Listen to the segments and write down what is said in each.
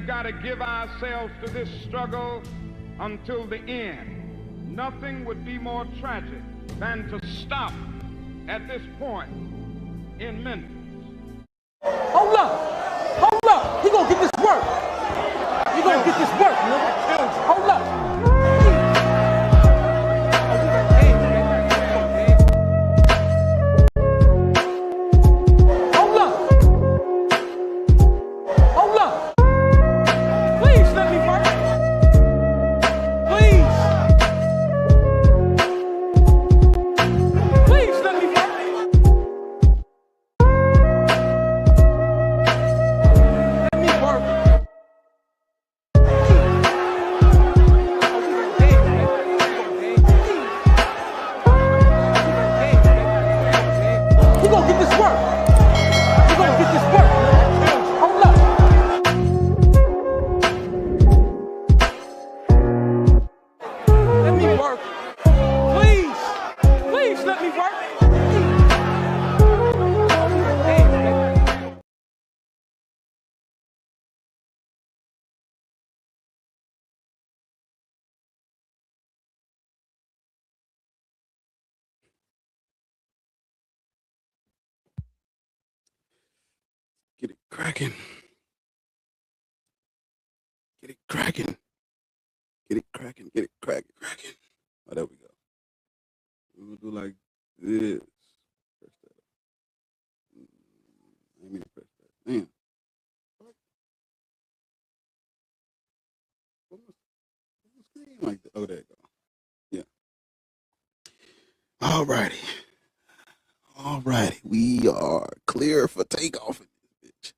we've got to give ourselves to this struggle until the end. Nothing would be more tragic than to stop at this point in Memphis. Hold up, he gonna get this work. He gonna get this work, nigga. Hold up. Get it cracking. Get it cracking. Get it cracking. Get it cracking. Cracking. Oh, there we go. We'll do like this. Press that. I mean, press that. Damn. What was the screen like that? Oh, there you go. Yeah. All righty. All righty. We are clear for takeoff in this bitch.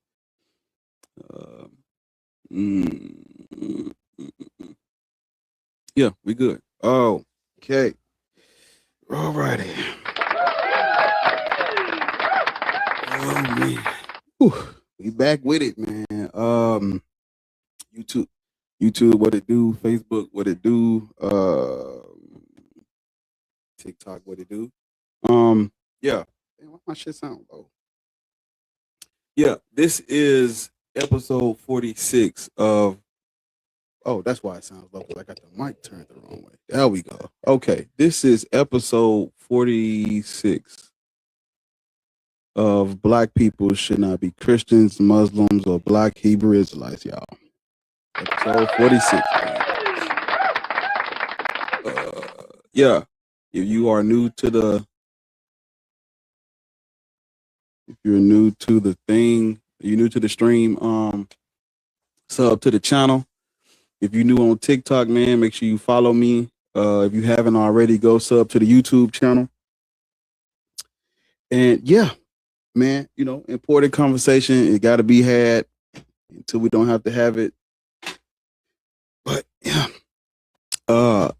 Yeah, we good. Oh, okay. All righty. Oh man. Whew. We back with it, man. YouTube, what it do? Facebook, what it do? TikTok, what it do? Yeah. Damn, why my shit sound low? Yeah, this is episode 46 of. Oh, that's why it sounds low, because I got the mic turned the wrong way. There we go. Okay, this is episode 46 of Black People Should Not Be Christians, Muslims, or Black Hebrew Israelites, y'all. Episode 46. Yeah, if you are new to the, if you're new to the thing, you're new to the stream, sub to the channel. If you're new on TikTok, man, make sure you follow me. If you haven't already, go sub to the YouTube channel. And yeah, man, you know, important conversation. It got to be had until we don't have to have it. But yeah, the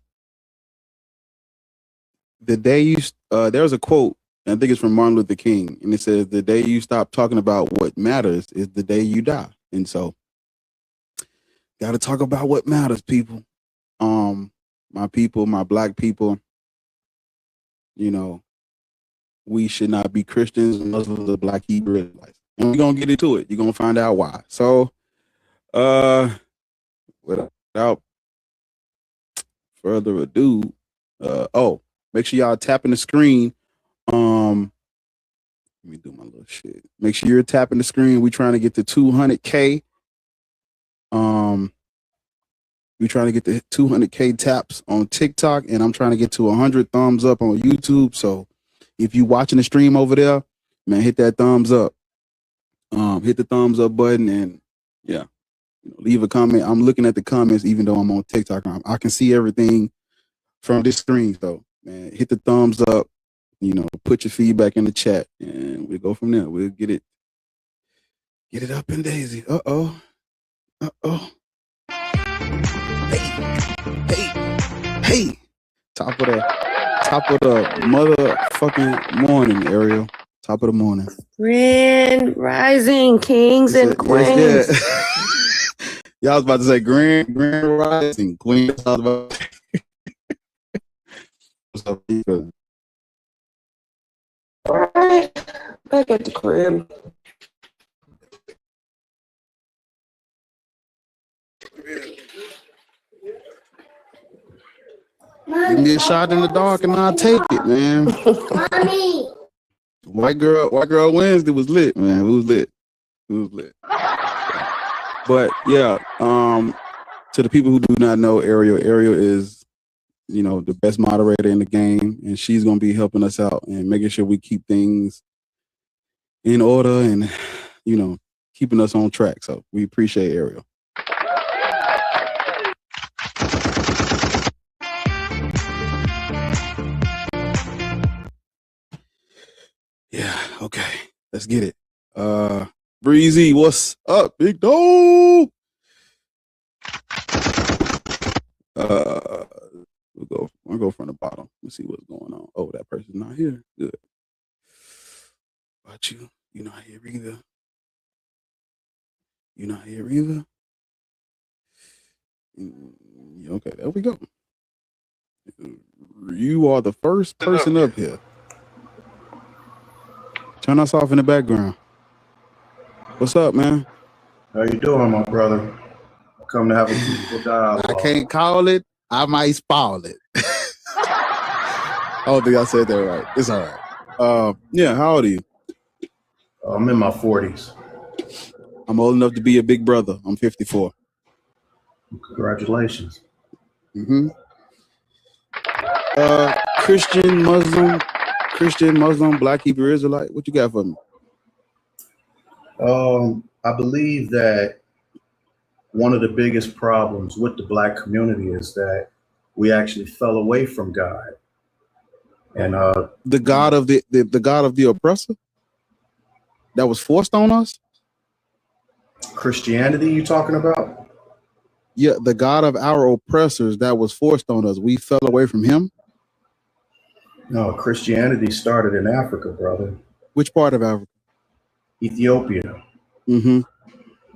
day you, there's a quote, I think it's from Martin Luther King, and it says, the day you stop talking about what matters is the day you die. And so, got to talk about what matters, people. My people, my Black people, you know, we should not be Christians, Muslims, or Black Hebrew Israelites. And we're going to get into it. You're going to find out why. So, without further ado, make sure y'all tapping the screen. Let me do my little shit. Make sure you're tapping the screen. We're trying to get to 200K. We're trying to get to 200K taps on TikTok, and I'm trying to get to 100 thumbs up on YouTube. So if you're watching the stream over there, man, hit that thumbs up. Hit the thumbs up button, and yeah, you know, leave a comment. I'm looking at the comments, even though I'm on TikTok. I can see everything from this screen. So, man, hit the thumbs up. You know, put your feedback in the chat, and we'll go from there. We'll get it up in Daisy. Uh-oh. Hey. Top of the motherfucking morning, Ariel. Top of the morning. Grand rising, kings and queens. Y'all was about to say grand rising, queen. What's up, people? All right, back at the crib. Give me a shot in the dark and I'll take it, man. Mommy. White girl Wednesday was lit, man. It was lit. It was lit. But yeah, to the people who do not know Ariel is, you know, the best moderator in the game, and she's gonna be helping us out and making sure we keep things in order and, you know, keeping us on track. So we appreciate Ariel. Yeah, okay. Let's get it. Breezy, what's up, big dog? I'll go from the bottom. Let's see what's going on. Oh, that person's not here. Good. About you? You're not here either. You're not here either. Okay, there we go. You are the first person up here. Turn us off in the background. What's up, man? How you doing, my brother? Come to have a beautiful dialogue. I can't call it. I might spoil it. I don't think I said that right. It's all right. Yeah, how old are you? I'm in my 40s. I'm old enough to be a big brother. I'm 54. Congratulations. Mm-hmm. Christian, Muslim, Black, Hebrew, Israelite. What you got for me? I believe that one of the biggest problems with the Black community is that we actually fell away from God. And the God of the God of the oppressor that was forced on us. Christianity, you talking about? Yeah, the God of our oppressors that was forced on us. We fell away from him. No, Christianity started in Africa, brother. Which part of Africa? Ethiopia. Mm-hmm.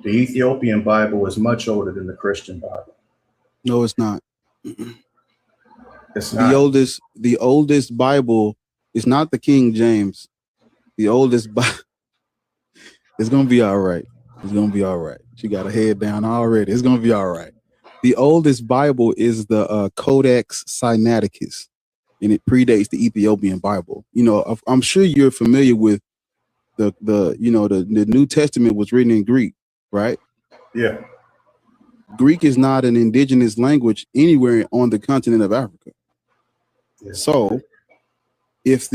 The Ethiopian Bible is much older than the Christian Bible. No, it's not. It's not. The oldest Bible is not the King James. The oldest Bible. It's gonna be all right. It's gonna be all right. She got her head down already. It's gonna be all right. The oldest Bible is the Codex Sinaiticus, and it predates the Ethiopian Bible. You know, I'm sure you're familiar with the New Testament was written in Greek, right? Yeah. Greek is not an indigenous language anywhere on the continent of Africa. Yeah. So if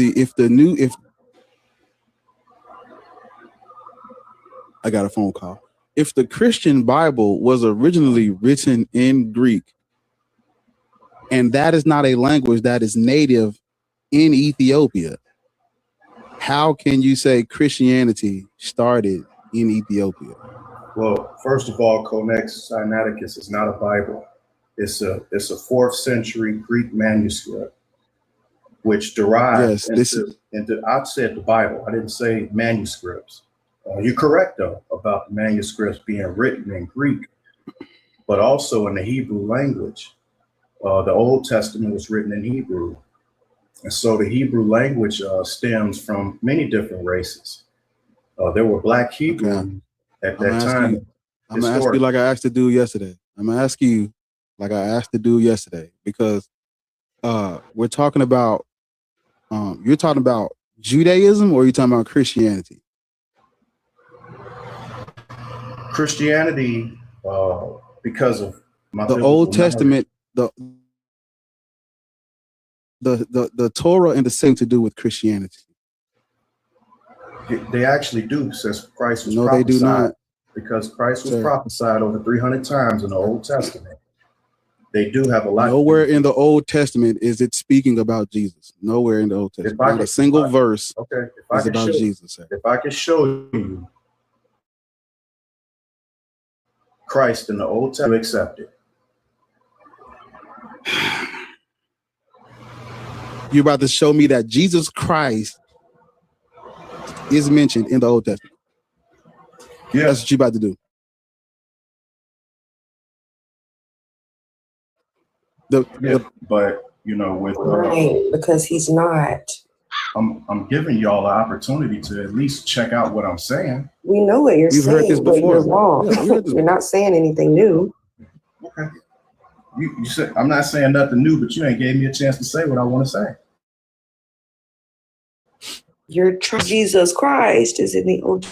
I got a phone call. If the Christian Bible was originally written in Greek, and that is not a language that is native in Ethiopia, how can you say Christianity started in Ethiopia? Well, first of all, Codex Sinaiticus is not a Bible. It's a 4th century Greek manuscript, which derives into I said the Bible. I didn't say manuscripts. You're correct, though, about the manuscripts being written in Greek, but also in the Hebrew language. The Old Testament was written in Hebrew. And so the Hebrew language stems from many different races. There were Black Hebrews at that time. I'm going to ask you like I asked the dude yesterday. I'm going to ask you like I asked the dude yesterday, because we're talking about, you're talking about Judaism, or are you talking about Christianity? Christianity, because of the Old Testament, the Torah and the same to do with Christianity. They actually do, since Christ was prophesied. No, they do not. Because Christ was prophesied over 300 times in the Old Testament. They do have a lot. Nowhere in the Old Testament is it speaking about Jesus. Nowhere in the Old Testament. Not a single verse is about Jesus. If I could show you Christ in the Old Testament, accept it. You're about to show me that Jesus Christ is mentioned in the Old Testament. Yeah. That's what you're about to do. But you know, with right, because he's not. I'm giving y'all the opportunity to at least check out what I'm saying. We know what you're saying, heard this but before. you're wrong. Yeah, you're not saying anything new. Okay. You said, I'm not saying nothing new, but you ain't gave me a chance to say what I want to say. Your Jesus Christ is in the Old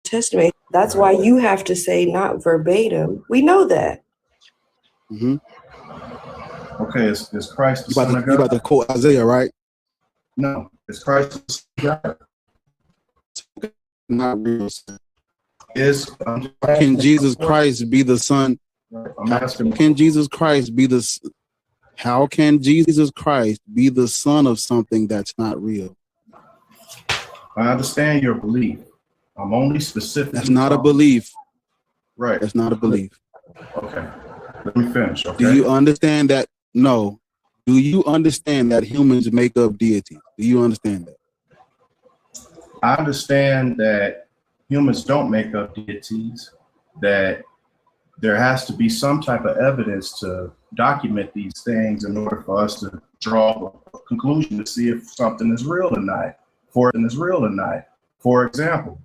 Testament. That's why you have to say not verbatim. We know that. Mm-hmm. Okay, is Christ the Son of God? You about to quote Isaiah, right? No, is Christ the Son of God? Not real. Can Jesus Christ be the Son? I'm asking. Can Jesus Christ be the? How can Jesus Christ be the son of something that's not real? I understand your belief. I'm only specific. That's not a belief. Right. That's not a belief. Okay. Let me finish. Okay. Do you understand that? No. Do you understand that humans make up deities? Do you understand that? I understand that humans don't make up deities, that there has to be some type of evidence to document these things in order for us to draw a conclusion to see if something is real or not. For example,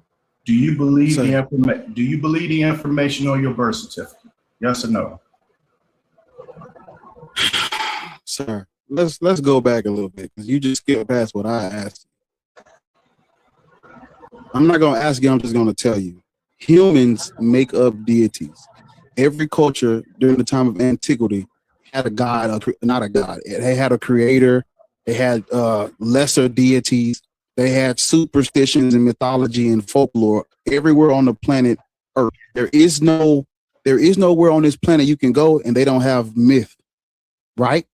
do you believe the information on your birth certificate? Yes or no? Sir, let's go back a little bit because you just skipped past what I asked. I'm not going to ask you, I'm just going to tell you. Humans make up deities. Every culture during the time of antiquity had a god, not a god. They had a creator. They had lesser deities. They had superstitions and mythology and folklore everywhere on the planet Earth. There is nowhere on this planet you can go and they don't have myth, right?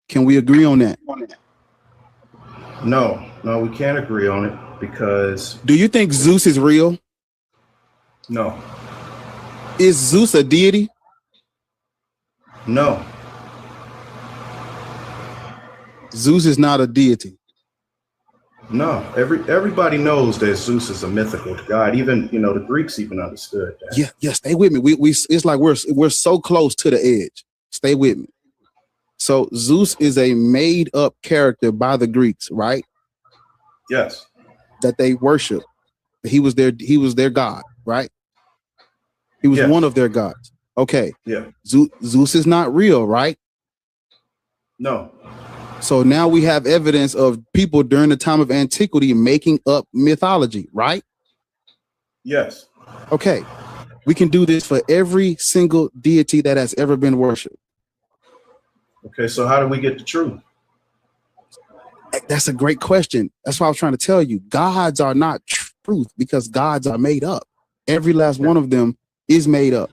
Can we agree on that? No, we can't agree on it because. Do you think Zeus is real? No. Is Zeus a deity? No. Zeus is not a deity. No. Everybody knows that Zeus is a mythical god. Even the Greeks even understood that. Yeah. Stay with me. We it's like we're so close to the edge. Stay with me. So Zeus is a made up character by the Greeks, right? Yes. That they worship. He was their god, right? He was one of their gods. Okay. Yeah. Zeus is not real, right? No. So now we have evidence of people during the time of antiquity making up mythology, right? Yes. Okay. We can do this for every single deity that has ever been worshipped. Okay, so how do we get the truth? That's a great question. That's why I was trying to tell you. Gods are not truth because gods are made up. Every last one of them is made up.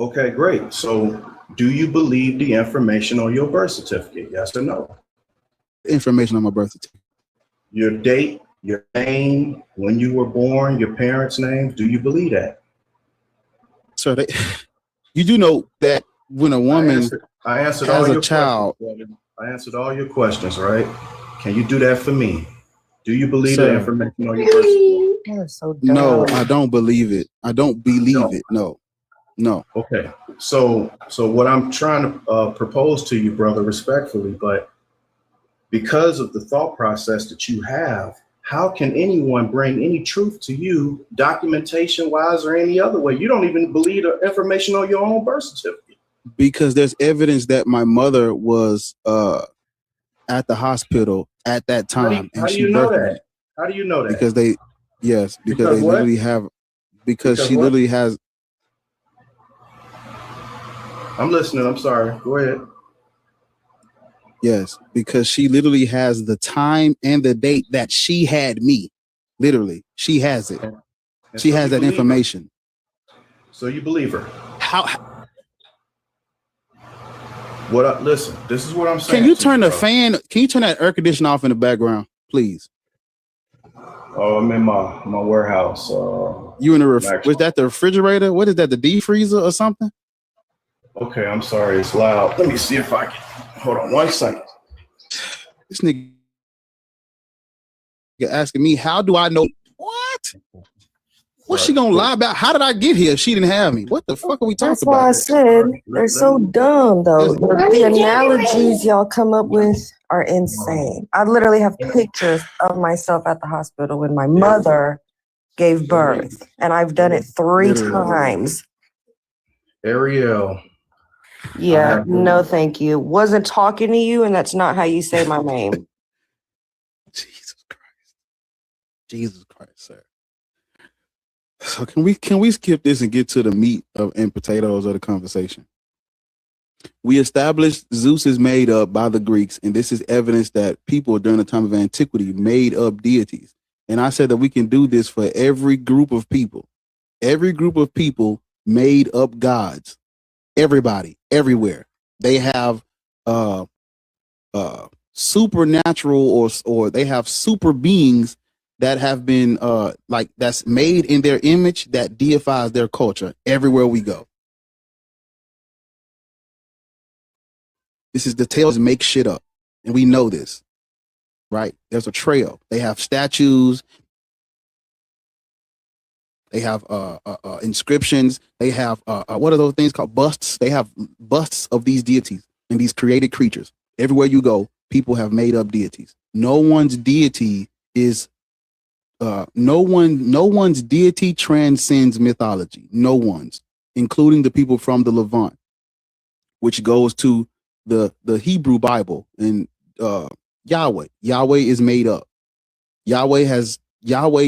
Okay, great. So do you believe the information on your birth certificate? Yes or no? Information on my birth certificate. Your date, your name, when you were born, your parents' names. Do you believe that? Sir, you do know that when a woman I answered has all your a child. I answered all your questions, right? Can you do that for me? Do you believe the information on your birth certificate? So no, I don't believe it. I don't believe it. No. Okay. So what I'm trying to propose to you, brother, respectfully, but because of the thought process that you have, how can anyone bring any truth to you, documentation wise or any other way? You don't even believe the information on your own birth certificate. Because there's evidence that my mother was at the hospital at that time. How do you know that? How do you know that? Because they literally have, because she literally has. I'm listening. I'm sorry. Go ahead. Yes, because she literally has the time and the date that she had me. Literally, she has it. She has that information. So you believe her? How? Listen, this is what I'm saying. Can you turn the fan? Can you turn that air conditioner off in the background, please? Oh, I'm in my warehouse. You in the was that the refrigerator? What is that? The deep freezer or something? Okay, I'm sorry. It's loud. Let me see if I can. Hold on 1 second. This nigga asking me, how do I know? What? What's she gonna lie about? How did I get here if she didn't have me? What the fuck are we talking about? That's why I said they're so dumb, though. The analogies y'all come up with are insane. I literally have pictures of myself at the hospital with my mother gave birth, and I've done it 3 times. Ariel. Yeah, no, thank you. Wasn't talking to you, and that's not how you say my name. Jesus Christ. Jesus Christ, sir. So can we skip this and get to the meat and potatoes of the conversation? We established Zeus is made up by the Greeks, and this is evidence that people during the time of antiquity made up deities. And I said that we can do this for every group of people. Every group of people made up gods. Everybody, everywhere. They have supernatural or they have super beings that have been like that's made in their image that deifies their culture everywhere we go. This is the tales make shit up, and we know this, right? There's a trail. They have statues. They have inscriptions. They have what are those things called? Busts. They have busts of these deities and these created creatures. Everywhere you go, people have made up deities. No one's deity is no one's deity transcends mythology. No one's, including the people from the Levant, which goes to the Hebrew Bible. And Yahweh is made up. Yahweh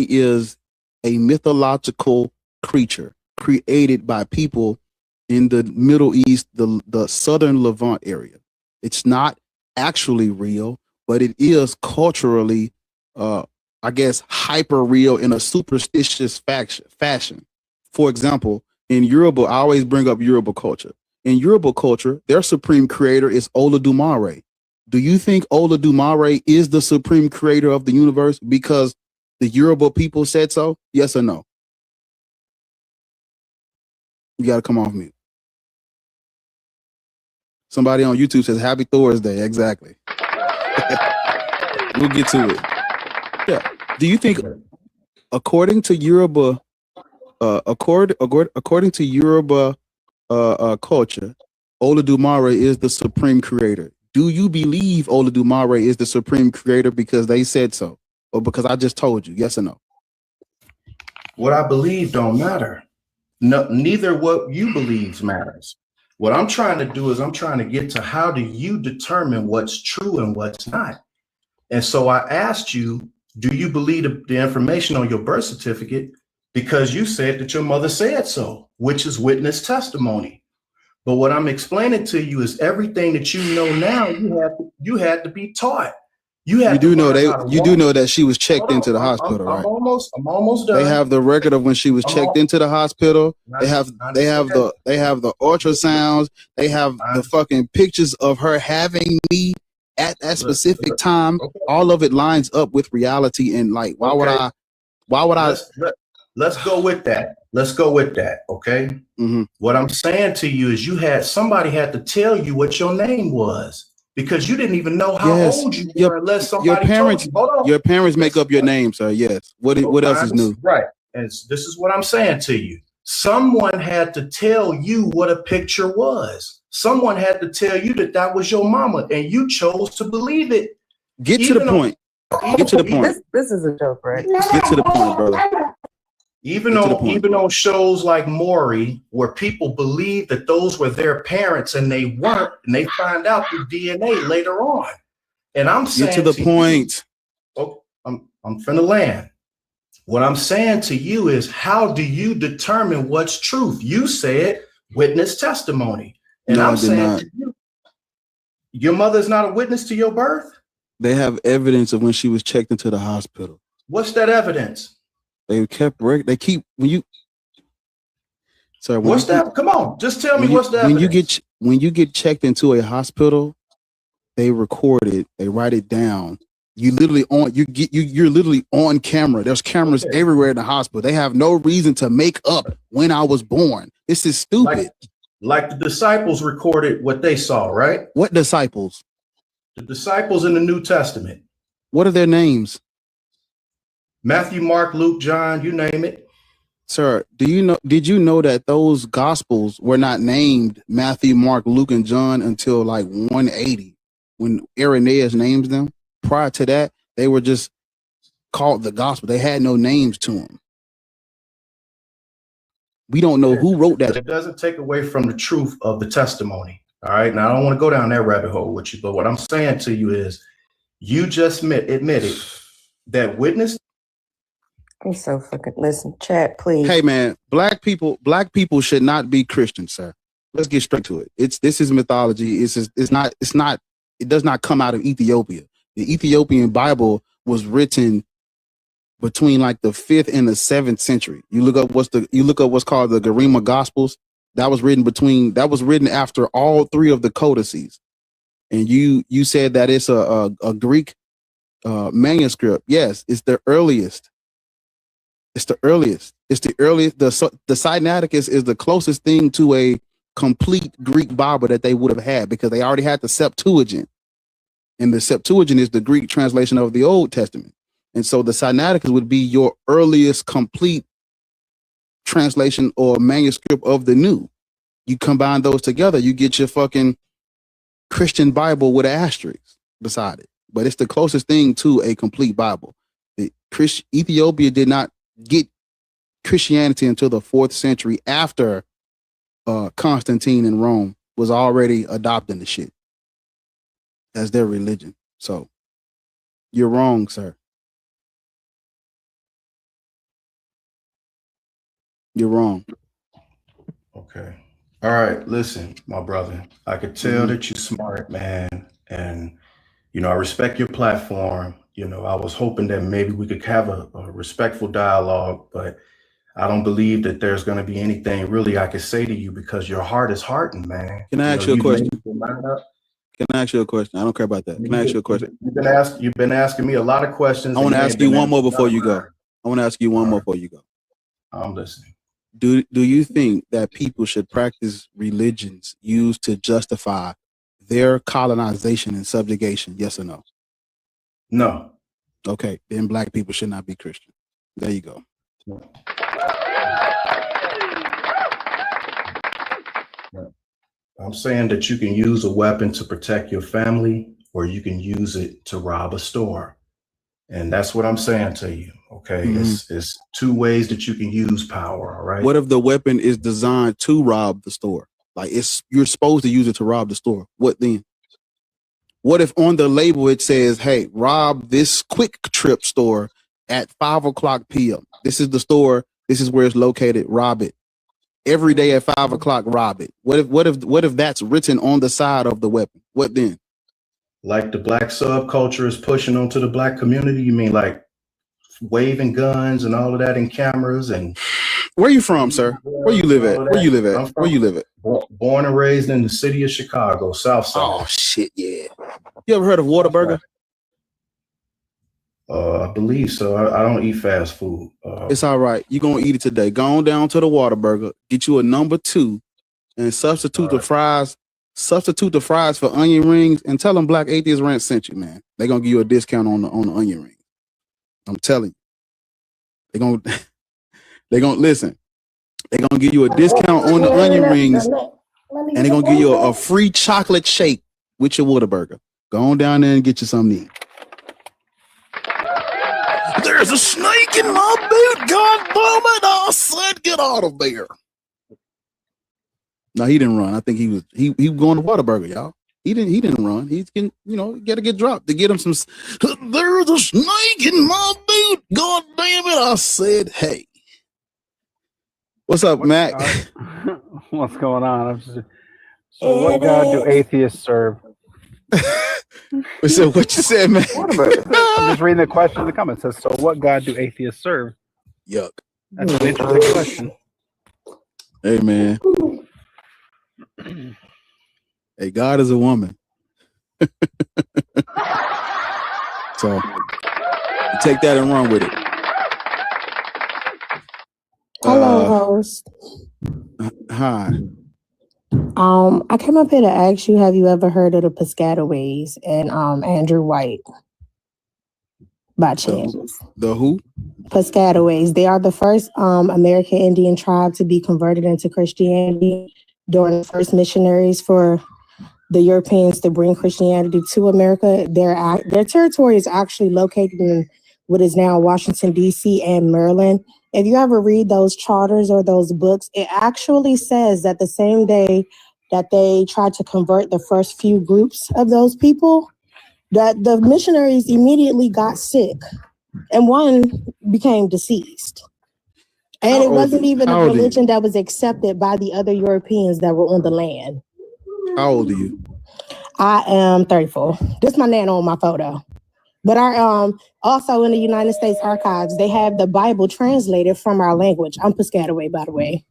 is a mythological creature created by people in the Middle East, the southern Levant area. It's not actually real, but it is culturally, I guess, hyper real in a superstitious fashion. For example, in Yoruba, I always bring up Yoruba culture. In Yoruba culture, their supreme creator is Olodumare. Do you think Olodumare is the supreme creator of the universe because the Yoruba people said so? Yes or no? You got to come off mute. Somebody on YouTube says, Happy Thursday. Exactly. We'll get to it. Yeah. Do you think, according to Yoruba, according to Yoruba culture, Olodumare is the supreme creator? Do you believe Olodumare is the supreme creator because they said so, or because I just told you? Yes or no? What I believe don't matter. No, neither what you believe matters. What I'm trying to do is I'm trying to get to how do you determine what's true and what's not. And so I asked you, do you believe the information on your birth certificate? Because you said that your mother said so, which is witness testimony. But what I'm explaining to you is everything that you know now, you had to be taught. You do know that she was checked into the hospital, right? I'm almost done. They have the record of when she was checked into the hospital. They have the ultrasounds. They have the fucking pictures of her having me at that specific time. Okay. All of it lines up with reality. And like, why would I? Let's go with that. Let's go with that. Okay. Mm-hmm. What I'm saying to you is somebody had to tell you what your name was. Because you didn't even know how old you were unless somebody told you. Hold on. Your parents make up your name, sir. Yes. What else is new? Right. And this is what I'm saying to you. Someone had to tell you what a picture was. Someone had to tell you that was your mama, and you chose to believe it. Get to the point. Get to the point. This is a joke, right? Get to the point, brother. Even on shows like Maury, where people believe that those were their parents and they weren't, and they find out through DNA later on. And I'm saying to the point. I'm finna land. What I'm saying to you is, how do you determine what's truth? You said witness testimony. And no, I'm saying to you, your mother's not a witness to your birth? They have evidence of when she was checked into the hospital. What's that evidence? They keep when you. Sorry, what's that? Come on, just tell me what's that. When you get checked into a hospital, they record it. They write it down. You're literally on camera. There's cameras everywhere in the hospital. They have no reason to make up when I was born. This is stupid. Like the disciples recorded what they saw, right? What disciples? The disciples in the New Testament. What are their names? Matthew, Mark, Luke, John, you name it. Sir, did you know that those gospels were not named Matthew, Mark, Luke, and John until like 180 when Irenaeus names them? Prior to that, they were just called the gospel. They had no names to them. We don't know who wrote that. It doesn't take away from the truth of the testimony. All right. Now, I don't want to go down that rabbit hole with you, but what I'm saying to you is you just admitted that witness. I'm so fucking, listen, chat, please. Hey man, black people should not be Christians, sir. Let's get straight to it. This is mythology. It does not come out of Ethiopia. The Ethiopian Bible was written between like the 5th and the 7th century. You look up what's called the Garima Gospels. That was written after all 3 of the codices. And you said that it's a Greek manuscript. Yes, it's the earliest. It's the earliest. The Sinaiticus is the closest thing to a complete Greek Bible that they would have had, because they already had the Septuagint. And the Septuagint is the Greek translation of the Old Testament. And so the Sinaiticus would be your earliest complete translation or manuscript of the New. You combine those together, you get your fucking Christian Bible with an asterisk beside it. But it's the closest thing to a complete Bible. Ethiopia did not get Christianity until the 4th century, after Constantine in Rome was already adopting the shit as their religion. So you're wrong, sir. You're wrong. Okay. All right. Listen, my brother, I could tell that you're smart, man. And, I respect your platform. I was hoping that maybe we could have a respectful dialogue, but I don't believe that there's going to be anything really I could say to you, because your heart is hardened, man. Can I ask you a question? Can I ask you a question? I don't care about that. Can I ask you a question? You've been asking me a lot of questions. I want to ask you one more before you go. I'm listening. Do you think that people should practice religions used to justify their colonization and subjugation? Yes or no? No. Okay, then black people should not be Christian. There you go. I'm saying that you can use a weapon to protect your family, or you can use it to rob a store. And that's what I'm saying to you. Okay. It's 2 ways that you can use power. All right. What if the weapon is designed to rob the store? Like you're supposed to use it to rob the store. What then? What if on the label it says, hey, rob this Quick Trip store at 5:00 p.m. This is the store. This is where it's located. Rob it. Every day at 5:00, rob it. What if that's written on the side of the weapon? What then? Like the black subculture is pushing onto the black community? You mean like waving guns and all of that, and cameras? And where you from, sir? Where you live at? Where you live at? Born and raised in the city of Chicago, South Side. Oh shit, yeah. You ever heard of Whataburger? I believe so. I don't eat fast food. It's all right. You're gonna eat it today. Go on down to the Whataburger, get you a number 2, and substitute the fries. Substitute the fries for onion rings, and tell them Black Atheist Ranch sent you, man. They're gonna give you a discount on the onion rings. I'm telling you. They're gonna listen. They're gonna give you a discount on the onion rings, and they're gonna give you a free chocolate shake with your Whataburger. Go on down there and get you something to eat. There's a snake in my boot. God damn it! I said get out of there. No, he didn't run. I think he was going to Whataburger, y'all. He didn't run. He's getting, got to get dropped to get him some. There's a snake in my boot. God damn it! I said, hey. What's up, Mac? What's going on? So what God do atheists serve? So what you said, man? I'm just reading the question in the comments. It says, so what God do atheists serve? Yuck. That's an interesting question. Hey, man. Hey, God is a woman. So take that and run with it. Hello, host. Hi. I came up here to ask you, have you ever heard of the Piscataways and Andrew White by chance? The who? Piscataways. They are the first American Indian tribe to be converted into Christianity during the first missionaries for the Europeans to bring Christianity to America. Their territory is actually located in what is now Washington, D.C. and Maryland. If you ever read those charters or those books, it actually says that the same day that they tried to convert the first few groups of those people, that the missionaries immediately got sick and one became deceased. And it wasn't even a religion that was accepted by the other Europeans that were on the land. How old are you? I am 34. This is my nana on my photo. But our also in the United States Archives, they have the Bible translated from our language. I'm Piscataway, by the way.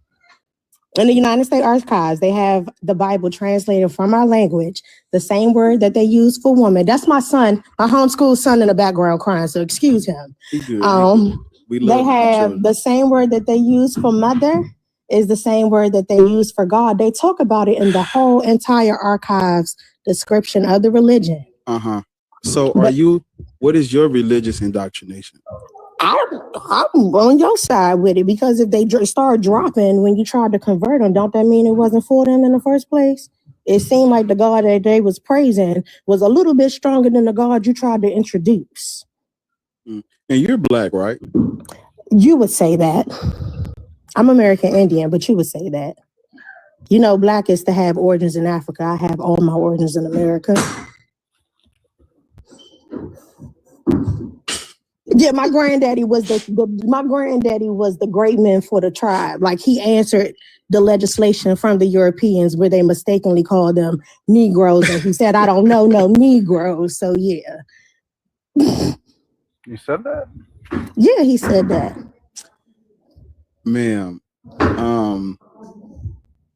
In the United States Archives, they have the Bible translated from our language, the same word that they use for woman. That's my son, my homeschool son in the background crying, so excuse him. They have the same word that they use for mother is the same word that they use for God. They talk about it in the whole entire archives description of the religion. So what is your religious indoctrination? I'm on your side with it, because if they start dropping when you tried to convert them, don't that mean it wasn't for them in the first place? It seemed like the God that they was praising was a little bit stronger than the God you tried to introduce. And you're black, right? You would say that. I'm American Indian, but you would say that. You know, black is to have origins in Africa. I have all my origins in America. Yeah, my granddaddy was the great man for the tribe. Like, he answered the legislation from the Europeans where they mistakenly called them Negroes, and he said, "I don't know no Negroes." So yeah. You said that? Yeah, he said that. Ma'am, I'm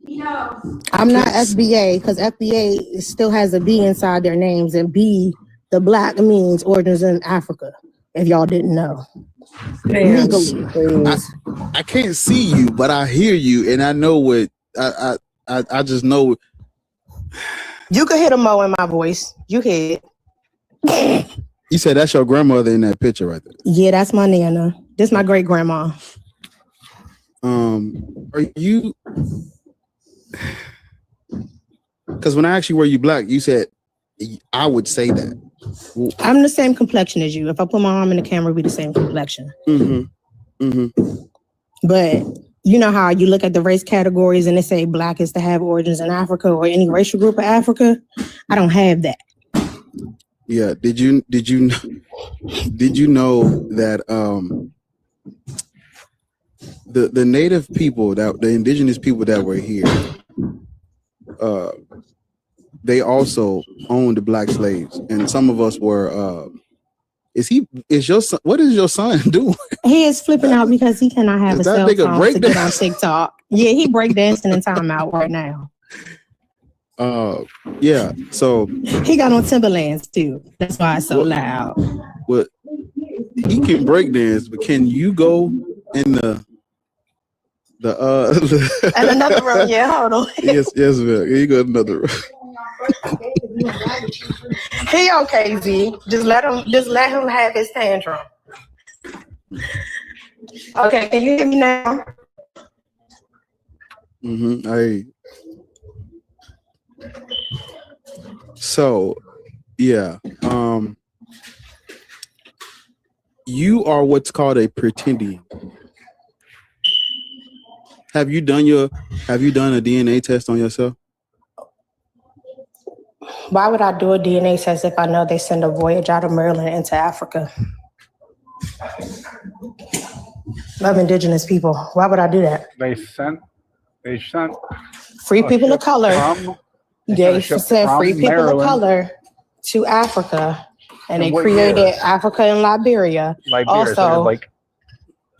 not FBA, because FBA still has a B inside their names, and B, the black means origins in Africa, if y'all didn't know. Legally. I can't see you, but I hear you, and I know what I just know. You could hit a mo in my voice. You hit. You said that's your grandmother in that picture right there. Yeah, that's my nana. This is my great grandma. Are you? Because when I asked you were you black, you said I would say that. I'm the same complexion as you. If I put my arm in the camera, it'd be the same complexion. But you know how you look at the race categories and they say black is to have origins in Africa or any racial group of Africa? I don't have that. Yeah. Did you know that the native people, the indigenous people that were here, they also owned the black slaves, and some of us were. Is your son? What is your son doing? He is flipping out because he cannot have a cell phone to get on TikTok. Yeah, he breakdancing in timeout right now. Yeah. So he got on Timberlands too. That's why it's so loud. Well, he can breakdance, but can you go in the and another room? Yeah, hold on. yes, man. You go in another room. He okay, Z. Just let him have his tantrum. Okay, can you hear me now? So, yeah. You are what's called a pretendian. Have you done a DNA test on yourself? Why would I do a DNA test if I know they send a voyage out of Maryland into Africa of indigenous people? Why would I do that? They sent free people of color. They sent free people Maryland of color to Africa, and they created Africa and Liberia. Also,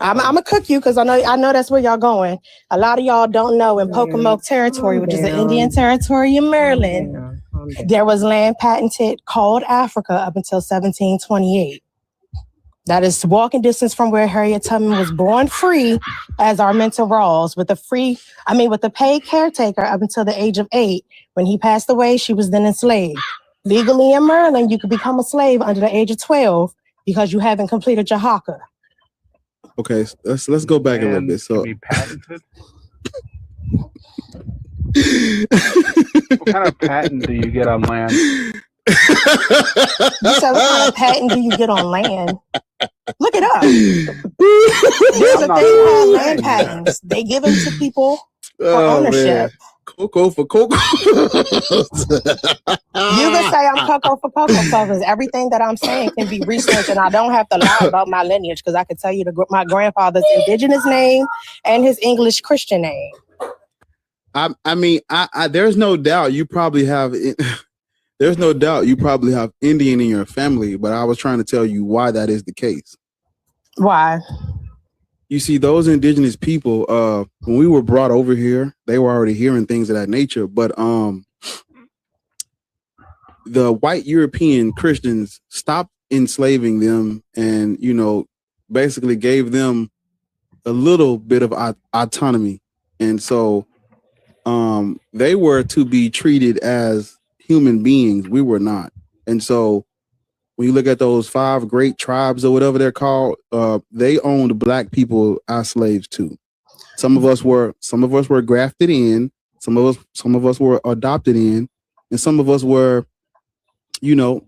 I'm gonna cook you because I know that's where y'all going. A lot of y'all don't know in Pocomoke territory, which is the Indian territory in Maryland, there was land patented called Africa up until 1728. That is walking distance from where Harriet Tubman was born free as Arminta Rawls, with the paid caretaker up until the age of 8. When he passed away, she was then enslaved. Legally in Maryland, you could become a slave under the age of 12 because you haven't completed your HACA. Okay, let's go back a little bit. So, be patented? What kind of patent do you get on land? You said what kind of patent do you get on land? Look it up. There's a thing called land patents. They give them to people for ownership. Man. Cocoa for cocoa. You can say I'm cocoa for cocoa, because everything that I'm saying can be researched, and I don't have to lie about my lineage, because I can tell you my grandfather's indigenous name and his English Christian name. I mean, there's no doubt you probably have. There's no doubt you probably have Indian in your family, but I was trying to tell you why that is the case. Why? You see, those indigenous people, when we were brought over here, they were already hearing things of that nature. But the white European Christians stopped enslaving them and, you know, basically gave them a little bit of autonomy. And so they were to be treated as human beings. We were not. And so when you look at those 5 great tribes or whatever they're called, they owned black people as slaves too. Some of us were grafted in, some of us were adopted in, and some of us were, you know,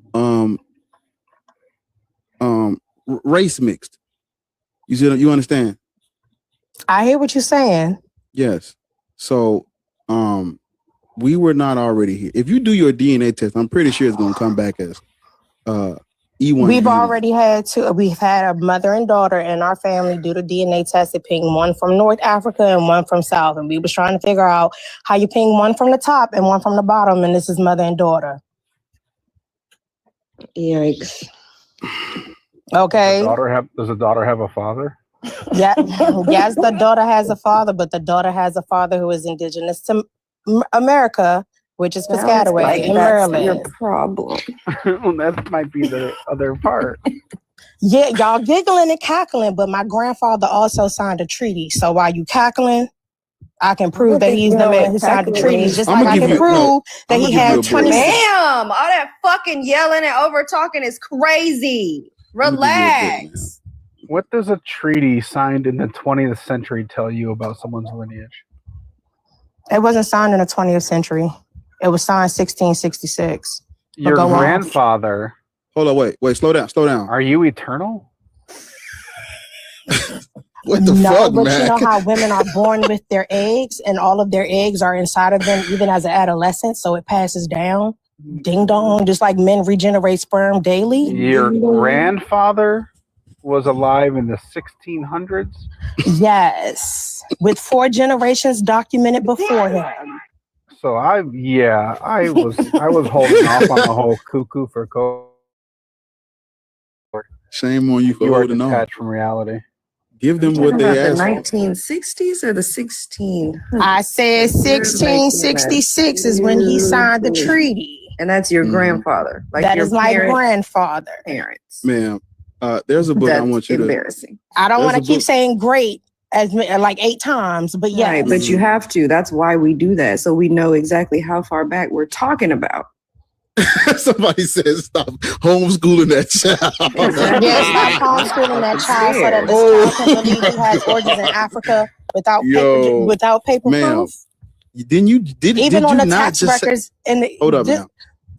race mixed. You understand? I hear what you're saying. Yes. So we were not already here. If you do your DNA test, I'm pretty sure it's gonna come back as E1. We've had a mother and daughter in our family do the DNA test. It pinged one from North Africa and one from South. And we was trying to figure out how you ping one from the top and one from the bottom. And this is mother and daughter. Yikes. Okay. Does the daughter have a father? Yeah. Yes, the daughter has a father, but the daughter has a father who is indigenous to America, which is Piscataway in Maryland. Your problem. Well, that might be the other part. Yeah, y'all giggling and cackling, but my grandfather also signed a treaty. So while you cackling, I can prove that he's the man who signed the treaty. Just like I can prove that he had 20. Ma'am, all that fucking yelling and over talking is crazy. Relax. What does a treaty signed in the 20th century tell you about someone's lineage? It wasn't signed in the 20th century. It was signed 1666. Your grandfather. Hold on, wait, slow down. Are you eternal? What the fuck, but man? You know how women are born with their eggs and all of their eggs are inside of them even as an adolescent, so it passes down. Ding dong, just like men regenerate sperm daily. Your grandfather was alive in the 1600s? Yes, with 4 generations documented before him. So I was holding off on the whole cuckoo for cocoa. Shame on you for holding on. Detached from reality. Give them what they asked. The 1960s or the 1600s? I said 1666 is when he signed the treaty. And that's your grandfather. Like that is my grandfather. Parents. Ma'am, there's a book I want you to. Embarrassing. I don't want to keep saying great as like 8 times, but yeah. Right, but you have to. That's why we do that. So we know exactly how far back we're talking about. Somebody says stop homeschooling that child. Yes, stop homeschooling that child so that this child can believe he has origins in Africa without paper proof. Even on the tax records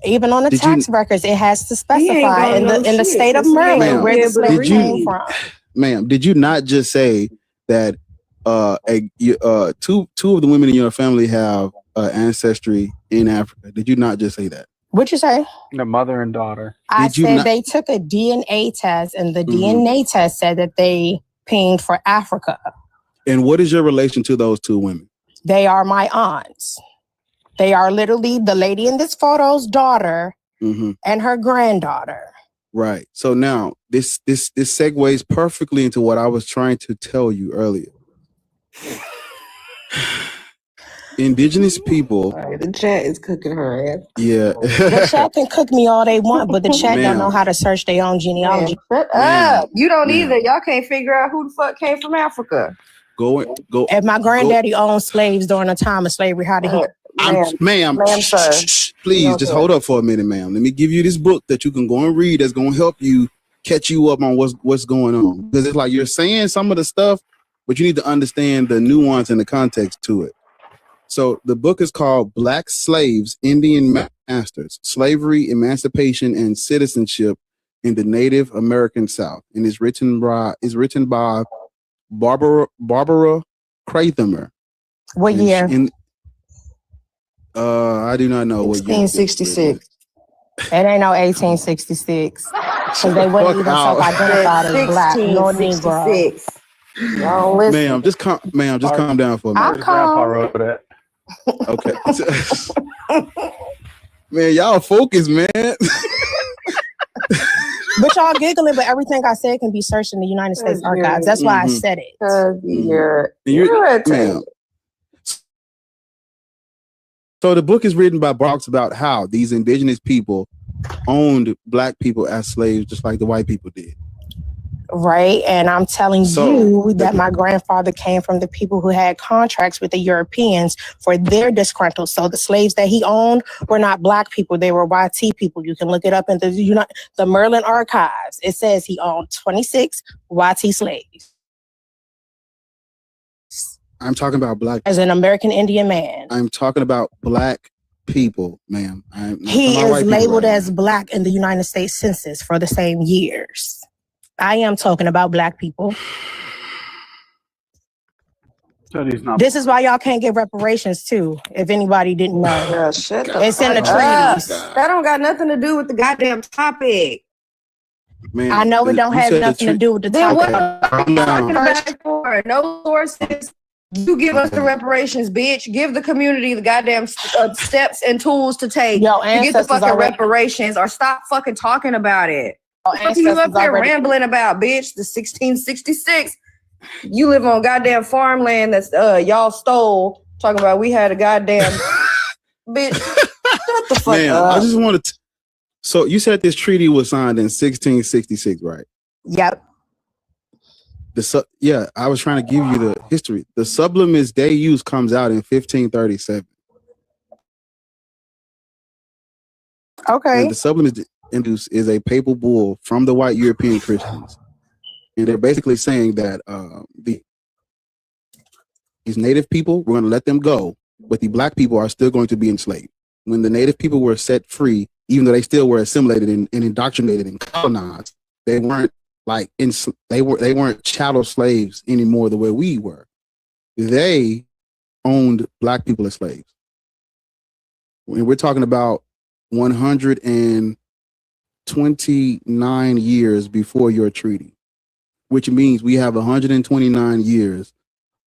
even on the tax records, it has to specify in the state of Maryland where the slavery came from. Ma'am, did you not just say that two of the women in your family have ancestry in Africa? Did you not just say that? What'd you say? The mother and daughter. I said they took a DNA test, and the DNA test said that they pinged for Africa. And what is your relation to those 2 women? They are my aunts. They are literally the lady in this photo's daughter and her granddaughter. Right. So now this segues perfectly into what I was trying to tell you earlier. Indigenous people. The chat is cooking her ass. Yeah. The chat can cook me all they want, but the chat don't know how to search their own genealogy. Shut up. You don't either. Y'all can't figure out who the fuck came from Africa. Go. If my granddaddy owned slaves during the time of slavery, how did he? Ma'am, please just hold up for a minute, ma'am. Let me give you this book that you can go and read that's going to help you catch you up on what's going on. Because it's like you're saying some of the stuff, but you need to understand the nuance and the context to it. So the book is called Black Slaves, Indian Masters, Slavery, Emancipation, and Citizenship in the Native American South, and is written by Barbara Krauthammer. What year? I do not know what year. 1866. It ain't no 1866. Because they wouldn't even self-identify as black nor Negro. Y'all listen. Ma'am, just calm down for a minute. Grandpa wrote that. Okay. Man, y'all focus, man. But y'all giggling, but everything I said can be searched in the United States Archives. That's why I said it. You're So the book is written by Brooks about how these indigenous people owned black people as slaves, just like the white people did. Right. And I'm telling you that my grandfather came from the people who had contracts with the Europeans for their disgruntled. So the slaves that he owned were not black people. They were YT people. You can look it up in the Merlin Archives. It says he owned 26 YT slaves. I'm talking about black. As an American Indian man. I'm talking about black people, ma'am. He is labeled as black in the United States Census for the same years. I am talking about black people. This is why y'all can't get reparations too, if anybody didn't know. It's in the treaties. That don't got nothing to do with the goddamn topic. Man, I know it don't have nothing to do with the topic. What are you talking about for? No sources. You give us the reparations, bitch. Give the community the goddamn steps and tools to take to get the fucking reparations, or stop fucking talking about it. What are you up here rambling about, bitch? The 1666. You live on goddamn farmland that's y'all stole. Talking about we had a goddamn bitch. Shut the fuck up. I just wanted to. So you said this treaty was signed in 1666, right? Yep. I was trying to give you the history. The Sublimis Deus comes out in 1537. Okay. And the Sublimis Deus is a papal bull from the white European Christians, and they're basically saying that these native people, we're going to let them go, but the black people are still going to be enslaved. When the native people were set free, even though they still were assimilated and indoctrinated and colonized, they weren't they weren't chattel slaves anymore the way we were. They owned black people as slaves. When we're talking about 129 years before your treaty, which means we have 129 years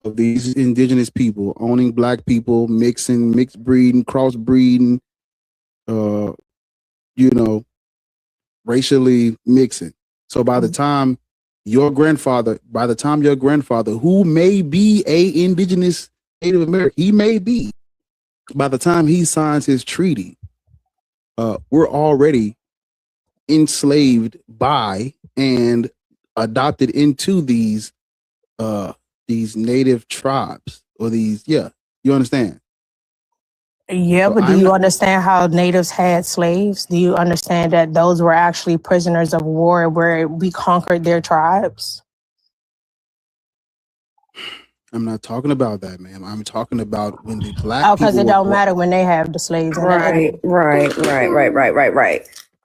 of these indigenous people owning black people, mixed breeding, crossbreeding, racially mixing. So by the time your grandfather, who may be a indigenous Native American, he may be, by the time he signs his treaty, we're already enslaved by and adopted into these native tribes, or you understand? Yeah, but do you understand how natives had slaves? Do you understand that those were actually prisoners of war where we conquered their tribes? I'm not talking about that, ma'am. I'm talking about when the black people. Because it don't matter when they have the slaves. Right.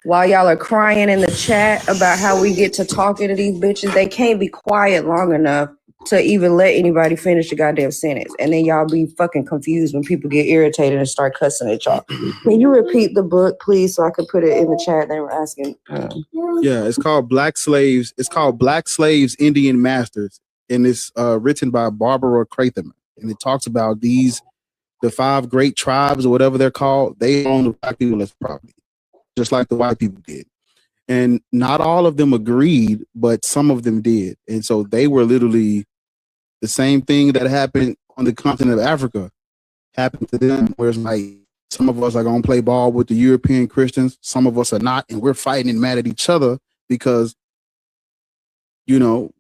While y'all are crying in the chat about how we get to talking to these bitches, they can't be quiet long enough to even let anybody finish the goddamn sentence. And then y'all be fucking confused when people get irritated and start cussing at y'all. Can you repeat the book, please, so I could put it in the chat? They were asking. Yeah, it's called Black Slaves. It's called Black Slaves, Indian Masters. And it's written by Barbara Krauthammer. And it talks about the 5 great tribes, or whatever they're called. They own the black people as property, just like the white people did. And not all of them agreed, but some of them did. And so they were literally the same thing that happened on the continent of Africa happened to them, where it's like some of us are going to play ball with the European Christians. Some of us are not. And we're fighting and mad at each other because, we don't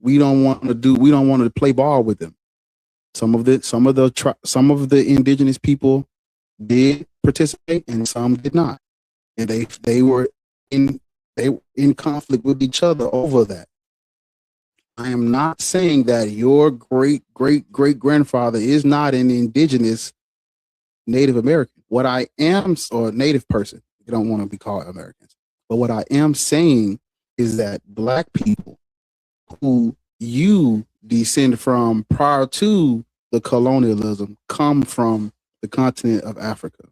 want to play ball with them. Some of the indigenous people did participate and some did not. And they were in conflict with each other over that. I am not saying that your great-great-great-grandfather is not an indigenous Native American. What I am, or Native person, you don't want to be called Americans. But what I am saying is that black people who you descend from prior to the colonialism come from the continent of Africa.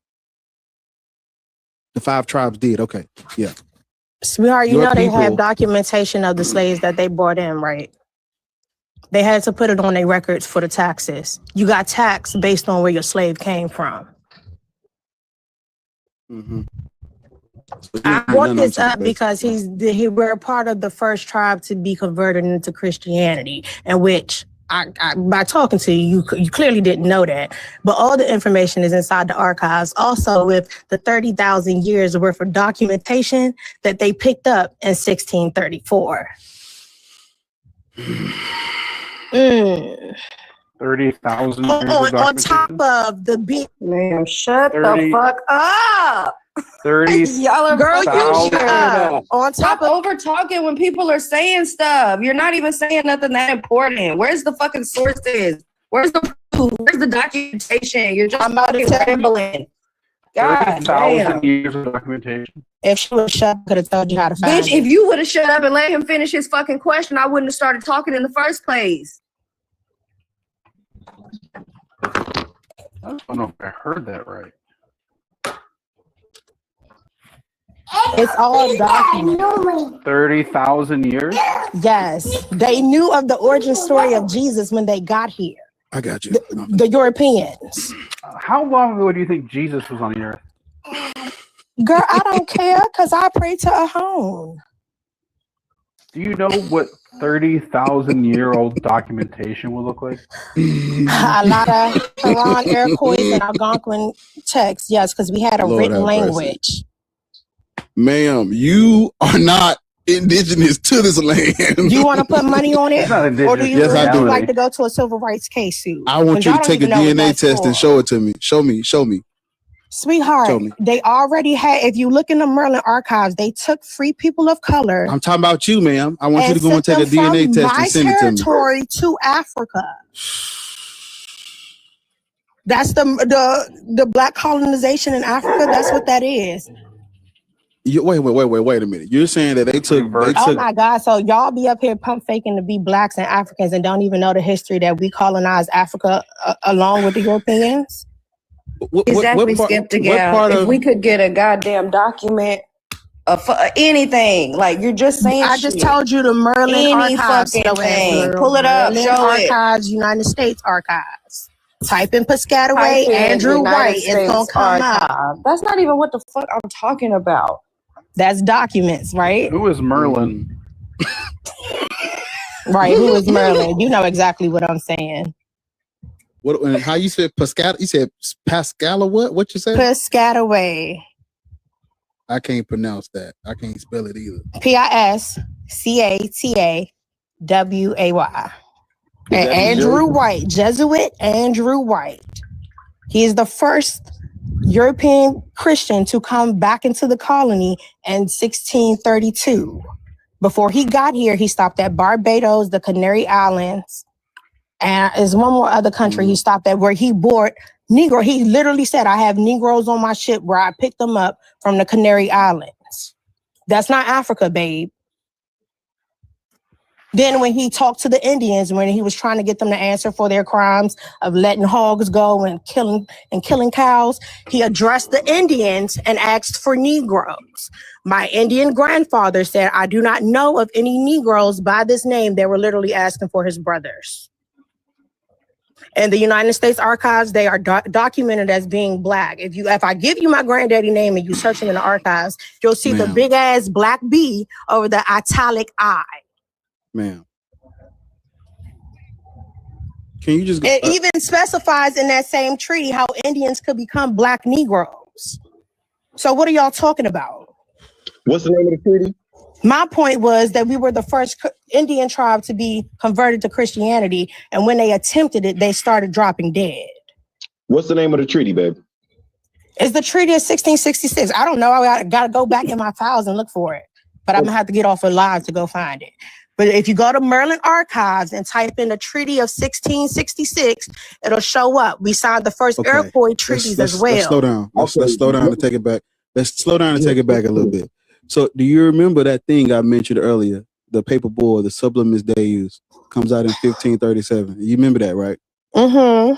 The 5 tribes did. Okay. Yeah. Sweetheart, you know they have documentation of the slaves that they brought in, right? They had to put it on their records for the taxes. You got taxed based on where your slave came from. Mm-hmm. So I brought this up because we're part of the first tribe to be converted into Christianity, in which by talking to you clearly didn't know that. But all the information is inside the archives. Also, with the 30,000 years worth of documentation that they picked up in 1634. 30,000 years on top of the big man, shut the fuck up. 30,000. Girl, you shut up. On top of over talking when people are saying stuff. You're not even saying nothing that important. Where's the fucking sources? Where's the proof? Where's the documentation? You're just rambling. God 30,000 years of documentation. If she would have shut up, I could have told you how to find it. Bitch, if you would have shut up and let him finish his fucking question, I wouldn't have started talking in the first place. I don't know if I heard that right. It's all documented. 30,000 years? Yes. They knew of the origin story of Jesus when they got here. I got you. The Europeans. How long ago do you think Jesus was on the earth? Girl, I don't care because I pray to a home. Do you know what 30,000-year-old documentation will look like? A lot of Quran, Iroquois, and Algonquin texts, yes, because we had a written language. Ma'am, you are not indigenous to this land. You want to put money on it? Or do you like to go to a civil rights case suit? I want you to take a DNA test and show it to me. Show me. Sweetheart, they already had, if you look in the Merlin archives, they took free people of color. I'm talking about you, ma'am. I want you to go and take a DNA test and send it to me. Territory to Africa. That's the black colonization in Africa. That's what that is. Wait a minute. You're saying that they took oh my God. So y'all be up here pump faking to be blacks and Africans and don't even know the history that we colonized Africa along with the Europeans? Exactly, Skeptic. If we could get a goddamn document of anything, like you're just saying. I just told you the Merlin archives. Pull it up, Merlin show archives, United States archives. Type in Piscataway, Andrew White. It's gonna come up. That's not even what the fuck I'm talking about. That's documents, right? Who is Merlin? Right, who is Merlin? You know exactly what I'm saying. What? How you said Pascal? You said Pascal or what? What you said? Piscataway. I can't pronounce that. I can't spell it either. Piscataway. And Andrew White, Jesuit Andrew White. He is the first European Christian to come back into the colony in 1632. Before he got here, he stopped at Barbados, the Canary Islands, and there's one more other country he stopped at where he bought Negro. He literally said, I have Negroes on my ship where I picked them up from the Canary Islands. That's not Africa, babe. Then when he talked to the Indians, when he was trying to get them to answer for their crimes of letting hogs go and killing cows, he addressed the Indians and asked for Negroes. My Indian grandfather said, I do not know of any Negroes by this name. They were literally asking for his brothers. In the United States archives, they are documented as being black. If I give you my granddaddy name and you search him in the archives, you'll see the big ass black B over the italic I. Ma'am. Can you just it even specifies in that same treaty how Indians could become black Negroes. So what are y'all talking about? What's the name of the treaty? My point was that we were the first Indian tribe to be converted to Christianity, and when they attempted it, they started dropping dead. What's the name of the treaty, babe? It's the Treaty of 1666. I don't know. I got to go back in my files and look for it, but I'm going to have to get off of live to go find it. But if you go to Merlin Archives and type in the Treaty of 1666, it'll show up. We signed the first Iroquois treaties as well. Let's slow down. Let's slow down and take it back. Let's slow down and take it back a little bit. So do you remember that thing I mentioned earlier? The paper bull, the Sublimis Deus, comes out in 1537. You remember that, right? Mm-hmm.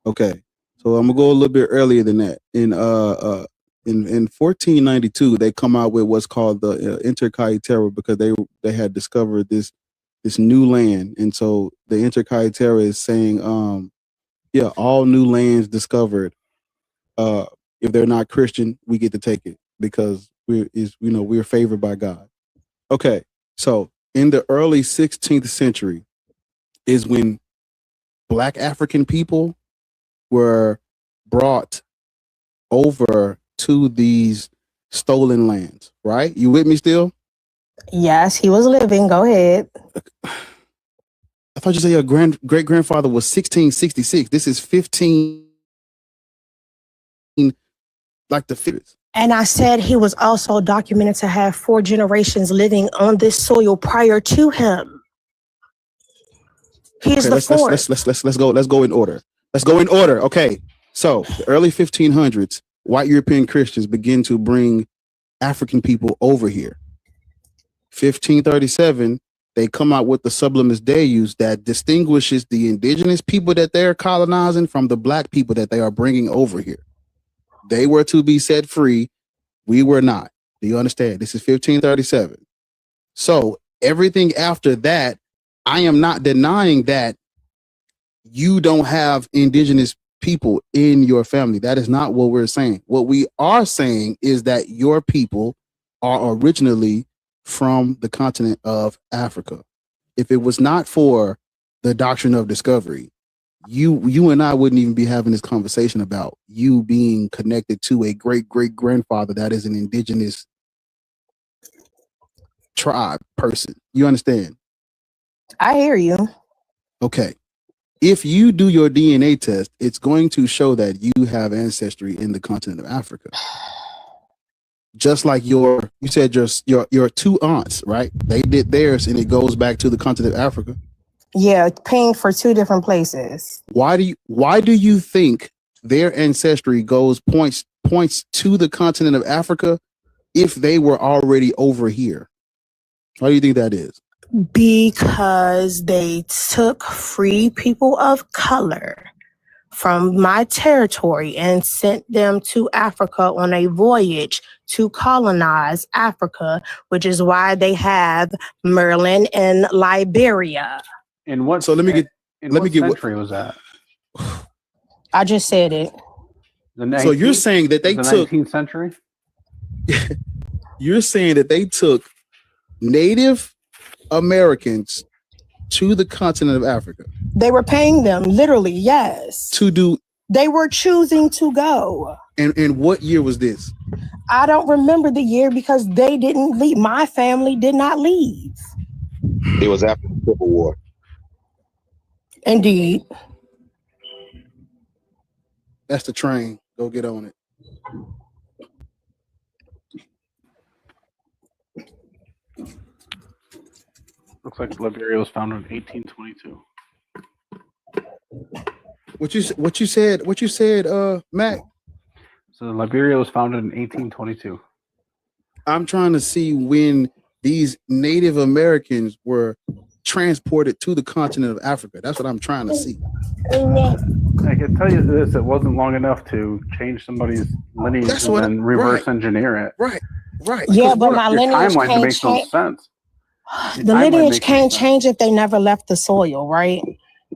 Okay. So I'm gonna go a little bit earlier than that. In 1492, they come out with what's called the j.x.t.r.h.o because they had discovered this new land, and so the j.x.t.r.h.o is saying, all new lands discovered, if they're not Christian, we get to take it because we're favored by God. Okay, so in the early 16th century is when Black African people were brought over to these stolen lands, right? You with me still? Yes, he was living. Go ahead. I thought you said your great grandfather was 1666. This is 15, like the figures. And I said he was also documented to have 4 generations living on this soil prior to him. He's the fourth. Let's go in order. Let's go in order. Okay. So the early 1500s, white European Christians begin to bring African people over here. 1537, they come out with the Sublimis Deus that distinguishes the indigenous people that they're colonizing from the Black people that they are bringing over here. They were to be set free. We were not. Do you understand? This is 1537. So everything after that, I am not denying that you don't have indigenous people in your family. That is not what we're saying. What we are saying is that your people are originally from the continent of Africa. If it was not for the doctrine of discovery, you and I wouldn't even be having this conversation about you being connected to a great-great-grandfather that is an indigenous tribe person. You understand? I hear you. Okay. If you do your DNA test, it's going to show that you have ancestry in the continent of Africa. Just like you said your 2 aunts, right? They did theirs and it goes back to the continent of Africa. Yeah, paying for 2 different places. Why do you think their ancestry points to the continent of Africa if they were already over here? Why do you think that is? Because they took free people of color from my territory and sent them to Africa on a voyage to colonize Africa, which is why they have Merlin and Liberia. And what? So let me get. Century was that? I just said it. So you're saying that they took 19th century? You're saying that they took Native Americans to the continent of Africa. They were paying them, literally, yes. They were choosing to go. And what year was this? I don't remember the year because they didn't leave. My family did not leave. It was after the Civil War. Indeed. That's the train. Go get on it. Looks like Liberia was founded in 1822. What you said, Mac? So Liberia was founded in 1822. I'm trying to see when these Native Americans were transported to the continent of Africa. That's what I'm trying to see. I can tell you this: it wasn't long enough to change somebody's lineage and then reverse engineer it. Right. Yeah, but my lineage timeline can't makes no sense. The lineage can't change if they never left the soil, right?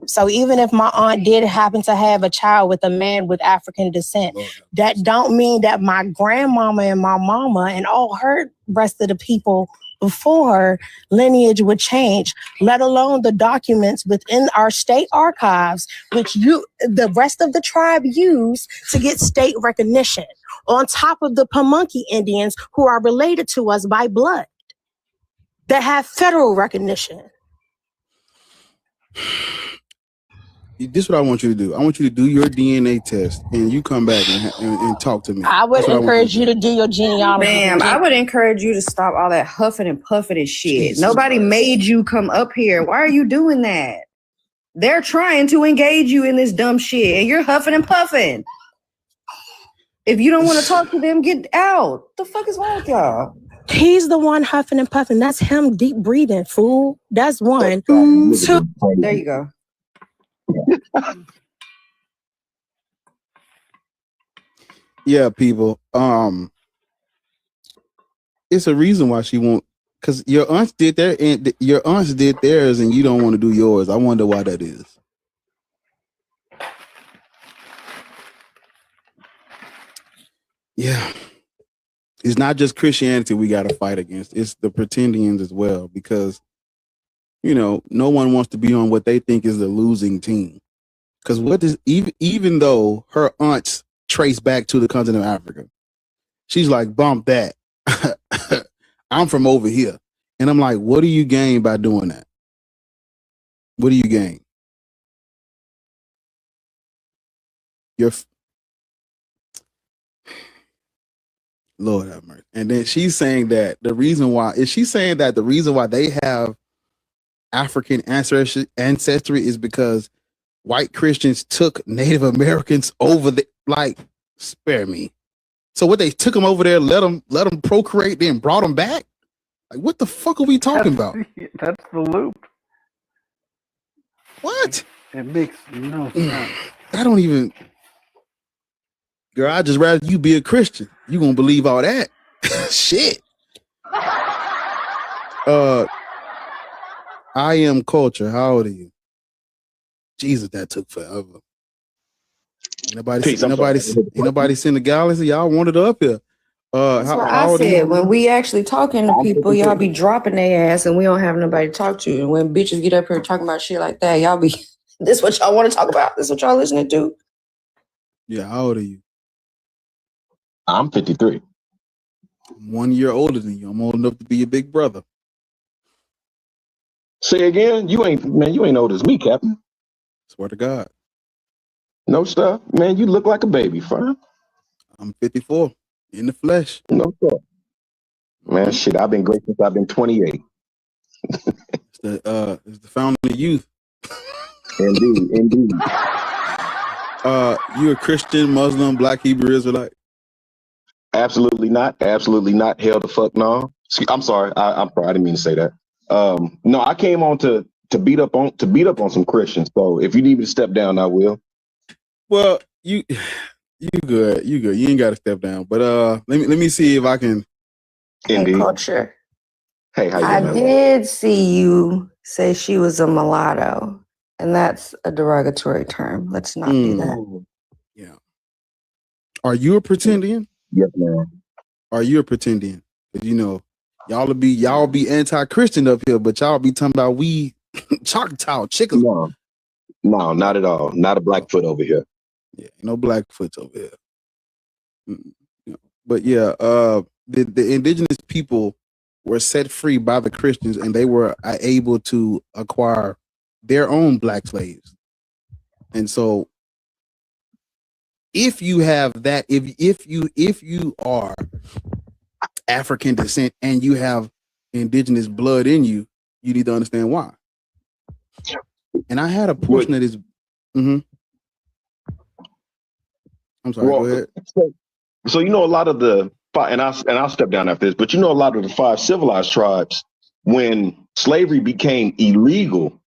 So even if my aunt did happen to have a child with a man with African descent, that don't mean that my grandmama and my mama and all her rest of the people before her lineage would change, let alone the documents within our state archives, which the rest of the tribe use to get state recognition, on top of the Pamunkey Indians who are related to us by blood, that have federal recognition. This is what I want you to do. I want you to do your DNA test and you come back and talk to me. I would encourage you to do your genealogy. Ma'am, I would encourage you to stop all that huffing and puffing and shit. Jesus Nobody Christ. Made you come up here. Why are you doing that? They're trying to engage you in this dumb shit and you're huffing and puffing. If you don't want to talk to them, get out. What the fuck is wrong with y'all? He's the one huffing and puffing. That's him deep breathing, fool. That's one. Two. There you go. Yeah, people. It's a reason why she won't. Because your aunts did theirs, and you don't want to do yours. I wonder why that is. Yeah, it's not just Christianity we got to fight against. It's the pretendians as well, because no one wants to be on what they think is the losing team. Because what does even though her aunts trace back to the continent of Africa, she's like, bump that. I'm from over here. And I'm like, what do you gain by doing that? What do you gain? Lord have mercy. And then she's saying that the reason why they have African ancestry is because white Christians took Native Americans over spare me. So what, they took them over there, let them procreate, then brought them back? Like, what the fuck are we talking about? That's the loop. What? It makes no sense. I don't even. Girl, I'd just rather you be a Christian. You gonna believe all that? Shit. I am culture. How old are you? Jesus, that took forever. Nobody seen the galaxy. Y'all wanted up here. I said, when we actually talking to people, y'all be dropping their ass and we don't have nobody to talk to. And when bitches get up here talking about shit like that, y'all be, this what y'all want to talk about? This what y'all listening to? Yeah, how old are you? I'm 53. I'm 1 year older than you. I'm old enough to be your big brother. Say again? You ain't old as me, Captain. Swear to God. No stuff. Man, you look like a baby, fam. I'm 54. In the flesh. No stuff. Man, shit, I've been great since I've been 28. It's the fountain of youth. Indeed. You a Christian, Muslim, Black, Hebrew, Israelite? Absolutely not. Hell the fuck no. I'm sorry. I'm sorry. I didn't mean to say that. No, I came on to beat up on some Christians. So if you need me to step down, I will. Well, you good. You ain't got to step down. But let me see if I can. Indeed. Hey, culture. Hey, how you I doing? did see you say she was a mulatto, and that's a derogatory term. Let's not do that. Yeah. Are you a pretendian? Yes, ma'am. Are you a pretendian? Because y'all be anti-Christian up here, but y'all be talking about we Choctaw chickens. No, not at all. Not a Blackfoot over here. Yeah, no Blackfoots over here. But yeah, the indigenous people were set free by the Christians, and they were able to acquire their own black slaves. And so, if you have that, if you are African descent and you have indigenous blood in you, you need to understand why. And I had a portion of this. I'm sorry. Go ahead. So a lot of the and I'll step down after this, but a lot of the 5 civilized tribes, when slavery became illegal,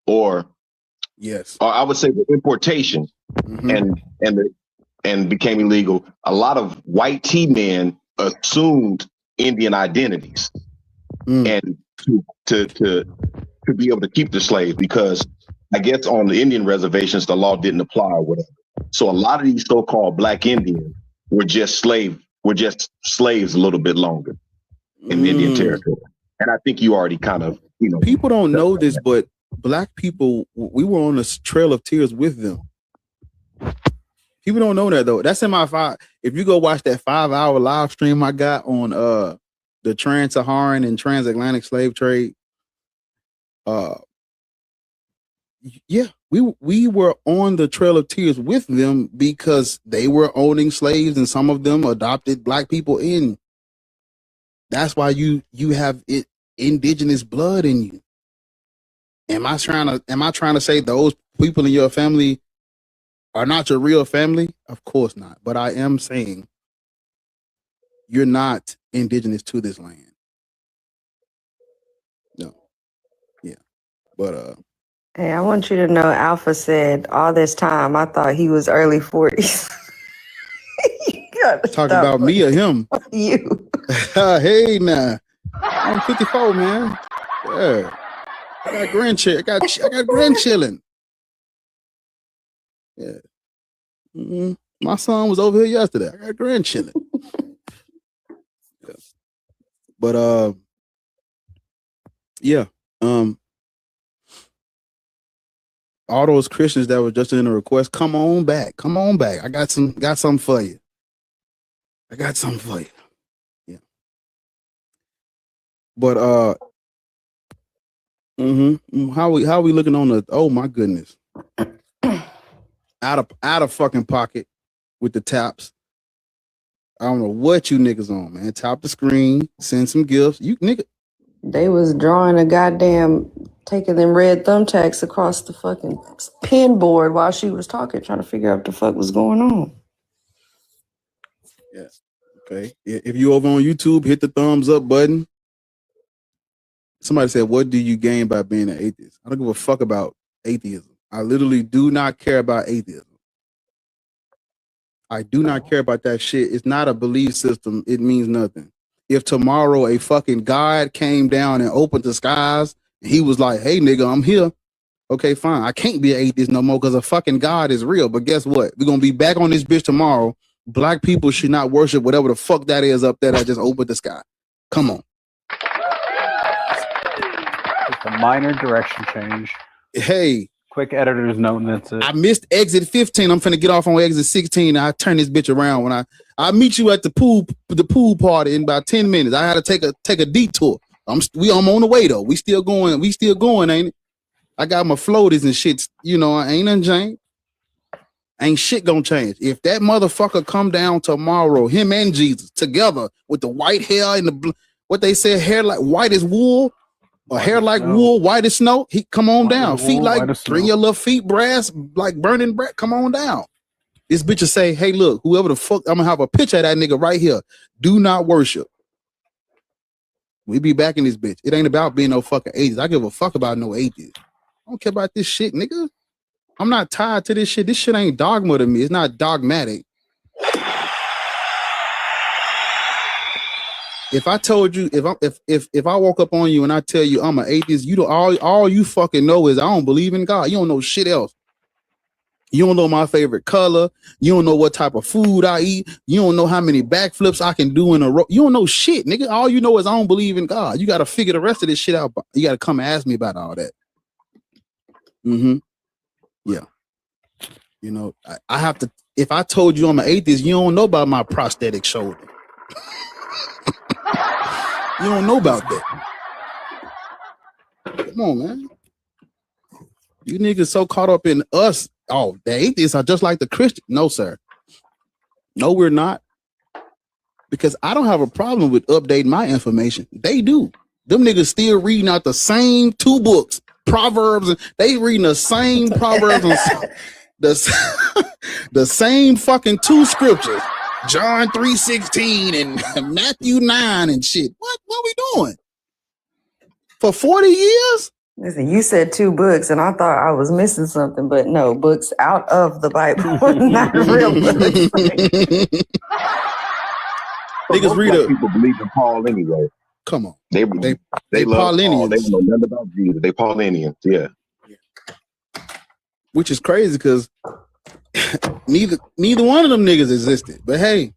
or I would say the importation and became illegal, a lot of white tea men assumed Indian identities and to be able to keep the slaves, because I guess on the Indian reservations the law didn't apply or whatever. So a lot of these so-called Black Indians were just slaves a little bit longer in Indian territory. And I think you already kind of, people don't know this, but Black people, we were on the Trail of Tears with them. People don't know that though. That's in my 5. If you go watch that 5-hour live stream I got on the trans-Saharan and transatlantic slave trade, yeah, we were on the Trail of Tears with them because they were owning slaves, and some of them adopted Black people in. That's why you have indigenous blood in you. Am I trying to say those people in your family are not your real family? Of course not. But I am saying you're not indigenous to this land. No. Yeah. But hey, I want you to know Alpha said all this time I thought he was early 40s. Talk about me or him? You. Hey now. I'm 54, man. Yeah. I got grandchildren. I got grandchildren. Yeah. Mm-hmm. My son was over here yesterday. I got grandchildren. Yeah. But yeah. All those Christians that were just in the request, come on back. Come on back. I got something for you. I got something for you. Yeah. But how we looking on the, oh my goodness. Out of fucking pocket with the taps. I don't know what you niggas on, man. Tap the screen, send some gifts. You nigga. They was drawing a goddamn, taking them red thumbtacks across the fucking pin board while she was talking, trying to figure out what the fuck was going on. Yeah. Okay. If you over on YouTube, hit the thumbs up button. Somebody said, what do you gain by being an atheist? I don't give a fuck about atheism. I literally do not care about atheism. I do not care about that shit. It's not a belief system. It means nothing. If tomorrow a fucking God came down and opened the skies, and he was like, hey, nigga, I'm here. Okay, fine. I can't be an atheist no more because a fucking God is real. But guess what? We're going to be back on this bitch tomorrow. Black people should not worship whatever the fuck that is up there that just opened the sky. Come on. Just a minor direction change. Hey. Quick editor's note, and that's it. I missed exit 15. I'm finna get off on exit 16. And I turn this bitch around when I meet you at the pool party in about 10 minutes. I had to take a detour. I'm on the way though. We still going, ain't it? I got my floaties and shit. You know, I ain't nothing changed. Ain't shit gonna change. If that motherfucker come down tomorrow, him and Jesus together with the white hair and the what they say, hair like white as wool. Or hair like wool, white as snow. He come on down. Feet like, bring your little feet brass, like burning bread. Come on down. This bitch will say, hey, look, whoever the fuck, I'm gonna have a picture of that nigga right here. Do not worship. We be back in this bitch. It ain't about being no fucking atheist. I give a fuck about no atheist. I don't care about this shit, nigga. I'm not tied to this shit. This shit ain't dogma to me. It's not dogmatic. If I told you, if I walk up on you and I tell you I'm an atheist, you don't all you fucking know is I don't believe in God. You don't know shit else. You don't know my favorite color. You don't know what type of food I eat. You don't know how many backflips I can do in a row. You don't know shit, nigga. All you know is I don't believe in God. You got to figure the rest of this shit out. You got to come ask me about all that. Yeah. You know, I have to. If I told you I'm an atheist, you don't know about my prosthetic shoulder. You don't know about that. Come on, man. You niggas so caught up in us. Oh, the atheists are just like the Christians. No, sir. No, we're not. Because I don't have a problem with updating my information. They do. Them niggas still reading out the same two books, Proverbs, and they reading the same Proverbs and the same fucking two scriptures. John 3:16 and Matthew 9 and shit. What we doing? For 40 years? Listen, you said two books, and I thought I was missing something, but no, books out of the Bible, not real books. Niggas read people believe in Paul anyway. Come on. They love Paul. They don't know nothing about Jesus. They Paulinians, yeah. Which is crazy because neither one of them niggas existed. But hey,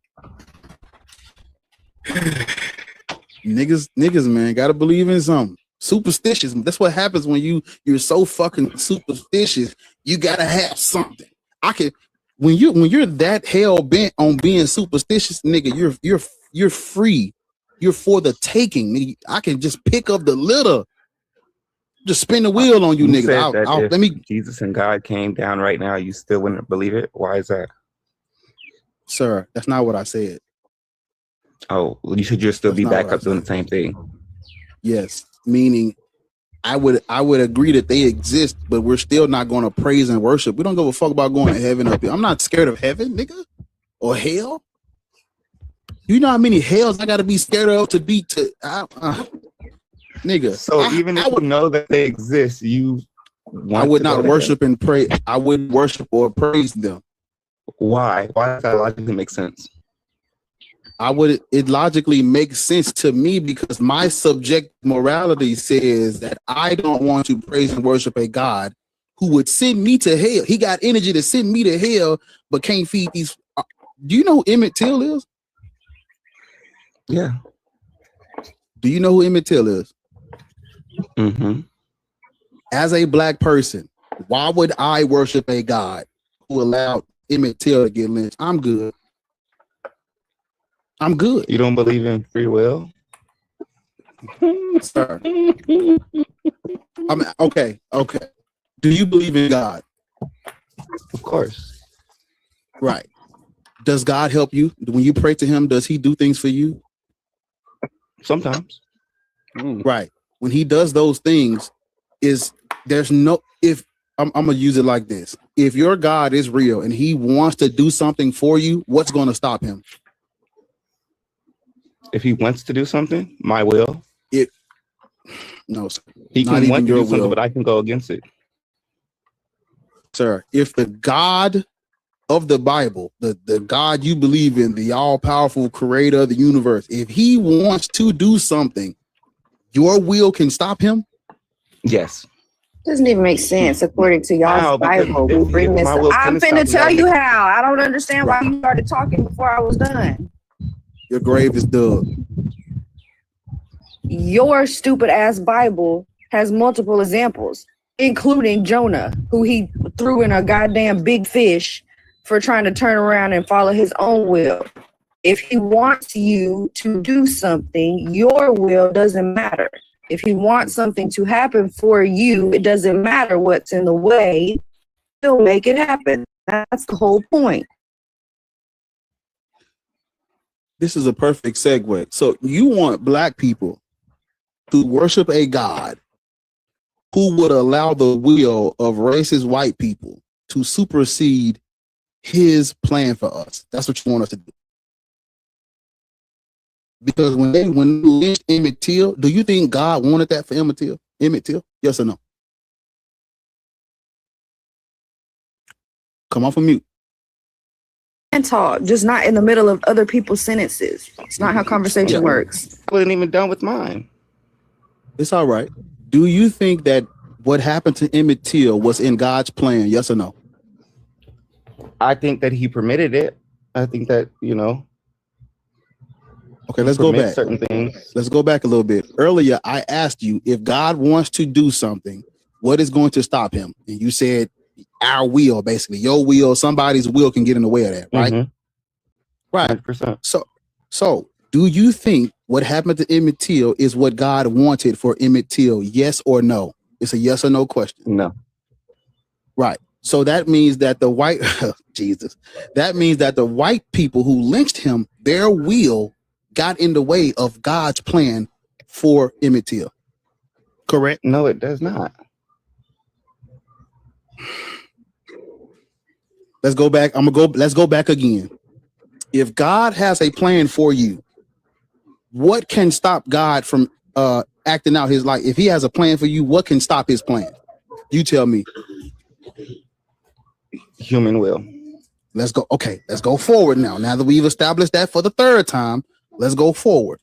niggas, man, gotta believe in something. Superstitious. That's what happens when you're so fucking superstitious. You gotta have something. When you're that hell bent on being superstitious, nigga, you're free. You're for the taking. Nigga. I can just pick up the litter. Just spin the wheel on you, niggas. Let me. Jesus and God came down right now, you still wouldn't believe it? Why is that? Sir, that's not what I said. Oh, well, you said you'll still be back up doing the same thing. Yes, meaning I would agree that they exist, but we're still not going to praise and worship. We don't give a fuck about going to heaven up here. I'm not scared of heaven, nigga, or hell. You know how many hells I got to be scared of to beat to nigga. So even if you know that they exist, I would not worship and pray. I wouldn't worship or praise them. Why? Why does that logically make sense? It logically makes sense to me because my subjective morality says that I don't want to praise and worship a God who would send me to hell. He got energy to send me to hell, but can't feed these. Do you know who Emmett Till is? Yeah. Do you know who Emmett Till is? Mm-hmm. As a black person, why would I worship a God who allowed Emmett Till to get lynched? I'm good. I'm good. You don't believe in free will? Sir. I mean, okay. Do you believe in God? Of course. Right. Does God help you? When you pray to him, does he do things for you? Sometimes. Right. When he does those things, I'm gonna use it like this. If your God is real and he wants to do something for you, what's going to stop him? If he wants to do something, my will. No, sir. He can want to do something, but I can go against it. Sir, if the God of the Bible, the God you believe in, the all-powerful creator of the universe, if he wants to do something, your will can stop him? Yes. Doesn't even make sense according to y'all's Bible. We bring this. I'm finna tell you how. I don't understand why you started talking before I was done. Your grave is dug. Your stupid ass Bible has multiple examples, including Jonah, who he threw in a goddamn big fish for trying to turn around and follow his own will. If he wants you to do something, your will doesn't matter. If he wants something to happen for you, it doesn't matter what's in the way, he'll make it happen. That's the whole point. This is a perfect segue. So you want black people to worship a God who would allow the will of racist white people to supersede his plan for us. That's what you want us to do. Because when they lynched Emmett Till, do you think God wanted that for Emmett Till? Yes or no? Come off of mute. And talk, just not in the middle of other people's sentences. It's not how conversation works. I wasn't even done with mine. It's all right. Do you think that what happened to Emmett Till was in God's plan? Yes or no? I think that he permitted it. I think that, Okay, let's go back. Certain things. Let's go back a little bit. Earlier, I asked you if God wants to do something, what is going to stop him? And you said our will, basically. Your will, somebody's will can get in the way of that, right? Mm-hmm. Right. 100%. So do you think what happened to Emmett Till is what God wanted for Emmett Till? Yes or no? It's a yes or no question. No. Right. So that means that the white that means that the white people who lynched him, their will got in the way of God's plan for Emmett Till. Correct? No, it does not. Let's go back. Let's go back again. If God has a plan for you, what can stop God from acting out his life? If he has a plan for you, what can stop his plan? You tell me. Human will. Let's go. Okay, let's go forward now. Now that we've established that for the third time, let's go forward.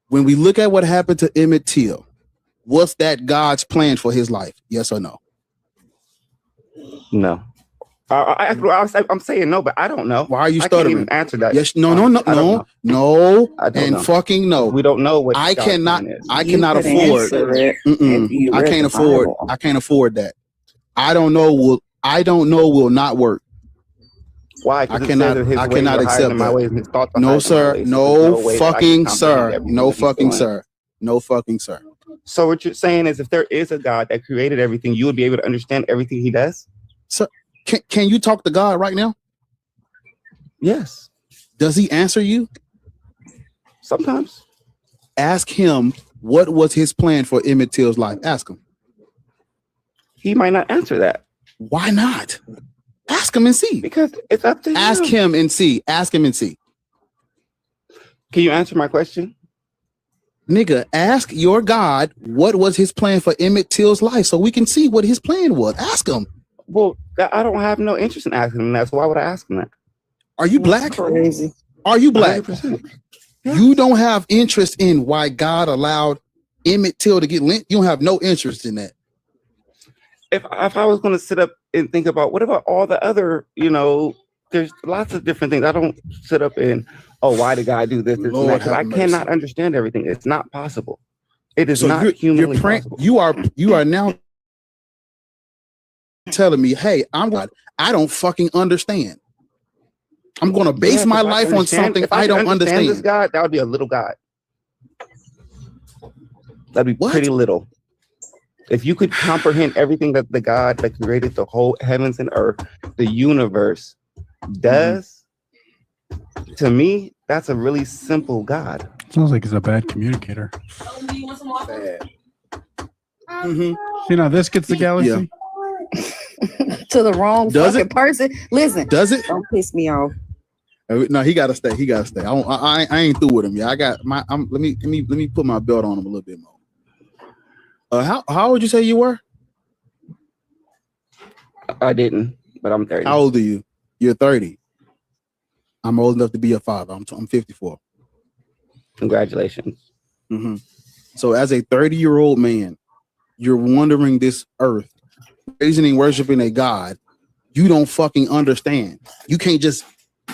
When we look at what happened to Emmett Till, was that God's plan for his life? Yes or no? No. I'm saying no, but I don't know. Why are you stuttering? I can't even answer that. Yes, no, and fucking no. We don't know what I cannot afford. I can't afford that. I don't know will not work. Why? I cannot accept that. No, sir. No fucking sir. No fucking sir. No fucking sir. So what you're saying is if there is a God that created everything, you would be able to understand everything he does? So can you talk to God right now? Yes. Does he answer you? Sometimes. Ask him what was his plan for Emmett Till's life. Ask him. He might not answer that. Why not? Ask him and see. Because it's up to him. Ask him and see. Ask him and see. Can you answer my question? Nigga, ask your God what was his plan for Emmett Till's life so we can see what his plan was. Ask him. Well, I don't have no interest in asking him that, so why would I ask him that? Are you black? Crazy. Are you black? 100%. You don't have interest in why God allowed Emmett Till to get lynched. You don't have no interest in that. If I was going to sit up and think about what about all the other, there's lots of different things. I don't sit up and, why did God do this? And that? I cannot understand everything. It's not possible. It is not humanly possible. You are now telling me, hey, I don't fucking understand. I'm going to base my life on something I don't understand. This God, that would be a little God. That'd be pretty little. If you could comprehend everything that the God that created the whole heavens and earth, the universe does, to me, that's a really simple God. Sounds like he's a bad communicator. Bad. This gets the galaxy. To the wrong fucking person. Listen, does it? Don't piss me off. No, he gotta stay. I ain't through with him yet. I got my. Let me put my belt on him a little bit more. How old you say you were? I didn't, but I'm 30. How old are you? You're 30. I'm old enough to be a father. I'm 54. Congratulations. So as a 30-year-old man, you're wandering this earth, praising and worshiping a God you don't fucking understand. You can't just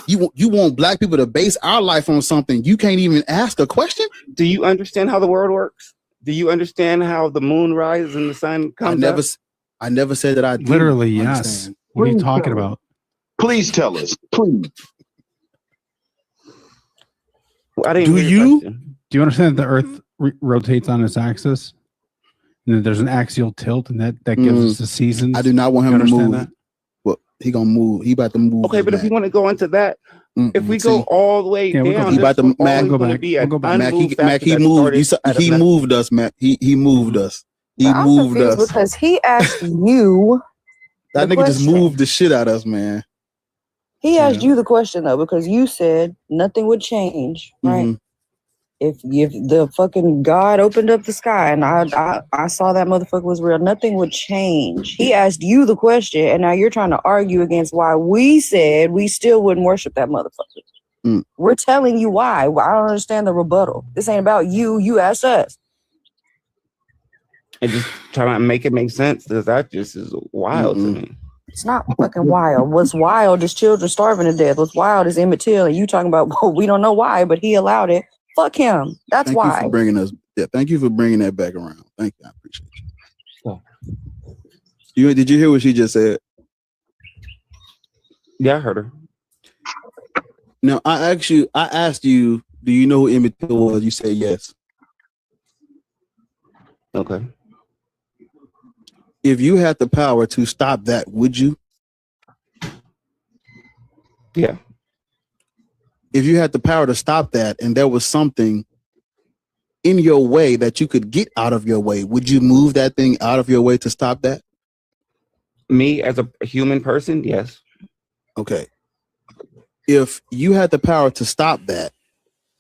you want black people to base our life on something you can't even ask a question. Do you understand how the world works? Do you understand how the moon rises and the sun comes up? I never said that I do. Literally, yes. What are you talking about? Please tell us. Please. I didn't hear your question. Do you understand that the Earth rotates on its axis? And that there's an axial tilt, and that gives us the seasons. I do not want him to move. That? Well, he gonna move. He about to move. Okay, but if you want to go into that, if we go all the way down, he about to Mac. We'll go back. Mac, he moved. He moved us, Mac. He moved us. He moved us because he asked you. That nigga just moved the shit out of us, man. He asked you the question though, because you said nothing would change, right? If the fucking God opened up the sky and I saw that motherfucker was real, nothing would change. He asked you the question, and now you're trying to argue against why we said we still wouldn't worship that motherfucker. We're telling you why. I don't understand the rebuttal. This ain't about you. You asked us. And just trying to make it make sense, because that just is wild to me. It's not fucking wild. What's wild is children starving to death. What's wild is Emmett Till, and you talking about, well, we don't know why, but he allowed it. Fuck him. That's why. Thank you for bringing us. Yeah, thank you for bringing that back around. Thank you. I appreciate you. Did you hear what she just said? Yeah, I heard her. Now I asked you, do you know who Emmett Till was? You said yes. Okay. If you had the power to stop that, would you? Yeah. If you had the power to stop that and there was something in your way that you could get out of your way, would you move that thing out of your way to stop that? Me as a human person, yes. Okay. If you had the power to stop that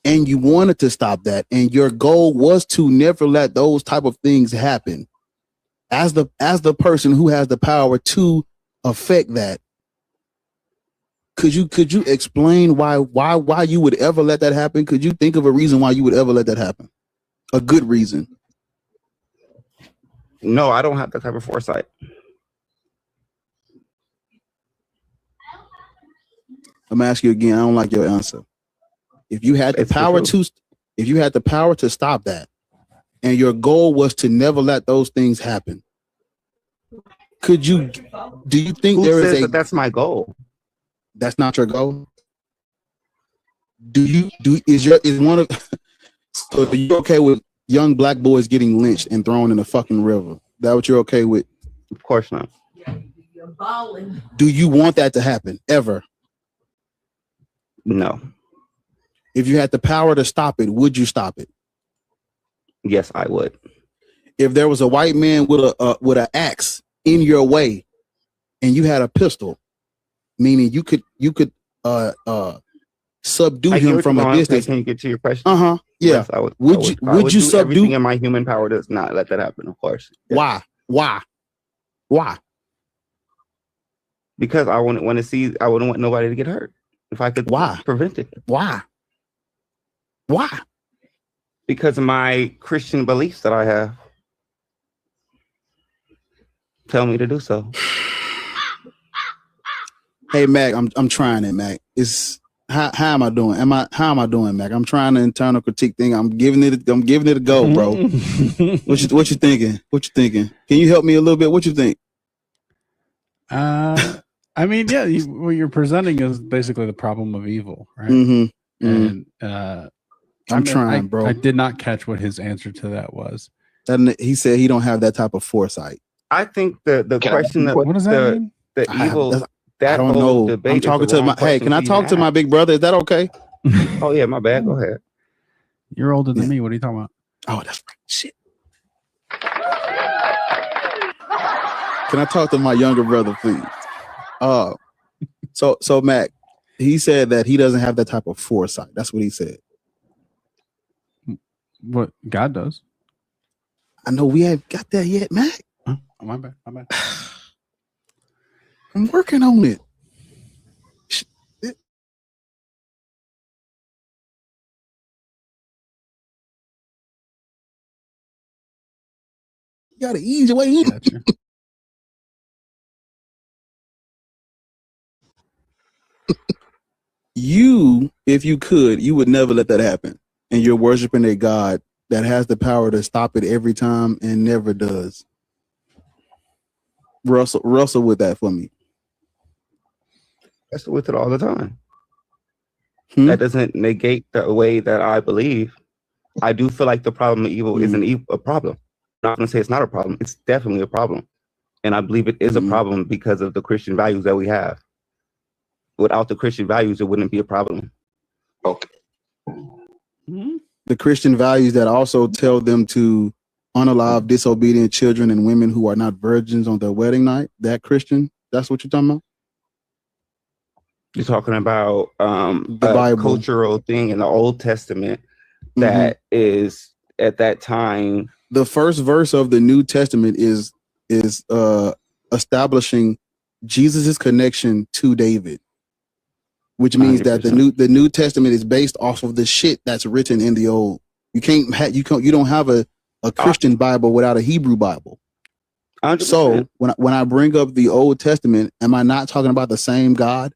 and you wanted to stop that and your goal was to never let those type of things happen, as the person who has the power to affect that, could you explain why you would ever let that happen? Could you think of a reason why you would ever let that happen? A good reason. No, I don't have that type of foresight. I'm gonna ask you again. I don't like your answer. If you had the power to stop that, and your goal was to never let those things happen, do you think there is that's my goal? That's not your goal? So are you okay with young black boys getting lynched and thrown in the fucking river? That what you're okay with? Of course not. Do you want that to happen ever? No. If you had the power to stop it, would you stop it? Yes, I would. If there was a white man with an axe in your way and you had a pistol, meaning you could subdue him from a distance. Can you get to your question? Yeah. Yes, would you subdue everything in my human power to not let that happen? Of course. Yes. Why? Because I wouldn't want nobody to get hurt if I could prevent it. Why? Because of my Christian beliefs that I have tell me to do so. Hey Mac, I'm trying it, Mac. How am I doing? How am I doing, Mac? I'm trying the internal critique thing. I'm giving it a go, bro. What you thinking? Can you help me a little bit? What you think? I mean, yeah, what you're presenting is basically the problem of evil, right? And I'm trying, bro. I did not catch what his answer to that was. And he said he don't have that type of foresight. I think the question that what does that mean? The evil. I don't know. I'm talking to my. Hey, can I talk to my big brother? Is that okay? Oh yeah, my bad. Go ahead. You're older than me. What are you talking about? Oh, that's right. Shit. Can I talk to my younger brother, please? So Mac, he said that he doesn't have that type of foresight. That's what he said. What God does. I know we haven't got that yet, Mac. Oh, my bad. I'm working on it. You gotta ease your way in. Gotcha. You, if you could, you would never let that happen. And you're worshiping a God that has the power to stop it every time and never does. Wrestle with that for me. Wrestle with it all the time. That doesn't negate the way that I believe. I do feel like the problem of evil isn't a problem. I'm not going to say it's not a problem. It's definitely a problem. And I believe it is a problem because of the Christian values that we have. Without the Christian values, it wouldn't be a problem. Okay. The Christian values that also tell them to unalive disobedient children and women who are not virgins on their wedding night. That Christian, that's what you're talking about? You're talking about the a Bible. Cultural thing in the Old Testament that is at that time. The first verse of the New Testament is establishing Jesus's connection to David, which means 100%. That the New Testament is based off of the shit that's written in the Old. You don't have a Christian Bible without a Hebrew Bible. 100%. So when I bring up the Old Testament, am I not talking about the same God?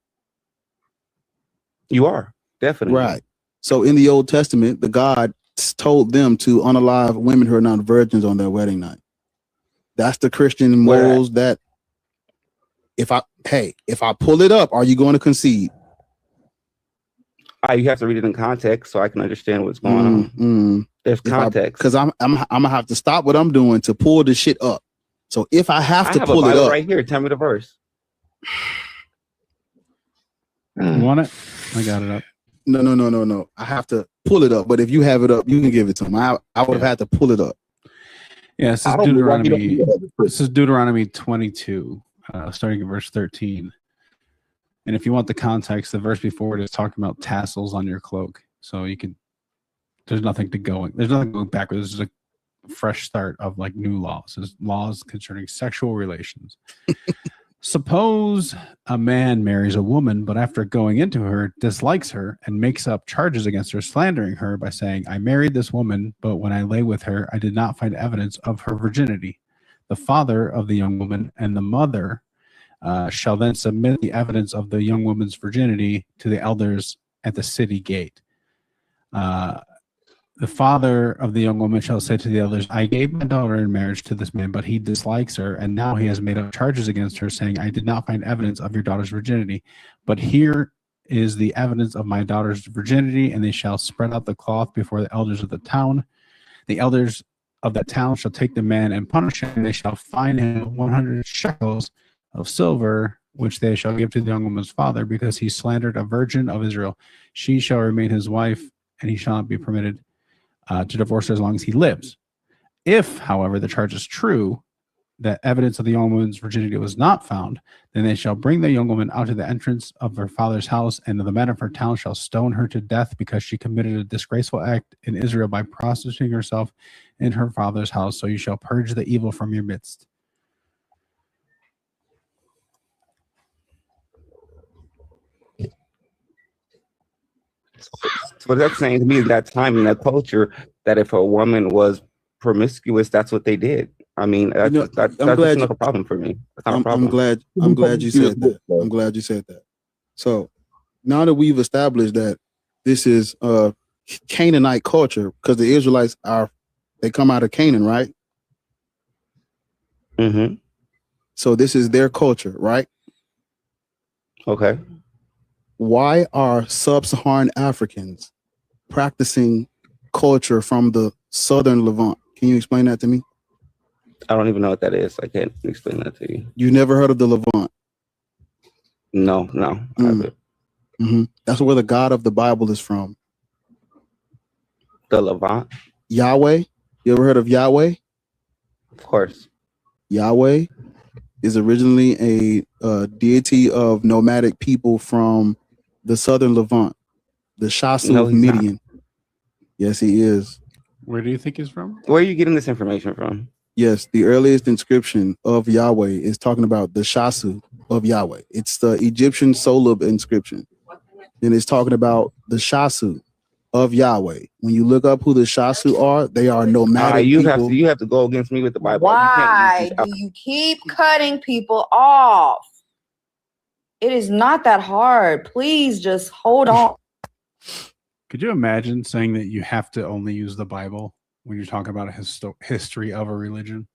You are, definitely. Right. So in the Old Testament, the God told them to unalive women who are not virgins on their wedding night. That's the Christian morals that if I pull it up, are you going to concede? You have to read it in context so I can understand what's going on. There's context. Because I'm gonna have to stop what I'm doing to pull the shit up. So if I have to pull it up right here, tell me the verse. You want it? I got it up. No. I have to pull it up. But if you have it up, you can give it to him. I would have had to pull it up. Yeah, this is Deuteronomy. This is Deuteronomy 22, starting at verse 13. And if you want the context, the verse before it is talking about tassels on your cloak. So you can. There's nothing going backwards. This is a fresh start of like new laws. There's laws concerning sexual relations. Suppose a man marries a woman, but after going into her, dislikes her and makes up charges against her, slandering her by saying, I married this woman, but when I lay with her, I did not find evidence of her virginity. The father of the young woman and the mother shall then submit the evidence of the young woman's virginity to the elders at the city gate. The father of the young woman shall say to the elders, I gave my daughter in marriage to this man, but he dislikes her, and now he has made up charges against her, saying, I did not find evidence of your daughter's virginity. But here is the evidence of my daughter's virginity, and they shall spread out the cloth before the elders of the town. The elders of that town shall take the man and punish him, and they shall fine him 100 shekels of silver, which they shall give to the young woman's father, because he slandered a virgin of Israel. She shall remain his wife, and he shall not be permitted to divorce her as long as he lives. If, however, the charge is true, that evidence of the young woman's virginity was not found, then they shall bring the young woman out to the entrance of her father's house, and the men of her town shall stone her to death because she committed a disgraceful act in Israel by prostituting herself in her father's house. So you shall purge the evil from your midst. So what that's saying to me is that time in that culture, that if a woman was promiscuous, that's what they did. I mean, that's not a problem for me. I'm glad you said that. I'm glad you said that. So now that we've established that this is Canaanite culture, because the Israelites they come out of Canaan, right? Mm-hmm. So this is their culture, right? Okay. Why are sub-Saharan Africans practicing culture from the southern Levant? Can you explain that to me? I don't even know what that is. I can't explain that to you. You never heard of the Levant? No. Mm-hmm. That's where the God of the Bible is from. The Levant? Yahweh? You ever heard of Yahweh? Of course. Yahweh is originally a deity of nomadic people from the southern Levant, the Shasu of Midian. Not. Yes, he is. Where do you think he's from? Where are you getting this information from? Yes, the earliest inscription of Yahweh is talking about the Shasu of Yahweh. It's the Egyptian Solub inscription. And it's talking about the Shasu of Yahweh. When you look up who the Shasu are, they are nomadic people. You have to go against me with the Bible. Why do you keep cutting people off? It is not that hard. Please just hold on. Could you imagine saying that you have to only use the Bible when you're talking about a history of a religion?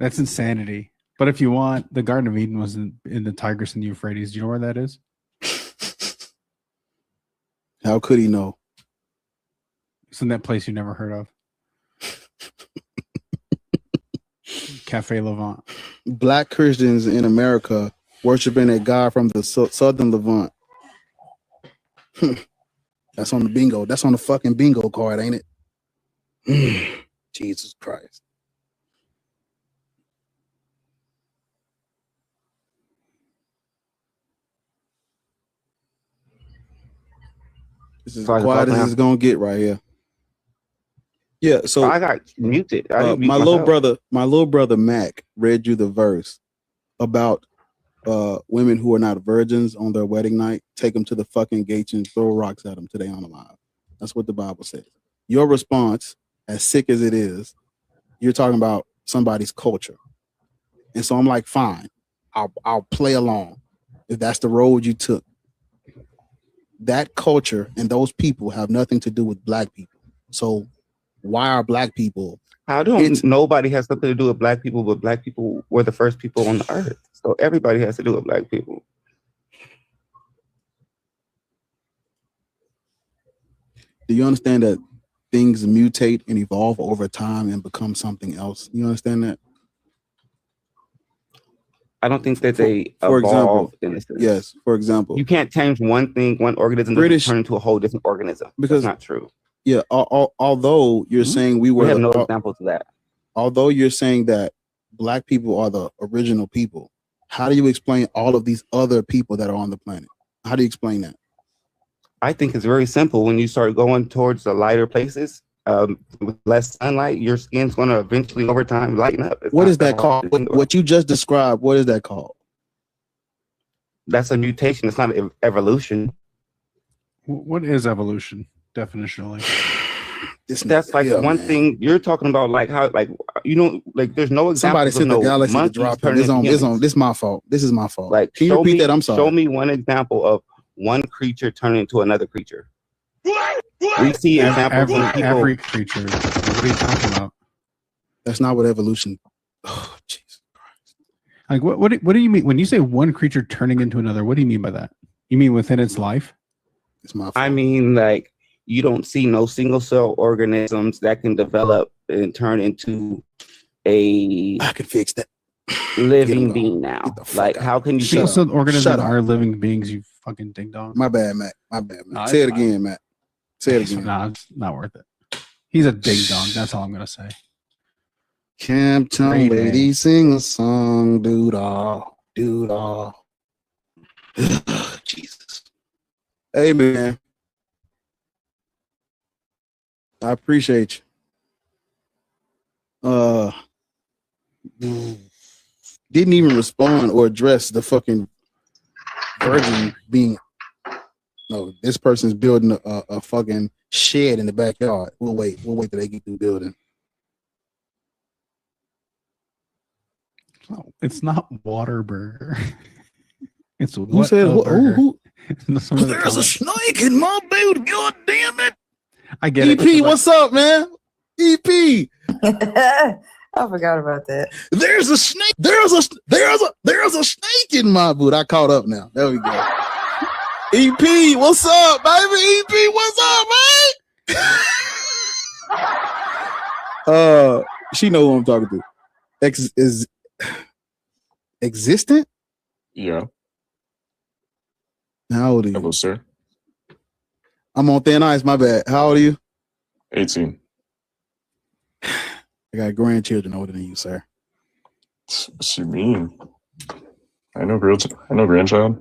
That's insanity. But if you want, the Garden of Eden was in the Tigris and Euphrates. Do you know where that is? How could he know? It's in that place you never heard of. Cafe Levant. Black Christians in America worshiping a God from the southern Levant. That's on the bingo. That's on the fucking bingo card, ain't it? Jesus Christ. This is as quiet as it's gonna get right here. Yeah, so I got muted. My little brother Mac read you the verse about women who are not virgins on their wedding night. Take them to the fucking gates and throw rocks at them till they aren't alive. That's what the Bible says. Your response, as sick as it is, you're talking about somebody's culture, and so I'm like, fine, I'll play along if that's the road you took. That culture and those people have nothing to do with black people. So why are black people? Nobody has something to do with black people, but black people were the first people on the earth. So everybody has to do with black people. Do you understand that things mutate and evolve over time and become something else? You understand that? I don't think that they evolve in this sense. Yes, for example. You can't change one thing, one organism to turn into a whole different organism. Because that's not true. Yeah, although you're saying we have no example to that. Although you're saying that black people are the original people, how do you explain all of these other people that are on the planet? How do you explain that? I think it's very simple. When you start going towards the lighter places, with less sunlight, your skin's going to eventually over time lighten up. What is that called? What you just described, what is that called? That's a mutation. It's not evolution. What is evolution definitionally? That's like one thing you're talking about, like how, like, you know, like there's no example. Somebody said the galaxy to drop. It's on. This is my fault. This is my fault. Like, can you repeat that? I'm sorry. Show me one example of one creature turning into another creature. We see examples of people. Every creature. What are you talking about? That's not what evolution. Oh, Jesus Christ! Like what do you mean when you say one creature turning into another? What do you mean by that? You mean within its life? It's my fault. I mean, like, you don't see no single cell organisms that can develop and turn into a. I can fix that. Living being now. Like, how can you? Single cell organisms are living beings. You fucking ding dong. My bad, Matt. My bad, Matt. Say it again, Matt. Say it again. Nah, it's not worth it. He's a ding dong. That's all I'm gonna say. Camptown lady, sing a song, doo-dah, doo-dah. Jesus. Hey, man. I appreciate you. Didn't even respond or address the fucking virgin being. No, this person's building a fucking shed in the backyard. We'll wait till they get through building. No, it's not Waterburger. It's who said who? There's a snake in my building. God damn it! I get it. EP, what's up, man? EP. I forgot about that. There's a snake. There's a snake in my boot. I caught up now. There we go. EP, what's up, baby? EP, what's up, man? She know who I'm talking to. Is existent? Yeah. How old are you? Hello, sir. I'm on thin ice, my bad. How old are you? 18. I got grandchildren older than you, sir. What you mean? I know grandchild.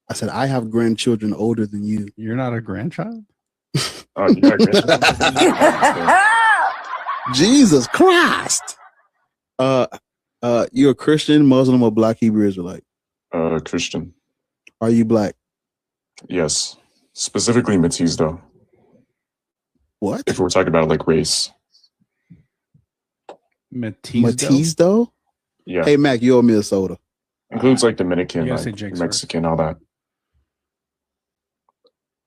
I said I have grandchildren older than you. You're not a grandchild? Oh, you got grandchild? Jesus Christ. You're a Christian, Muslim, or Black Hebrew Israelite? Christian. Are you Black? Yes. Specifically Matisse, though. What? If we're talking about like race. Matisse, though? Yeah. Hey, Mac, you're Minnesota. Includes like Dominican, like Mexican, all that.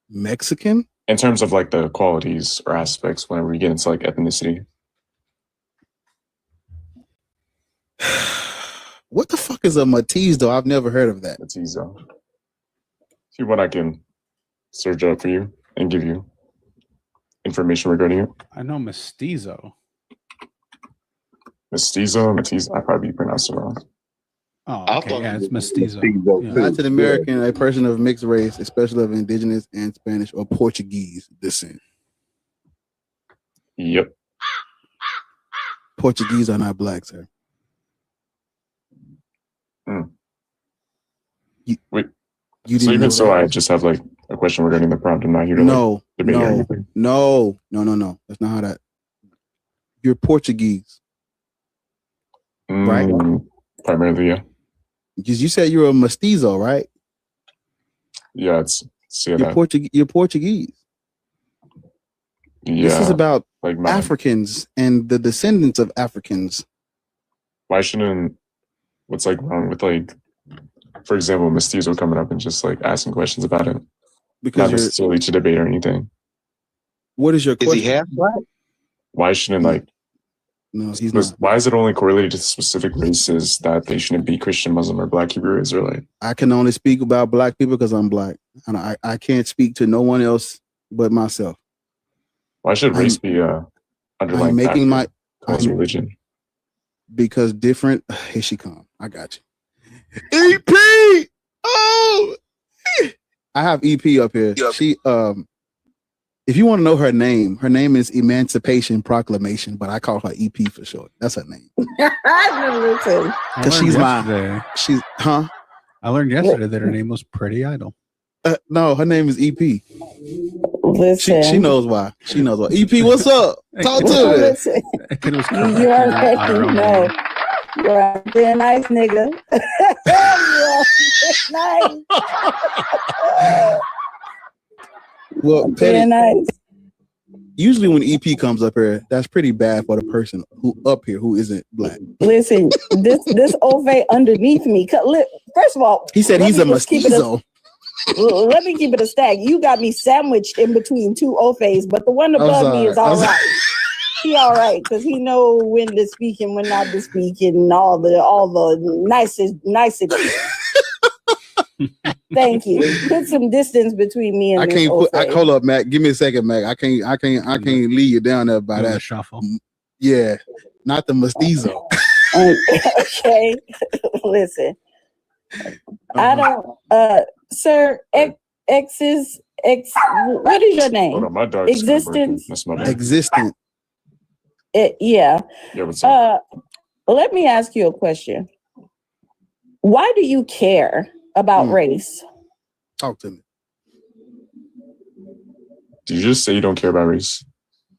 Mexican? In terms of like the qualities or aspects whenever we get into like ethnicity. What the fuck is a Matisse, though? I've never heard of that. Matisse, though. See what I can search up for you and give you information regarding it. I know mestizo. Mestizo, Matisse, I probably pronounced it wrong. Oh, okay. Yeah, it's mestizo. Yeah. Latin American, a person of mixed race, especially of indigenous and Spanish or Portuguese descent. Yep. Portuguese are not Black, sir. So even so, I just have like a question regarding the prompt. I'm not here to like, debate or anything. No. That's not how that. You're Portuguese, right? Primarily, yeah. Because you said you're a mestizo, right? Yeah, You're Portuguese. Yeah. This is about like Africans and the descendants of Africans. Why shouldn't? What's like wrong with like, for example, mestizo coming up and just like asking questions about it? Because not necessarily to debate or anything. What is your question? Is he half Black? Why shouldn't like? No, he's not. Why is it only correlated to specific races that they shouldn't be Christian, Muslim, or Black, Hebrew, Israelite? I can only speak about Black people because I'm Black, and I can't speak to no one else but myself. Why should race be underlying making my religion? Because different. Here she come. I got you. EP. Oh, I have EP up here. She if you want to know her name is Emancipation Proclamation, but I call her EP for short. That's her name. I've never listened. Because she's I learned yesterday that her name was Pretty Idol. No, her name is EP. Listen. She knows why. She knows why. EP, what's up? Talk to me. You already know. You're a nice nigga. You're nice. Well, very nice. Usually when EP comes up here, that's pretty bad for the person who up here who isn't Black. Listen, this Ove underneath me. First of all, he said he's a mestizo. Let me keep it a stack. You got me sandwiched in between two Ofes, but the one above me is all right. He all right because he know when to speak and when not to speak and all the niceties. Thank you. Put some distance between me and hold up, Mac. Give me a second, Mac. I can't lead you down there by that shuffle. Yeah, not the mestizo. Okay, listen. I don't. Sir, X is X. What is your name? Hold on, my dog's Existence. Existent. Yeah. Yeah, what's up? Let me ask you a question. Why do you care about race? Talk to me. Did you just say you don't care about race?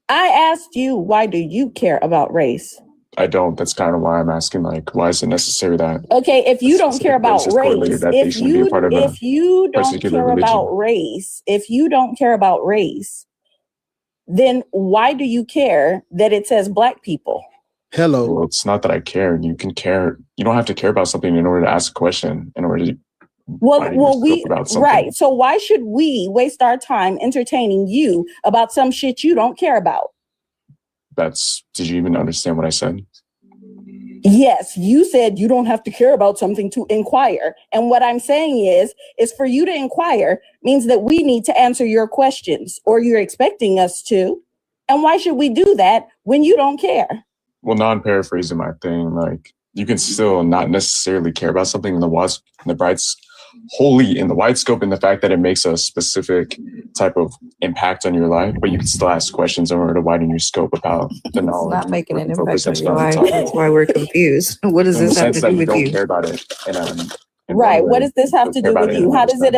I asked you, why do you care about race? I don't. That's kind of why I'm asking, like, why is it necessary that? Okay, if you don't care about race, if you don't care about race, then why do you care that it says black people? Hello. Well, it's not that I care. You can care. You don't have to care about something in order to ask a question. In order to. Right. So why should we waste our time entertaining you about some shit you don't care about? Did you even understand what I said? Yes, you said you don't have to care about something to inquire. And what I'm saying is for you to inquire means that we need to answer your questions, or you're expecting us to. And why should we do that when you don't care? Well, now I'm paraphrasing my thing. Like, you can still not necessarily care about something in the wide scope, in the fact that it makes a specific type of impact on your life, but you can still ask questions in order to widen your scope about the knowledge. It's not making an impact on your life. That's why we're confused. What does this have to do with you? Don't care about it. Right. What does this have to do with you? How does it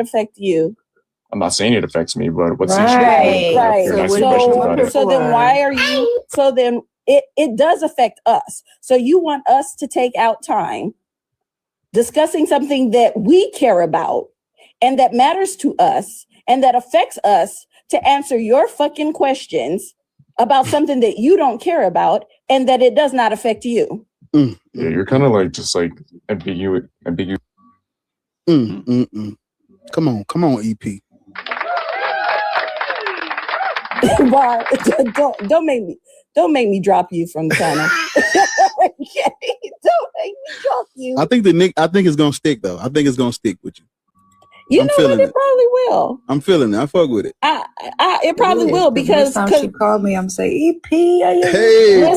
affect you? I'm not saying it affects me, but what's right. So then why are you? So then it does affect us. So you want us to take out time discussing something that we care about and that matters to us and that affects us to answer your fucking questions about something that you don't care about and that it does not affect you. Yeah, you're kind of like just like ambiguous. Come on, EP. Don't make me drop you from the channel. Okay, don't make me drop you. I think it's gonna stick though. I think it's gonna stick with you. I'm feeling it. Probably will. I'm feeling it. I fuck with it. It probably will because she called me. I'm saying EP. Hey, I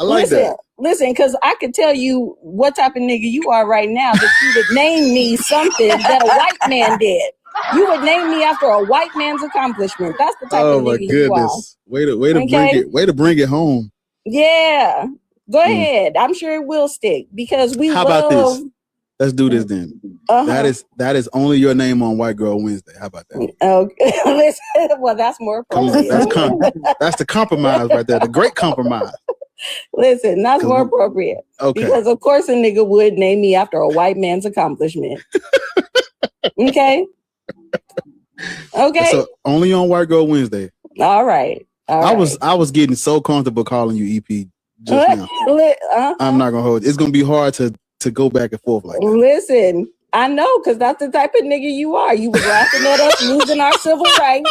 like that. Listen, because I could tell you what type of nigga you are right now that you would name me something that a white man did. You would name me after a white man's accomplishment. That's the type of nigga you are. Way to bring it home. Yeah. Go ahead. I'm sure it will stick because we How about this? Let's do this then. That is only your name on White Girl Wednesday. How about that? Okay. Well, that's more appropriate. That's the compromise right there. The great compromise. Listen, that's more appropriate. Okay. Because of course a nigga would name me after a white man's accomplishment. Okay. Okay. So only on White Girl Wednesday. All right. I was getting so comfortable calling you EP just now. I'm not gonna hold it. It's gonna be hard to go back and forth like that. Listen, I know, because that's the type of nigga you are. You was laughing at us losing our civil rights.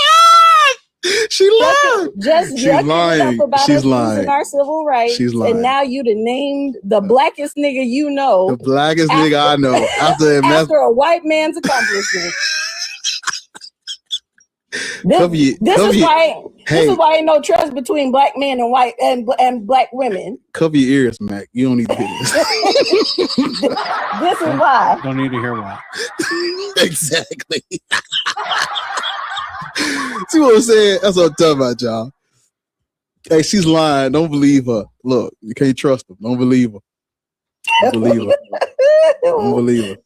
She lied. She's lying. She's lying. Losing our civil rights. She's lying. And now you done named the blackest nigga you know. The blackest nigga I know. After a white man's accomplishment. This is why ain't no trust between black men and white and black women. Cover your ears, Mac. You don't need to hear this. This is why. Don't need to hear why. Exactly. See what I'm saying? That's what I'm talking about, y'all. Hey, she's lying. Don't believe her. Look, you can't trust her. Don't believe her. Don't believe her. Don't believe her.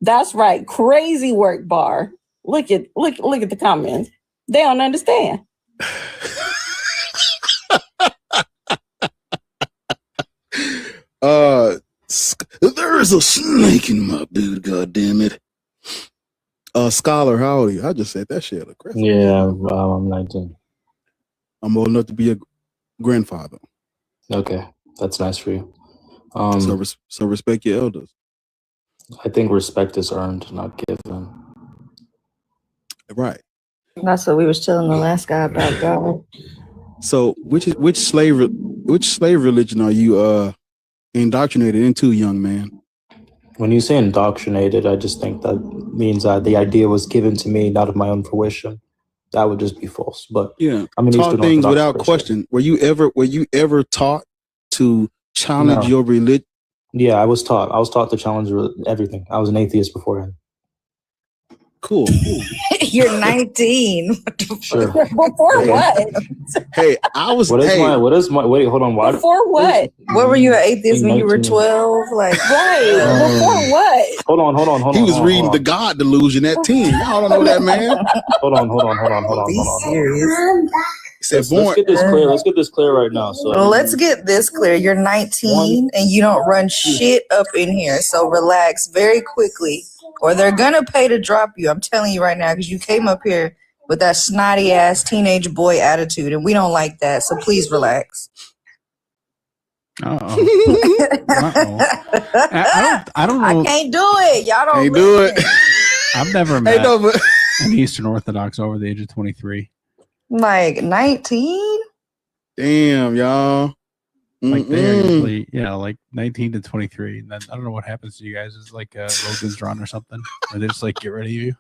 That's right. Crazy work, Bar. Look at the comments. They don't understand. There's a snake in my dude, god damn it. Scholar, how old are you? I just said that shit. Yeah, I'm 19. I'm old enough to be a grandfather. Okay, that's nice for you. So respect your elders. I think respect is earned, not given. Right. That's what we was telling the last guy about, God. So which slave religion are you indoctrinated into, young man? When you say indoctrinated, I just think that means that the idea was given to me not of my own fruition. That would just be false. But yeah, I'm an taught Eastern things Orthodox without Christian. question. Were you ever taught to challenge your religion? Yeah, I was taught. I was taught to challenge everything. I was an atheist beforehand. Cool. You're 19. Sure. Before what? Hey, I was. What is my? Wait, hold on. Why? Before what? Where were you an atheist when you were 12? Like, right. Before what? Hold on. He was reading the God Delusion at 10. Y'all don't know that, man. Hold on. Be serious. Let's get this clear. Let's get this clear right now. So let's get this clear. You're 19 and you don't run shit up in here. So relax very quickly, or they're gonna pay to drop you. I'm telling you right now, because you came up here with that snotty ass teenage boy attitude, and we don't like that. So please relax. I don't know. I can't do it. Y'all don't can't do it. I've never met an Eastern Orthodox over the age of 23. Like 19? Damn, y'all. Like they're usually, like 19 to 23. And then I don't know what happens to you guys. It's like Logan's Run or something. Or they just like get rid of you.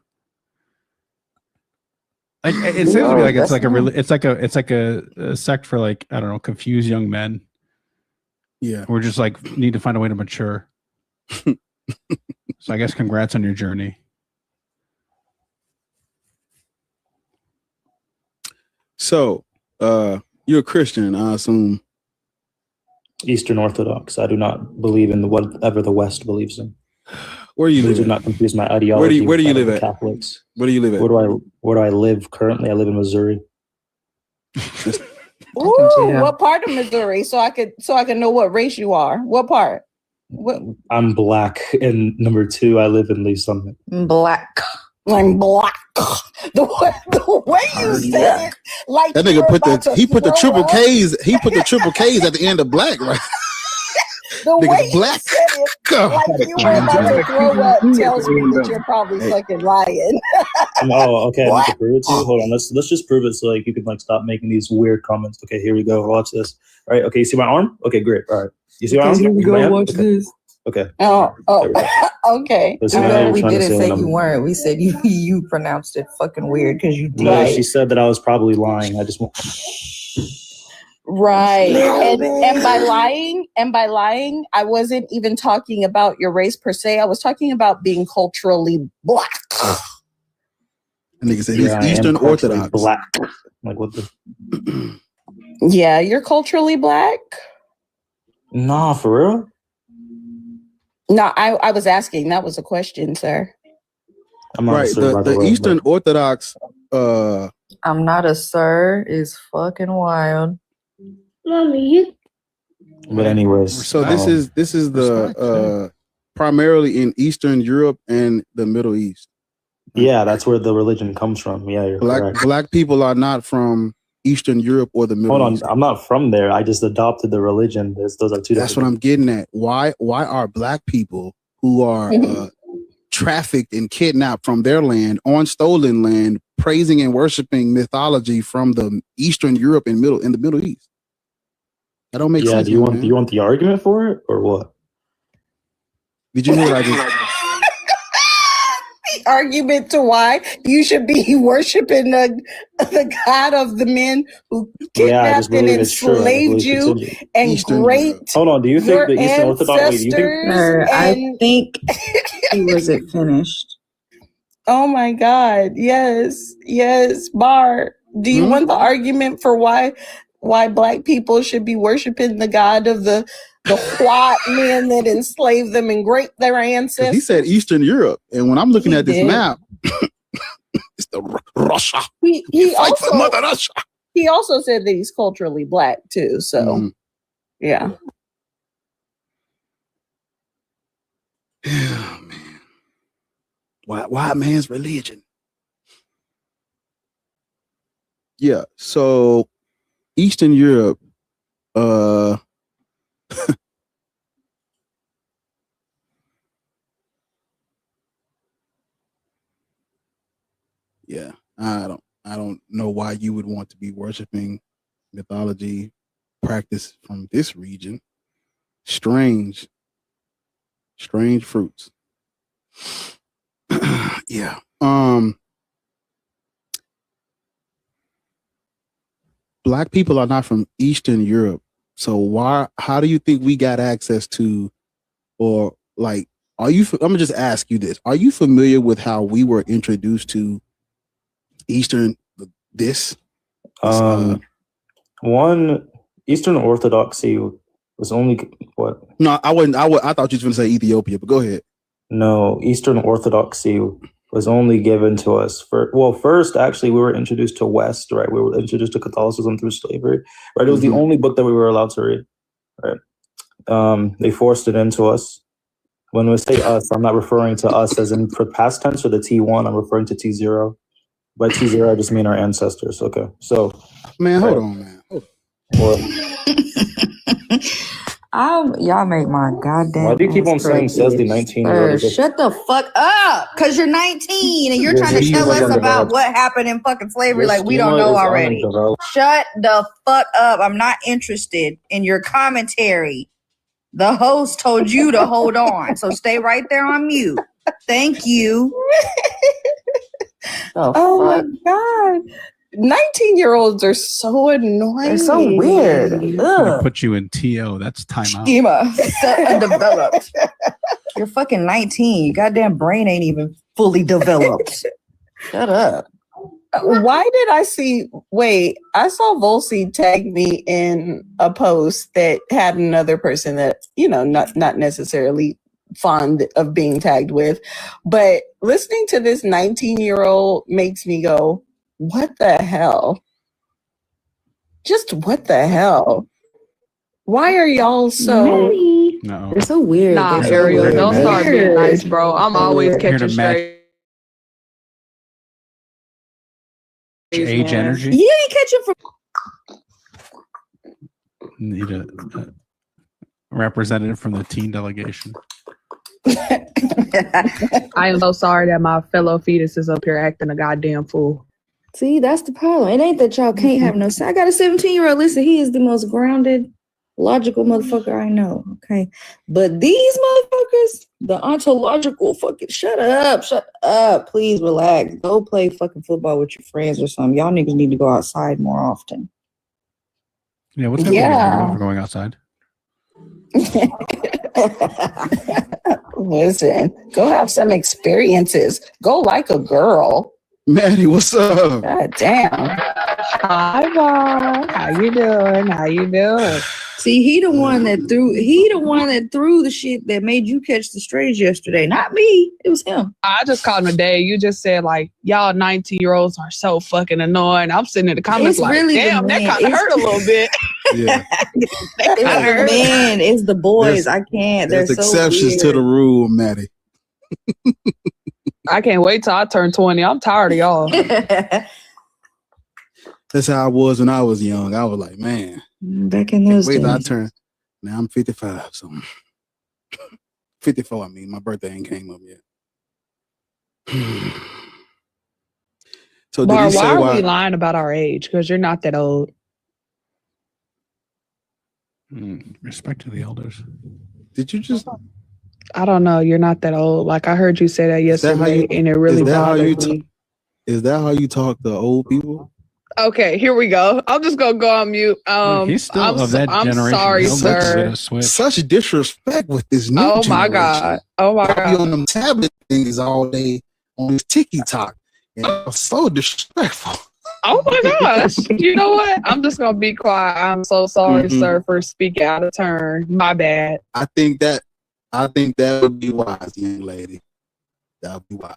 Like it seems to me like it's like a sect for like, I don't know, confused young men. Yeah. We're just like need to find a way to mature. So I guess congrats on your journey. So, you're a Christian, I assume. Eastern Orthodox. I do not believe in whatever the West believes in. Where do you live? Do not confuse my ideology. Where do you live at? Catholics. Where do you live at? Where do I live currently? I live in Missouri. Ooh, what part of Missouri? So I can know what race you are. What part? I'm black, and number 2, I live in Lee Summit. Black. I'm black. The way you said it, like that nigga put the triple K's. He put the triple K's at the end of black, right? The way black. You said it, like you were about to throw up, tells me that you're probably fucking lying. Oh, okay. I need to prove it to you. Hold on. Let's just prove it so like you can like stop making these weird comments. Okay, here we go. Watch this. All right. Okay, you see my arm? Okay, great. All right. You see my arm? Here we go. Watch this. Okay. Oh. Okay. We didn't say you weren't. We said you pronounced it fucking weird because you did. No, she said that I was probably lying. I just want. Right. And by lying, I wasn't even talking about your race per se. I was talking about being culturally black. And nigga said he's Eastern Orthodox. Black. Like what the? Yeah, you're culturally black. Nah, for real. No, I was asking. That was a question, sir. I'm not right. The Eastern Orthodox. I'm not a sir is fucking wild. Mommy. But anyways, so this is the primarily in Eastern Europe and the Middle East. Yeah, that's where the religion comes from. Yeah, you're correct. Black people are not from Eastern Europe or the Middle East. I'm not from there. I just adopted the religion. Those are two. That's what I'm getting at. Why are black people who are trafficked and kidnapped from their land on stolen land praising and worshiping mythology from the Eastern Europe and in the Middle East? That don't make sense. Do you want the argument for it or what? Did you hear what I just? The argument to why you should be worshiping the God of the men who kidnapped and enslaved you and Eastern raped. Hold on, do you think the Eastern Orthodox? I think he wasn't finished. Oh my God! Yes, Bar. Do you want the argument for why black people should be worshiping the God of the white men that enslaved them and raped their ancestors? He said Eastern Europe, and when I'm looking at this map, it's the Russia. He also for Mother Russia. He also said that he's culturally black too. So, yeah. Yeah, man. White man's religion. Yeah. So, Eastern Europe. Yeah, I don't know why you would want to be worshiping mythology practice from this region. Strange fruits. Yeah. Black people are not from Eastern Europe. So how do you think we got access to, or like I'm gonna just ask you this: are you familiar with how we were introduced to Eastern One, Eastern Orthodoxy was only what? No, I wasn't. I thought you were going to say Ethiopia, but go ahead. No, Eastern Orthodoxy was only given to us first, actually, we were introduced to West, right? We were introduced to Catholicism through slavery, right? It was the only book that we were allowed to read, right? They forced it into us. When we say us, I'm not referring to us as in for past tense or the T1. I'm referring to T0. By T0, I just mean our ancestors. Okay, so man, hold on, man. Y'all make my goddamn. Why do you keep on saying says the 19-year-old? Shut the fuck up, cause you're 19 and you're trying to tell us about what happened in fucking slavery like we don't know already. Shut the fuck up. I'm not interested in your commentary. The host told you to hold on, so stay right there on mute. Thank you. Oh my God. 19-year-olds are so annoying. They're so weird. They put you in TO. That's timeout. Schema. Undeveloped. You're fucking 19. Your goddamn brain ain't even fully developed. Shut up. Why did I saw Volsi tag me in a post that had another person that, not necessarily fond of being tagged with, but listening to this 19-year-old makes me go, what the hell? Just what the hell? Why are y'all so... No. They're so weird. Nah, They're so Ariel, weird. don't start being nice, bro. I'm always catching straight. Age energy. You ain't catching from... Need a representative from the teen delegation. I am so sorry that my fellow fetus is up here acting a goddamn fool. See, that's the problem. It ain't that y'all can't have no... I got a 17-year-old. Listen, he is the most grounded, logical motherfucker I know. Okay. But these motherfuckers, the ontological fucking... Shut up. Please relax. Go play fucking football with your friends or something. Y'all niggas need to go outside more often. Yeah, what's happening for going outside? Listen, go have some experiences. Go like a girl. Maddie, what's up? God damn. Hi, Bob. How you doing? See, he the one that threw the shit that made you catch the strays yesterday. Not me. It was him. I just called him today. You just said like y'all 19-year-olds are so fucking annoying. I'm sitting in the comments like, really damn, that kind of hurt a little bit. Yeah. It's the men, it's the boys. I can't. There's exceptions to the rule, Maddie. I can't wait till I turn 20. I'm tired of y'all. That's how I was when I was young. I was like, man. Back in those days. I turned. Now I'm 55. So 54. I mean, my birthday ain't came up yet. So Bar, why are we lying about our age? Because you're not that old. Respect to the elders. Did you just? I don't know. You're not that old. Like I heard you say that yesterday, and it really bothered me. Is that how you talk to old people? Okay, here we go. I'm just gonna go on mute. He's still of that generation. I'm sorry, sir. Such disrespect with this new Oh generation. my god. Oh my god. Be on them tablet things all day on this TikTok. And so disrespectful. Oh my gosh. You know what? I'm just gonna be quiet. I'm so sorry, sir, for speaking out of turn. My bad. I think that would be wise, young lady. That would be wise.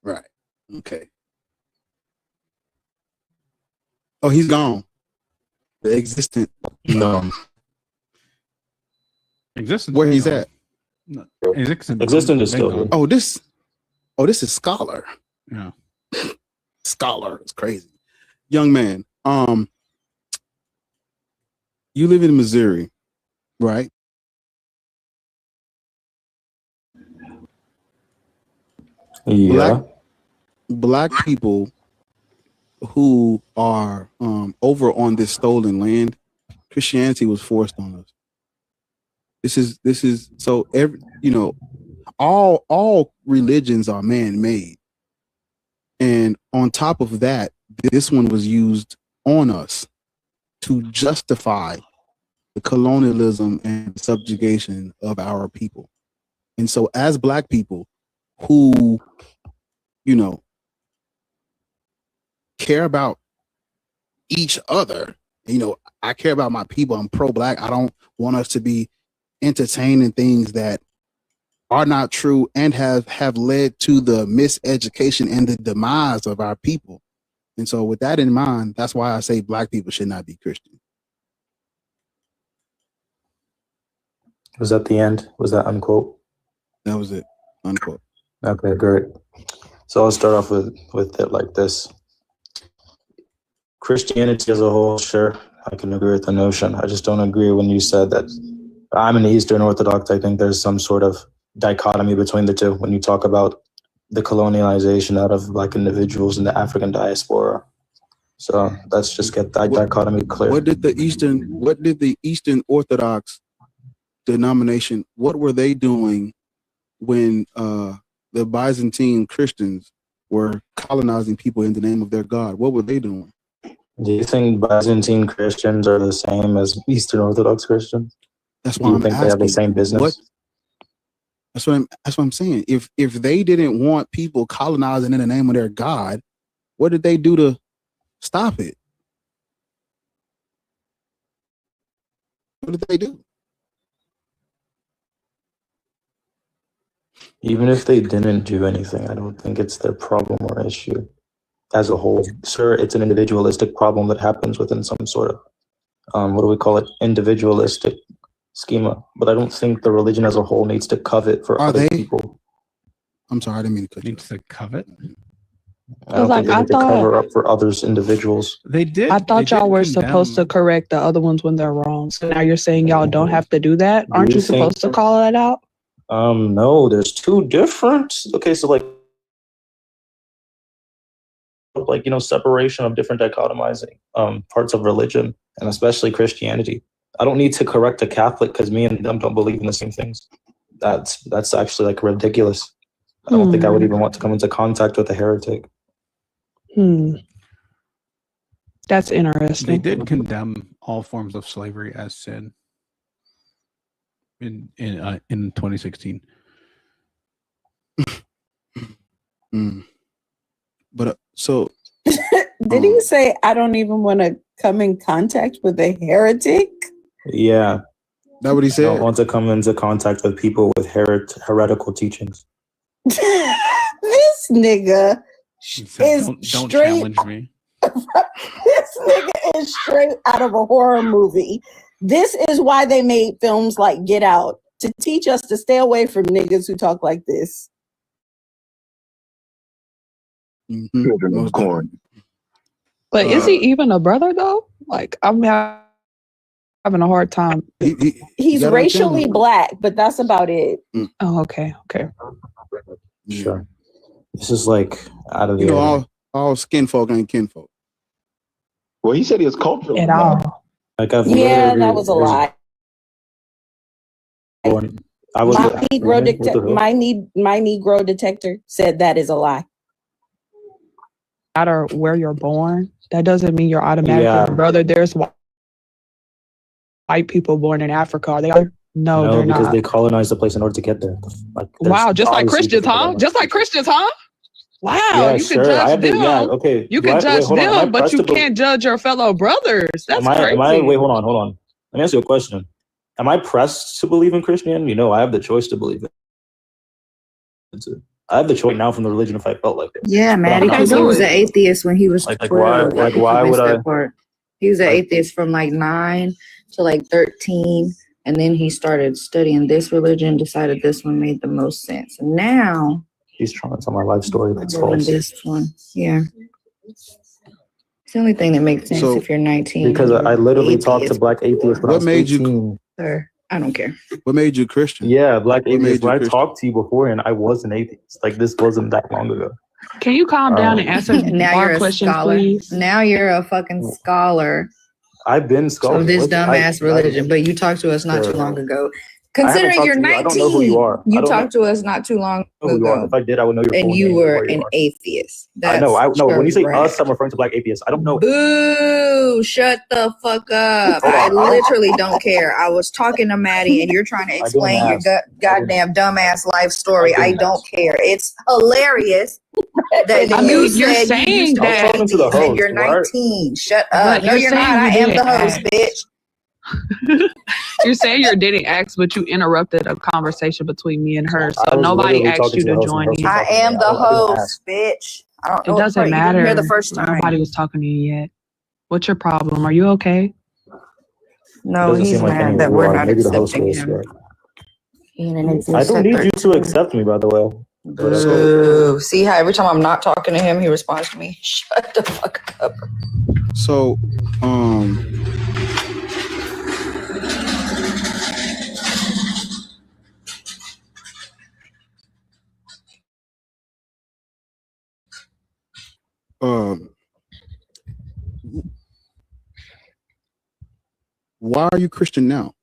Right. Okay. Oh, he's gone. The existent. No. Existent. Where he's at? No. Existent is still. Oh, this is Scholar. Yeah. Scholar. It's crazy. Young man. You live in Missouri, right? Yeah. Black people who are over on this stolen land, Christianity was forced on us. This is so all religions are man-made. And on top of that, this one was used on us to justify the colonialism and subjugation of our people. And so as Black people who, you know, care about each other, you know, I care about my people. I'm pro-Black. I don't want us to be entertaining things that are not true and have led to the miseducation and the demise of our people. And so with that in mind, that's why I say Black people should not be Christian. Was that the end? Was that unquote? That was it. Unquote. Okay, great. So I'll start off with it like this. Christianity as a whole, sure, I can agree with the notion. I just don't agree when you said that I'm an Eastern Orthodox. I think there's some sort of dichotomy between the two when you talk about the colonialization out of Black individuals in the African diaspora. So let's just get that dichotomy clear. What did the Eastern Orthodox denomination, what were they doing when the Byzantine Christians were colonizing people in the name of their God? What were they doing? Do you think Byzantine Christians are the same as Eastern Orthodox Christians? That's why I'm asking. They have the same business? That's what I'm saying. If they didn't want people colonizing in the name of their God, what did they do to stop it? What did they do? Even if they didn't do anything, I don't think it's their problem or issue as a whole. Sure, it's an individualistic problem that happens within some sort of, what do we call it, individualistic schema. But I don't think the religion as a whole needs to covet for other people. I'm sorry, I didn't mean to cut you. Needs to covet? I don't think they need to cover up for others individuals. They did. I thought y'all were supposed to correct the other ones when they're wrong. So now you're saying y'all don't have to do that? Aren't you supposed to call that out? No, there's two different. Okay, so like you know, separation of different dichotomizing parts of religion, and especially Christianity. I don't need to correct a Catholic because me and them don't believe in the same things. That's actually like ridiculous. I don't think I would even want to come into contact with a heretic. That's interesting. They did condemn all forms of slavery as sin in 2016. But so did he say I don't even want to come in contact with a heretic? Yeah. That what he said? I don't want to come into contact with people with heretical teachings. This nigga is don't straight. challenge me. This nigga is straight out of a horror movie. This is why they made films like Get Out, to teach us to stay away from niggas who talk like this. Children of corn. But is he even a brother though? Like I'm having a hard time. He's racially Black, but that's about it. Oh, okay. Sure. This is like out of the all skin folk ain't kinfolk. Well, he said he was cultural. At all. Like that was a lie. My Negro detector said that is a lie. No matter where you're born, that doesn't mean you're automatically a brother. There's white people born in Africa. Are they other? No, they're because not. they colonized the place in order to get there. Like, wow, just like Christians, huh? Just like Christians, huh? Wow, yeah, you can judge them. Okay. You can judge them, but you can't judge your fellow brothers. That's crazy. Wait, hold on. Let me ask you a question. Am I pressed to believe in Christianity? No, I have the choice to believe it. I have the choice now from the religion if I felt like it. Yeah, man, because he was an atheist when he was 12. Why would I? He was an atheist from like 9 to like 13. And then he started studying this religion, decided this one made the most sense. And now he's trying to tell my life story that's false. This one. Yeah. It's the only thing that makes sense if you're 19. Because I literally talked to Black atheists when I was 18. Sir, I don't care. What made you Christian? Yeah, Black atheists. When I talked to you before and I was an atheist. Like this wasn't that long ago. Can you calm down and answer our questions, please? Now you're a fucking scholar. I've been scholar of this dumbass religion, but you talked to us not too long ago. Considering you're 19, I don't know who you are. You talked to us not too long ago. If I did, I would know your full and name. you were an atheist. I know. When you say us, I'm referring to black atheists. I don't know. Boo! Shut the fuck up. I literally don't care. I was talking to Maddie and you're trying to explain your goddamn dumbass life story. I don't care. It's hilarious that you're saying that and you're 19. Shut up. No, you're not. I am the host, bitch. You're saying you're dating X, but you interrupted a conversation between me and her, so nobody asked you to join me. I am the host, bitch. I don't know. It doesn't matter. You didn't hear the first time. Nobody was talking to you yet. What's your problem? Are you okay? No, he's mad that we're not accepting him. I don't need you to accept me, by the way. Boo. See how every time I'm not talking to him, he responds to me. Shut the fuck up. So, why are you Christian now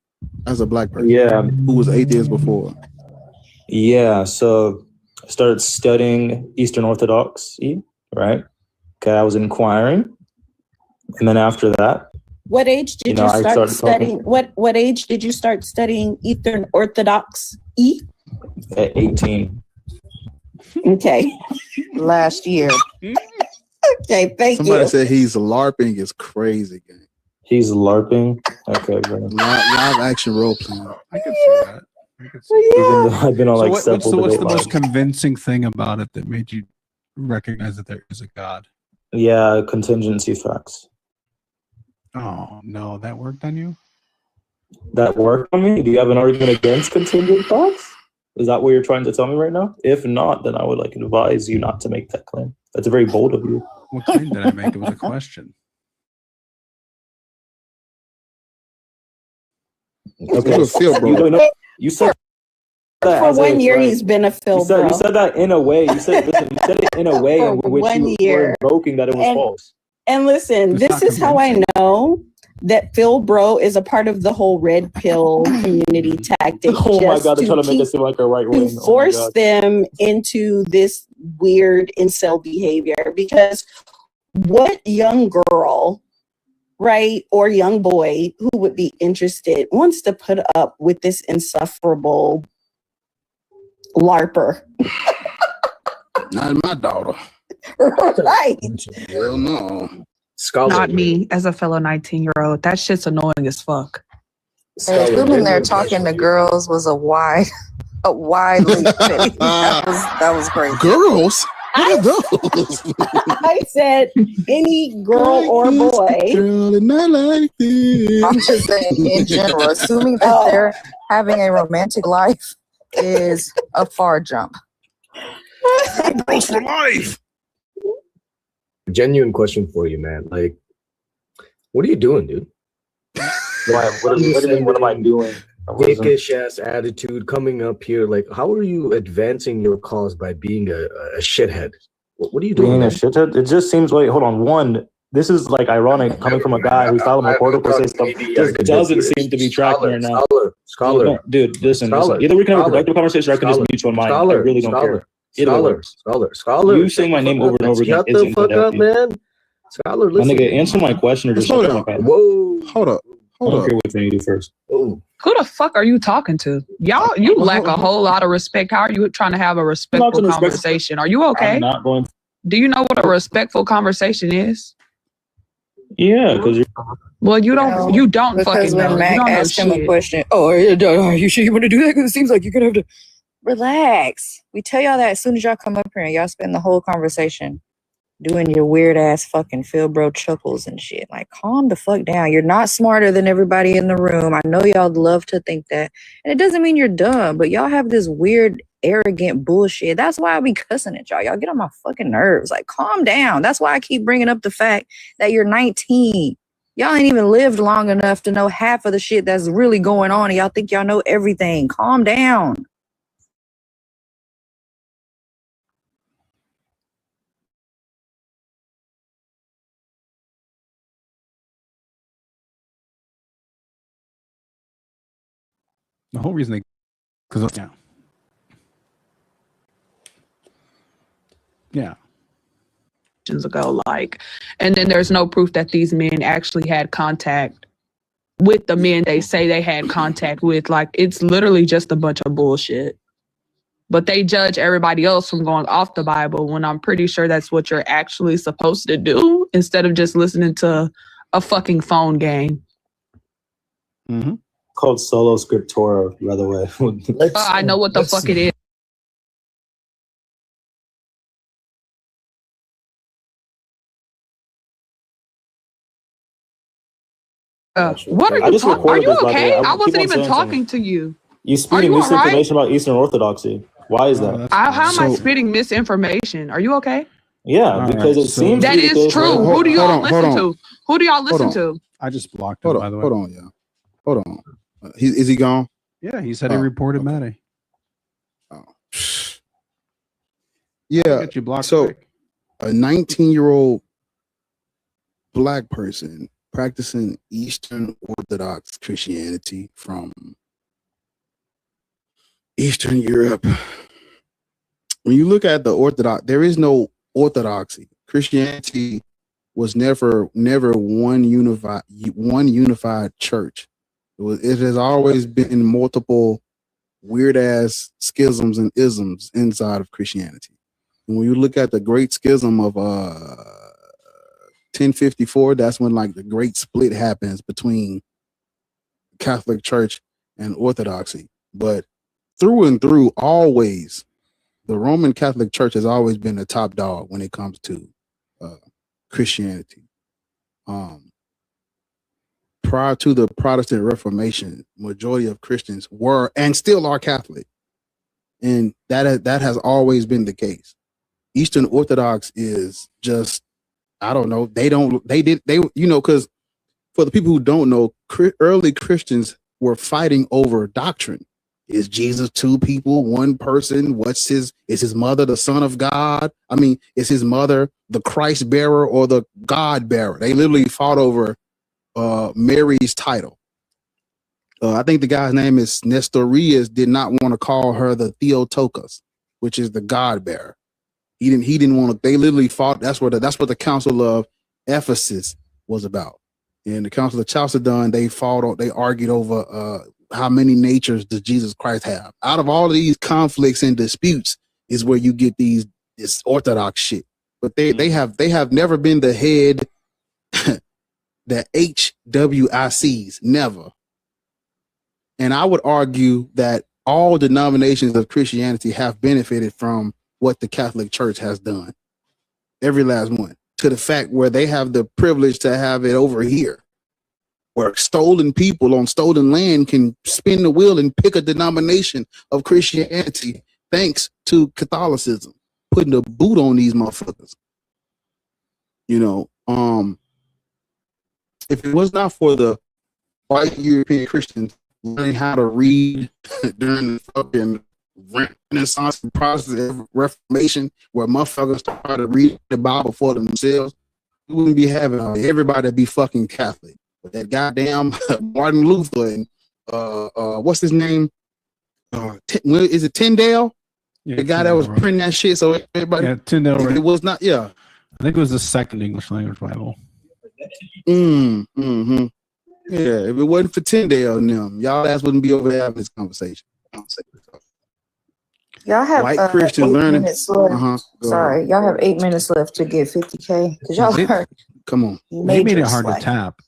as a black person? Yeah. Who was atheist before? Yeah. So I started studying Eastern Orthodoxy, right? Okay. I was inquiring. And then after that, what age did you start studying? What age did you start studying Eastern Orthodoxy? At 18. Okay. Last year. Okay, thank you. Somebody said he's LARPing is crazy, gang. He's LARPing? Okay, bro. Live action role playing. I can see that. Even though I've been on like several what's the debate most lives. convincing thing about it that made you recognize that there is a God? Yeah, contingency facts. Oh, no, that worked on you? That worked on me? Do you have an argument against contingent facts? Is that what you're trying to tell me right now? If not, then I would like advise you not to make that claim. That's very bold of you. What claim did I make? It was a question. Okay, you said that for 1 year he's been a Phil bro. You said that in a way. You said it in a way in which you were invoking that it was false. And listen, this is how I know that Phil bro is a part of the whole red pill community tactic. Oh my God, they're trying to make us seem like a right wing. To force them into this weird incel behavior, because what young girl, right, or young boy who would be interested wants to put up with this insufferable LARPer? Not my daughter. Right. Hell no. Not me as a fellow 19-year-old. That shit's annoying as fuck. Assuming they're talking to girls was a wide leap. that was crazy. Girls? What are those? I said any girl or boy. Girl, not like this. I'm just saying in general, assuming that they're having a romantic life is a far jump. Bros for life. Genuine question for you, man. Like, what are you doing, dude? What am I doing? Dickish ass attitude coming up here. Like, how are you advancing your cause by being a shithead? What are you doing? Being a shithead? It just seems like, hold on, one, this is like ironic coming from a guy who's following my protocol say stuff. Just doesn't seem to be tracking right now. Scholar. Dude, listen. Either we can have a productive conversation or I can just mute you on mine. I really don't care. Scholar. You saying my name over and over again. Shut the fuck up, man. Scholar, listen. My nigga, answer my question or just shut the fuck up. Whoa. Hold up. I don't care which thing you do first. Oh. Who the fuck are you talking to? Y'all, you lack a whole lot of respect. How are you trying to have a respectful conversation? Are you okay? I'm not going. Do you know what a respectful conversation is? Yeah, because well, you don't. You don't fucking know. When Mac asked him a question, are you sure you want to do that? Because it seems like you're gonna have to relax. We tell y'all that as soon as y'all come up here and y'all spend the whole conversation doing your weird ass fucking Phil bro chuckles and shit. Like, calm the fuck down. You're not smarter than everybody in the room. I know y'all love to think that. And it doesn't mean you're dumb, but y'all have this weird, arrogant bullshit. That's why I be cussing at y'all. Y'all get on my fucking nerves. Like, calm down. That's why I keep bringing up the fact that you're 19. Y'all ain't even lived long enough to know half of the shit that's really going on. And y'all think y'all know everything. Calm down. The whole reason because yeah. Ago, like, and then there's no proof that these men actually had contact with the men they say they had contact with. Like, it's literally just a bunch of bullshit. But they judge everybody else from going off the Bible when I'm pretty sure that's what you're actually supposed to do instead of just listening to a fucking phone game. Mm-hmm. Called solo scriptura, by the way. I know what the fuck it is. What are you talking? Are you okay? I wasn't even talking to you. You spitting misinformation about Eastern Orthodoxy. Why is that? How am I spitting misinformation? Are you okay? Yeah, because it seems that is true. Who do y'all listen to? Who do y'all listen to? I just blocked him, by the way. Hold on, y'all. Hold on. Is he gone? Yeah, he said he reported Maddie. Oh. Yeah. Get you blocked so quick. A 19-year-old black person practicing Eastern Orthodox Christianity from Eastern Europe. When you look at the Orthodox, there is no orthodoxy. Christianity was never one unified church. It has always been multiple weird ass schisms and isms inside of Christianity. And when you look at the Great Schism of 1054, that's when like the great split happens between Catholic Church and Orthodoxy. But through and through, always, the Roman Catholic Church has always been the top dog when it comes to Christianity. Prior to the Protestant Reformation, majority of Christians were and still are Catholic, and that has always been the case. Eastern Orthodox is just, I don't know. Because for the people who don't know, early Christians were fighting over doctrine. Is Jesus two people, one person? Is his mother the Son of God? I mean, is his mother the Christ bearer or the God bearer? They literally fought over Mary's title. I think the guy's name is Nestorius did not want to call her the Theotokos, which is the God bearer. He didn't want to. They literally fought. That's what the Council of Ephesus was about. And the Council of Chalcedon, they argued over how many natures does Jesus Christ have. Out of all of these conflicts and disputes is where you get this Orthodox shit. But they have never been the head, the HWICs, never. And I would argue that all denominations of Christianity have benefited from what the Catholic Church has done. Every last one. To the fact where they have the privilege to have it over here, where stolen people on stolen land can spin the wheel and pick a denomination of Christianity thanks to Catholicism, putting a boot on these motherfuckers. If it was not for the white European Christians learning how to read during the fucking Renaissance and Protestant Reformation, where motherfuckers started reading the Bible for themselves, we wouldn't be having everybody be fucking Catholic. But that goddamn Martin Luther and what's his name? Is it Tyndale? Yeah, the guy that was printing that shit. So everybody, Tyndale. It was not. Yeah, I think it was the second English language Bible. Mm-hmm. Yeah, if it wasn't for Tyndale and them, y'all ass wouldn't be over there having this conversation. Y'all have white Christian 8 learning. minutes left. Sorry, y'all have 8 minutes left to get 50K. Because y'all are. Come on. They made it hard to tap.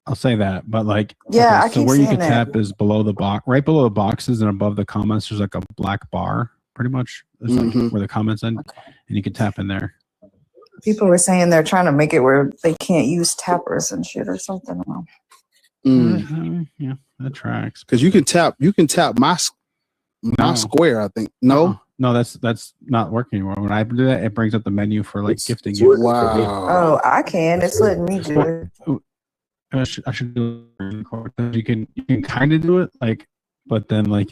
I'll say that, but like, yeah, okay, so where you can tap is below the box, right below the boxes, and above the comments. There's like a black bar, pretty much. It's like where the comments end, and you can tap in there. People were saying they're trying to make it where they can't use tappers and shit or something. Yeah, that tracks. Because you can tap my square. I think no, that's not working anymore. When I do that, it brings up the menu for like gifting you. Wow. Oh, I can. It's letting me do it. I should do it. You can kind of do it, like, but then like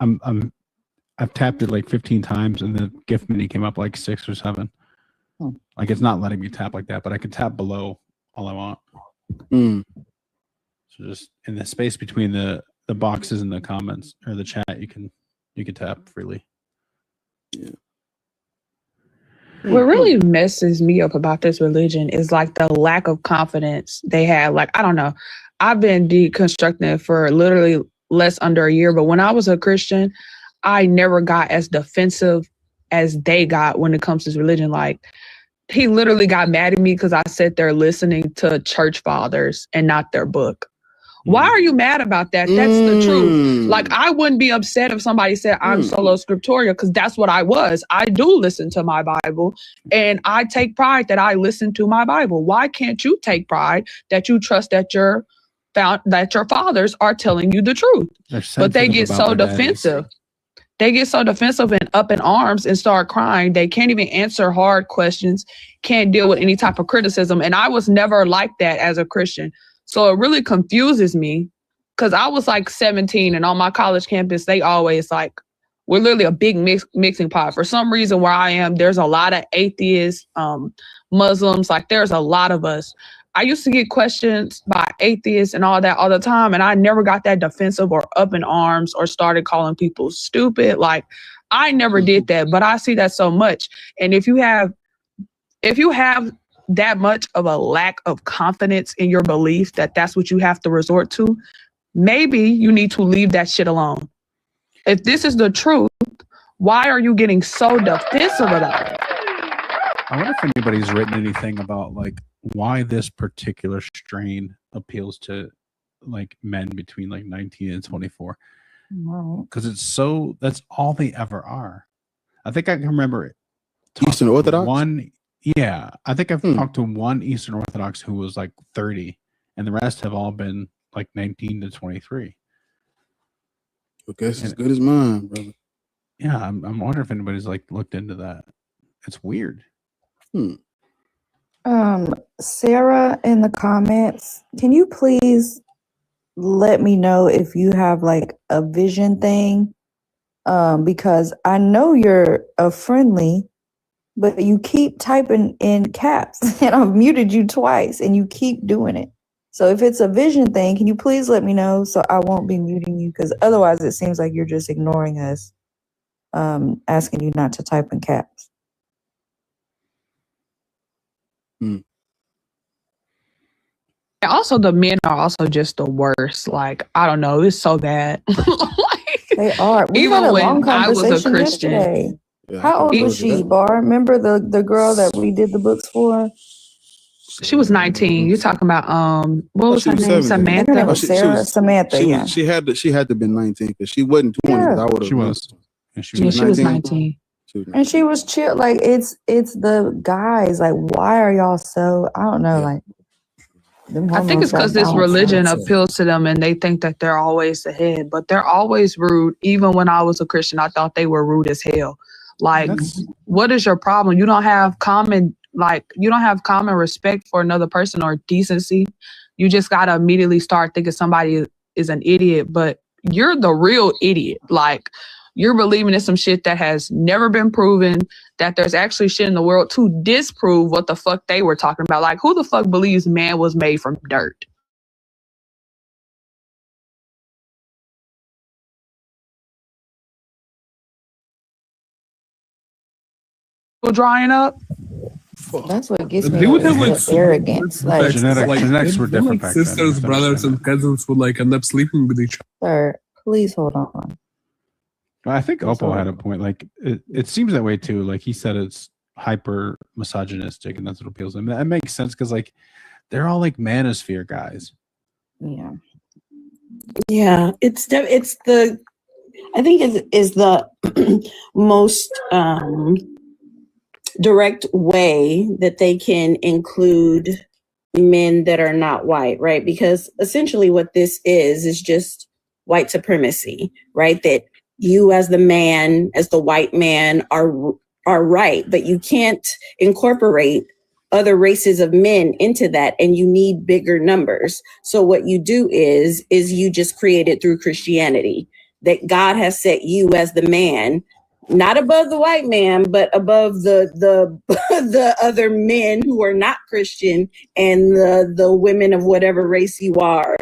I've tapped it like 15 times and the gift menu came up like 6 or 7. Like it's not letting me tap like that, but I can tap below all I want. So just in the space between the the boxes in the comments or the chat. You can tap freely. Yeah. What really messes me up about this religion is like the lack of confidence they have. Like, I don't know. I've been deconstructing for literally less under a year, but when I was a Christian, I never got as defensive as they got when it comes to religion. Like, he literally got mad at me because I sat there listening to church fathers and not their book. Why are you mad about that? That's the truth. Like, I wouldn't be upset if somebody said I'm solo scriptorial, because that's what I was. I do listen to my Bible, and I take pride that I listen to my Bible. Why can't you take pride that you trust that your fathers are telling you the truth? But they get so defensive. They get so defensive and up in arms and start crying. They can't even answer hard questions, can't deal with any type of criticism. And I was never like that as a Christian. So it really confuses me, because I was like 17 and on my college campus, they always like, we're literally a big mixing pot. For some reason where I am, there's a lot of atheists, Muslims, like there's a lot of us. I used to get questions by atheists and all that all the time, and I never got that defensive or up in arms or started calling people stupid. Like, I never did that, but I see that so much. And if you have that much of a lack of confidence in your belief that that's what you have to resort to, maybe you need to leave that shit alone. If this is the truth, why are you getting so defensive about it? I wonder if anybody's written anything about like why this particular strain appeals to like men between like 19 and 24. Because that's all they ever are. I think I can remember it. Eastern Orthodox? I think I've talked to one Eastern Orthodox who was like 30, and the rest have all been like 19 to 23. I guess as good as mine, brother. Yeah, I'm wondering if anybody's like looked into that. It's weird. Sarah in the comments, can you please let me know if you have like a vision thing? Because I know you're a friendly, but you keep typing in caps and I've muted you twice and you keep doing it. So if it's a vision thing, can you please let me know so I won't be muting you? Because otherwise it seems like you're just ignoring us, asking you not to type in caps. And also, the men are also just the worst. Like, I don't know, it's so bad. They are. We had a long conversation yesterday. Yeah, how old was she, Bar? Remember the girl that we did the books for? She was 19. You're talking about what was her name? Samantha. Her name was Sarah. Samantha. She had to have been 19 because she wasn't 20. Yeah. I would have. She was. She was 19. And she was chill. Like it's the guys. Like, why are y'all so? I don't know. Like, I think it's because this religion appeals to them and they think that they're always ahead, but they're always rude. Even when I was a Christian, I thought they were rude as hell. Like, what is your problem? You don't have common respect for another person or decency. You just gotta immediately start thinking somebody is an idiot, but you're the real idiot. Like, you're believing in some shit that has never been proven, that there's actually shit in the world to disprove what the fuck they were talking about. Like, who the fuck believes man was made from dirt? Drying up. That's what gets me. Like arrogance. Like genetics were different back then. Sisters, brothers, and cousins would like end up sleeping with each other. Sir, please hold on. I think Oppo had a point. Like it seems that way too. Like he said, it's hyper misogynistic, and that's what appeals to him. That makes sense because like they're all like manosphere guys. Yeah. Yeah, it's the I think is the most direct way that they can include men that are not white, right? Because essentially what this is just white supremacy, right? That you as the man, as the white man are right, but you can't incorporate other races of men into that, and you need bigger numbers. So what you do is you just create it through Christianity, that God has set you as the man, not above the white man, but above the other men who are not Christian and the women of whatever race you are,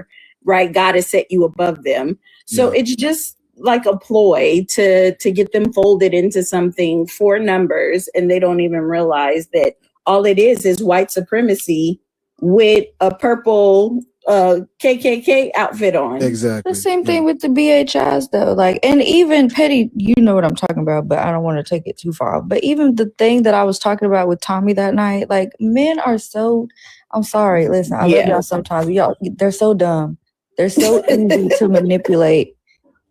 right? God has set you above them. So it's just like a ploy to get them folded into something for numbers, and they don't even realize that all it is white supremacy with a purple KKK outfit on. Exactly. The same thing with the BHIs though. Like, and even Petty, you know what I'm talking about, but I don't want to take it too far. But even the thing that I was talking about with Tommy that night, like, men are so, I'm sorry, listen, I love y'all sometimes. Y'all, they're so dumb. They're so easy to manipulate.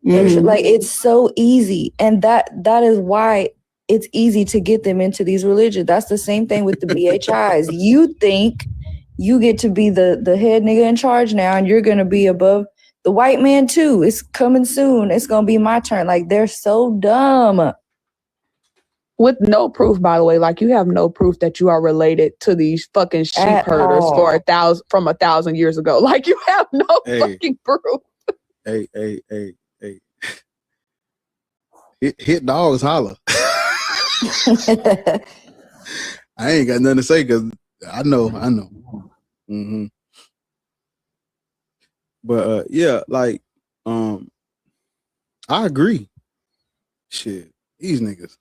Like, it's so easy. And that is why it's easy to get them into these religions. That's the same thing with the BHIs. You think you get to be the head nigga in charge now, and you're going to be above the white man too. It's coming soon. It's going to be my turn. Like, they're so dumb. With no proof, by the way. Like, you have no proof that you are related to these fucking sheep herders from 1,000 years ago. Like, you have no fucking proof. Hey. Hit dogs holler. I ain't got nothing to say because I know. But yeah, like, I agree. Shit, these niggas.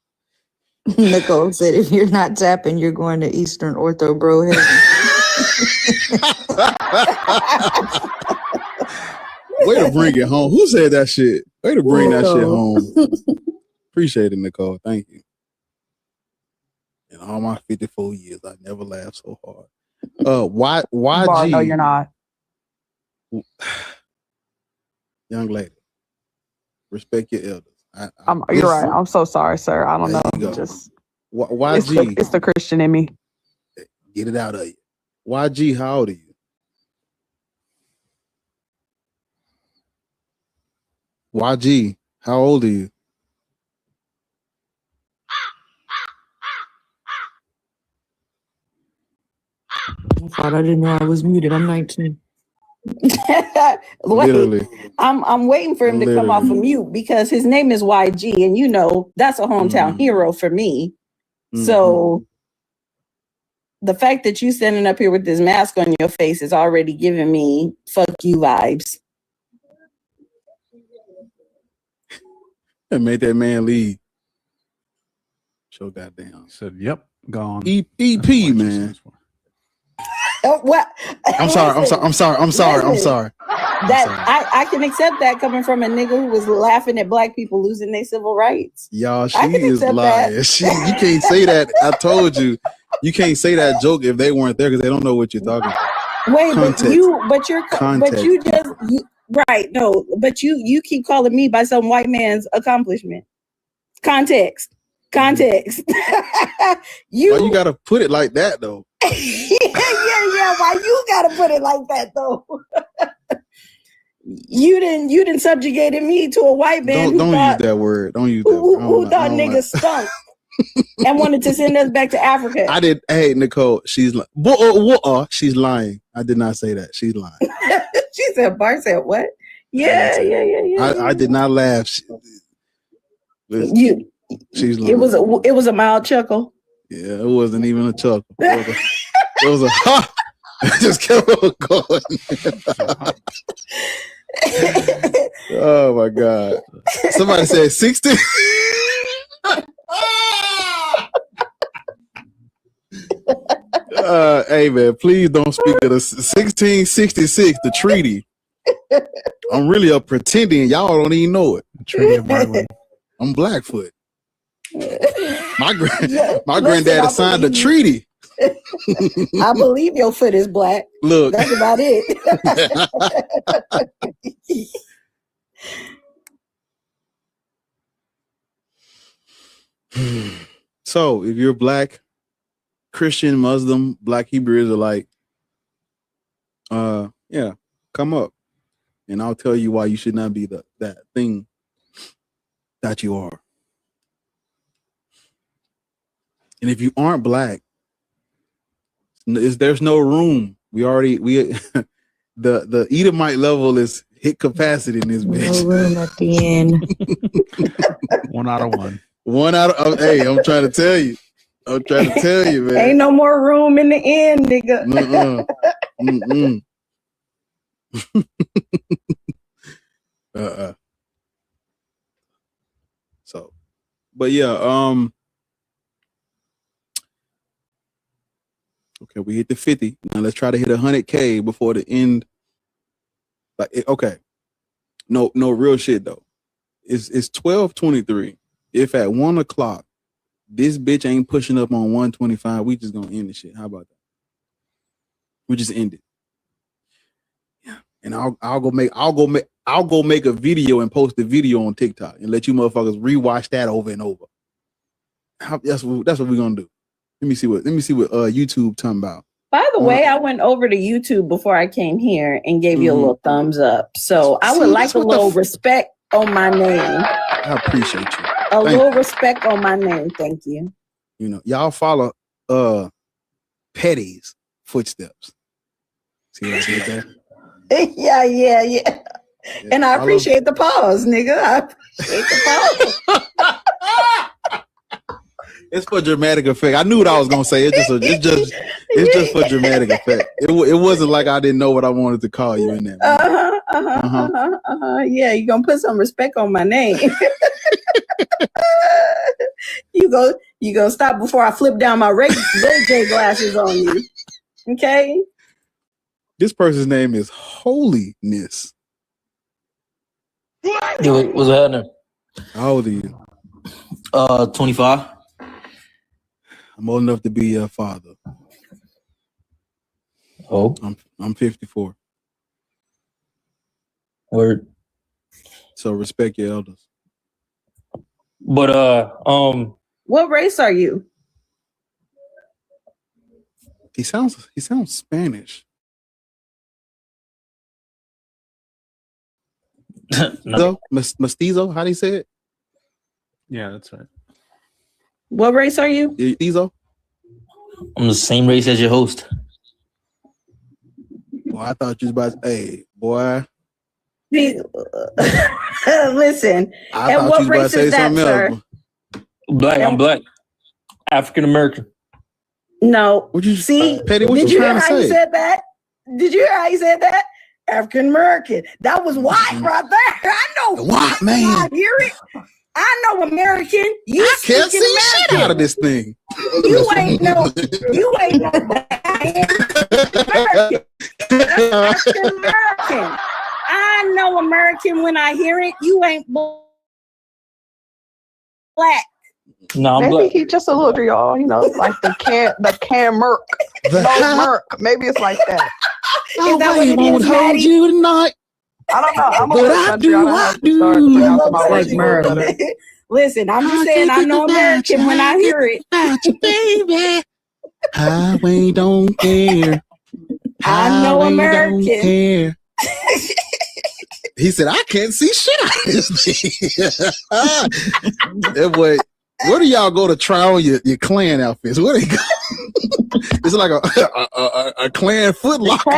Nicole said, if you're not tapping, you're going to Eastern Ortho Bro heaven. Way to bring it home. Who said that shit? Way to bring that shit home. Appreciate it, Nicole. Thank you. In all my 54 years, I never laughed so hard. YG? No, you're not. Young lady, respect your elders. You're right. I'm so sorry, sir. I don't know. Just YG. It's the Christian in me. Get it out of you. YG, how old are you? YG, how old are you? I thought I didn't know I was muted. I'm 19. Wait, I'm waiting for him to come off of mute because his name is YG, and you know that's a hometown hero for me. So the fact that you standing up here with this mask on your face is already giving me fuck you vibes. And made that man leave. So goddamn. Said, yep, gone. EP, man. What? I'm sorry. That I can accept that coming from a nigga who was laughing at black people losing their civil rights. Y'all, she is lying. You can't say that. I told you. You can't say that joke if they weren't there because they don't know what you're talking about. Wait, but you keep calling me by some white man's accomplishment. Context. Why you gotta put it like that though? yeah. Why you gotta put it like that though? You didn't subjugated me to a white man. Don't use that word. Don't use that word. Who thought niggas stunk and wanted to send us back to Africa. I did. Hey, Nicole, she's lying. She's lying. I did not say that. She's lying. She said, Bart said what? Yeah. I did not laugh. She's lying. It was a mild chuckle. Yeah, it wasn't even a chuckle. It was a ha. Just kept on going. Oh my God. Somebody said 60. Hey man, please don't speak of the 1666, the treaty. I'm really up pretending y'all don't even know it. Treaty of Berlin. I'm Blackfoot. My granddad signed a treaty. I believe your foot is black. Look, that's about it. So, if you're black, Christian, Muslim, Black Hebrew Israelite, yeah, come up, and I'll tell you why you should not be that thing that you are. And if you aren't black, there's no room. The Edomite level is hit capacity in this bitch. No room at the end. 1 out of 1. 1 out of. Hey, I'm trying to tell you. Man. Ain't no more room in the end, nigga. So, but yeah, okay, we hit the 50. Now let's try to hit 100K before the end. Like, okay, no real shit though. It's 12:23. If at 1 o'clock this bitch ain't pushing up on 125, we just gonna end the shit. How about that? We just end it. Yeah, and I'll go make a video and post the video on TikTok and let you motherfuckers rewatch that over and over. That's what we're gonna do. Let me see what YouTube talking about. By the way, I went over to YouTube before I came here and gave you a little thumbs up. So I would like a little respect on my name. I appreciate you. A little respect on my name. Thank you. You know, y'all follow Petty's footsteps. See what I did there? Yeah. And I appreciate the pause, nigga. I appreciate the pause. It's for dramatic effect. I knew what I was gonna say. It's just for dramatic effect. It wasn't like I didn't know what I wanted to call you in there. Yeah, you gonna put some respect on my name. You go stop before I flip down my Ray J glasses on you. Okay. This person's name is Holiness. Yo, what's happening? How old are you? 25. I'm old enough to be your father. Oh, I'm 54. Word. So respect your elders. But what race are you? He sounds Spanish. No, mestizo. How do you say it? Yeah, that's right. What race are you? Mestizo. I'm the same race as your host. Boy, I thought you was about to, hey, boy. Listen, and what race is that, sir? Black, I'm black. African American. No. What you see? Petty, what did you you hear trying to how say? you said that? Did you hear how you said that? African American. That was white right there. I know white man. I hear it. I know American. You I can't see American. shit out of this thing. You ain't know. You ain't know. American. African American. I know American when I hear it. You ain't black. No, I'm maybe black. he just a little, y'all, you know, like the can Merc. No Merc. Maybe it's like that. Is that what it is, hold you tonight. I don't know. I'm But a country. I don't have to start pronouncing my words. Listen, I'm just saying I know American when I hear it. Baby. Highway don't care. I know American. Don't care. He said, I can't see shit out of this thing. That boy, where do y'all go to try on your clan outfits? Where they go? It's like a clan Foot Locker.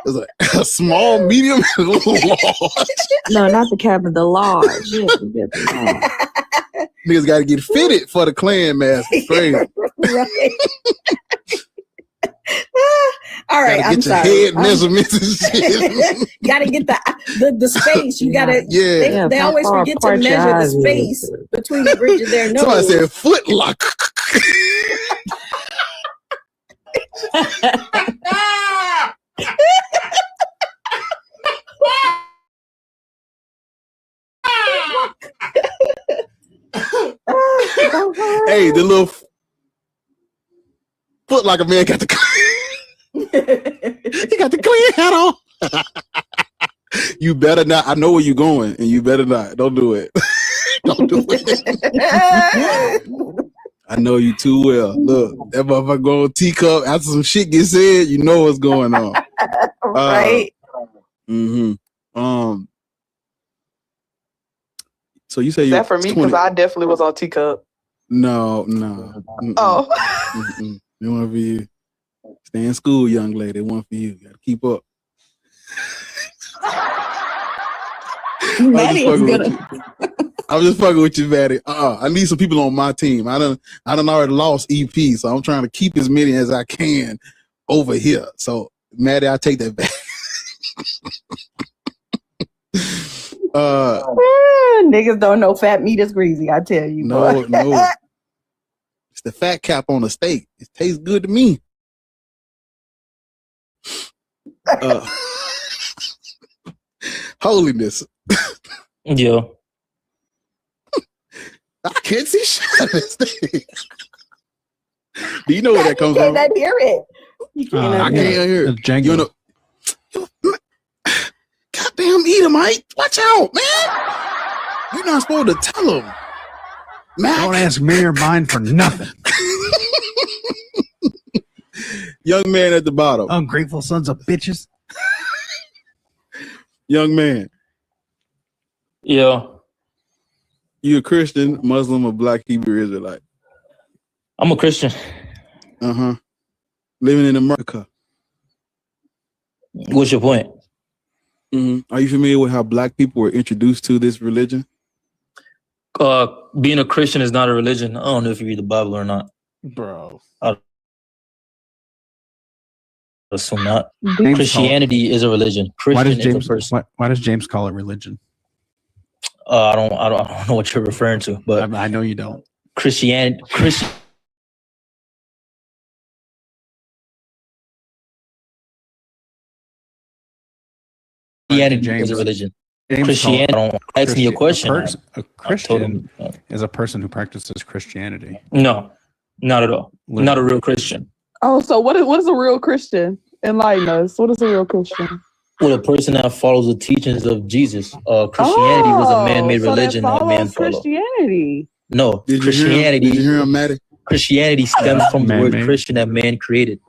It's like a small, medium, and large. No, not the cabin, the large. Yeah, the large. Niggas got to get fitted for the clan mask. It's crazy. Right. All right, I'm sorry. Head measurements and shit. Gotta get the space. You gotta. Yeah. They always forget to measure the space between the bridge of their nose. Somebody said Foot Locker. Hey, the little Foot Locker man got the he got the clean hat on. You better not. I know where you're going, and you better not. Don't do it. Don't do it. I know you too well. Look, that motherfucker go on teacup after some shit gets said. You know what's going on, right? So you say is that for me? Because I definitely was on teacup. No. Oh. It wasn't for you. Stay in school, young lady. It wasn't for you. You gotta keep up. I'm just fucking with you, Maddie. I need some people on my team. I done already lost EP, so I'm trying to keep as many as I can over here. So, Maddie, I take that back. Niggas don't know fat meat is greasy. I tell you. No, boy. no. It's the fat cap on the steak. It tastes good to me. Holiness. Yeah. I can't see shit out of this thing. Do you know where that comes from? You can't hear it. You can't I can't hear it. Django. You know, goddamn Edomite. Watch out, man. You're not supposed to tell him. Don't ask me or mine for nothing. Young man at the bottom. Ungrateful sons of bitches. Young man. Yeah. You a Christian, Muslim, or Black Hebrew Israelite? I'm a Christian. Uh-huh. Living in America. What's your point? Mm-hmm. Are you familiar with how Black people were introduced to this religion? Being a Christian is not a religion. I don't know if you read the Bible or not. Bro. I assume not. Christianity is a religion. Christian is a person. Why does James call it religion? I don't know what you're referring to, but I know you don't. Christianity is a religion. Christianity. Ask me a question. A Christian is a person who practices Christianity. No, not at all. Literally. Not a real Christian. Oh, so what is a real Christian? Enlighten us. What is a real Christian? Well, a person that follows the teachings of Jesus. Christianity was a man-made religion that man followed. Christianity. No, Christianity. Did you hear him, Maddie? Christianity stems from the word Christian that man created.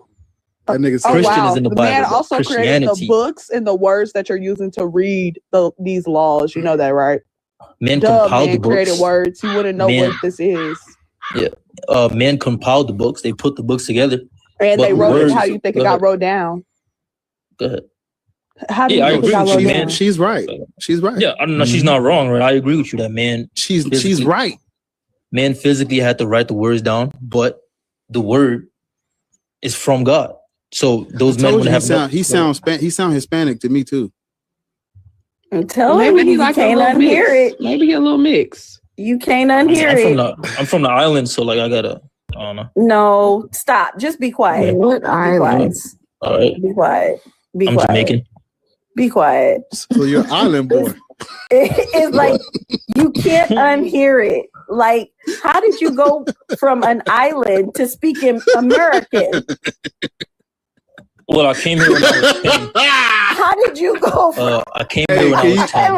That nigga Christian is in the Bible. Man also created the books and the words that you're using to read these laws. You know that, right? Man compiled the books. Created words. You wouldn't know what this is. Yeah. Men compiled the books. They put the books together. And they wrote it. How do you think it got wrote down? Go ahead. How do you think it got wrote down? She's right. She's right. Yeah, I don't know. She's not wrong, right? I agree with you that man. She's right. Man physically had to write the words down, but the word is from God. So those men would have. He sound Hispanic to me too. I'm telling you, you can't unhear it. Maybe a little mix. You can't unhear it. I'm from the island, so like I gotta. I don't know. No, stop. Just be quiet. What islands? All right. Be quiet. Be I'm quiet. Jamaican. Be quiet. So you're an island boy. It's like you can't unhear it. Like, how did you go from an island to speaking American? Well, I came here when I was 10. How did you go from I came here when I was 10.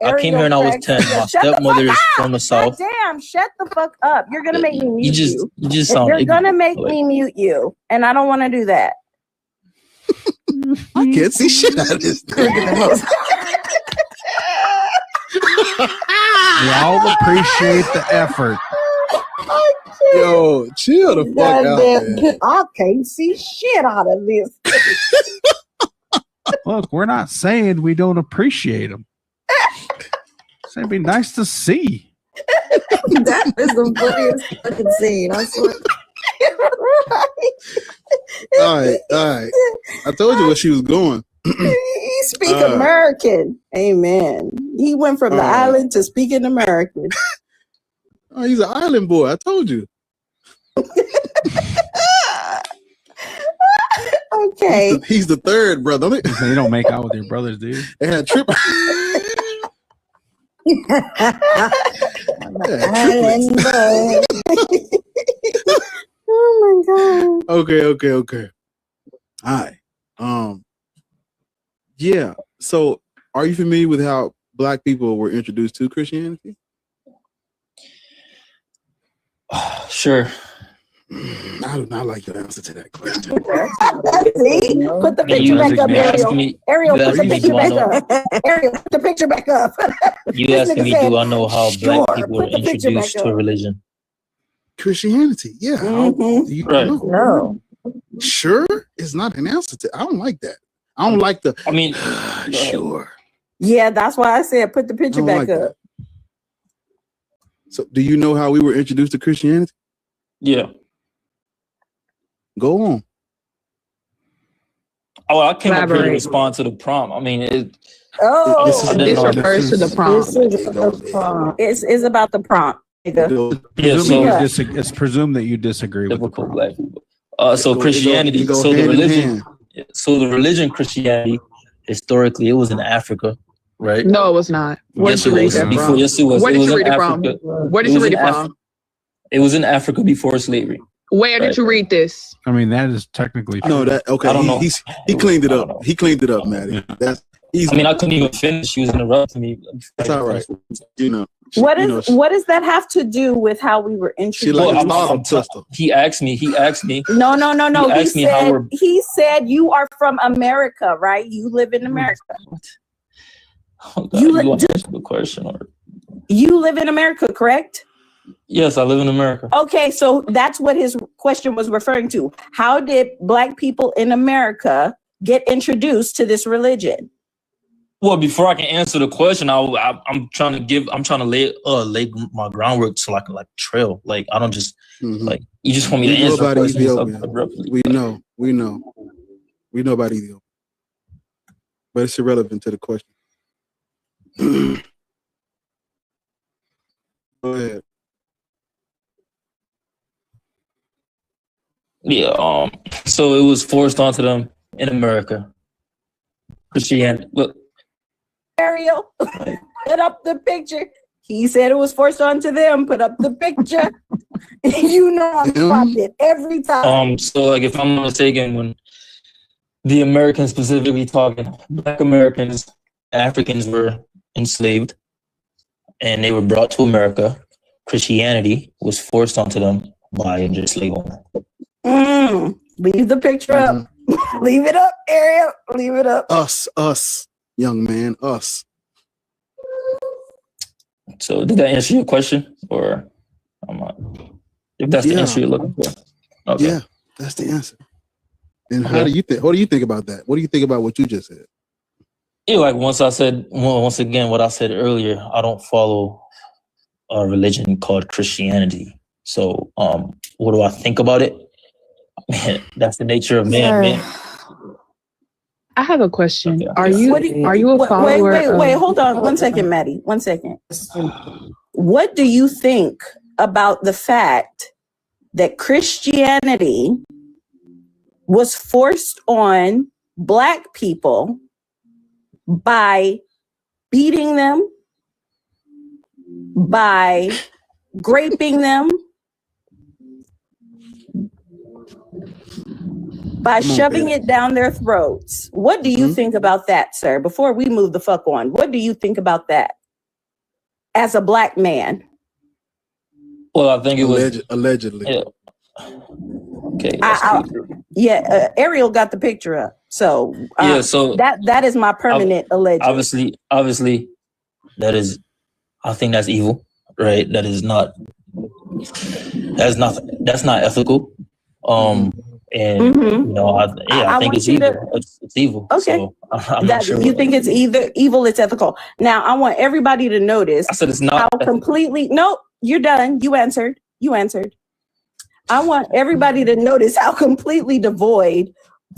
I came here when I was 10. My stepmother is from the South. Damn, shut the fuck up. You're gonna make me mute you. You just sound You're gonna make me mute you, and I don't want to do that. I can't see shit out of this thing. We all appreciate the effort. Yo, chill the fuck out, man. I can't see shit out of this. Look, we're not saying we don't appreciate them. It'd be nice to see. That is the funniest fucking scene. I swear. All right. I told you where she was going. He speak American. Amen. He went from the island to speaking American. Oh, he's an island boy. I told you. Okay. He's the third brother. You don't make out with your brothers, dude. They had triplets. Oh my god. Okay. All right. Yeah. So, are you familiar with how Black people were introduced to Christianity? Sure. I do not like your answer to that question. See? Put the picture back up, Ariel. Ariel, put the picture back up. Ariel, put the picture back up. You asking me, do I know how Black people were introduced to a religion? Christianity, yeah. Mm-hmm. Right. No. Sure is not an answer to. I don't like that. I don't like the. I mean, sure. Yeah, that's why I said put the picture back up. So, do you know how we were introduced to Christianity? Yeah. Go on. Oh, I came up here to respond to the prompt. I mean, Oh, This refers to the prompt. It's about the prompt. It's presumed that you disagree with the prompt. So Christianity, so the religion, Christianity, historically, it was in Africa, right? No, it was not. Where did you read that from? Yes, it was. Where did you read it from? Where did you read it from? It was in Africa before slavery. Where did you read this? I mean, that is technically true. No, that okay. I don't know. He cleaned it up. He cleaned it up, Maddie. That's easy. I mean, I couldn't even finish. She was interrupting me. That's all right. You know. What does that have to do with how we were introduced? He asked me. No. He asked me how He said you are from America, right? You live in America. Oh God, you want to answer the question, or you live in America, correct? Yes, I live in America. Okay, so that's what his question was referring to. How did Black people in America get introduced to this religion? Well, before I can answer the question, I'm trying to lay my groundwork so I can like trail. Like I don't just like you just want me to answer questions abruptly. We know about Ethiopia, but it's irrelevant to the question. Go ahead. Yeah. So it was forced onto them in America. Christianity. Look. Ariel, put up the picture. He said it was forced onto them. Put up the picture. You know I'm dropped it every time. So like if I'm not mistaken, when the Americans specifically talking, Black Americans, Africans were enslaved and they were brought to America. Christianity was forced onto them by their slave owner. Leave the picture up. Leave it up, Ariel. Leave it up. Us. Young man, us. So did that answer your question, or I'm not? If that's the answer you're looking for, okay. Yeah, that's the answer. And how do you think? What do you think about that? What do you think about what you just said? Yeah, like once again, what I said earlier, I don't follow a religion called Christianity. So, what do I think about it? Man, that's the nature of man. I have a question. Okay. Are you a follower? Wait, hold on 1 second, Maddie. 1 second. What do you think about the fact that Christianity was forced on Black people by beating them, by raping them, by shoving it down their throats? What do you think about that, sir? Before we move the fuck on, what do you think about that as a Black man? Well, I think it was allegedly. Yeah. Okay. Ariel got the picture up. So so that is my permanent alleged. Obviously, that is. I think that's evil, right? That's not ethical. And you know, I think it's evil. It's evil. Okay. So I'm not sure you think it's either evil, it's ethical. Now I want everybody to notice I said it's not how completely no, you're done. You answered. I want everybody to notice how completely devoid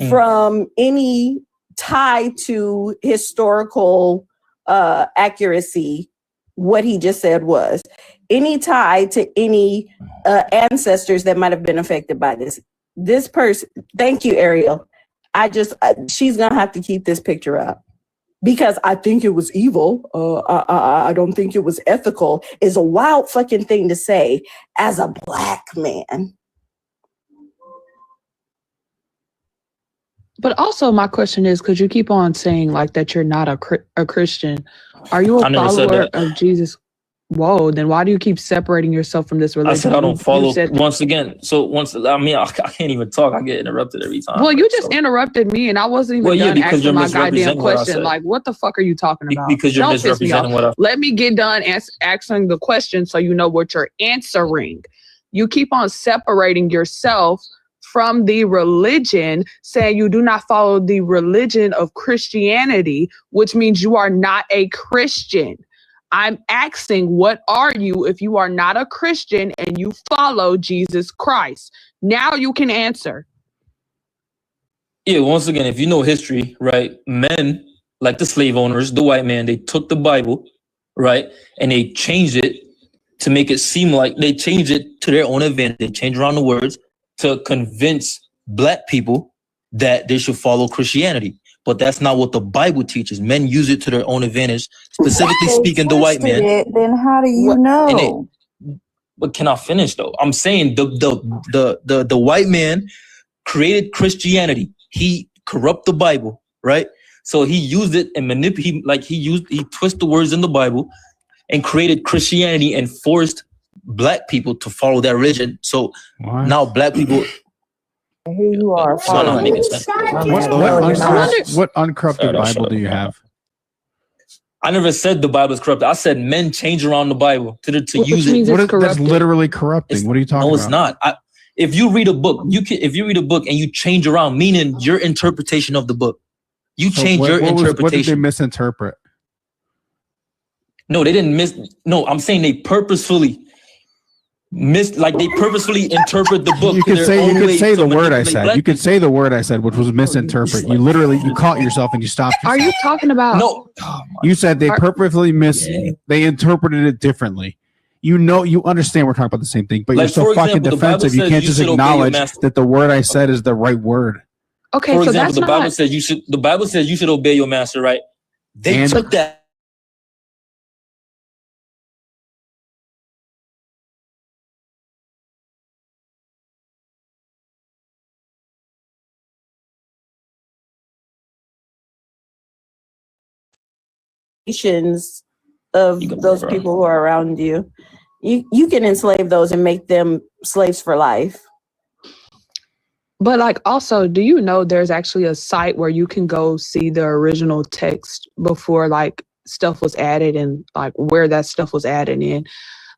from any tie to historical accuracy what he just said was. Any tie to any ancestors that might have been affected by this person. Thank you, Ariel. She's gonna have to keep this picture up because I think it was evil. I don't think it was ethical. Is a wild fucking thing to say as a Black man. But also my question is, because you keep on saying like that you're not a Christian. Are you a follower of Jesus? Whoa, then why do you keep separating yourself from this religion? I said I don't follow. I can't even talk. I get interrupted every time. Well, you just interrupted me and I wasn't even done asking my goddamn question. Like, what the fuck are you talking about? Because you're misrepresenting what I said. Let me get done asking the question so you know what you're answering. You keep on separating yourself from the religion, saying you do not follow the religion of Christianity, which means you are not a Christian. I'm asking, what are you if you are not a Christian and you follow Jesus Christ? Now you can answer. Yeah, once again, if you know history, right, men like the slave owners, the white man, they took the Bible, right? And they changed it to make it seem like they changed it to their own advantage. They changed around the words to convince black people that they should follow Christianity. But that's not what the Bible teaches. Men use it to their own advantage, specifically speaking the white man. Then how do you know? But can I finish though? I'm saying the white man created Christianity. He corrupt the Bible, right? So he used it and he twisted the words in the Bible and created Christianity and forced black people to follow that religion. So now black people. Here you are. What uncorrupted Bible do you have? I never said the Bible is corrupted. I said men change around the Bible to use it. That's literally corrupting. What are you talking about? No, it's not. If you read a book, if you read a book and you change around, meaning your interpretation of the book, you change your interpretation. What did they misinterpret? No, they didn't No, I'm saying they purposefully they purposefully interpret the book. You could say the word I said. You could say the word I said, which was misinterpret. You caught yourself and you stopped yourself. Are you talking about? No. You said they purposefully they interpreted it differently. You understand we're talking about the same thing, but you're so fucking defensive. You can't just acknowledge that the word I said is the right word. Okay, for example, the Bible says you should obey your master, right? They took that. Of those people who are around you. You can enslave those and make them slaves for life. But like also, do you know there's actually a site where you can go see the original text before like stuff was added and like where that stuff was added in?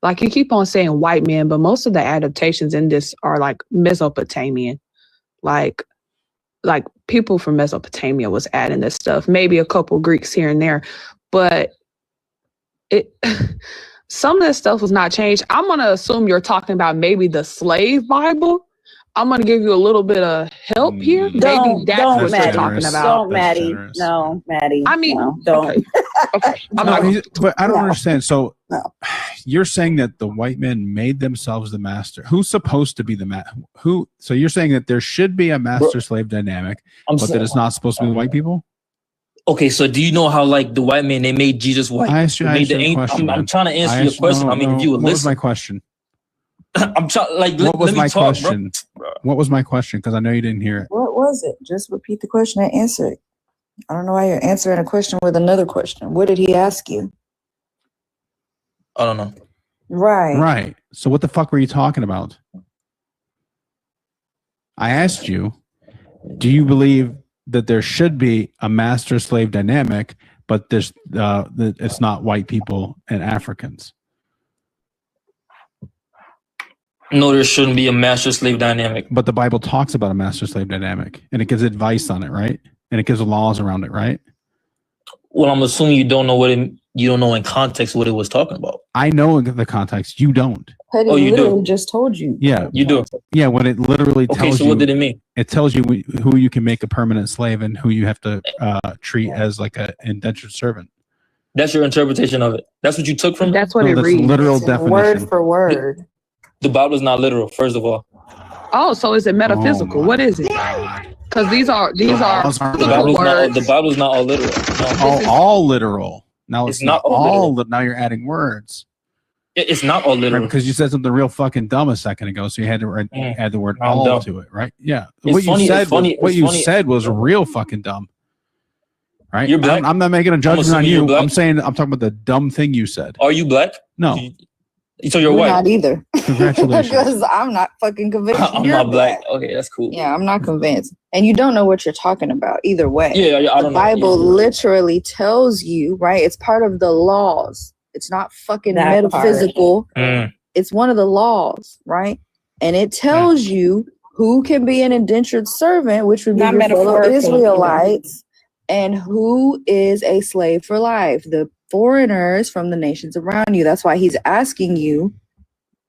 Like you keep on saying white men, but most of the adaptations in this are like Mesopotamian. Like people from Mesopotamia was adding this stuff. Maybe a couple Greeks here and there. But some of this stuff was not changed. I'm going to assume you're talking about maybe the slave Bible. I'm going to give you a little bit of help here. Maybe that's what you're talking about. Don't, Maddie. No, Maddie. I mean, no, don't. Okay. But I don't understand. So you're saying that the white men made themselves the master. Who's supposed to be the master? So you're saying that there should be a master-slave dynamic, but that it's not supposed to be the white people? Okay, so do you know how like the white man, they made Jesus white? I'm trying to answer your question. If you would listen. What was my question? I'm trying what was my question? What was my question? Because I know you didn't hear it. What was it? Just repeat the question and answer it. I don't know why you're answering a question with another question. What did he ask you? I don't know. Right. So what the fuck were you talking about? I asked you, do you believe that there should be a master-slave dynamic, but it's not white people and Africans? No, there shouldn't be a master-slave dynamic. But the Bible talks about a master-slave dynamic, and it gives advice on it, right? And it gives laws around it, right? Well, I'm assuming you don't know you don't know in context what it was talking about. I know the context. You don't. But you do. Just told you. Yeah, you do. Yeah, when it literally tells you. Okay, so what did it mean? It tells you who you can make a permanent slave and who you have to treat as like an indentured servant. That's your interpretation of it. That's what you took from it? That's what it reads. Literal definition. Word for word. The Bible is not literal, first of all. Oh, so is it metaphysical? What is it? Because these are the Bible's not all literal. No. All literal. Now it's not all. Now you're adding words. It's not all literal. Right, because you said something real fucking dumb a second ago, so you had to add the word all to it, right? Yeah. What you said was real fucking dumb. Right? You're black. I'm not making a judgment on you. I'm talking about the dumb thing you said. Are you black? No. So you're white? Not either. Congratulations. Because I'm not fucking convinced. I'm not black. Okay, that's cool. Yeah, I'm not convinced. And you don't know what you're talking about either way. Yeah, I don't know. The Bible literally tells you, right? It's part of the laws. It's not fucking metaphysical. It's one of the laws, right? And it tells you who can be an indentured servant, which would be your fellow Israelites, and who is a slave for life. The foreigners from the nations around you. That's why he's asking you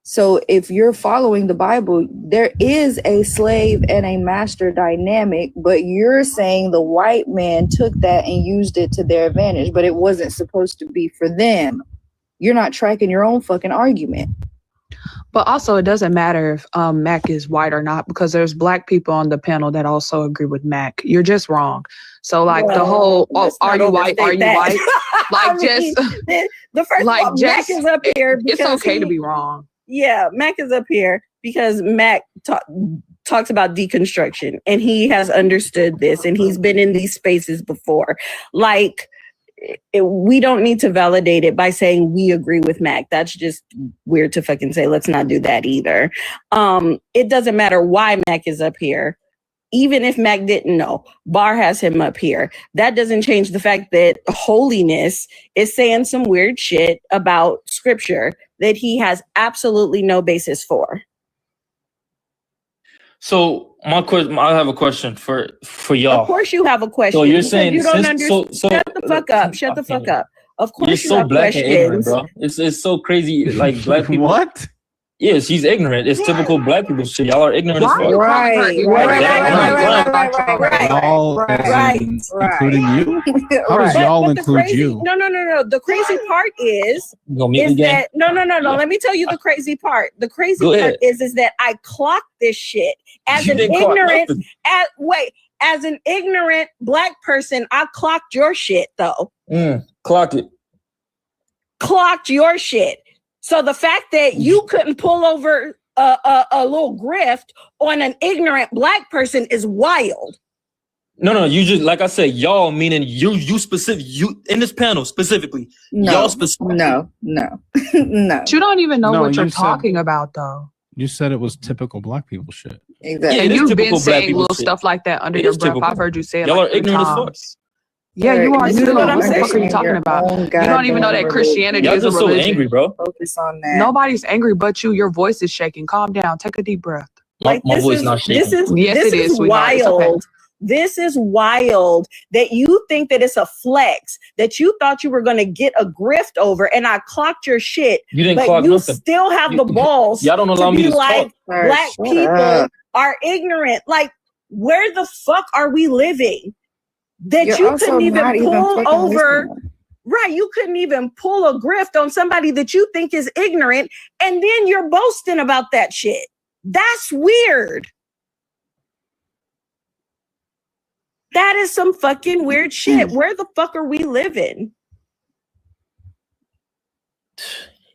So if you're following the Bible, there is a slave and a master dynamic, but you're saying the white man took that and used it to their advantage, but it wasn't supposed to be for them. You're not tracking your own fucking argument. But also, it doesn't matter if Mac is white or not, because there's black people on the panel that also agree with Mac. You're just wrong. So, like, the whole, are you white? Are you white? Like, just the first like, of all, Mac is up here. It's okay to be wrong. Yeah, Mac is up here because Mac talks about deconstruction, and he has understood this, and he's been in these spaces before. Like, we don't need to validate it by saying we agree with Mac. That's just weird to fucking say. Let's not do that either. It doesn't matter why Mac is up here. Even if Mac didn't know, Bar has him up here. That doesn't change the fact that Holiness is saying some weird shit about scripture that he has absolutely no basis for. So my question, I have a question for y'all. Of course you have a question. So you're saying you don't understand. Shut the fuck up. Shut the fuck up. Of course you're so have black questions. and ignorant, bro. It's so crazy. Like black people. What? Yes, he's ignorant. It's typical black people shit. Y'all are ignorant as fuck. Right. Y'all, including you? How does y'all include you? No. The crazy part is that no. Let me tell you the crazy part. The crazy part is that I clocked this shit as an ignorant. As an ignorant black person, I clocked your shit though. Clocked it. Clocked your shit. So the fact that you couldn't pull over a little grift on an ignorant black person is wild. No. You just, like I said, y'all meaning you specific, you in this panel specifically. No, y'all specific. No. You don't even know what you're talking about, though. You said it was typical black people shit. Exactly. Yeah, and you've been saying little stuff like that under your breath. I've heard you say it. Y'all like are ignorant as fuck. Yeah, you are. You know what I'm saying? What are you talking about? You don't even know that Christianity Y'all is a just so religion. angry, bro. Focus on that. Nobody's angry but you. Your voice is shaking. Calm down. Take a deep breath. My voice not shaking. This is wild. This is wild that you think that it's a flex, that you thought you were going to get a grift over, and I clocked your shit. You didn't but clock you nothing. Still have the balls. Y'all don't allow me to like talk. Black people are ignorant. Like, where the fuck are we living? That you couldn't even pull over. Right, you couldn't even pull a grift on somebody that you think is ignorant, and then you're boasting about that shit. That's weird. That is some fucking weird shit. Where the fuck are we living?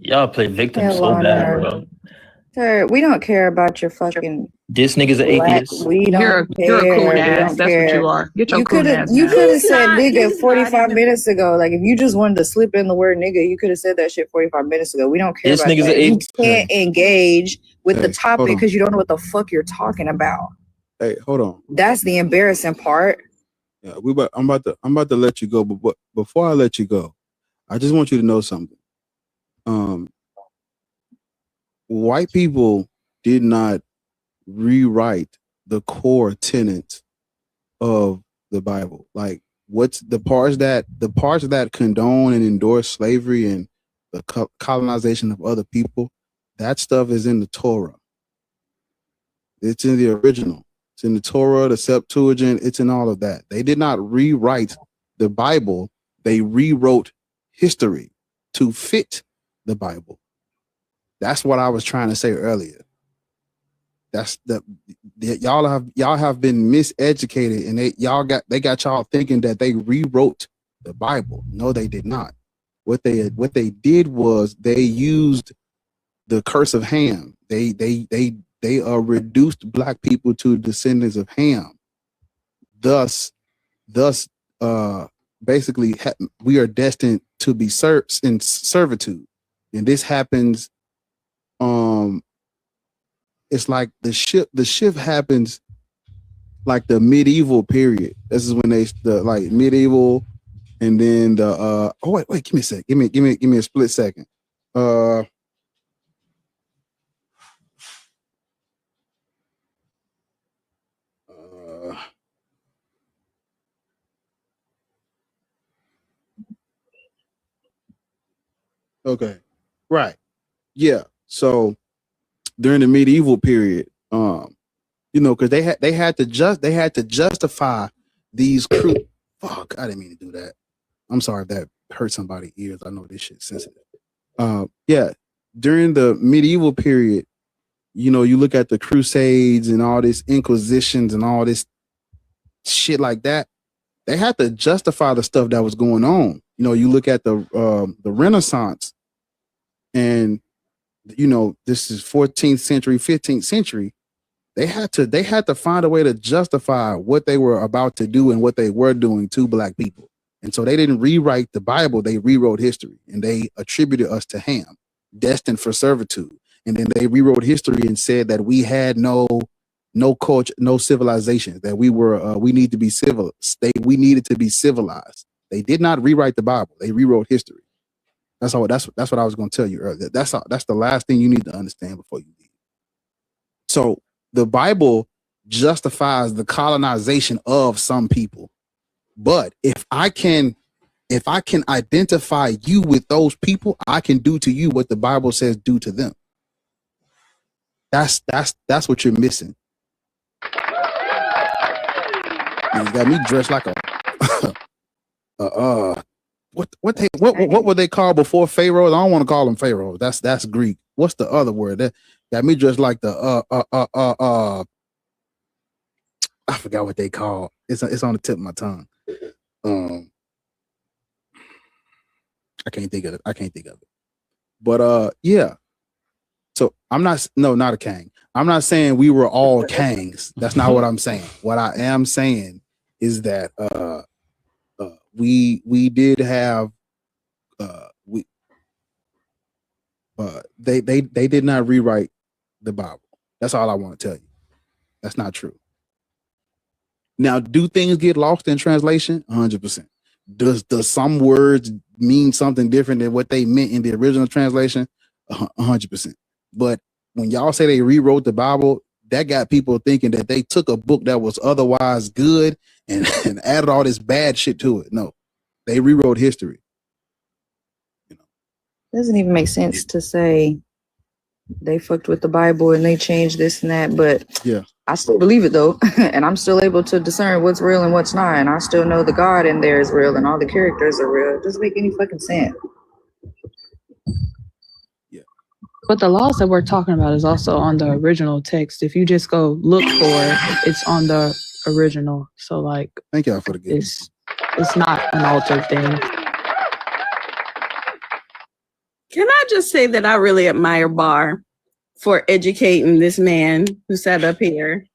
Y'all play victim so bad, bro. Sir, we don't care about your fucking. This nigga's an atheist. We don't care. You're a coon ass. That's what you are. Get your coon ass. You could have said nigga 45 minutes ago. Like, if you just wanted to slip in the word nigga, you could have said that shit 45 minutes ago. We don't care this about nigga's that. You can't engage with the topic because you don't know what the fuck you're talking about. Hey, hold on. That's the embarrassing part. Yeah, I'm about to let you go, but before I let you go, I just want you to know something. White people did not rewrite the core tenets of the Bible. Like, what's the parts that condone and endorse slavery and the colonization of other people? That stuff is in the Torah. It's in the original. It's in the Torah, the Septuagint. It's in all of that. They did not rewrite the Bible. They rewrote history to fit the Bible. That's what I was trying to say earlier. That's y'all have been miseducated, and they got y'all thinking that they rewrote the Bible. No, they did not. What they did was they used the curse of Ham. They reduced black people to descendants of Ham. Thus, basically, we are destined to be in servitude, and this happens. It's like the shift happens like the medieval period. This is when like medieval, and then the wait, give me a sec. Give me a split second. Okay. Right. Yeah. So during the medieval period. You know, because they had to justify these cruel. Fuck, I didn't mean to do that. I'm sorry if that hurt somebody's ears. I know this shit's sensitive. Yeah, during the medieval period, you know, you look at the Crusades and all this Inquisitions and all this shit like that. They had to justify the stuff that was going on. You know, you look at the Renaissance, and you know, this is 14th century, 15th century. They had to find a way to justify what they were about to do and what they were doing to black people. And so they didn't rewrite the Bible, they rewrote history, and they attributed us to Ham, destined for servitude. And then they rewrote history and said that we had no culture, no civilization, that we needed to be civilized. They did not rewrite the Bible, they rewrote history. That's what I was going to tell you earlier. That's the last thing you need to understand before you leave. So the Bible justifies the colonization of some people. But if I can identify you with those people, I can do to you what the Bible says do to them. That's what you're missing. You got me dressed like a what were they called before pharaohs? I don't want to call them pharaohs. That's Greek. What's the other word? That got me dressed like the I forgot what they call. It's on the tip of my tongue. I can't think of it. But yeah. So not a Kang. I'm not saying we were all Kangs. That's not what I'm saying. What I am saying is that we did have they did not rewrite the Bible. That's all I want to tell you. That's not true. Now, do things get lost in translation? 100%. Does some words mean something different than what they meant in the original translation? 100%. But when y'all say they rewrote the Bible, that got people thinking that they took a book that was otherwise good and added all this bad shit to it. No, they rewrote history. Doesn't even make sense to say they fucked with the Bible and they changed this and that, but yeah, I still believe it though, and I'm still able to discern what's real and what's not, and I still know the God in there is real and all the characters are real. It doesn't make any fucking sense. But the laws that we're talking about is also on the original text. If you just go look for it, it's on the original. So like, thank y'all for the gift. It's not an altered thing. Can I just say that I really admire Bar for educating this man who sat up here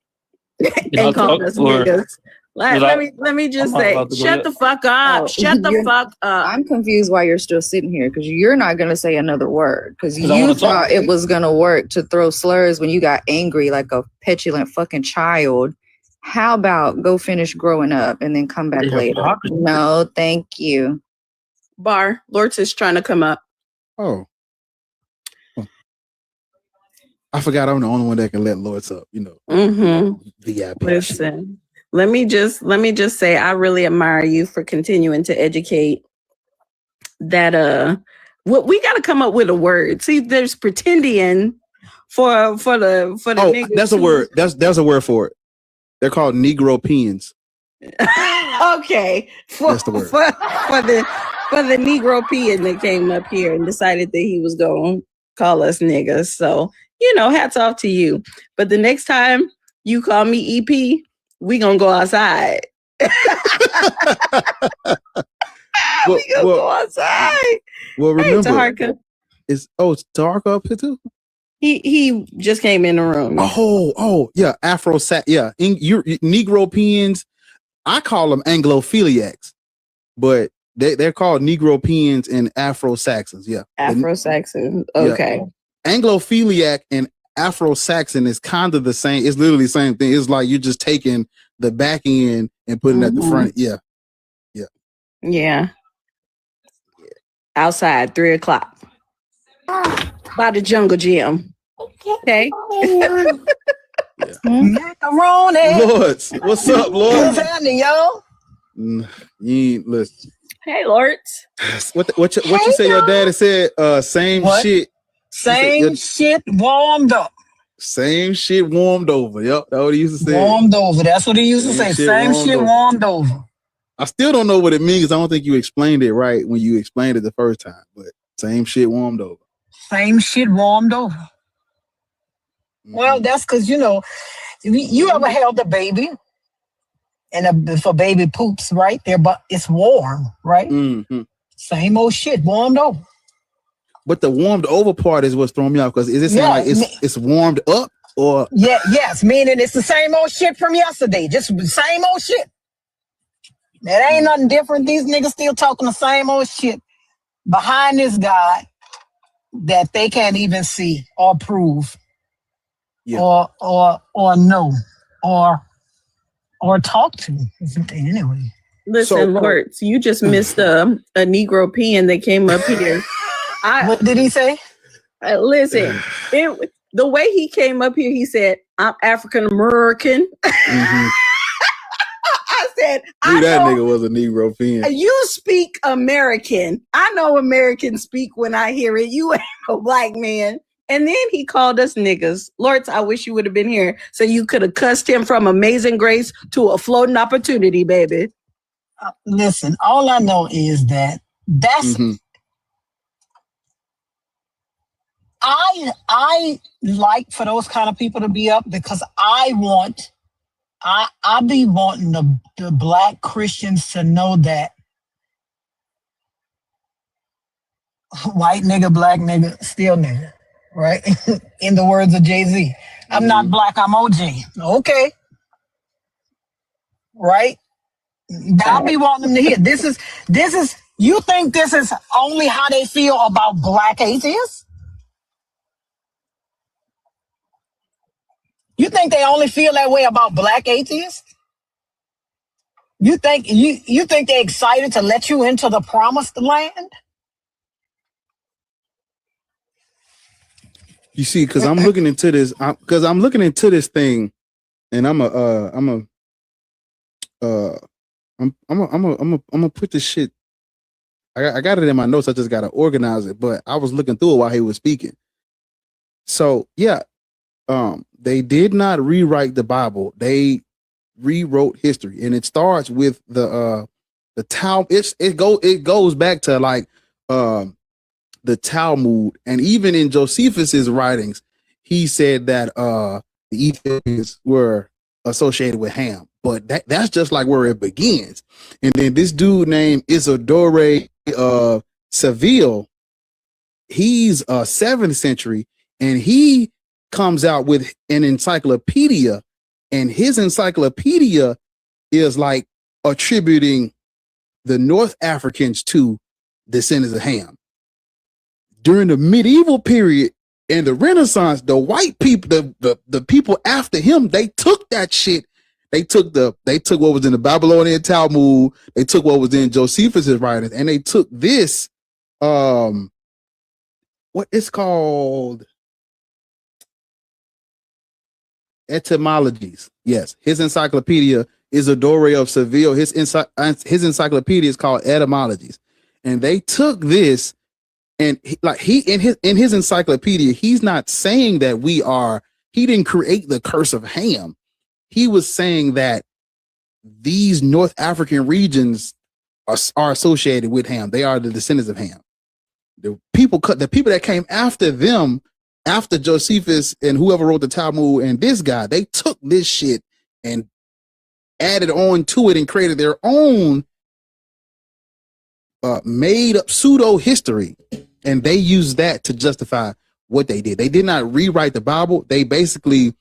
and called us niggas. Like, let me just say, shut the fuck up. Shut the fuck up. I'm confused why you're still sitting here because you're not going to say another word because you thought it was going to work to throw slurs when you got angry like a petulant fucking child. How about go finish growing up and then come back later? No, thank you. Bar, Lords is trying to come up. Oh. I forgot I'm the only one that can let Lords up, you know. Mm-hmm. VIP. Listen. Let me just say I really admire you for continuing to educate that we got to come up with a word. See, there's pretendian for the niggas. That's a word. There's a word for it. They're called Negropeans. Okay. That's the word. For the Negropean that came up here and decided that he was going to call us niggas. So, hats off to you. But the next time you call me EP, we gonna go outside. Go outside. Well, remember, Taharka. Is Taharka up here too? He just came in the room. Oh, yeah, Afro sac. Yeah, Negropeans. I call them Anglophiliacs, but they're called Negropeans and Afro-Saxons. Yeah, Afro-Saxons. Okay. Yeah. Anglophiliac and Afro-Saxon is kind of the same. It's literally the same thing. It's like you're just taking the back end and putting it at the front. Yeah. Outside, 3:00. By the jungle gym. Okay. Macaroni. Lords, what's up, Lords? What's happening, y'all? You ain't listen. Hey, Lords. What you say? Your daddy said same what? shit. Same shit warmed up. Same shit warmed over. Yep, that's what he used to say. Warmed over. That's what he used to say. Same shit warmed over. I still don't know what it means. I don't think you explained it right when you explained it the first time, but same shit warmed over. Same shit warmed over. Well, that's because, you know, you ever held a baby and if a baby poops right there, but it's warm, right? Mm-hmm. Same old shit warmed over. But the warmed over part is what's throwing me off, because is it saying like it's warmed up or? Yes, meaning it's the same old shit from yesterday, just the same old shit. That ain't nothing different. These niggas still talking the same old shit behind this God that they can't even see or prove, or know, or talk to. Anyway. Listen, Lords, you just missed a Negro pen that came up here. What did he say? Listen, the way he came up here, he said, "I'm African American." Mm-hmm. I said, that nigga was a Negro pen. You speak American. I know Americans speak when I hear it. You ain't a black man. And then he called us niggas. Lords, I wish you would have been here so you could have cussed him from Amazing Grace to A Floating Opportunity, baby. Listen, all I know is that's I like for those kind of people to be up, because I be wanting the black Christians to know that white nigga, black nigga, still nigga, right? In the words of Jay-Z. I'm not black, I'm OG. Okay. Right? I'll be wanting them to hear. This is, you think this is only how they feel about black atheists? You think they only feel that way about black atheists? You think they're excited to let you into the promised land? You see, because I'm looking into this, thing, and I'm gonna put this shit. I got it in my notes. I just gotta organize it. But I was looking through it while he was speaking. So yeah, they did not rewrite the Bible. They rewrote history, and it starts with the Talmud. It goes back to like the Talmud, and even in Josephus's writings, he said that the Ethiopians were associated with Ham. But that's just like where it begins. And then this dude named Isidore of Seville, he's 7th century, and he comes out with an encyclopedia, and his encyclopedia is like attributing the North Africans to descendants of Ham. During the medieval period and the Renaissance, the white people, the people after him, they took that shit. They took what was in the Babylonian Talmud, they took what was in Josephus's writings, and they took this, what it's called, etymologies. Yes, his encyclopedia Isidore of Seville. His encyclopedia is called Etymologies, and they took this, and in his encyclopedia, he's not saying that he didn't create the curse of Ham. He was saying that these North African regions are associated with Ham. They are the descendants of Ham. The people that came after them, after Josephus and whoever wrote the Talmud and this guy, they took this shit and added on to it and created their own made up pseudo history, and they used that to justify what they did. They did not rewrite the Bible. They basically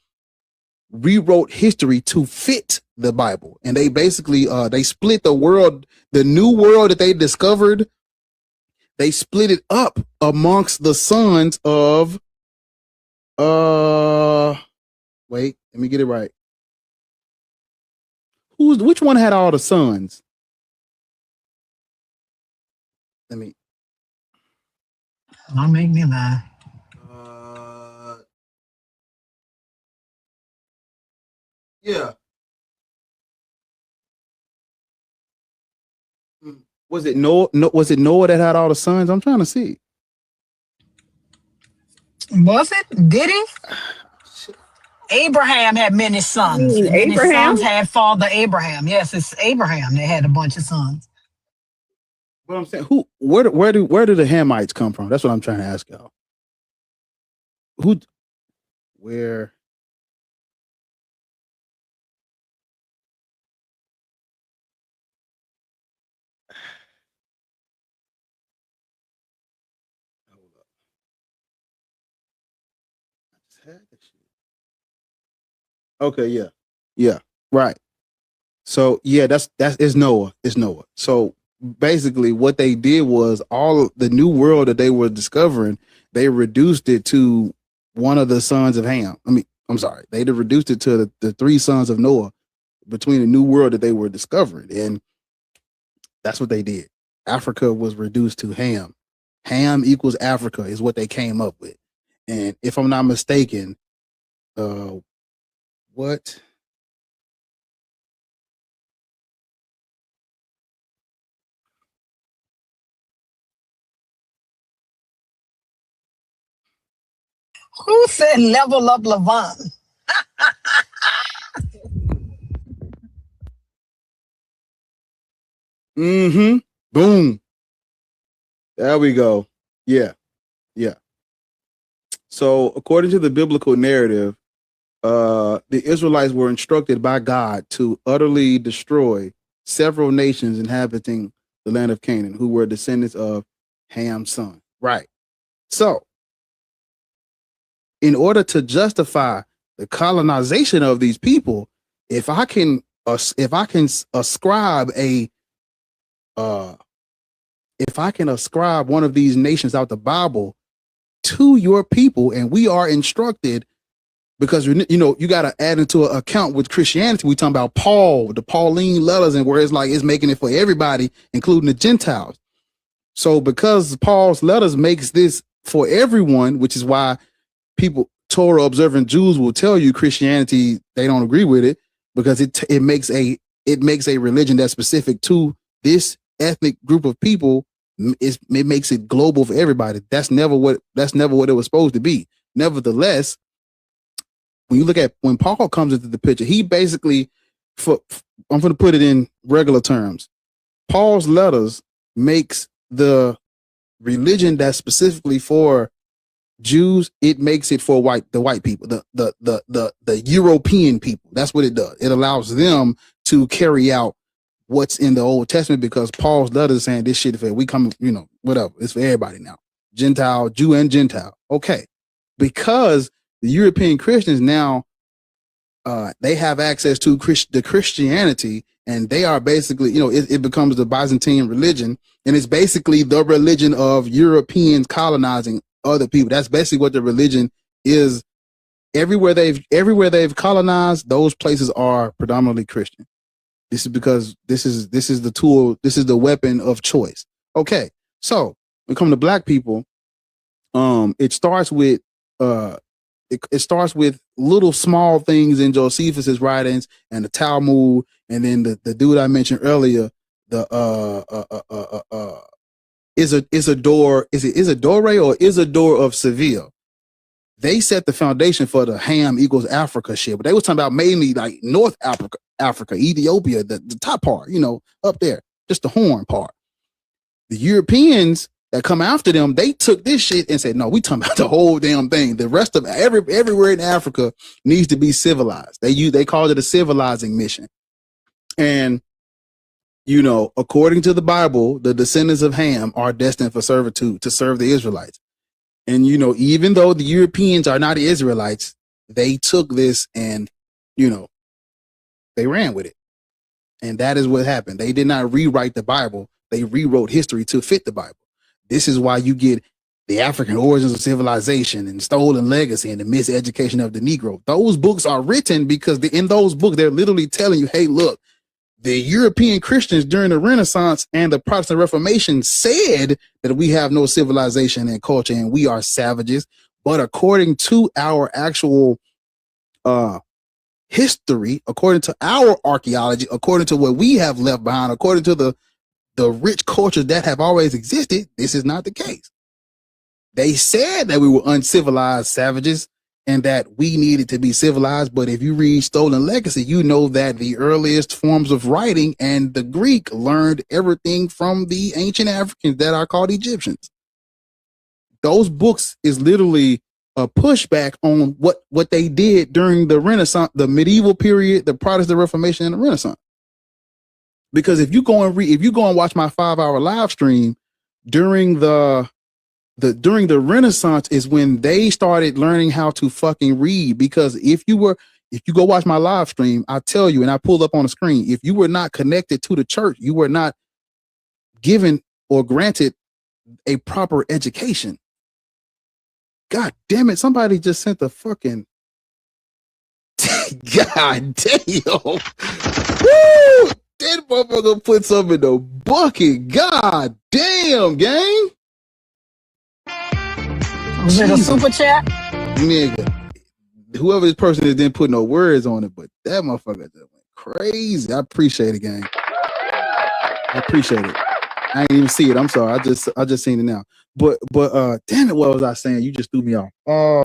rewrote history to fit the Bible, and they basically they split the world, the new world that they discovered. They split it up amongst the sons of wait, let me get it right. Which one had all the sons? Don't make me lie. Yeah. Was it Noah? Was it Noah that had all the sons? I'm trying to see. Was it? Did he? Abraham had many sons, and then his sons had father Abraham. Yes, it's Abraham that had a bunch of sons. But I'm saying, where do the Hamites come from? That's what I'm trying to ask y'all. Where? Okay, yeah, right. So yeah, that's Noah. It's Noah. So basically, what they did was all the new world that they were discovering, they reduced it to one of the sons of Ham. I'm sorry, they reduced it to the three sons of Noah between the new world that they were discovering, and that's what they did. Africa was reduced to Ham. Ham equals Africa is what they came up with, and if I'm not mistaken, what? Who said level up Levant? Mm-hmm. Boom. There we go. Yeah. So according to the biblical narrative, the Israelites were instructed by God to utterly destroy several nations inhabiting the land of Canaan, who were descendants of Ham's son. Right. So in order to justify the colonization of these people, if I can ascribe one of these nations out the Bible to your people, and we are instructed, because you got to add into an account with Christianity. We talking about Paul, the Pauline letters, and where it's making it for everybody, including the Gentiles. So because Paul's letters makes this for everyone, which is why people, Torah observant Jews, will tell you Christianity, they don't agree with it, because it makes a religion that's specific to this ethnic group of people. It makes it global for everybody. That's never what it was supposed to be. Nevertheless, when you look at when Paul comes into the picture, he basically, I'm going to put it in regular terms, Paul's letters makes the religion that's specifically for Jews, it makes it for the white people, the European people. That's what it does. It allows them to carry out what's in the Old Testament, because Paul's letters saying this shit, if we come, whatever, it's for everybody now. Gentile, Jew and Gentile. Okay. Because the European Christians now, they have access to the Christianity, and they are basically, it becomes the Byzantine religion, and it's basically the religion of Europeans colonizing other people. That's basically what the religion is. Everywhere they've colonized, those places are predominantly Christian. This is because this is the tool, this is the weapon of choice. Okay, so when it comes to black people, it starts with little small things in Josephus's writings and the Talmud, and then the dude I mentioned earlier, the Isidore of Seville. They set the foundation for the Ham equals Africa shit, but they was talking about mainly like North Africa, Ethiopia, the top part, up there, just the horn part. The Europeans that come after them, they took this shit and said, no, we talking about the whole damn thing. The rest of everywhere in Africa needs to be civilized. They called it a civilizing mission. And, according to the Bible, the descendants of Ham are destined for servitude to serve the Israelites. And, even though the Europeans are not the Israelites, they took this and, they ran with it. And that is what happened. They did not rewrite the Bible. They rewrote history to fit the Bible. This is why you get the African origins of civilization and stolen legacy and the miseducation of the Negro. Those books are written because in those books, they're literally telling you, hey, look, the European Christians during the Renaissance and the Protestant Reformation said that we have no civilization and culture and we are savages. But according to our actual history, according to our archaeology, according to what we have left behind, according to the rich cultures that have always existed, this is not the case. They said that we were uncivilized savages, and that we needed to be civilized. But if you read Stolen Legacy, you know that the earliest forms of writing and the Greek learned everything from the ancient Africans that are called Egyptians. Those books is literally a pushback on what they did during the Renaissance, the medieval period, the Protestant Reformation, and the Renaissance. Because if you go and watch my 5-hour live stream during the Renaissance is when they started learning how to fucking read. Because if you go watch my live stream, I tell you, and I pulled up on the screen, if you were not connected to the church, you were not given or granted a proper education. God damn it, somebody just sent the fucking God damn. Woo! That motherfucker put something in the bucket. God damn, gang. Was it a super chat? Nigga. Whoever this person is didn't put no words on it, but that motherfucker just went crazy. I appreciate it, gang. I appreciate it. I didn't even see it. I'm sorry. I just seen it now. But damn it, what was I saying? You just threw me off. I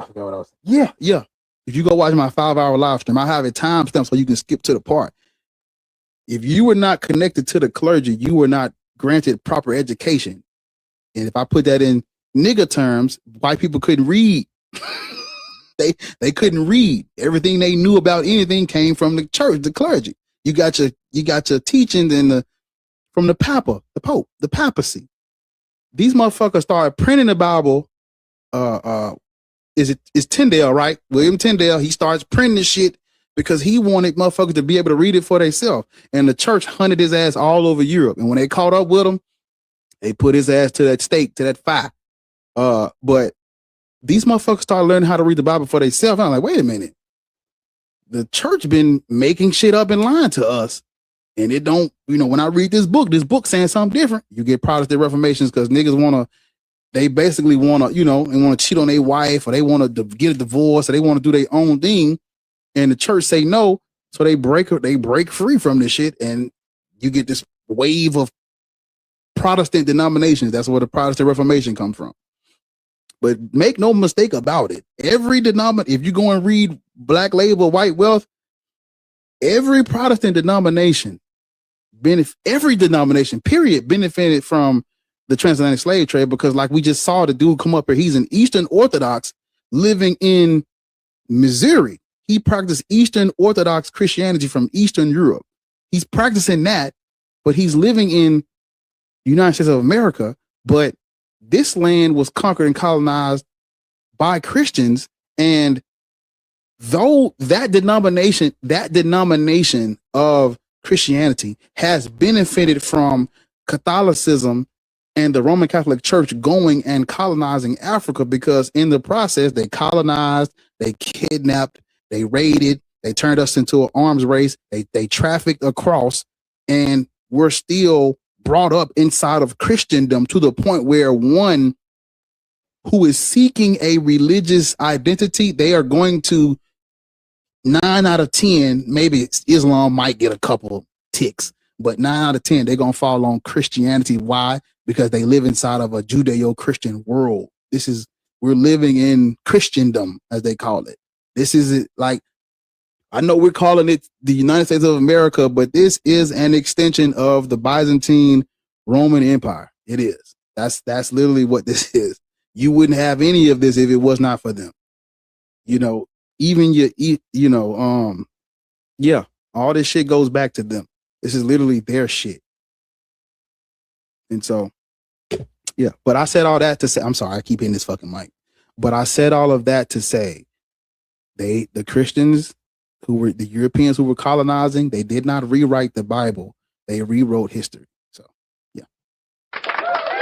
forgot what I was saying. Yeah. If you go watch my 5-hour live stream, I have a timestamp so you can skip to the part. If you were not connected to the clergy, you were not granted proper education. And if I put that in nigger terms, white people couldn't read. They couldn't read. Everything they knew about anything came from the church, the clergy. You got your teachings from the Papa, the Pope, the papacy. These motherfuckers started printing the Bible. It's Tyndale, right? William Tyndale. He starts printing this shit because he wanted motherfuckers to be able to read it for themselves. And the church hunted his ass all over Europe. And when they caught up with him, they put his ass to that stake, to that fire. But these motherfuckers started learning how to read the Bible for themselves. I'm like, wait a minute. The church been making shit up and lying to us. And it don't, when I read this book saying something different. You get Protestant Reformations because niggas they basically want to, and want to cheat on their wife, or they want to get a divorce, or they want to do their own thing. And the church say no. So they break free from this shit. And you get this wave of Protestant denominations. That's where the Protestant Reformation comes from. But make no mistake about it. Every denomination, if you go and read Black Label, White Wealth, every Protestant denomination, every denomination, period, benefited from the transatlantic slave trade, because like we just saw the dude come up here, he's an Eastern Orthodox living in Missouri. He practiced Eastern Orthodox Christianity from Eastern Europe. He's practicing that, but he's living in the United States of America. But this land was conquered and colonized by Christians. And though that denomination of Christianity has benefited from Catholicism and the Roman Catholic Church going and colonizing Africa, because in the process, they colonized, they kidnapped, they raided, they turned us into an arms race, they trafficked across, and we're still brought up inside of Christendom to the point where one who is seeking a religious identity, they are going to 9 out of 10, maybe Islam might get a couple ticks, but 9 out of 10, they're going to fall on Christianity. Why? Because they live inside of a Judeo-Christian world. We're living in Christendom, as they call it. This is like, I know we're calling it the United States of America, but this is an extension of the Byzantine Roman Empire. It is. That's literally what this is. You wouldn't have any of this if it was not for them. All this shit goes back to them. This is literally their shit. And so, yeah, but I said all that to say, I'm sorry, I keep hitting this fucking mic, but I said all of that to say the Christians who were the Europeans who were colonizing, they did not rewrite the Bible. They rewrote history. So, yeah,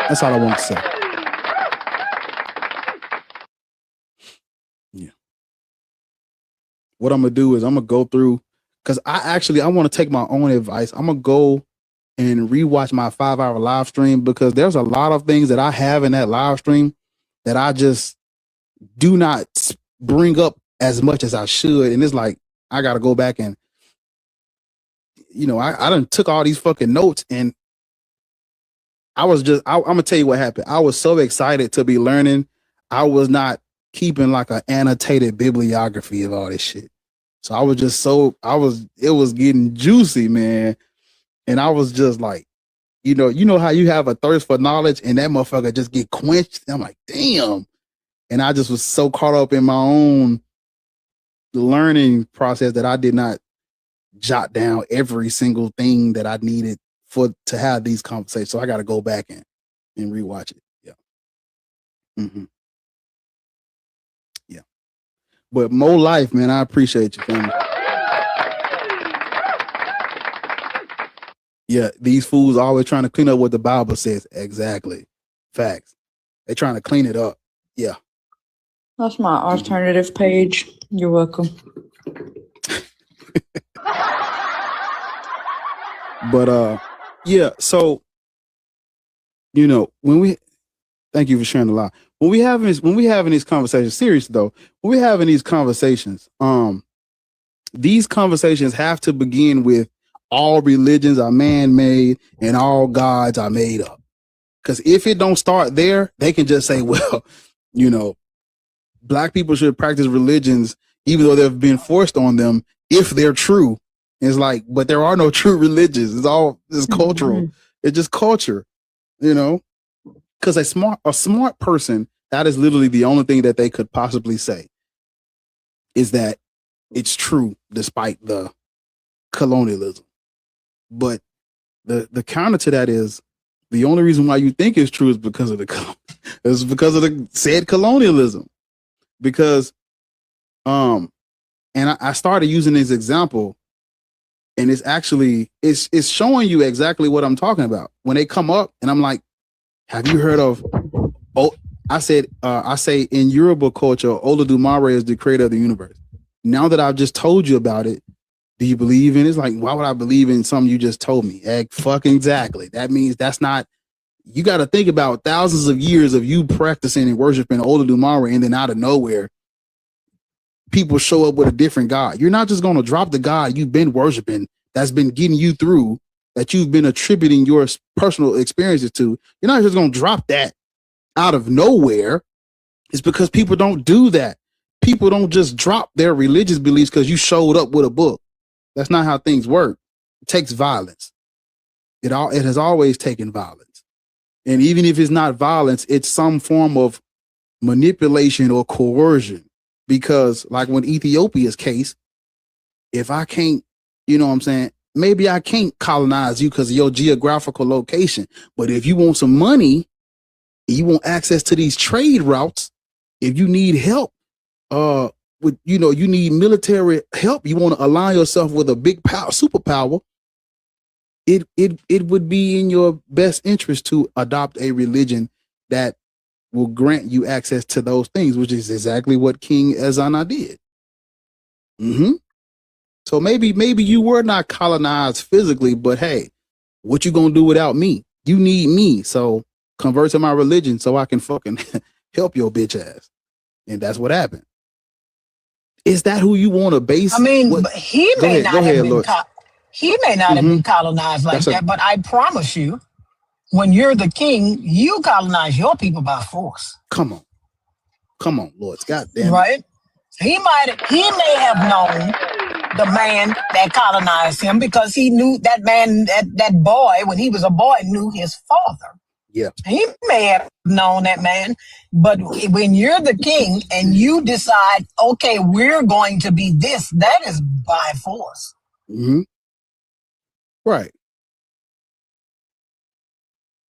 that's all I want to say. Yeah. What I'm going to do is I'm going to go through, because I want to take my own advice. I'm going to go and rewatch my 5-hour live stream, because there's a lot of things that I have in that live stream that I just do not bring up as much as I should. And it's like, I got to go back and, I done took all these fucking notes, and I'm gonna tell you what happened. I was so excited to be learning. I was not keeping like an annotated bibliography of all this shit. So I was just it was getting juicy, man. And I was just like, you know how you have a thirst for knowledge and that motherfucker just get quenched. I'm like, damn. And I just was so caught up in my own learning process that I did not jot down every single thing that I needed to have these conversations. So I got to go back and rewatch it. Yeah. Mm-hmm. Yeah. But Mo Life, man, I appreciate you, family. Yeah, these fools are always trying to clean up what the Bible says. Exactly. Facts. They're trying to clean it up. Yeah. That's my alternative page. You're welcome. But yeah, so thank you for sharing a lot. When we having these conversations, serious though, when we're having these conversations have to begin with all religions are man-made and all gods are made up. Because if it don't start there, they can just say, well, Black people should practice religions even though they've been forced on them if they're true. It's like, but there are no true religions. It's cultural. It's just culture, because a smart person, that is literally the only thing that they could possibly say is that it's true despite the colonialism. But the counter to that is the only reason why you think it's true is because of the said colonialism. Because and I started using this example, and it's actually it's showing you exactly what I'm talking about. When they come up and I'm like, have you heard of I say in Yoruba culture, Olodumare is the creator of the universe. Now that I've just told you about it, do you believe in it? It's like, why would I believe in something you just told me? Fucking exactly. That means that's not, you got to think about thousands of years of you practicing and worshiping Olodumare, and then out of nowhere, people show up with a different God. You're not just going to drop the God you've been worshiping that's been getting you through, that you've been attributing your personal experiences to. You're not just going to drop that out of nowhere. It's because people don't do that. People don't just drop their religious beliefs because you showed up with a book. That's not how things work. It takes violence. It has always taken violence. And even if it's not violence, it's some form of manipulation or coercion. Because like when Ethiopia's case, if I can't, maybe I can't colonize you because of your geographical location. But if you want some money, you want access to these trade routes, if you need help, you need military help, you want to align yourself with a big superpower, it would be in your best interest to adopt a religion that will grant you access to those things, which is exactly what King Ezana did. Mm-hmm. So maybe you were not colonized physically, but hey, what you gonna do without me? You need me, so convert to my religion so I can fucking help your bitch ass. And that's what happened. Is that who you want to base? I mean, but he may not have been colonized like that, but I promise you, when you're the king, you colonize your people by force. Come on, Lords, goddamn. Right? He may have known the man that colonized him because he knew that man, that boy, when he was a boy, knew his father. Yeah. He may have known that man, but when you're the king and you decide, okay, we're going to be this, that is by force. Mm-hmm. Right.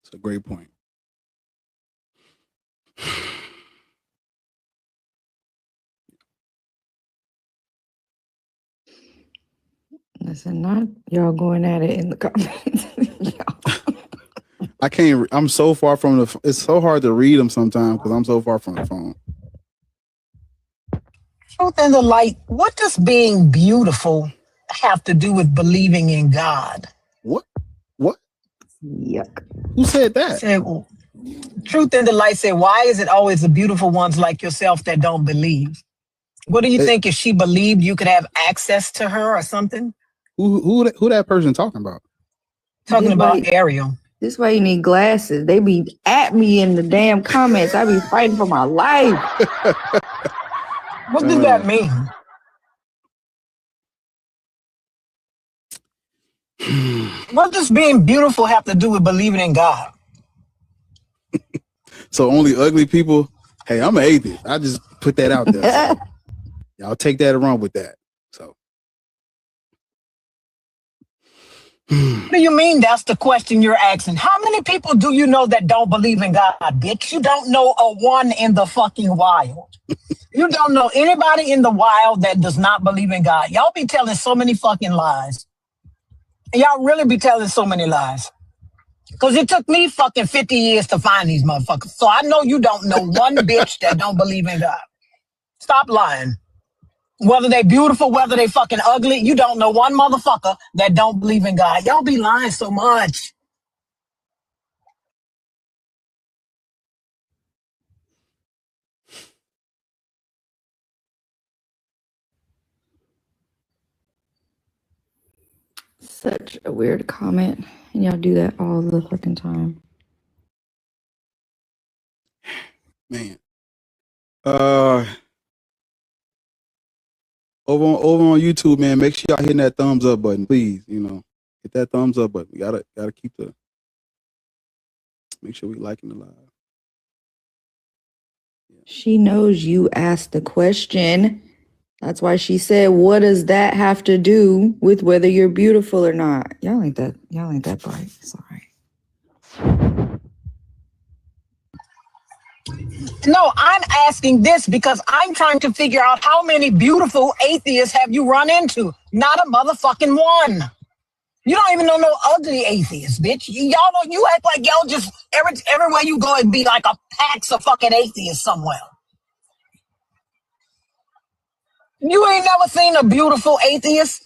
It's a great point. Listen, not y'all going at it in the comments. I can't. I'm so far from it's so hard to read them sometimes because I'm so far from the phone. Truth and the light. What does being beautiful have to do with believing in God? What? Yuck. Who said that? Truth and the light said, why is it always the beautiful ones like yourself that don't believe? What do you think? If she believed, you could have access to her or something? Who that person talking about? Talking about Ariel. This why you need glasses. They be at me in the damn comments. I be fighting for my life. What does that mean? What does being beautiful have to do with believing in God? So only ugly people. Hey, I'm an atheist. I just put that out there. So y'all take that and run with that. So. What do you mean that's the question you're asking? How many people do you know that don't believe in God, bitch? You don't know a one in the fucking wild. You don't know anybody in the wild that does not believe in God. Y'all be telling so many fucking lies. And y'all really be telling so many lies. Because it took me fucking 50 years to find these motherfuckers. So I know you don't know one bitch that don't believe in God. Stop lying. Whether they beautiful, whether they fucking ugly, you don't know one motherfucker that don't believe in God. Y'all be lying so much. Such a weird comment. And y'all do that all the fucking time. Man. Over on YouTube, man, make sure y'all hitting that thumbs up button, please. You know, hit that thumbs up button. We gotta keep make sure we liking the live. Yeah. She knows you asked the question. That's why she said, what does that have to do with whether you're beautiful or not? Y'all ain't that bright. Sorry. No, I'm asking this because I'm trying to figure out how many beautiful atheists have you run into? Not a motherfucking one. You don't even know no ugly atheists, bitch. Y'all know, you act like y'all just, everywhere you go, it'd be like a packs of fucking atheists somewhere. You ain't never seen a beautiful atheist?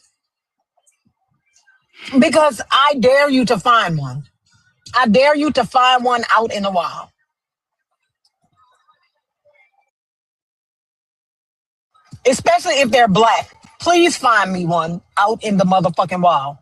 Because I dare you to find one. I dare you to find one out in the wild. Especially if they're black. Please find me one out in the motherfucking wild.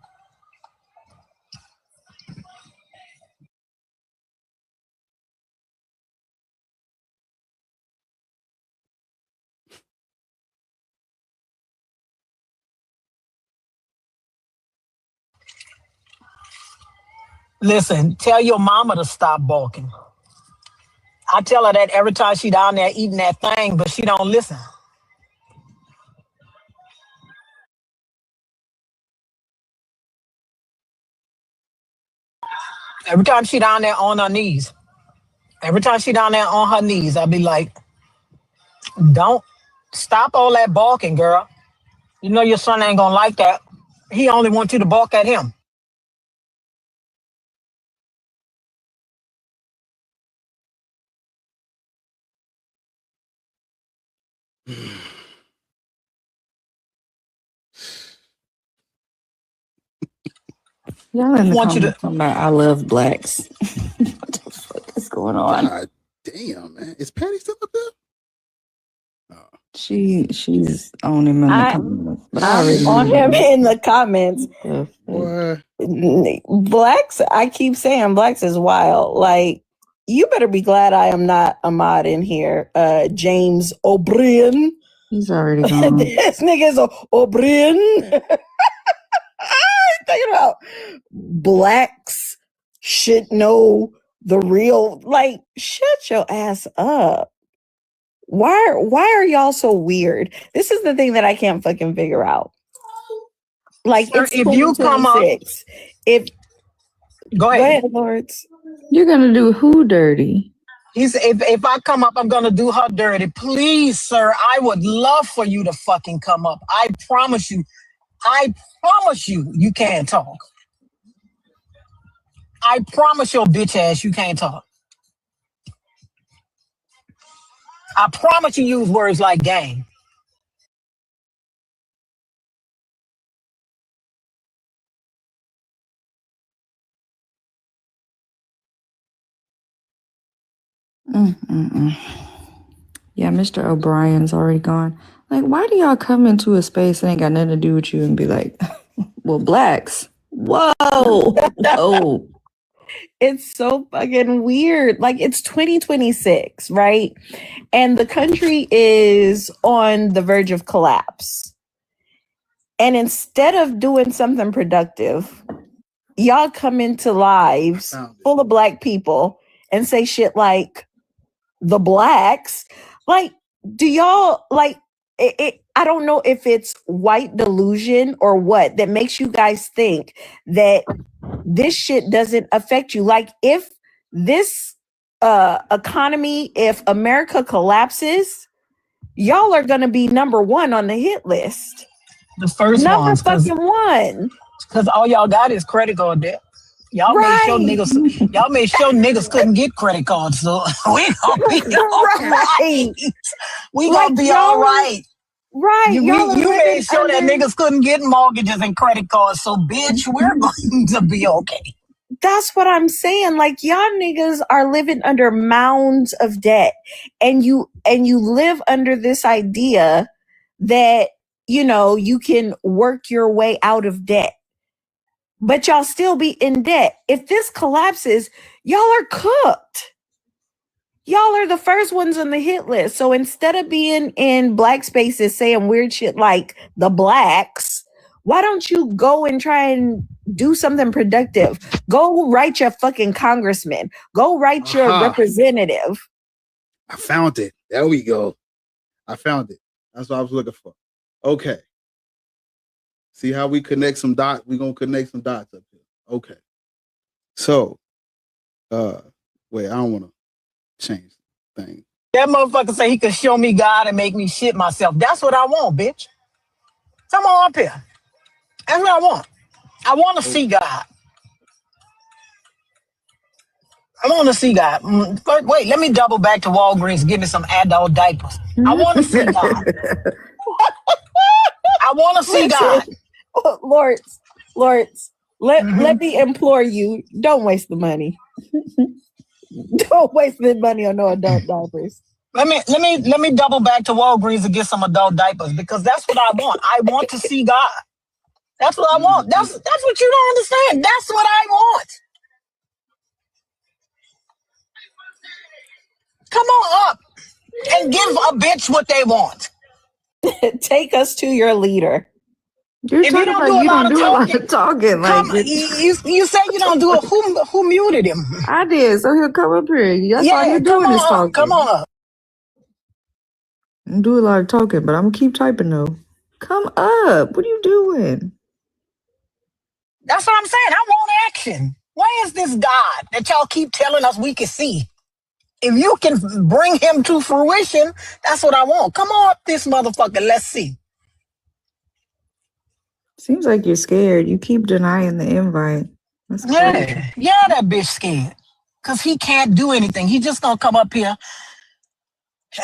Listen, tell your mama to stop balking. I tell her that every time she down there eating that thing, but she don't listen. Every time she down there on her knees. Every time she down there on her knees, I'll be like, don't stop all that balking, girl. You know your son ain't gonna like that. He only wants you to balk at him. Y'all in the comments talking about I love blacks. What the fuck is going on? God damn, man. Is Patty still up there? She's on him in the comments. But I'm on him in the comments. Blacks, I keep saying blacks is wild. Like, you better be glad I am not a mod in here. James O'Brien. He's already gone. This nigga is O'Brien. I'm thinking about blacks should know the real, like, shut your ass up. Why are y'all so weird? This is the thing that I can't fucking figure out. Like, Sir, it's if you come up, go ahead, Lords. You're gonna do who dirty? He said, if I come up, I'm gonna do her dirty. Please, sir, I would love for you to fucking come up. I promise you, you can't talk. I promise your bitch ass you can't talk. I promise you use words like gang. Yeah, Mr. O'Brien's already gone. Like, why do y'all come into a space that ain't got nothing to do with you and be like, well, blacks? Whoa. No. It's so fucking weird. Like, it's 2026, right? And the country is on the verge of collapse. And instead of doing something productive, y'all come into lives full of black people and say shit like the blacks. Like, do y'all like it? I don't know if it's white delusion or what that makes you guys think that this shit doesn't affect you. Like, if this economy, if America collapses, y'all are gonna be number one on the hit list. The first number fucking one. Because all y'all got is credit card debt. Y'all made sure niggas couldn't get credit cards, so we gonna be all right. We gonna be all right. Right. You made sure that niggas couldn't get mortgages and credit cards, so bitch, we're going to be okay. That's what I'm saying. Like, y'all niggas are living under mounds of debt, and you live under this idea that, you know, you can work your way out of debt, but y'all still be in debt. If this collapses, y'all are cooked. Y'all are the first ones on the hit list. So instead of being in black spaces saying weird shit like the blacks, why don't you go and try and do something productive? Go write your fucking congressman. Go write your representative. I found it. There we go. I found it. That's what I was looking for. Okay. See how we connect some dots? We're going to connect some dots up here. Okay. So, wait, I don't want to change things. That motherfucker say he could show me God and make me shit myself. That's what I want, bitch. Come on up here. That's what I want. I want to see God. I want to see God. But wait, let me double back to Walgreens. Give me some adult diapers. I want to see God. I want to see God. Lords, let me implore you, don't waste the money. Don't waste the money on no adult diapers. Let me double back to Walgreens and get some adult diapers, because that's what I want. I want to see God. That's what I want. That's what you don't understand. That's what I want. Come on up and give a bitch what they want. Take us to your leader. You're talking about you don't do a lot of talking. Like, you say you don't do it. Who muted him? I did, so he'll come up here. That's all you're doing is talking. Come on up. I don't do a lot of talking, but I'm gonna keep typing though. Come up. What are you doing? That's what I'm saying. I want action. Where is this God that y'all keep telling us we can see? If you can bring him to fruition, that's what I want. Come on up this motherfucker. Let's see. Seems like you're scared. You keep denying the invite. That's crazy. Yeah, that bitch scared. Because he can't do anything. He just gonna come up here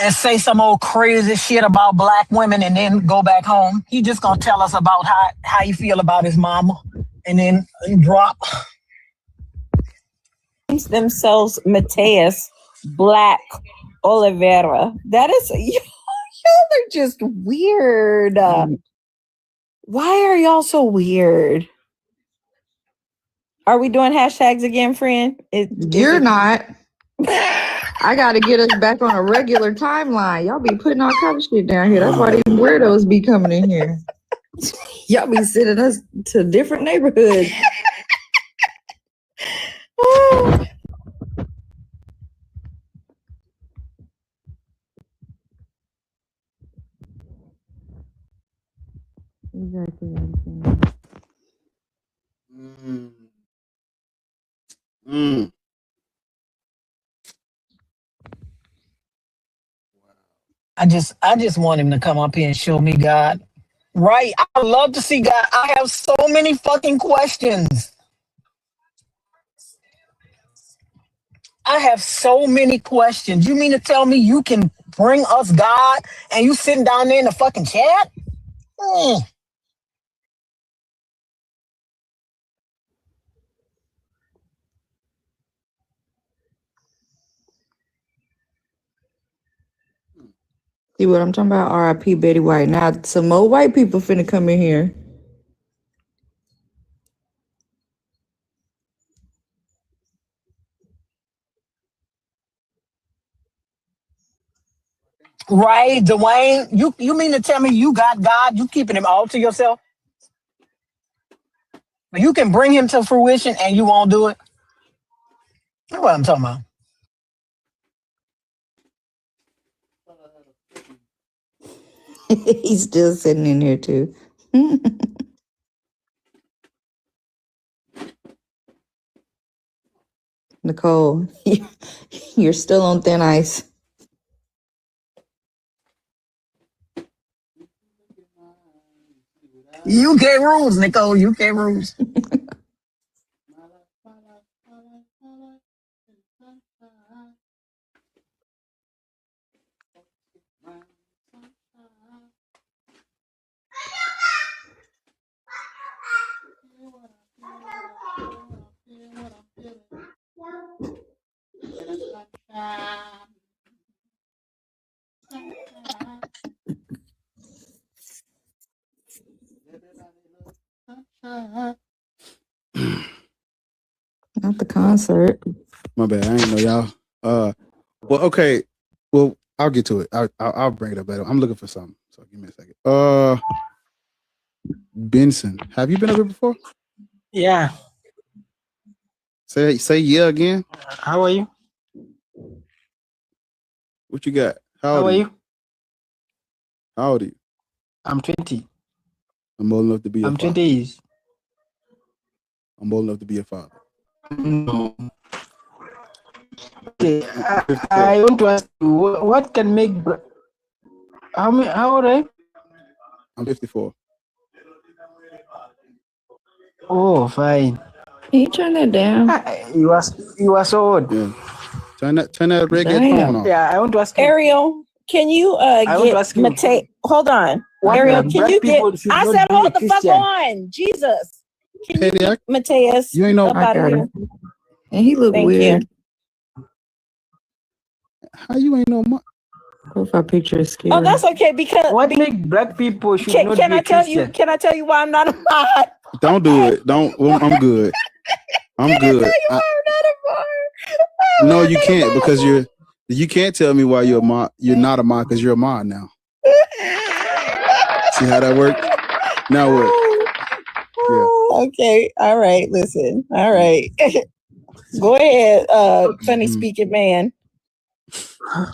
and say some old crazy shit about black women and then go back home. He just gonna tell us about how he feel about his mama and then drop. Themselves Mateus Black Oliveira. That is, y'all are just weird. Why are y'all so weird? Are we doing hashtags again, friend? You're not. I got to get us back on a regular timeline. Y'all be putting all kind of shit down here. That's why these weirdos be coming in here. Y'all be sending us to different neighborhoods. Exactly. I just want him to come up here and show me God. Right. I love to see God. I have so many fucking questions. I have so many questions. You mean to tell me you can bring us God and you sitting down there in the fucking chat? See what I'm talking about? R.I.P. Betty White. Now some more white people finna come in here. Right, Dwayne. You mean to tell me you got God? You keeping him all to yourself? You can bring him to fruition and you won't do it? That's what I'm talking about. He's still sitting in here too. Nicole, you're still on thin ice. UK rules, Nicole. UK rules. Not the concert. My bad. I ain't know y'all. Well, okay. Well, I'll get to it. I'll bring it up later. I'm looking for something. So give me a second. Benson, have you been up here before? Yeah. Say yeah again. How are you? What you got? How are you? How old are you? I'm 20. I'm old enough to be. I'm 20 years. I'm old enough to be a father. No. Okay, I want to ask you, what can make... How old are you? I'm 54. Oh, fine. Can you turn that down? You are so old. Yeah. Turn that reggaeton off. Yeah, I want to ask you. Ariel, can you get Mateo? Hold on. Ariel, can you get... I said hold the fuck on. Jesus. Can you get Mateus you ain't know up out of here? And he look weird. How you ain't know my profile picture is scary? Oh, that's okay because what make black people should not can be I tell Christian? you? Can I tell you why I'm not a mod? Don't do it. Don't. Well, I'm good. I'm good. No, you can't because you can't tell me why you're a mod. You're not a mod because you're a mod now. See how that works? Now what? Yeah. Okay. All right. Listen. All right. Go ahead, funny speaking man.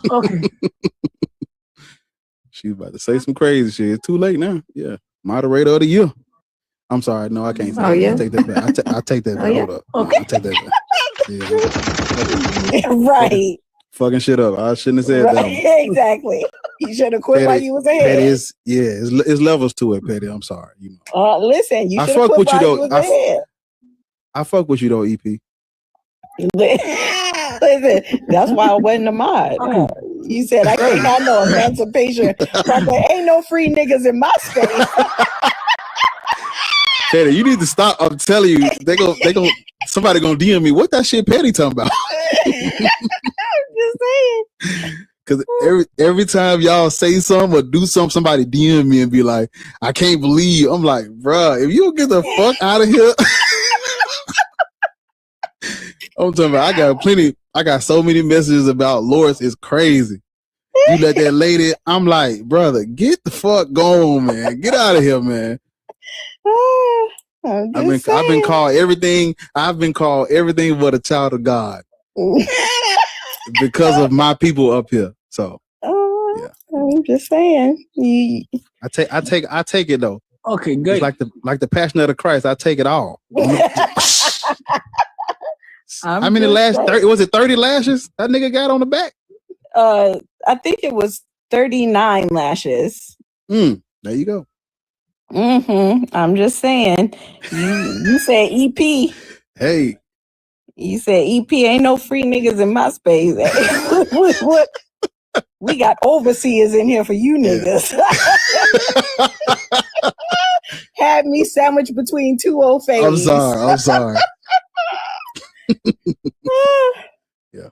Okay. She's about to say some crazy shit. It's too late now. Yeah. Moderator of the year. I'm sorry. No, I can't say that. Yeah? I take that back. I take that back. Yeah? Hold up. Okay. I take that back. Yeah. Right. Fucking shit up. I shouldn't have said that. Exactly. You should have quit while you was ahead. Petty is, it's levels to it, Petty. I'm sorry. You know. Listen, you should have quit while you was ahead. I fuck with you though, EP. Listen, that's why I wasn't a mod. You said I can't have no emancipation. There ain't no free niggas in my space. Petty, you need to stop. I'm telling you, they go somebody gonna DM me. What that shit Petty talking about? I'm just saying. Cause every time y'all say something or do something, somebody DM me and be like, I can't believe. I'm like, bruh, if you don't get the fuck out of here. I'm talking about, I got so many messages about Loris is crazy. You let that lady, I'm like, brother, get the fuck going, man. Get out of here, man. I've been called everything. I've been called everything but a child of God. Because of my people up here. So yeah. I'm just saying. I take it though. Okay, good. It's like the passion of the Christ. I take it all. How many lashes? 30, was it 30 lashes that nigga got on the back? I think it was 39 lashes. There you go. I'm just saying. You said EP. Hey. You said EP ain't no free niggas in my space. What? We got overseers in here for you niggas. Had me sandwiched between two old faces. I'm sorry. Yeah.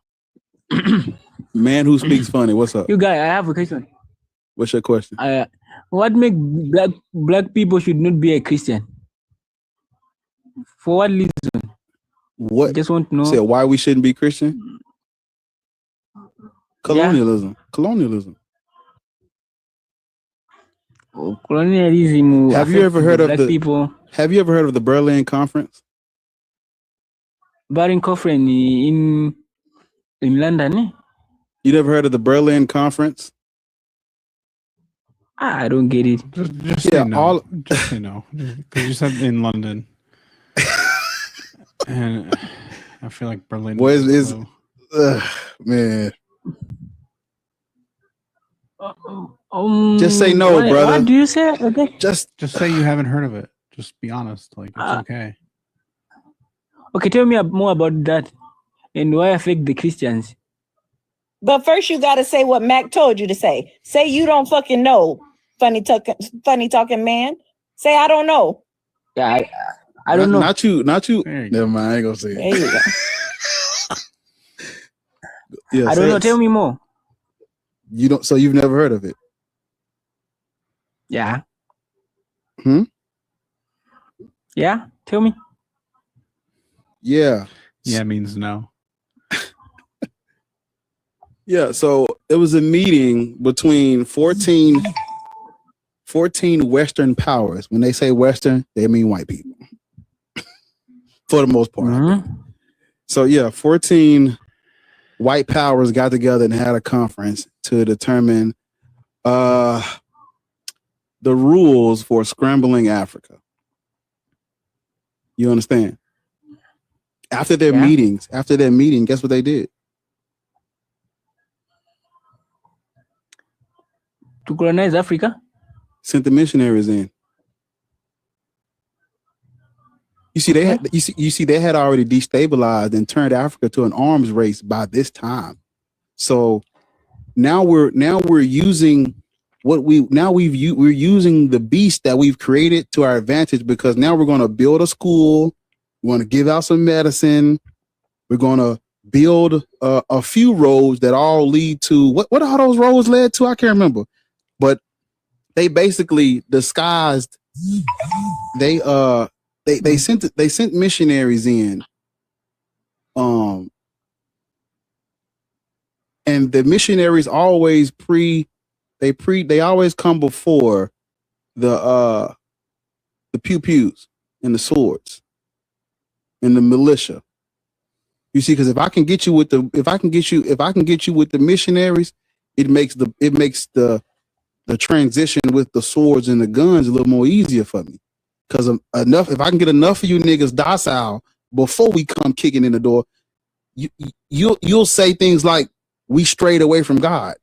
Man who speaks funny. What's up? You guys, I have a question. What's your question? What make black people should not be a Christian? For what reason? What? I just want to know. Say why we shouldn't be Christian? Colonialism. Yeah. Colonialism. Colonialism. Have you ever heard of black the people? Have you ever heard of the Berlin Conference? Berlin Conference in London. Eh? You never heard of the Berlin Conference? I don't get it. Just say no. Just say no. Because you said in London. And I feel like Berlin. Boy, man. Just say no, brother. What do you say? Okay. Just say you haven't heard of it. Just be honest. Like, it's okay. Okay, tell me more about that and why affect the Christians. But first, you got to say what Mac told you to say. Say you don't fucking know, funny talking man. Say I don't know. Yeah, I don't know. Not you. Never mind. I ain't gonna say it. There you go. Yeah, I don't know. Tell me more. You don't. So you've never heard of it? Yeah. Yeah. Tell me. Yeah. Yeah means no. Yeah. So it was a meeting between 14 Western powers. When they say Western, they mean white people. For the most part. So yeah, 14 white powers got together and had a conference to determine the rules for scrambling Africa. You understand? After their meeting, guess what they did? To colonize Africa? Sent the missionaries in. You see, they had they had already destabilized and turned Africa to an arms race by this time. So now we're using we're using the beast that we've created to our advantage, because now we're going to build a school, we're going to give out some medicine, we're going to build a few roads that all lead to what all those roads led to, I can't remember, but they basically disguised. They sent missionaries in, and the missionaries always they always come before the pew-pews and the swords and the militia. You see, because if I can get you with the missionaries, it makes the transition with the swords and the guns a little more easier for me. Because if I can get enough of you niggas docile before we come kicking in the door, you'll say things like, "We strayed away from God."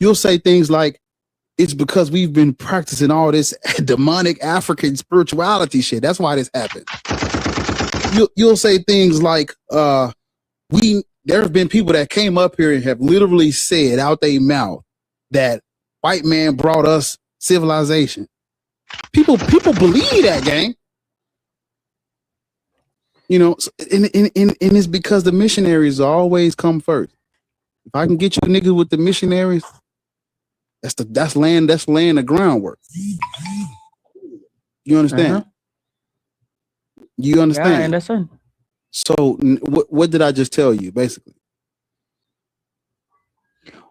You'll say things like, "It's because we've been practicing all this demonic African spirituality shit. That's why this happened." You'll say things like, there have been people that came up here and have literally said out their mouth that white man brought us civilization. People believe that, gang. You know, and it's because the missionaries always come first. If I can get you niggas with the missionaries, that's laying the groundwork. You understand? You understand? Yeah, I understand. So what did I just tell you, basically?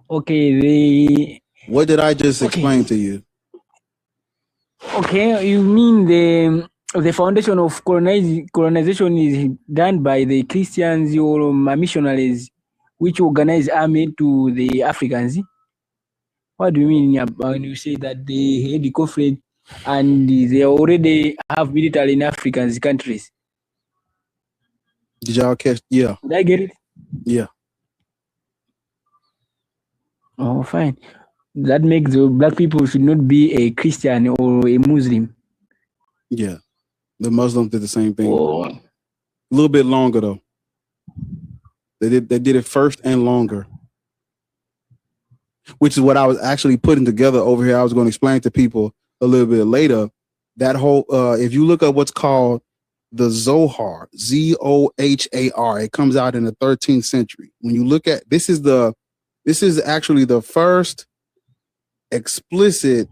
Okay, what did I just explain to you? Okay, you mean the foundation of colonization is done by the Christians or missionaries, which organize army to the Africans? What do you mean when you say that they had the conflict and they already have military in African countries? Did y'all catch? Yeah. Did I get it? Yeah. Oh, fine. That makes the black people should not be a Christian or a Muslim. Yeah. The Muslims did the same thing. A little bit longer though. They did it first and longer. Which is what I was actually putting together over here. I was going to explain to people a little bit later. That whole if you look up what's called the Zohar, Zohar, it comes out in the 13th century. When you look at this is actually the first explicit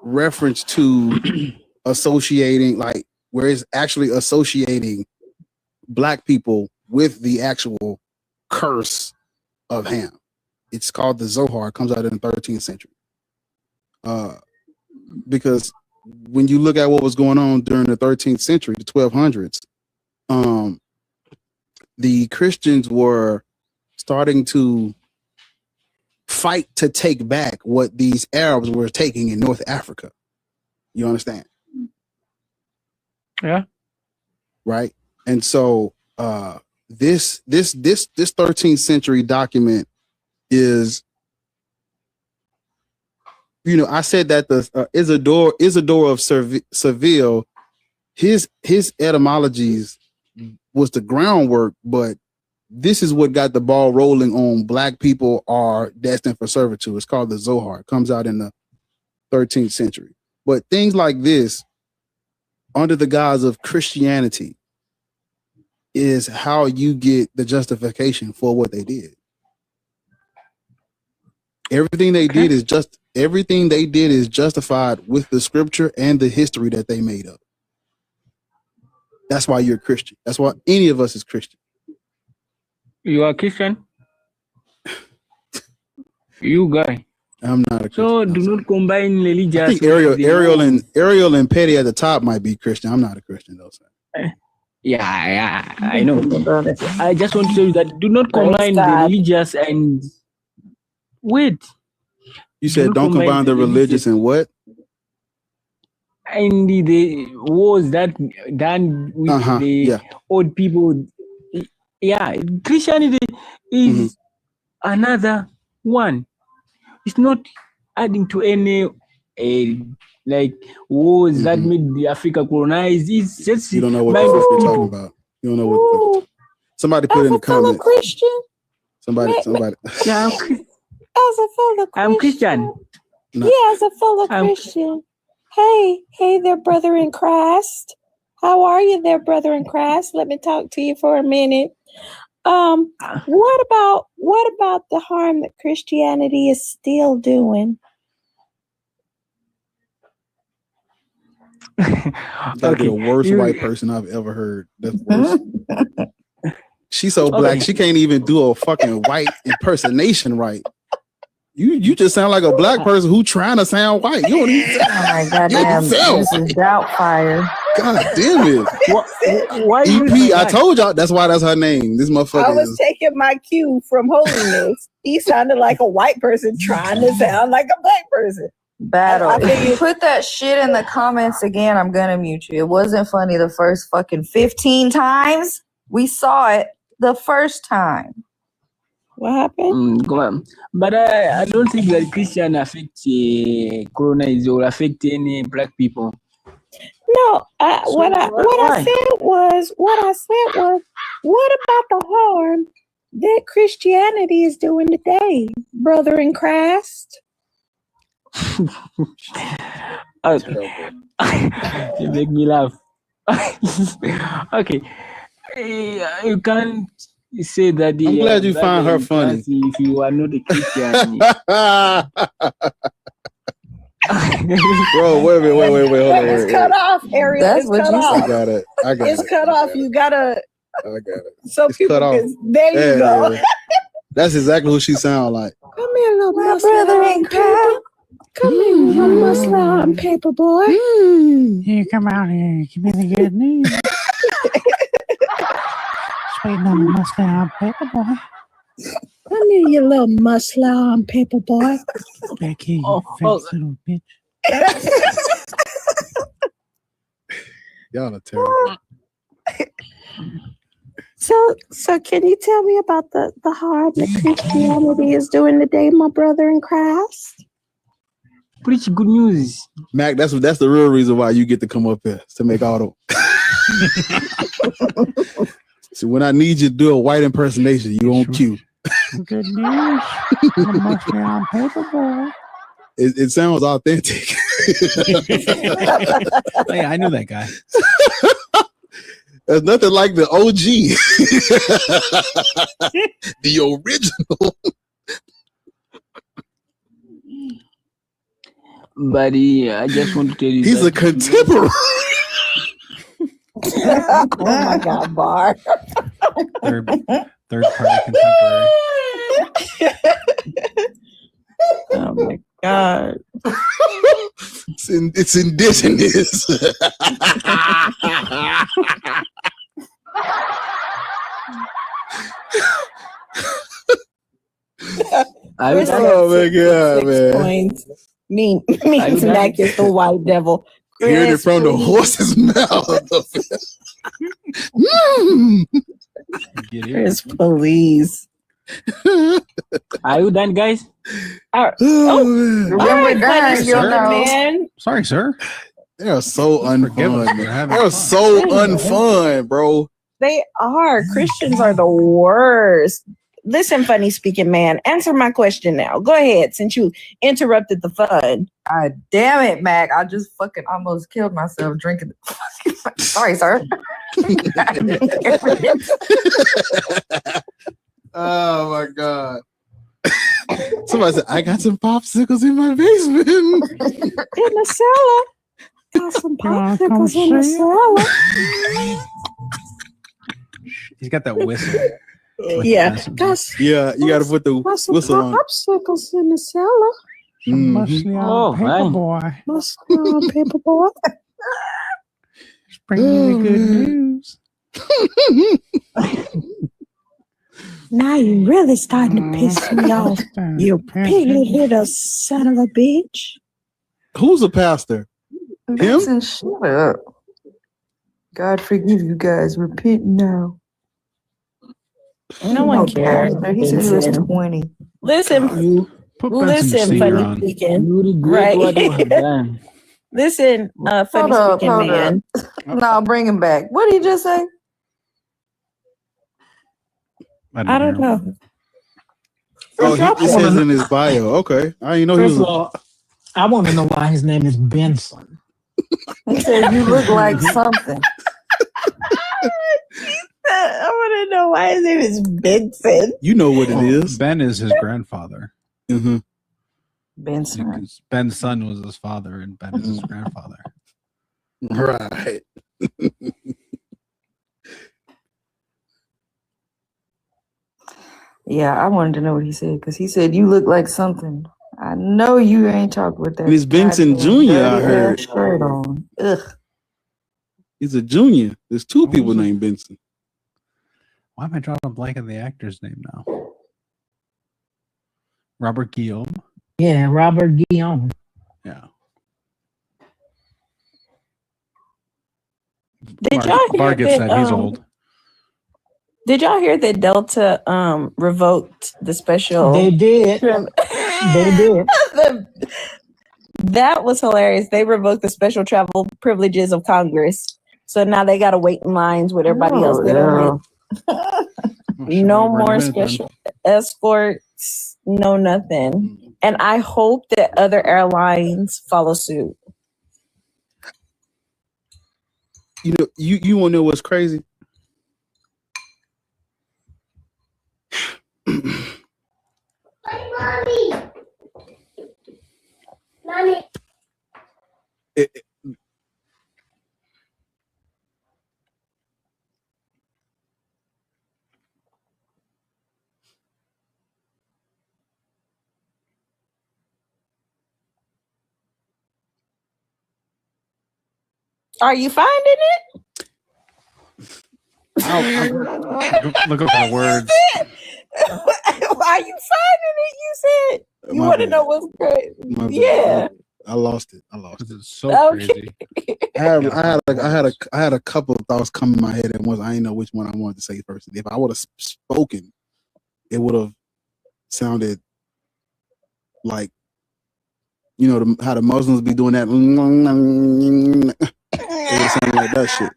reference to associating, like where it's actually associating black people with the actual curse of Ham. It's called the Zohar. It comes out in the 13th century. Because when you look at what was going on during the 13th century, the 1200s, the Christians were starting to fight to take back what these Arabs were taking in North Africa. You understand? Yeah. Right. And so this 13th century document is, you know, I said that the Isidore of Seville, his etymologies was the groundwork, but this is what got the ball rolling on black people are destined for servitude. It's called the Zohar. It comes out in the 13th century. But things like this, under the guise of Christianity, is how you get the justification for what they did. Everything they did is justified with the scripture and the history that they made up. That's why you're Christian. That's why any of us is Christian. You are Christian? You guy. I'm not a Christian. So do not combine religious. I think Ariel and Petty at the top might be Christian. I'm not a Christian though. Yeah, I know. I just want to tell you that do not combine the religious and wait. You said don't combine the religious and what? And the wars that done with the old people. Yeah, Christianity is another one. It's not adding to any like wars that made the Africa colonized. It's just you don't know what the fuck you're talking about. You don't know what the fuck. Somebody put in the comments. Christian. Somebody. Yeah, As a fellow Christian. I'm Christian. No. Yeah, as a fellow Christian. Hey there, brother in Christ. How are you there, brother in Christ? Let me talk to you for a minute. What about the harm that Christianity is still doing? That'd be the worst white person I've ever heard. That's worse. She's so black, she can't even do a fucking white impersonation right. You just sound like a black person who trying to sound white. You don't even sound. Oh my goddamn, this is Doubtfire. God damn it. Why EP, I told y'all that's why that's her name. This motherfucker. I was taking my cue from Holiness. He sounded like a white person trying to sound like a black person. Battle. If you put that shit in the comments again, I'm gonna mute you. It wasn't funny the first fucking 15 times. We saw it the first time. What happened? Go on. But I don't think that Christian affect colonize or affect any black people. No, what I said was, what about the harm that Christianity is doing today, brother in Christ? You make me laugh. Okay, you can't say that. I'm glad you find her funny. If you are not a Christian. Bro, wait, hold on. It's cut off, Ariel. That's what you said. I got it. It's cut off. You gotta. I got it. So it's people cut off. There you go. Yeah. That's exactly who she sound like. Come here, little My brother in Christ. Come here, you Muslim paper boy. You come out here. Give me the good news. Waiting on the Muslim paper boy. Come here, you little Muslim paper boy. Back here, you little bitch. Y'all are terrible. So can you tell me about the harm that Christianity is doing today, my brother in Christ? Preach good news. Mac, that's the real reason why you get to come up here, to make all the So when I need you to do a white impersonation, you on cue. Good news. Muslim paper boy. It sounds authentic. Oh, yeah, I knew that guy. There's nothing like the OG. The original. Buddy, I just want to tell you. He's a contemporary. Oh my God, Bar. Third party contemporary. my God. It's indigenous. Oh my God, man. Means Mac is the white devil. Hearing it from the horse's mouth. Chris, please. Are you done, guys? Remember that, man. Sorry, sir. They are so unfun. They are so unfun, bro. They are. Christians are the worst. Listen, funny speaking man, answer my question now. Go ahead, since you interrupted the fun. God damn it, Mac. I just fucking almost killed myself drinking. Sorry, sir. Oh my God. Somebody said, I got some popsicles in my basement. In the cellar. Got some popsicles in the cellar. He's got that whistle. Yeah. Yeah, you gotta put the whistle on. Popsicles in the cellar. Oh, paper boy. Paper boy. Bringing me good news. Now you really starting to piss me off. You piggy hitter son of a bitch. Who's a pastor? Vincent, shut up. God forgive you guys. Repent now. No one cares. He said he was 20. Listen, funny speaking. Right. Listen, funny speaking man. No, bring him back. What did he just say? I don't know. Oh, he says in his bio. Okay. I didn't know he was. I want to know why his name is Benson. He said you look like something. I want to know why his name is Benson. You know what it is. Ben is his grandfather. Mm-hmm. Benson. Ben's son was his father, and Ben is his grandfather. Right. Yeah, I wanted to know what he said because he said you look like something. I know you ain't talking with that. Miss Benson Jr. I heard. Shirt on. Ugh. He's a junior. There's two people named Benson. Why am I drawing a blank on the actor's name now? Robert Guillaume. Yeah, Robert Guillaume. Yeah. Did y'all hear Margaret that, said he's old. Did y'all hear that Delta revoked the special? They did. They did. That was hilarious. They revoked the special travel privileges of Congress. So now they got to wait in lines with everybody else. They don't no more special escorts, no nothing. And I hope that other airlines follow suit. You know, you want to know what's crazy? Mommy. Are you finding it? Look up the words. Why are you finding it? You said you want to know what's great. Yeah. I lost it. It's so crazy. I had a couple of thoughts come in my head at once. I didn't know which one I wanted to say first. If I would have spoken, it would have sounded like, you know, how the Muslims be doing that. It would have sounded like that shit.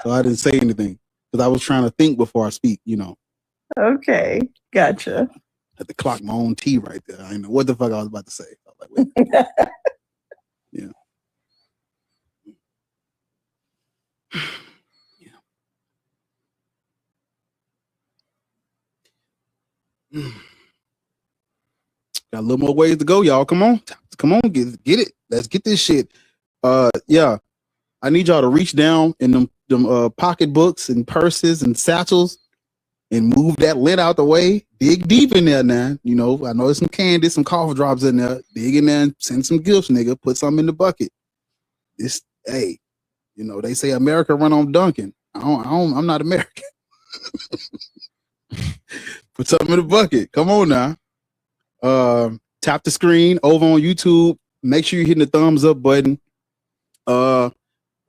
So I didn't say anything because I was trying to think before I speak. You know. Okay, gotcha. Had to clock my own tea right there. I didn't know what the fuck I was about to say. I was like, wait. Yeah. Got a little more ways to go, y'all. Come on, get it. Let's get this shit. Yeah, I need y'all to reach down in them pocketbooks and purses and satchels and move that lint out the way. Dig deep in there now. You know, I know there's some candy, some cough drops in there. Dig in there and send some gifts, nigga. Put something in the bucket. This, hey, you know, they say America run on Dunkin'. I'm not American. Put something in the bucket. Come on now. Tap the screen over on YouTube. Make sure you're hitting the thumbs up button. Mo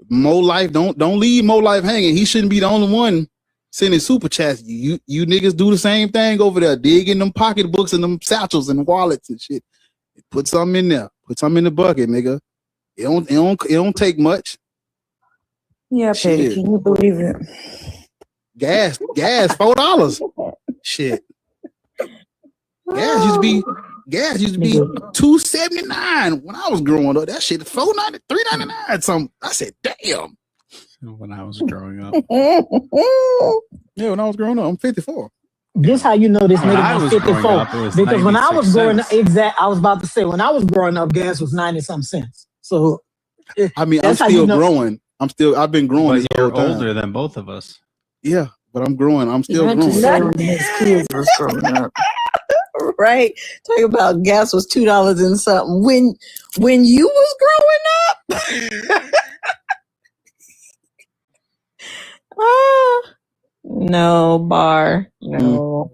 Life, don't leave Mo Life hanging. He shouldn't be the only one sending super chats. You niggas do the same thing over there. Dig in them pocketbooks and them satchels and wallets and shit. Put something in there. Put something in the bucket, nigga. It don't take much. Yeah, Petty, can you believe it? Gas, $4. Shit. Gas used to be $2.79 when I was growing up. That shit $4.90, $3.99 something. I said, damn. When I was growing up. Yeah, when I was growing up, I'm 54. This how you know this nigga was 54. Up, because when I was growing up, I was about to say, when I was growing up, gas was 90-something cents. So I mean, I'm still growing. I've been growing. But you're older than both of us. Yeah, but I'm growing. I'm still growing. His kids was growing up. Right? Talking about gas was $2 and something. When you was growing up. No, Bar. No.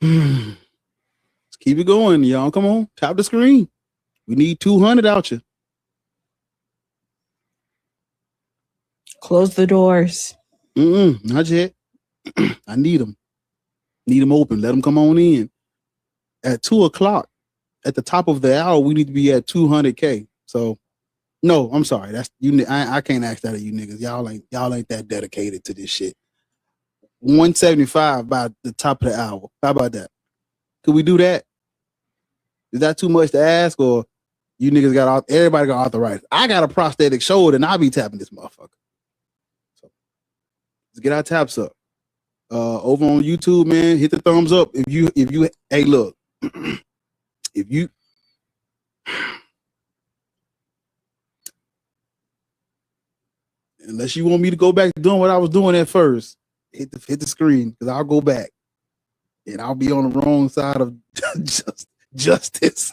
Let's keep it going, y'all. Come on. Tap the screen. We need 200 out you. Close the doors. Not yet. I need them. Need them open. Let them come on in. At 2:00, at the top of the hour, we need to be at 200K. So, no, I'm sorry. That's you. I can't ask that of you niggas. Y'all ain't that dedicated to this shit. 175 by the top of the hour. How about that? Could we do that? Is that too much to ask, or you niggas everybody got arthritis? I got a prosthetic shoulder, and I'll be tapping this motherfucker. So let's get our taps up. Over on YouTube, man, hit the thumbs up. If you hey, look, if you unless you want me to go back to doing what I was doing at first, hit the screen, because I'll go back and I'll be on the wrong side of justice.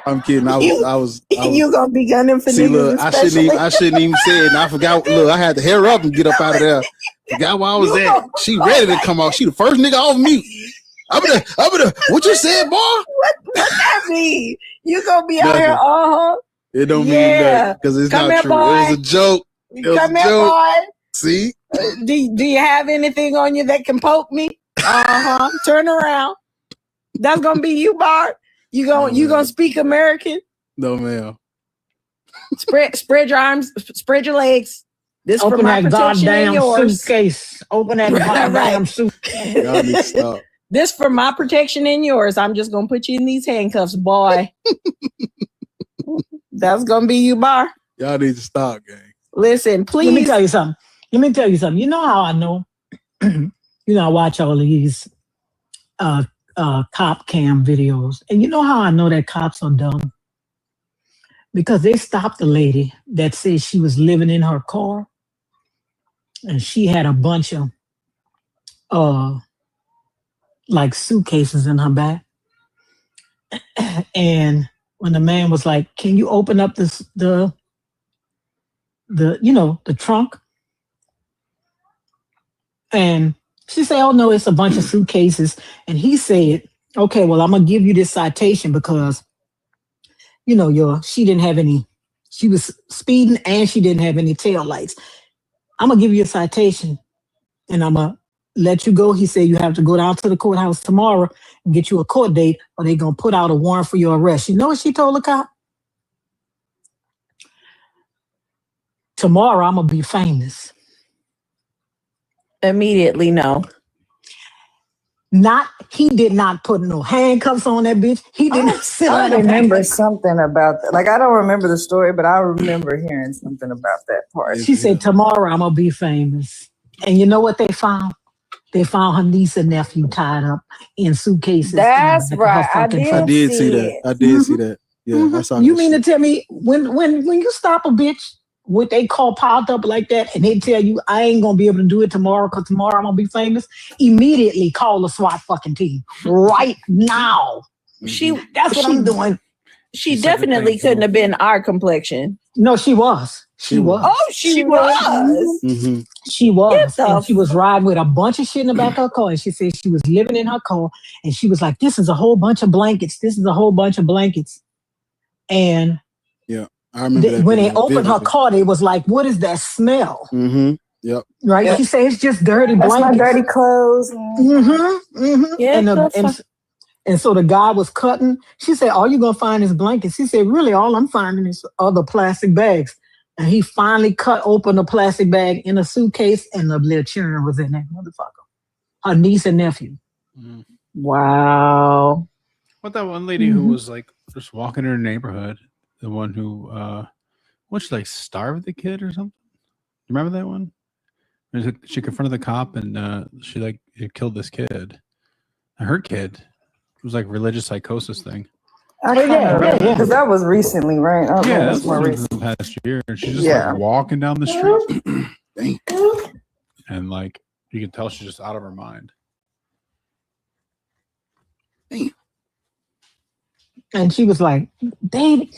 I'm kidding. I was You gonna be gunning for see, niggas. look, I shouldn't even say it. And I forgot. Look, I had to hair up and get up out of there. Forgot where I was at. She ready to come off. She the first nigga off mute. I'm gonna. What you said, boy? What that mean? You gonna be out Nothing. here? It don't mean that because it's Come not here, true. boy. It was a joke. It was Come a here, joke. boy. See? Do you have anything on you that can poke me? Turn around. That's gonna be you, Bart. You gonna speak American? No, ma'am. Spread your arms, spread your legs. This Open for my that protection and goddamn yours. suitcase. Open that goddamn suitcase. Y'all need to stop. This for my protection and yours. I'm just gonna put you in these handcuffs, boy. That's gonna be you, Bar. Y'all need to stop, gang. Listen, please. Let me tell you something. You know how I know? I watch all these cop cam videos. And you know how I know that cops are dumb? Because they stopped the lady that said she was living in her car and she had a bunch of like suitcases in her back. And when the man was like, "Can you open up the trunk?" And she said, "Oh no, it's a bunch of suitcases." And he said, "Okay, well, I'm gonna give you this citation because she didn't have any, she was speeding and she didn't have any tail lights. I'm gonna give you a citation and I'm gonna let you go." He said, "You have to go down to the courthouse tomorrow and get you a court date or they're gonna put out a warrant for your arrest." You know what she told the cop? "Tomorrow I'm gonna be famous." Immediately, no. He did not put no handcuffs on that bitch. He did not sit I on the remember back. something about that. Like, I don't remember the story, but I remember hearing something about that part. She said, "Tomorrow I'm gonna be famous." And you know what they found? They found her niece and nephew tied up in suitcases. That's right. I did see that. Yeah, that's all. You mean to tell me when you stop a bitch, what they call piled up like that, and they tell you I ain't gonna be able to do it tomorrow because tomorrow I'm gonna be famous, immediately call the SWAT fucking team right now. That's what I'm doing. She definitely couldn't have been our complexion. No, she was. She was. Oh, she was. Mm-hmm. She was. And she was riding with a bunch of shit in the back of her car. And she said she was living in her car. And she was like, this is a whole bunch of blankets. This is a whole bunch of blankets. And yeah, I remember when they opened her car, they was like, what is that smell? Mm-hmm. Yep. Right? Yep. She said it's just dirty That's blankets. my dirty clothes. Mm-hmm. Mm-hmm. Yeah, and so the guy was cutting. She said, all you're going to find is blankets. He said, really, all I'm finding is other plastic bags. And he finally cut open a plastic bag in a suitcase, and the little children was in that motherfucker. Her niece and nephew. Mm. Wow. What that one lady who was like just walking in her neighborhood, the one who she like starved the kid or something? Remember that one? She confronted the cop and she like killed this kid. Her kid. It was like religious psychosis thing. Yeah. Because that was recently, right? Yeah, that's more recent. The past year, and she's just like walking down the street, and like you can tell she's just out of her mind. And she was like, they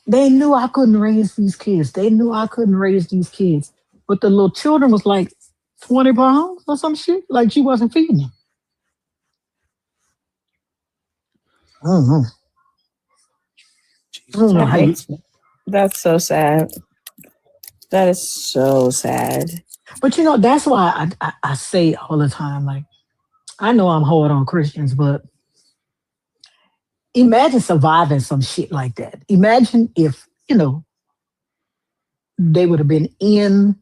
knew I couldn't raise these kids. They knew I couldn't raise these kids. But the little children was like 20 pounds or some shit. Like she wasn't feeding them. Mm-hmm. That's so sad. That is so sad. But that's why I say all the time, like, I know I'm hard on Christians, but imagine surviving some shit like that. Imagine if, they would have been in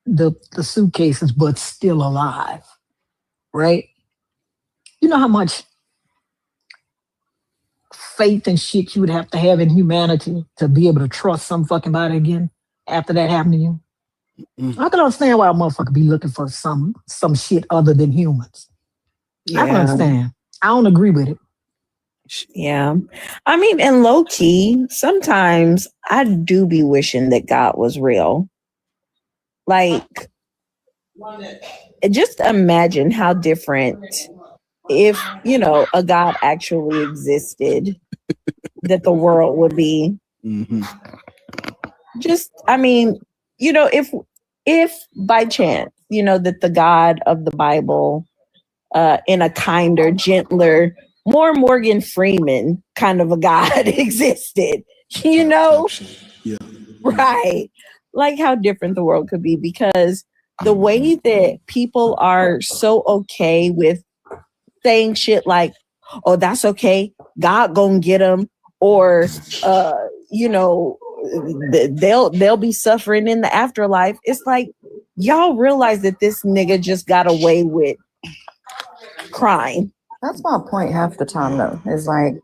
the suitcases, but still alive, right? You know how much faith and shit you would have to have in humanity to be able to trust some fucking body again after that happened to you? I can understand why a motherfucker be looking for some shit other than humans. I can understand. I don't agree with it. Yeah. I mean, and low key, sometimes I do be wishing that God was real. Like, just imagine how different if, a God actually existed, that the world would be. Mm-hmm. Just, I mean, if by chance, that the God of the Bible, in a kinder, gentler, more Morgan Freeman kind of a God existed, Yeah. Right. Like how different the world could be, because the way that people are so okay with saying shit like, oh, that's okay, God gonna get them, or they'll be suffering in the afterlife. It's like, y'all realize that this nigga just got away with crime. That's my point half the time, though. It's like,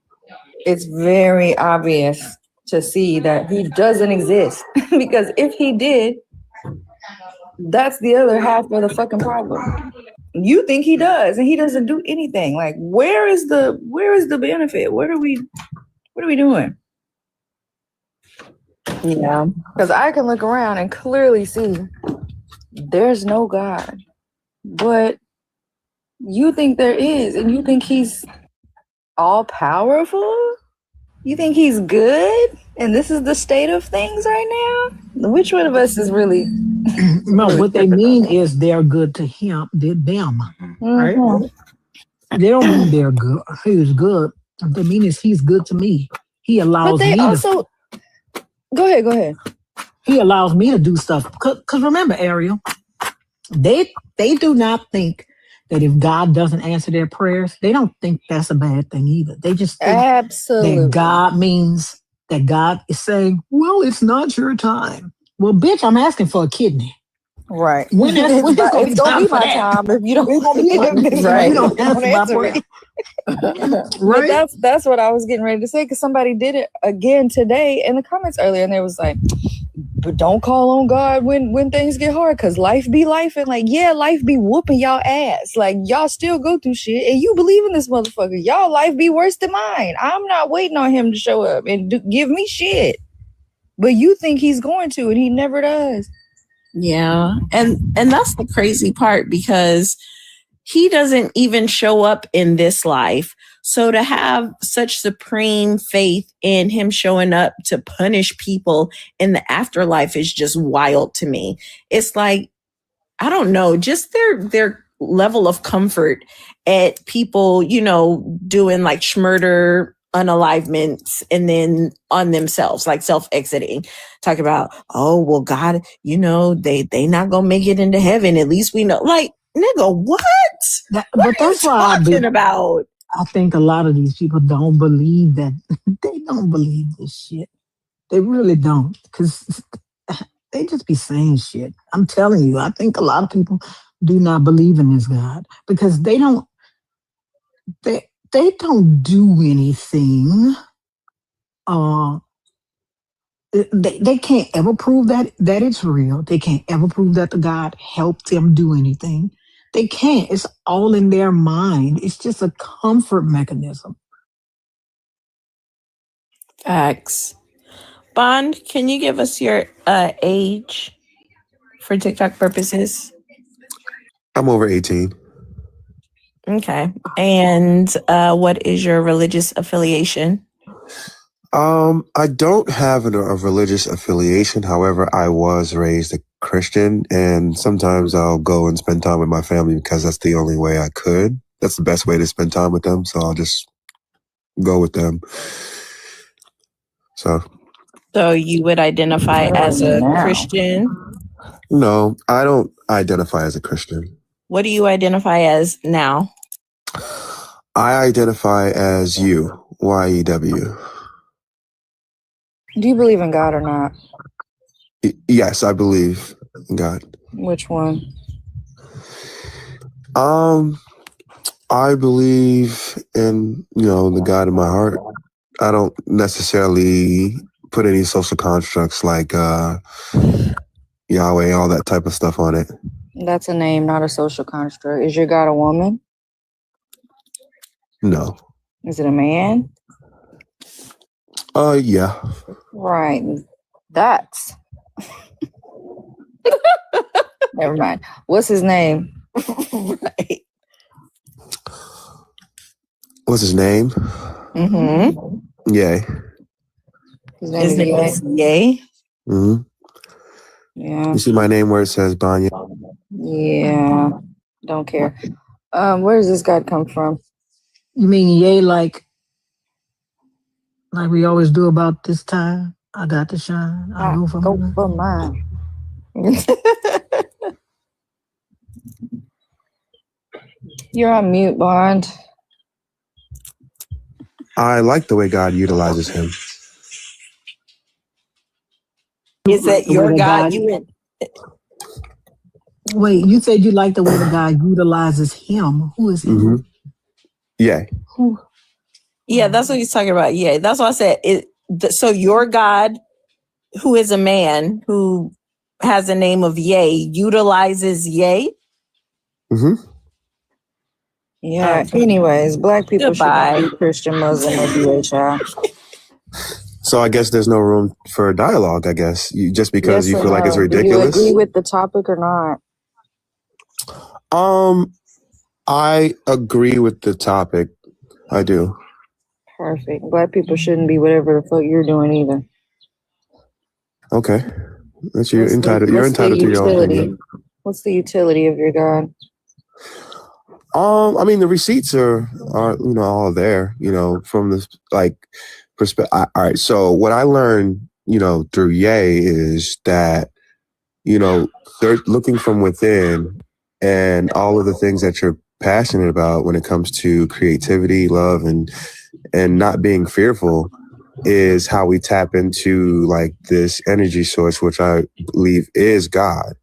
it's very obvious to see that he doesn't exist. Because if he did, that's the other half of the fucking problem. You think he does, and he doesn't do anything. Like, where is the benefit? What are we doing? Yeah. Because I can look around and clearly see there's no God. But you think there is, and you think he's all powerful? You think he's good? And this is the state of things right now? Which one of us is really? No, what they mean is they're good to him, them, right? They don't mean they're good. He's good. What they mean is he's good to me. He allows me also. Go ahead. He allows me to do stuff. Because remember, Ariel, they do not think that if God doesn't answer their prayers, they don't think that's a bad thing either. They just think that God means that God is saying, well, it's not your time. Well, bitch, I'm asking for a kidney. Right. When it's going to be my time if you don't, right. You don't answer it. Right. But that's what I was getting ready to say, because somebody did it again today in the comments earlier, and they was like, but don't call on God when things get hard, because life be life, and like, yeah, life be whooping y'all ass. Like, y'all still go through shit, and you believe in this motherfucker. Y'all life be worse than mine. I'm not waiting on him to show up and give me shit. But you think he's going to, and he never does. Yeah. And that's the crazy part, because he doesn't even show up in this life. So to have such supreme faith in him showing up to punish people in the afterlife is just wild to me. It's like, I don't know, just their level of comfort at people, you know, doing like schmurder unalivements and then on themselves, like self-exiting, talk about, oh, well, God, you know, they not gonna make it into heaven. At least we know. Like, nigga, what? But What that's are you why talking about? I think a lot of these people don't believe that. They don't believe this shit. They really don't, because they just be saying shit. I'm telling you, I think a lot of people do not believe in this God because they don't do anything. They can't ever prove that it's real. They can't ever prove that the God helped them do anything. They can't. It's all in their mind. It's just a comfort mechanism. Facts. Bond, can you give us your age for TikTok purposes? I'm over 18. Okay. And what is your religious affiliation? I don't have a religious affiliation. However, I was raised a Christian, and sometimes I'll go and spend time with my family because that's the only way I could. That's the best way to spend time with them. So I'll just go with them. So you would identify as a Christian? No, I don't identify as a Christian. What do you identify as now? I identify as you, Y-E-W. Do you believe in God or not? Yes, I believe in God. Which one? I believe in, the God in my heart. I don't necessarily put any social constructs like Yahweh, all that type of stuff on it. That's a name, not a social construct. Is your God a woman? No. Is it a man? Yeah. Right. That's never mind. What's his name? Right. What's his name? Mm-hmm. Yay. His name is Yay. Mm-hmm. Yeah. You see my name where it says Banya? Yeah. Don't care. Where does this guy come from? You mean yay like we always do about this time? I got to shine. I go for mine. You're on mute, Bond. I like the way God utilizes him. Is that your God? Wait, you said you like the way the God utilizes him. Who is he? Mm-hmm. Yeah. Who? Yeah, that's what he's talking about. Yeah, that's what I said. So your God, who is a man who has a name of Yay, utilizes Yay? Mm-hmm. Yeah. Anyways, black people should not be Christian, Muslim, or DHI. So I guess there's no room for dialogue, I guess. Just because you feel like it's ridiculous. Do you agree with the topic or not? I agree with the topic. I do. Perfect. Black people shouldn't be whatever the fuck you're doing either. Okay. You're entitled to your own opinion. What's the utility of your God? I mean, the receipts are all there, from this perspective. All right. So what I learned, through Yay is that, they're looking from within, and all of the things that you're passionate about when it comes to creativity, love, and not being fearful is how we tap into this energy source, which I believe is God.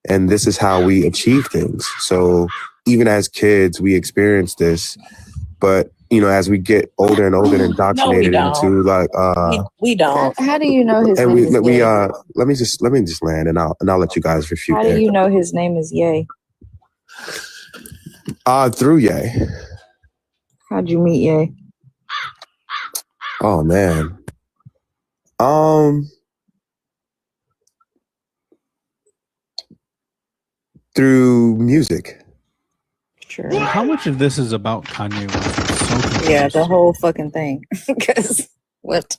And this is how we achieve things. So even as kids, we experience this, but as we get older and older, indoctrinated into like we don't. How do you know his and name is we Ye? let me just land, and I'll let you guys refute How do that. you know his name is Ye? Through Ye. How'd you meet Ye? Oh man. Through music. Sure. How much of this is about Kanye West? I'm so confused. Yeah, the whole fucking thing. Because what?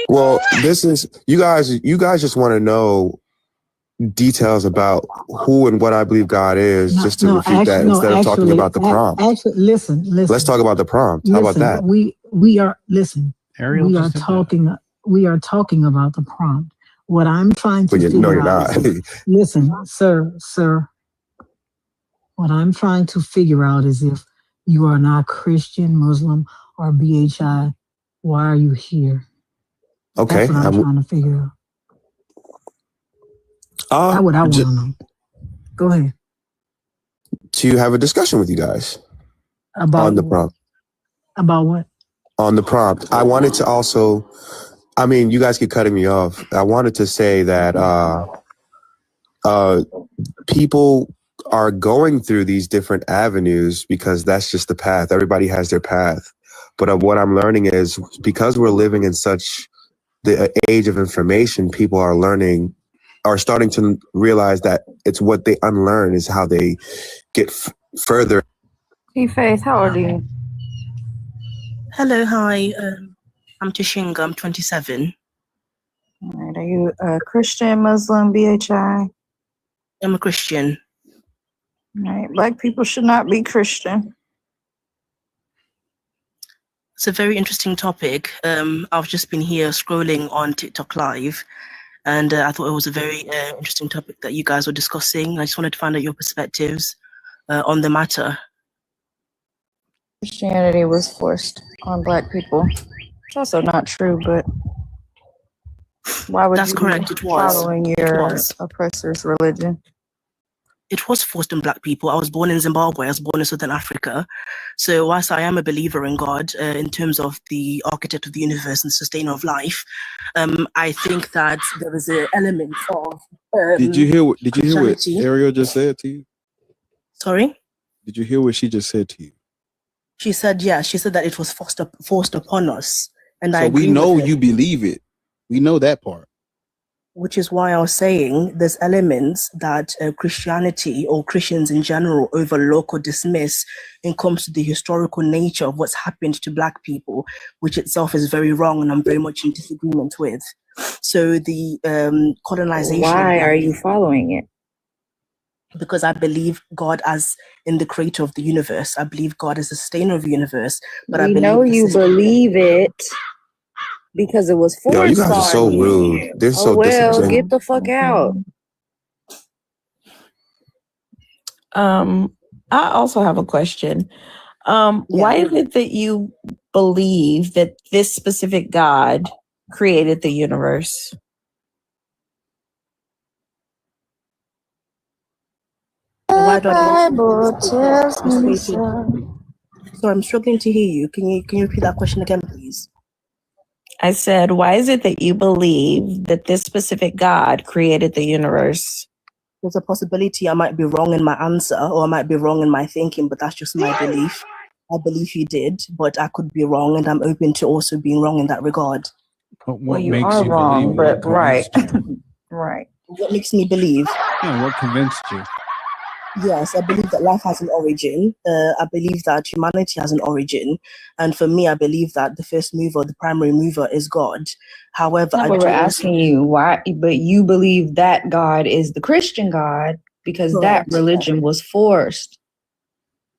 Well, this is you guys just want to know details about who and what I believe God is, just to refute that instead of talking about the prompt. Actually, listen. Let's talk about the prompt. How about that? We are talking about the prompt. What I'm trying to figure out is, listen, sir. What I'm trying to figure out is if you are not Christian, Muslim, or BHI, why are you here? Okay. That's what I'm trying to figure out. That's what I want to know. Go ahead. To have a discussion with you guys on the prompt. About what? On the prompt. I wanted to also, you guys keep cutting me off. I wanted to say that people are going through these different avenues because that's just the path. Everybody has their path. But what I'm learning is because we're living in such the age of information, people are starting to realize that it's what they unlearn is how they get further. Hey, Faith, how old are you? Hello, hi. I'm Tishinga. I'm 27. All right. Are you a Christian, Muslim, BHI? I'm a Christian. All right. Black people should not be Christian. It's a very interesting topic. I've just been here scrolling on TikTok Live, and I thought it was a very interesting topic that you guys were discussing. I just wanted to find out your perspectives on the matter. Christianity was forced on Black people. It's also not true, but why would you be following your oppressor's religion? It was forced on Black people. I was born in Zimbabwe. I was born in Southern Africa. So whilst I am a believer in God in terms of the architect of the universe and sustainer of life, I think that there is an element of Did you hear what Christianity. Ariel just said to you? Sorry? Did you hear what she just said to you? She said, yeah, she said that it was forced upon us. And so we know you believe it. We know that part. Which is why I was saying there's elements that Christianity or Christians in general overlook or dismiss when it comes to the historical nature of what's happened to Black people, which itself is very wrong and I'm very much in disagreement with. So the colonization. Why are you following it? Because I believe God as in the creator of the universe. I believe God is the sustainer of the universe. But I know you believe it. Because it was forced on you. Yo, you guys are so rude. They're so disingenuous. Get the fuck out. I also have a question. Why is it that you believe that this specific God created the universe? The Bible tells me so. Sorry, I'm struggling to hear you. Can you repeat that question again, please? I said, why is it that you believe that this specific God created the universe? There's a possibility I might be wrong in my answer or I might be wrong in my thinking, but that's just my belief. I believe he did, but I could be wrong and I'm open to also being wrong in that regard. But what makes you wrong, believe? But right. Right. What makes me believe? Yeah, what convinced you? Yes, I believe that life has an origin. I believe that humanity has an origin. And for me, I believe that the first mover, the primary mover is God. However, we're asking you why, but you believe that God is the Christian God because that religion was forced.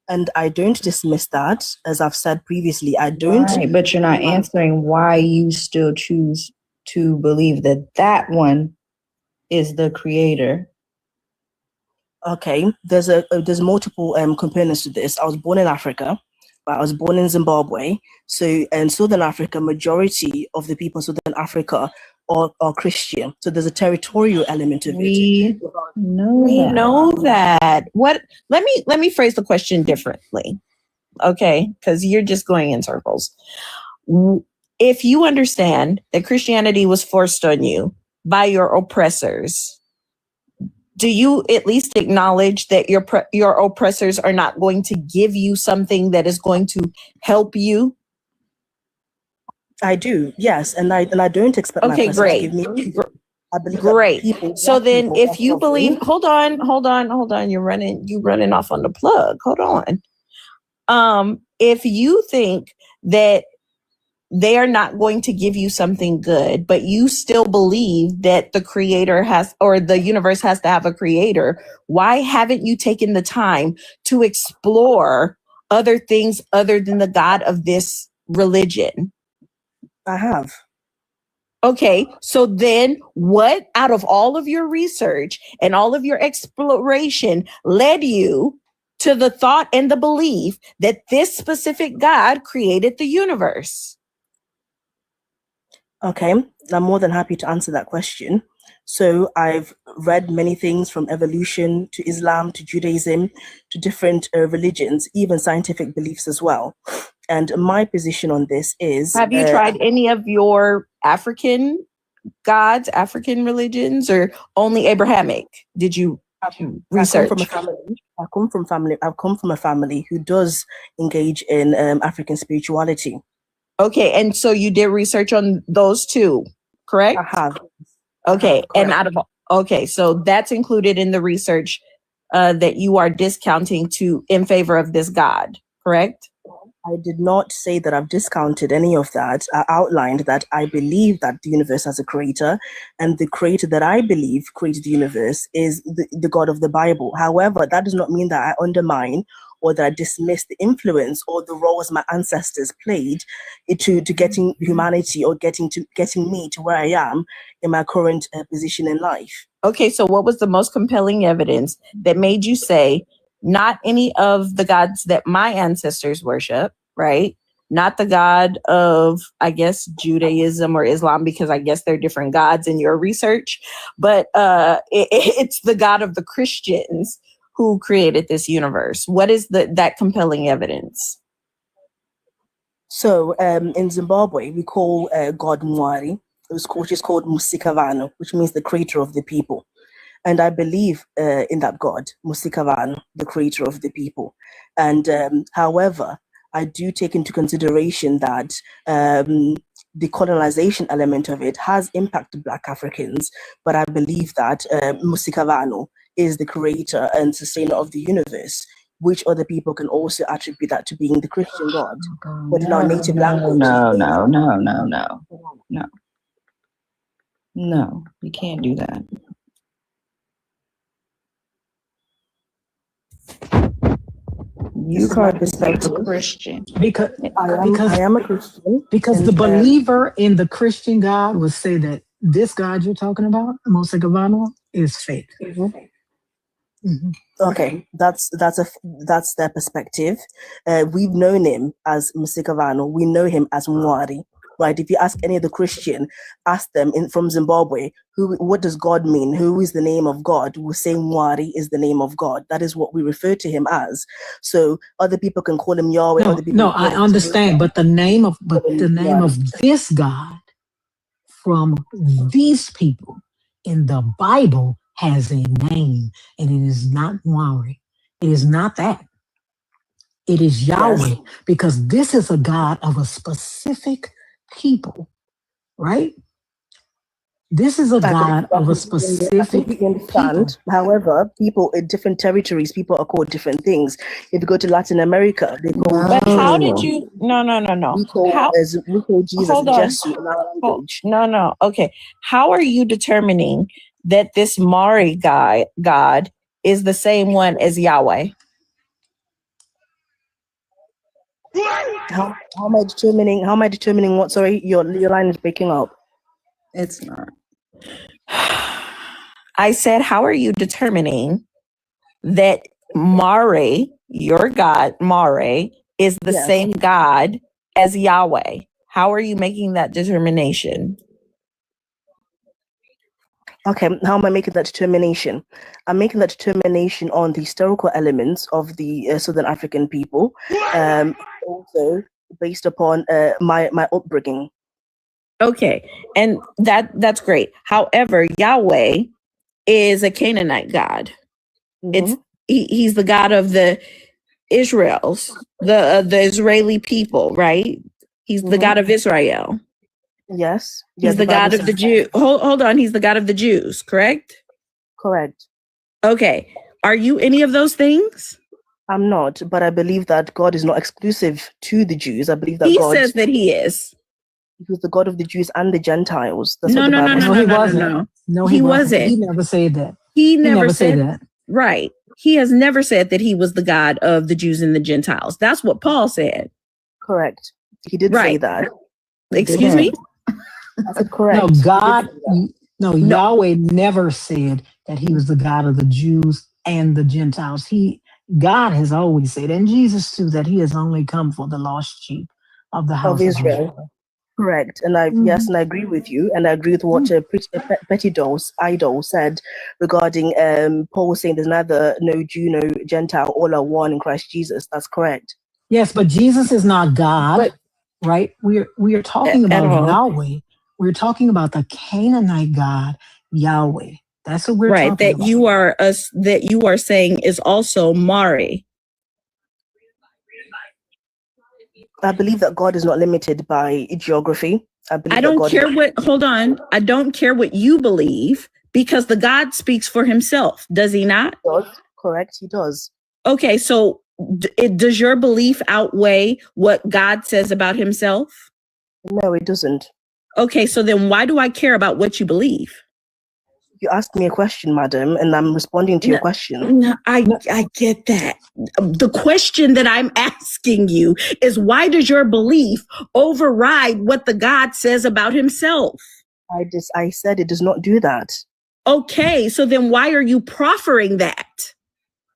And I don't dismiss that. As I've said previously, I don't. Right, but you're not answering why you still choose to believe that that one is the creator. Okay, there's multiple components to this. I was born in Africa, but I was born in Zimbabwe. So in Southern Africa, majority of the people in Southern Africa or Christian. So there's a territorial element of it. We know that. What? Let me phrase the question differently, okay? Because you're just going in circles. If you understand that Christianity was forced on you by your oppressors, do you at least acknowledge that your oppressors are not going to give you something that is going to help you? I do, yes, and I don't expect my oppressors to give me. I believe great. So then, if you believe, hold on, you're running off on the plug. Hold on. If you think that they are not going to give you something good, but you still believe that the creator has, or the universe has to have a creator, why haven't you taken the time to explore other things other than the God of this religion? I have. Okay, so then what out of all of your research and all of your exploration led you to the thought and the belief that this specific God created the universe? Okay, I'm more than happy to answer that question. So I've read many things from evolution to Islam to Judaism to different religions, even scientific beliefs as well. And my position on this is... Have you tried any of your African gods, African religions, or only Abrahamic? Did you research? I've come from a family who does engage in African spirituality. Okay, and so you did research on those two, correct? I have. Okay, and so that's included in the research that you are discounting in favor of this God, correct? I did not say that I've discounted any of that. I outlined that I believe that the universe has a creator, and the creator that I believe created the universe is the God of the Bible. However, that does not mean that I undermine or that I dismiss the influence or the roles my ancestors played to getting humanity or getting me to where I am in my current position in life. Okay, so what was the most compelling evidence that made you say, not any of the gods that my ancestors worship, right? Not the God of, I guess, Judaism or Islam, because I guess they're different gods in your research, but it's the God of the Christians who created this universe. What is that compelling evidence? So in Zimbabwe, we call God Mwari, which is called Musikavano, which means the creator of the people. And I believe in that God, Musikavano, the creator of the people. And however, I do take into consideration that the colonization element of it has impacted Black Africans, but I believe that Musikavano is the creator and sustainer of the universe, which other people can also attribute that to being the Christian God. But in our native language. No, you can't do that. You call yourself a Christian. Because I am a Christian. Because the believer in the Christian God would say that this God you're talking about, Musikavano, is fake. Mm-hmm. Okay, that's their perspective. We've known him as Musikavano. We know him as Mwari. Right? If you ask any of the Christian, ask them from Zimbabwe, what does God mean? Who is the name of God? We'll say Mwari is the name of God. That is what we refer to him as. So other people can call him Yahweh. No, I understand, but the name of this God from these people in the Bible has a name, and it is not Mwari. It is not that. It is Yahweh, because this is a God of a specific people, right? This is a God of a specific people. However, people in different territories, people are called different things. If you go to Latin America, they call. But how did you? No. We call Jesus Jesu in our language. No. Okay. How are you determining that this Mari God is the same one as Yahweh? How am I determining what? Sorry, your line is breaking up. It's not. I said, how are you determining that Mare, your God, Mare, is the same God as Yahweh? How are you making that determination? Okay, how am I making that determination? I'm making that determination on the historical elements of the Southern African people, also based upon my upbringing. Okay, and that's great. However, Yahweh is a Canaanite god. Mm-hmm. He's the god of the Israels, the Israeli people, right? He's the God of Israel. Yes. He's the God of the Jew. Hold on. He's the God of the Jews, correct? Correct. Okay. Are you any of those things? I'm not, but I believe that God is not exclusive to the Jews. I believe that He God says that he is. He's the God of the Jews and the Gentiles. That's No, what the no, no, Bible no, says. no, he no, wasn't. no. No, He he wasn't. He never said that. He never said said that. Right. He has never said that he was the God of the Jews and the Gentiles. That's what Paul said. Correct. He did say that. Excuse me? I said correct. No, God, no, Yahweh never said that he was the God of the Jews and the Gentiles. God has always said, and Jesus too, that he has only come for the lost sheep of the house of Israel. Correct. And yes, and I agree with you. And I agree with what Betty Idol said regarding Paul saying there's neither no Jew, no Gentile, all are one in Christ Jesus. That's correct. Yes, but Jesus is not God, right? We are talking about Yahweh. We're talking about the Canaanite God, Yahweh. That's what we're talking about. That you are saying is also Mari. I believe that God is not limited by geography. I don't care hold on. I don't care what you believe because the God speaks for himself. Does he not? He does. Correct. He does. Okay. So does your belief outweigh what God says about himself? No, it doesn't. Okay. So then why do I care about what you believe? You asked me a question, madam, and I'm responding to your question. No, I get that. The question that I'm asking you is why does your belief override what the God says about himself? I said it does not do that. Okay, so then why are you proffering that?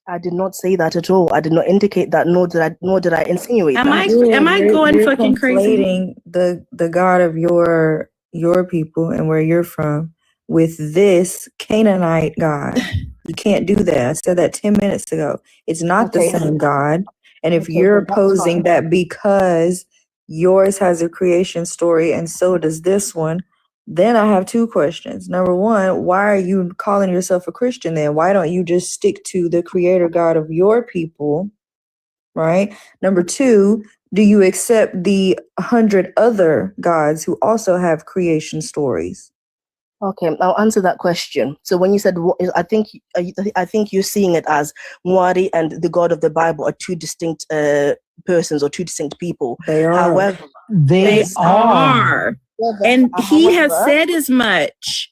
I did not say that at all. I did not indicate that, nor did I insinuate that. Am I going fucking crazy? The God of your people and where you're from with this Canaanite God. You can't do that. I said that 10 minutes ago. It's not the same God. And if you're opposing that because yours has a creation story and so does this one, then I have two questions. Number one, why are you calling yourself a Christian then? Why don't you just stick to the creator God of your people, right? Number two, do you accept the 100 other gods who also have creation stories? Okay, I'll answer that question. So when you said, I think you're seeing it as Mwari and the God of the Bible are two distinct persons or two distinct people. They are. However, they are. And he has said as much.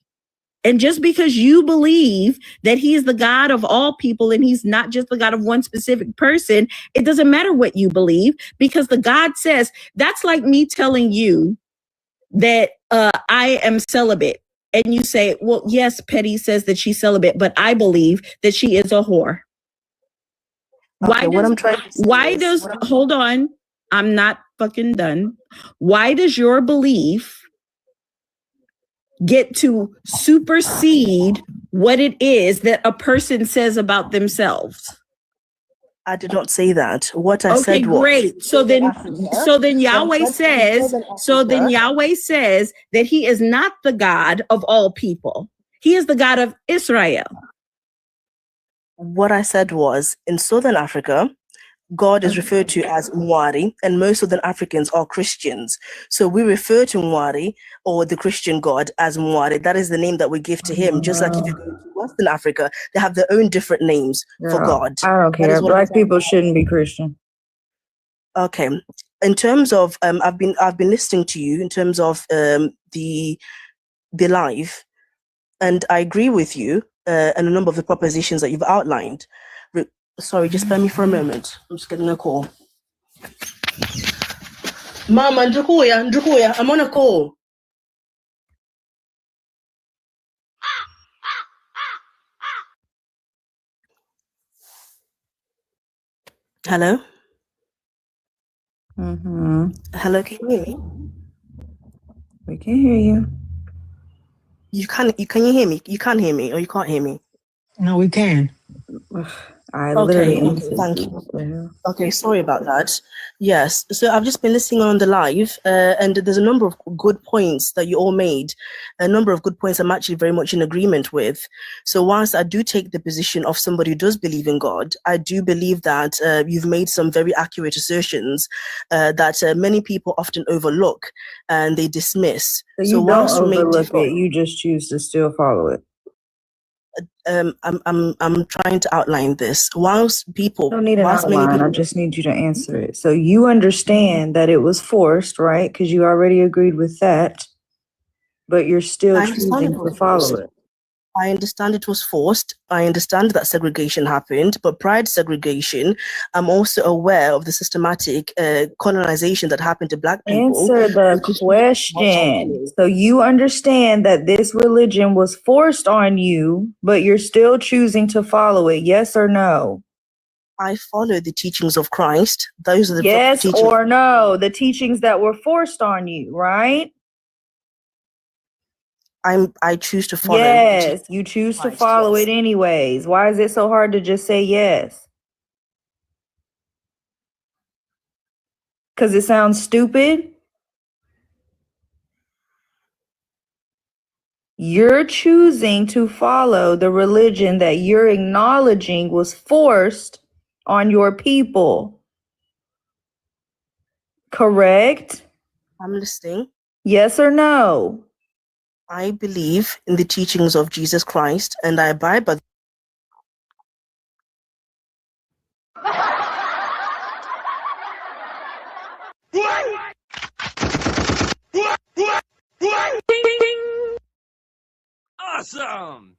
And just because you believe that he is the God of all people and he's not just the God of one specific person, it doesn't matter what you believe because the God says, that's like me telling you that I am celibate. And you say, well, yes, Petty says that she's celibate, but I believe that she is a whore. Hold on, I'm not fucking done. Why does your belief get to supersede what it is that a person says about themselves? I did not say that. What I said was great. So then Yahweh says that he is not the God of all people. He is the God of Israel. What I said was in Southern Africa, God is referred to as Mwari, and most Southern Africans are Christians. So we refer to Mwari or the Christian God as Mwari. That is the name that we give to him. Just like if you go to Western Africa, they have their own different names for God. I don't care. Black people shouldn't be Christian. Okay. In terms of I've been listening to you in terms of the life, and I agree with you and a number of the propositions that you've outlined. Sorry, just bear me for a moment. I'm just getting a call. Mama, Njukuya, I'm on a call. Hello? Mm-hmm. Hello, can you hear me? We can hear you. Can you hear me? You can hear me, or you can't hear me? No, we can. I Okay, literally thank you. Okay, sorry about that. Yes, so I've just been listening on the live, and there's a number of good points that you all made. A number of good points I'm actually very much in agreement with. So whilst I do take the position of somebody who does believe in God, I do believe that you've made some very accurate assertions that many people often overlook and they dismiss. So you don't whilst we may overlook differ, it, you just choose to still follow it. I'm trying to outline this. Whilst people, I don't need an whilst many outline. I people, just need you to answer it. So you understand that it was forced, right? Because you already agreed with that, but you're still I understand choosing it to was follow forced. it. I understand it was forced. I understand that segregation happened, but prior to segregation, I'm also aware of the systematic colonization that happened to Black people. Answer the question. So you understand that this religion was forced on you, but you're still choosing to follow it. Yes or no? I follow the teachings of Christ. Those are the Yes teachings. or no? The teachings that were forced on you, right? I choose to follow. Yes, you choose to follow it anyways. Why is it so hard to just say yes? Because it sounds stupid? You're choosing to follow the religion that you're acknowledging was forced on your people. Correct? I'm listening. Yes or no? I believe in the teachings of Jesus Christ, and I abide by. Awesome!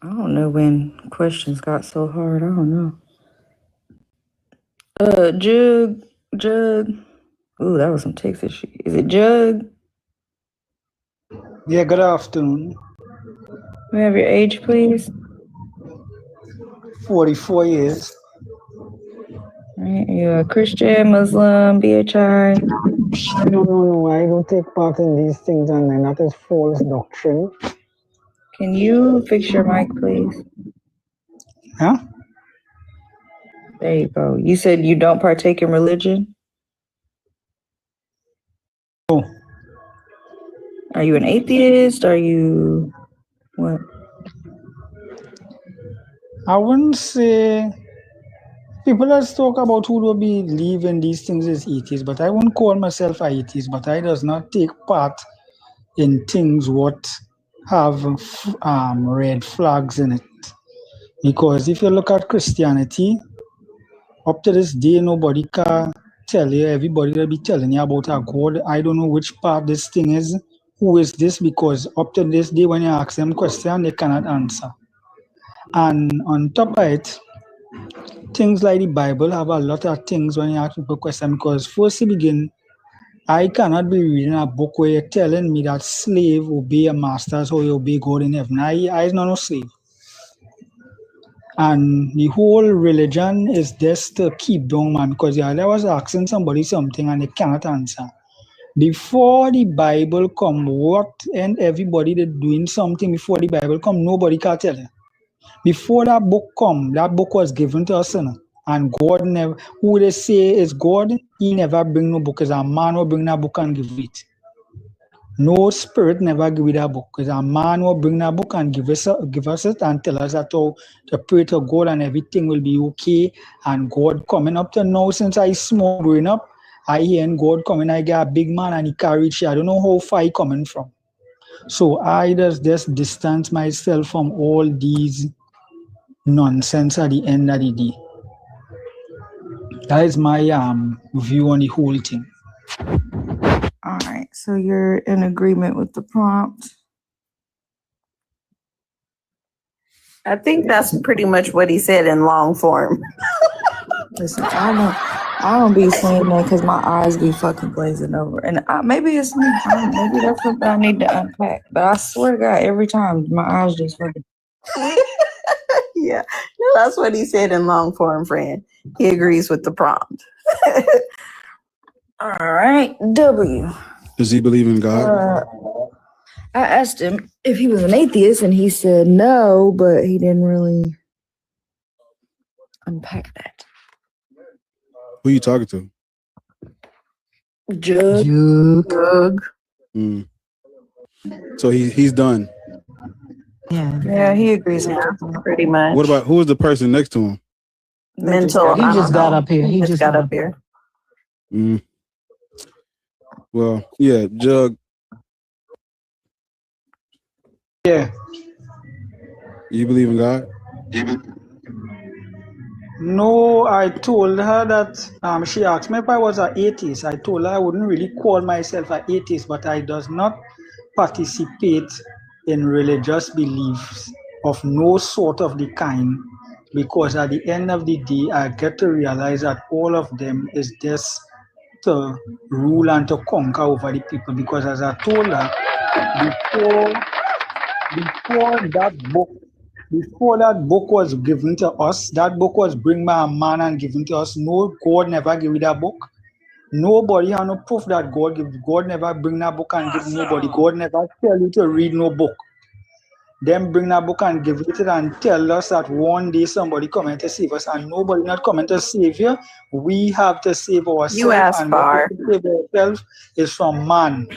I don't know when questions got so hard. I don't know. Jug. Ooh, that was some Texas shit. Is it Jug? Yeah, good afternoon. May I have your age, please? 44 years. Right. Are you a Christian, Muslim, BHI? No, I don't take part in these things, and that is false doctrine. Can you fix your mic, please? Huh? There you go. You said you don't partake in religion? Oh. Are you an atheist? Are you what? I wouldn't say people that talk about who don't believe in these things is atheists, but I wouldn't call myself an atheist, but I does not take part in things what have red flags in it. Because if you look at Christianity, up to this day, nobody can tell you, everybody will be telling you about a God. I don't know which part this thing is, who is this, because up to this day, when you ask them questions, they cannot answer. And on top of it, things like the Bible have a lot of things when you ask people questions, because first to begin, I cannot be reading a book where you're telling me that slave obey a master or you obey God in heaven. I am not no slave. And the whole religion is just to keep down, man, because I was asking somebody something and they cannot answer. Before the Bible come, what and everybody that doing something before the Bible come, nobody can tell you. Before that book come, that book was given to us, and God never, who they say is God, he never bring no book. As a man will bring that book and give it. No spirit never give you that book. Because a man will bring that book and give us it and tell us that how to pray to God and everything will be okay. And God coming up to now, since I small growing up, I hear God coming, I get a big man and he carry I don't know how far he coming from. So I just distance myself from all these nonsense at the end of the day. That is my view on the whole thing. All right, so you're in agreement with the prompt. I think that's pretty much what he said in long form. Listen, I don't be saying that because my eyes be fucking glazing over. And maybe it's me. Maybe that's something I need to unpack. But I swear to God, every time my eyes just fucking. Yeah, no, that's what he said in long form, friend. He agrees with the prompt. All right, W. Does he believe in God? I asked him if he was an atheist, and he said no, but he didn't really unpack that. Who you talking to? Jug. So he's done. Yeah, he agrees with that. Pretty much. What about who is the person next to him? Mental. He just got up here. He just got up here. Well, yeah, Jug. Yeah. You believe in God? No, I told her that she asked me if I was an atheist. I told her I wouldn't really call myself an atheist, but I does not participate in religious beliefs of no sort of the kind, because at the end of the day, I get to realize that all of them is just to rule and to conquer over the people. Because as I told her, before that book was given to us, that book was bring by a man and given to us. No, God never give you that book. Nobody have no proof that God give. God never bring that book and give nobody. God never tell you to read no book. Them bring that book and give it and tell us that one day somebody coming to save us, and nobody not coming to save you. We have to save ourselves. You asked and for. what we save ourselves is from man.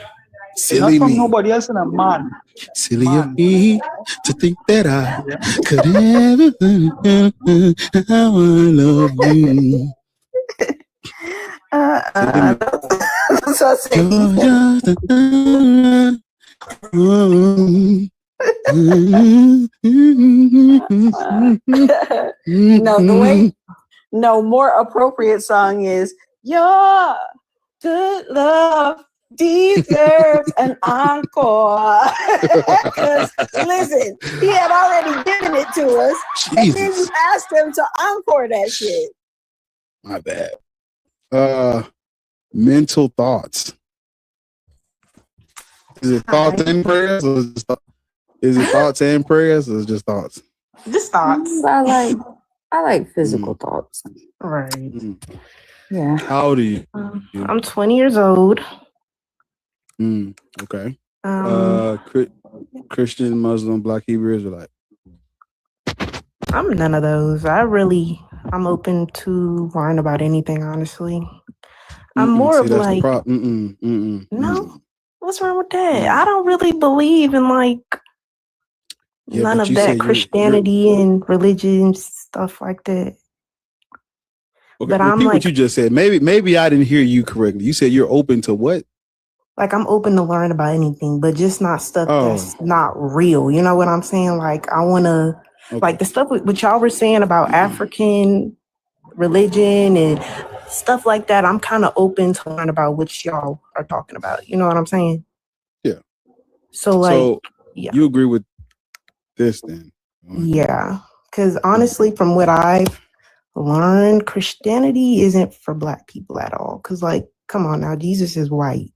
Silly not from me. nobody else in a man. Silly of me to think that I could ever how I love you. That's what I said. No, more appropriate song is Your Good Love Deserves an Encore. Because listen, he had already given it to us. Jesus. And then you asked him to encore that shit. My bad. Mental thoughts. Is it thoughts and prayers, or is it thoughts and prayers, or just thoughts? Just thoughts. I like physical thoughts. Right. Yeah. How old are you? I'm 20 years old. Okay. Um, Christian, Muslim, Black, Hebrew, Israelite. I'm none of those. I'm open to learn about anything, honestly. I'm more of like, no, what's wrong with that? I don't really believe in none of that Christianity and religion stuff like that. Okay, but I'm repeat like, what you just said. Maybe I didn't hear you correctly. You said you're open to what? Like, I'm open to learn about anything, but just not stuff that's not real. You know what I'm saying? Like, I want to, like the stuff what y'all were saying about African religion and stuff like that. I'm kind of open to learn about what y'all are talking about. You know what I'm saying? Yeah. So you agree with this then? Yeah. Because honestly, from what I've learned, Christianity isn't for Black people at all. Because, like, come on now, Jesus is white.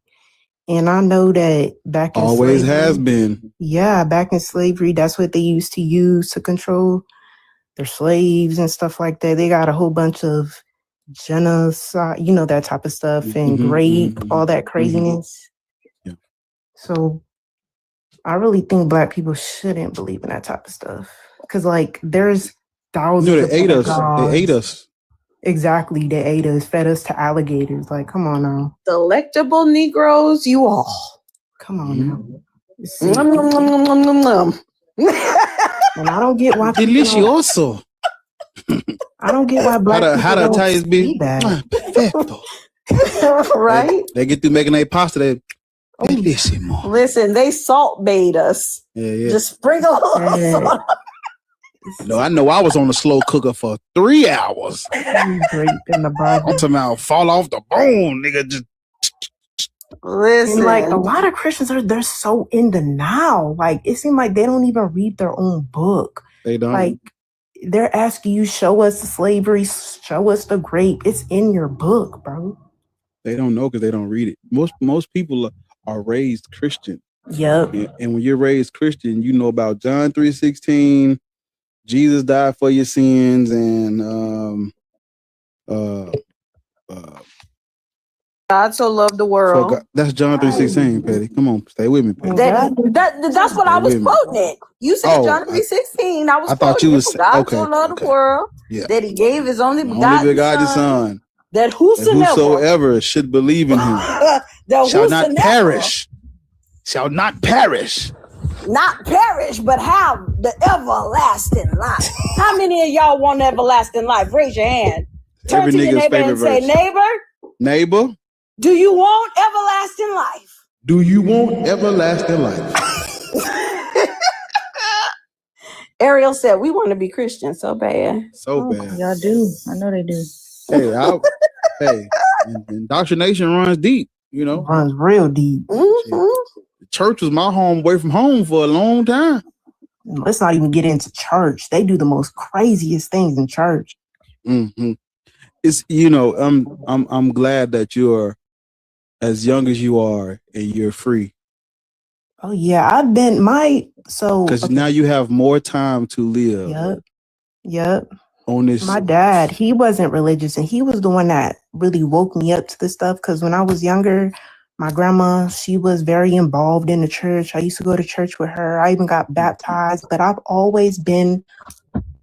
And I know that back in always slavery, has been. Yeah, back in slavery, that's what they used to use to control their slaves and stuff like that. They got a whole bunch of genocide, you know, that type of stuff, and rape, all that craziness. Yeah. So I really think Black people shouldn't believe in that type of stuff. Because, like, there's thousands of they ate us. gods. They ate us. Exactly, they ate us, fed us to alligators. Like, come on now. Delectable Negroes, you all. Come on now. And I don't get why Delicioso. I don't get why Black people how the don't Italians be? see that. Perfecto. Right? They get through making their pasta. They bellissimo. Listen, they salt bait us. Yeah. Just sprinkle us. No, I know I was on the slow cooker for 3 hours. I'm talking about fall off the bone, nigga. Just listen. And like a lot of Christians they're so in the now. Like it seems like they don't even read their own book. They don't. Like they're asking you, show us the slavery, show us the grape. It's in your book, bro. They don't know because they don't read it. Most people are raised Christian. Yep. And when you're raised Christian, you know about John 3:16, Jesus died for your sins, and God so loved the world. God, that's John 3:16, Petty. Come on, stay with me, Petty. That's what I was quoting it. You said John 3:16. I thought you was God so loved the world that he gave his only begotten son. That whosoever should believe in him shall not perish. Shall not perish. Not perish, but have the everlasting life. How many of y'all want everlasting life? Raise your hand. Turn to your neighbor and say, neighbor, do you want everlasting life? Do you want everlasting life? Ariel said, we want to be Christians so bad. So bad. Y'all do. I know they do. Hey, indoctrination runs deep, you know. Runs real deep. Mm-hmm. The church was my home away from home for a long time. Let's not even get into church. They do the most craziest things in church. Mm-hmm. It's, you know, I'm glad that you're as young as you are and you're free. Oh yeah, I've been because now you have more time to live. Yep. On this, my dad, he wasn't religious, and he was the one that really woke me up to this stuff. Because when I was younger, my grandma, she was very involved in the church. I used to go to church with her. I even got baptized, but I've always been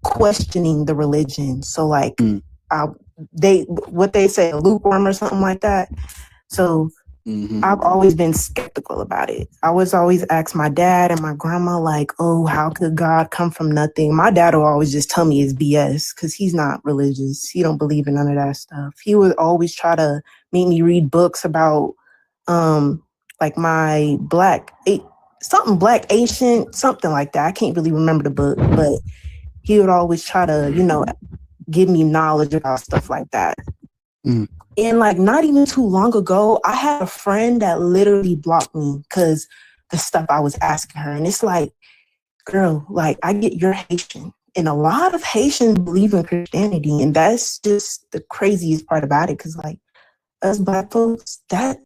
questioning the religion. So like, what they say, lukewarm or something like that. So I've always been skeptical about it. I was always ask my dad and my grandma, like, oh, how could God come from nothing? My dad will always just tell me it's BS because he's not religious. He don't believe in none of that stuff. He would always try to make me read books about like my black ancient, something like that. I can't really remember the book, but he would always try to, give me knowledge about stuff like that. And like not even too long ago, I had a friend that literally blocked me because the stuff I was asking her. And it's like, girl, like I get you're Haitian. And a lot of Haitians believe in Christianity. And that's just the craziest part about it. Because like us Black folks, that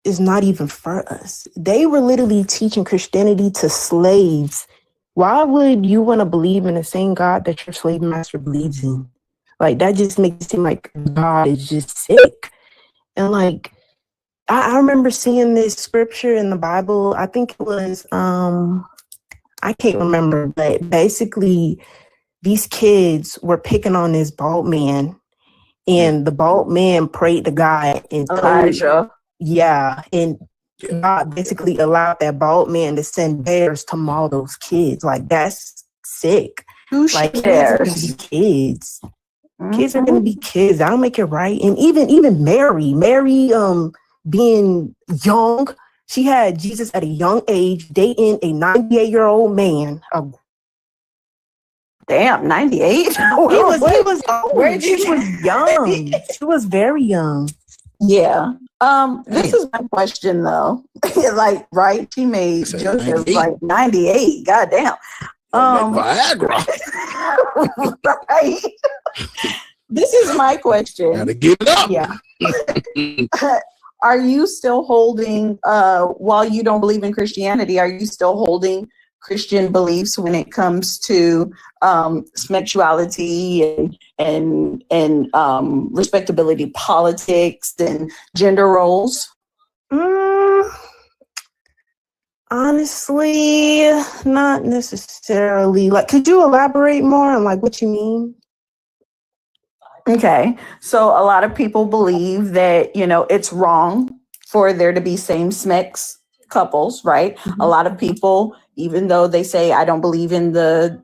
is not even for us. They were literally teaching Christianity to slaves. Why would you want to believe in the same God that your slave master believes in? Like, that just makes it seem like God is just sick. And like, I remember seeing this scripture in the Bible. I think it was, I can't remember, but basically these kids were picking on this bald man, and the bald man prayed to God and Elijah. And God basically allowed that bald man to send bears to maul those kids. Like, that's sick. Like, kids are gonna be kids. Kids are gonna be kids. That'll make it right. And even Mary, being young, she had Jesus at a young age, dating a 98-year-old man. Damn, 98? He was old. She was young. She was very young. Yeah. This is my question though. Like, right? She made Joseph like 98. Goddamn. Viagra. Right. This is my question. Gotta give it up. Yeah. Are you still holding, while you don't believe in Christianity, are you still holding Christian beliefs when it comes to sexuality and respectability politics and gender roles? Honestly, not necessarily. Like, could you elaborate more on like what you mean? Okay, so a lot of people believe that, it's wrong for there to be same-sex couples, right? A lot of people, even though they say, I don't believe in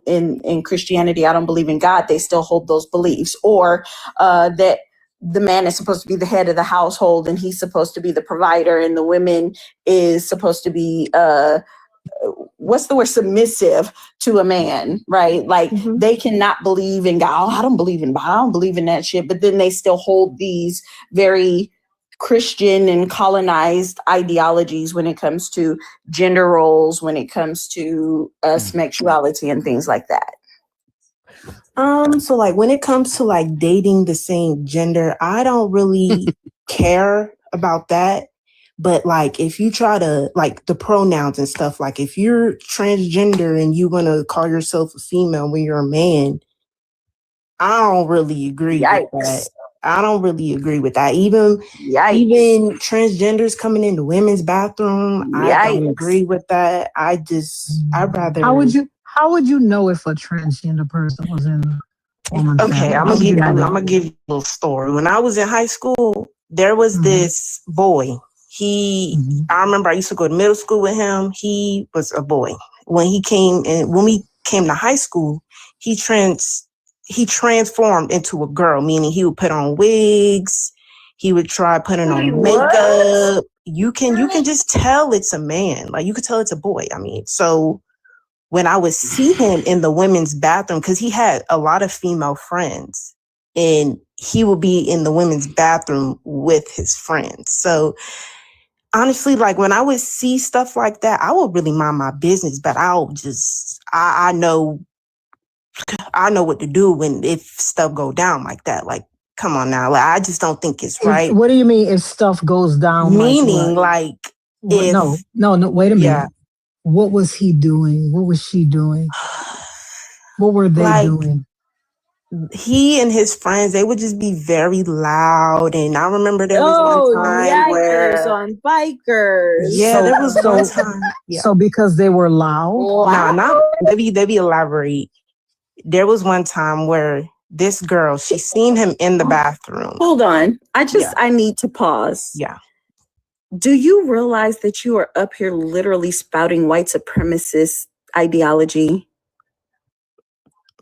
in Christianity, I don't believe in God, they still hold those beliefs. Or that the man is supposed to be the head of the household and he's supposed to be the provider, and the women is supposed to be what's the word, submissive to a man, right? Like they cannot believe in God. Oh, I don't believe in God. I don't believe in that shit. But then they still hold these very Christian and colonized ideologies when it comes to gender roles, when it comes to sexuality and things like that. So like when it comes to like dating the same gender, I don't really care about that. But like if you try to like the pronouns and stuff, like if you're transgender and you want to call yourself a female when you're a man, I don't really agree with that. I don't really agree with that. Even transgenders coming into women's bathroom, I don't agree with that. I'd rather. How would you know if a transgender person was in the woman's Okay, bathroom? I'm gonna give you a little story. When I was in high school, there was this boy. I remember I used to go to middle school with him. He was a boy. When we came to high school, he transformed into a girl, meaning he would put on wigs. He would try putting on makeup. You can just tell it's a man. Like you could tell it's a boy. I mean, so when I would see him in the women's bathroom, because he had a lot of female friends, and he would be in the women's bathroom with his friends. So honestly, like when I would see stuff like that, I would really mind my business, but I know what to do if stuff go down like that. Like, come on now. Like, I just don't think it's right. What do you mean if stuff goes down? Meaning like if... No, wait a minute. Yeah. What was he doing? What was she doing? What were they doing? He and his friends, they would just be very loud. And I remember there was one time where... on bikers. Yeah, there was one time. Yeah. So because they were loud? Let me elaborate. There was one time where this girl, she seen him in the bathroom. Hold on. I need to pause. Yeah. Do you realize that you are up here literally spouting white supremacist ideology?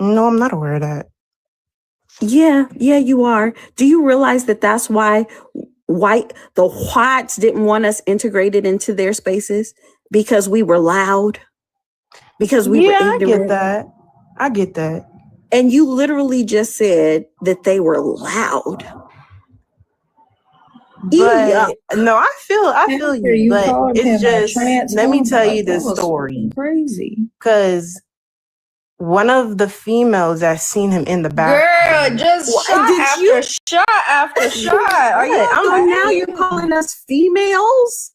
No, I'm not aware of that. Yeah, you are. Do you realize that that's why the whites didn't want us integrated into their spaces? Because we were loud? Because we were ignorant? I get that. And you literally just said that they were loud. But no, I feel you, but it's just, let me tell you this story. Crazy. Because one of the females that seen him in the bathroom. Girl, just shot after shot. Are you? Now you're calling us females?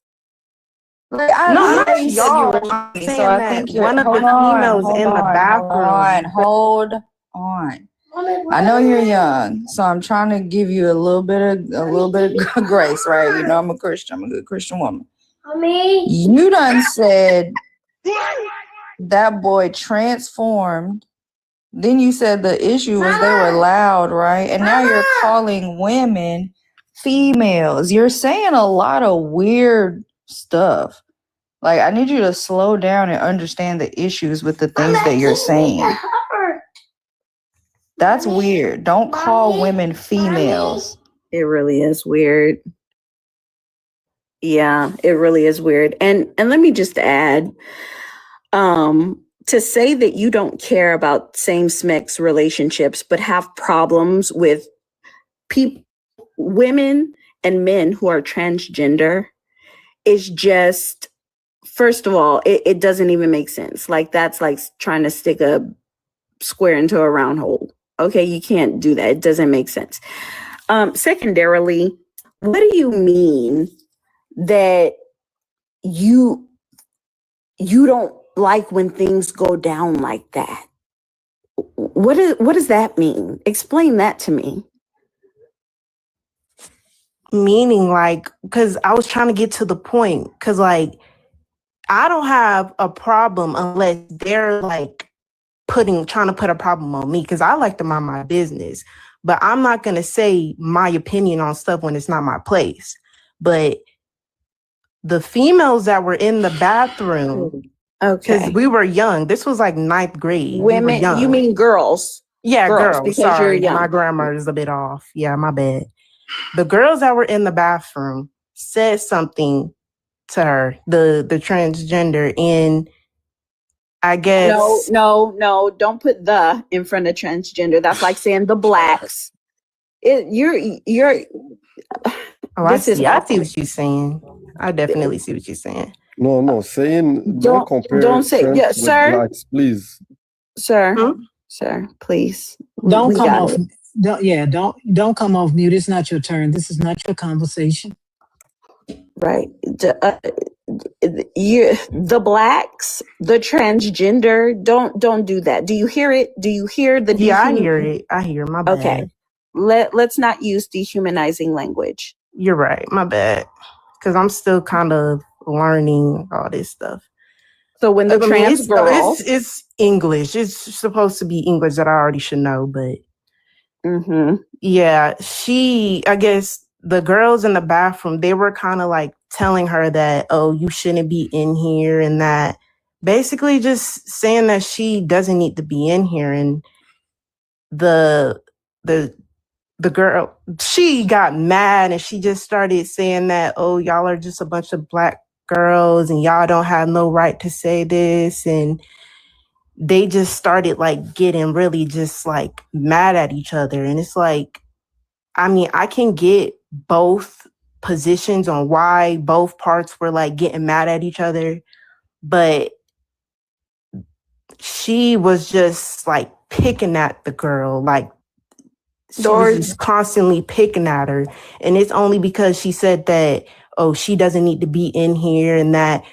Like, I'm not y'all. So I think one of the females in the bathroom. Hold on. I know you're young, so I'm trying to give you a little bit of grace, right? You know, I'm a Christian. I'm a good Christian woman. You done said that boy transformed. Then you said the issue was they were loud, right? And now you're calling women females. You're saying a lot of weird stuff. Like, I need you to slow down and understand the issues with the things that you're saying. That's weird. Don't call women females. It really is weird. Yeah, it really is weird. And let me just add, to say that you don't care about same-sex relationships, but have problems with women and men who are transgender is just, first of all, it doesn't even make sense. Like, that's like trying to stick a square into a round hole. Okay, you can't do that. It doesn't make sense. Secondarily, what do you mean that you don't like when things go down like that? What does that mean? Explain that to me. Meaning, like, because I was trying to get to the point, because like I don't have a problem unless they're like trying to put a problem on me, because I like to mind my business. But I'm not gonna say my opinion on stuff when it's not my place. But the females that were in the bathroom, because we were young. This was like 9th grade. Women, you mean girls? Yeah, girls. Because Sorry, you're young. my grammar is a bit off. Yeah, my bad. The girls that were in the bathroom said something to her, the transgender, and I guess no, don't put the in front of transgender. That's like saying the blacks. You're. Oh, I see what you're saying. I definitely see what you're saying. No, saying don't say, yeah, sir. Blacks, please. Sir, sir, please. Don't We come got off. it. Don't come off mute. It's not your turn. This is not your conversation. Right. The blacks, the transgender, don't do that. Do you hear it? Do you hear the Yeah, I hear it. I hear. My bad. Okay. Let's not use dehumanizing language. You're right. My bad. Because I'm still kind of learning all this stuff. So when the trans girl, it's English. It's supposed to be English that I already should know, but yeah, I guess the girls in the bathroom, they were kind of like telling her that, oh, you shouldn't be in here, and that basically just saying that she doesn't need to be in here. And the girl, she got mad and she just started saying that, oh, y'all are just a bunch of black girls and y'all don't have no right to say this. And they just started like getting really just like mad at each other. And it's like, I mean, I can get both positions on why both parts were like getting mad at each other, but she was just like picking at the girl, like she was just constantly picking at her. And it's only because she said that, oh, she doesn't need to be in here and that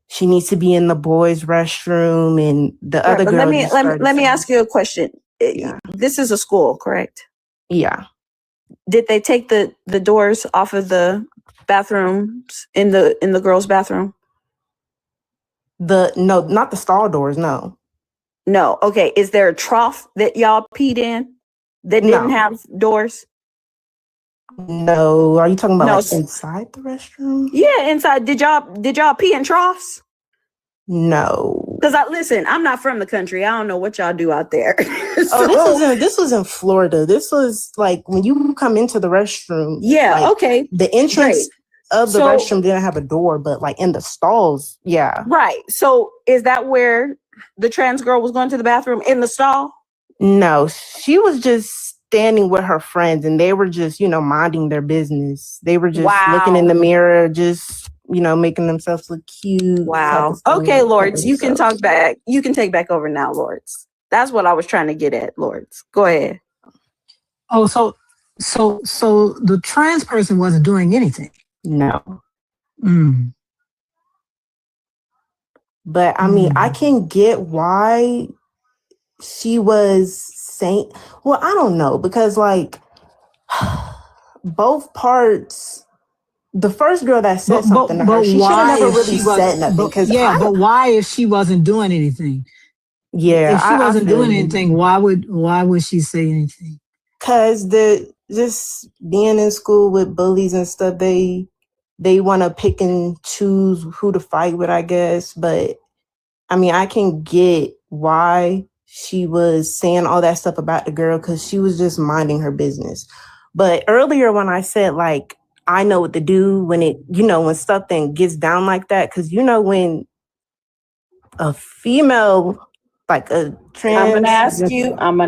she needs to be in the boys' restroom. And the other girl. Let me ask you a question. Yeah. This is a school, correct? Yeah. Did they take the doors off of the bathrooms in the girls' bathroom? No, not the stall doors, no. No. Okay. Is there a trough that y'all peed in that didn't have doors? No. Are you talking about like inside the restroom? Yeah, inside. Did y'all pee in troughs? No. Because listen, I'm not from the country. I don't know what y'all do out there. This was in Florida. This was like when you come into the restroom. Yeah. Like, okay. The entrance of the restroom didn't have a door, but like in the stalls, yeah. Right. So is that where the trans girl was going to the bathroom, in the stall? No, she was just standing with her friends and they were just, minding their business. They were just looking in the mirror, just, making themselves look cute. Wow. Okay, Lords, you can talk back. You can take back over now, Lords. That's what I was trying to get at, Lords. Go ahead. Oh, so the trans person wasn't doing anything. No. But I mean, I can get why she was saying, well, I don't know, because like both parts, the first girl that said something to her, she should have never really said nothing. But why if she wasn't doing anything? Yeah. If she wasn't doing anything, why would she say anything? Because just being in school with bullies and stuff, they want to pick and choose who to fight with, I guess. But I mean, I can get why she was saying all that stuff about the girl, because she was just minding her business. But earlier when I said, like, I know what to do when when something gets down like that, because, when a female, like a trans... I'm going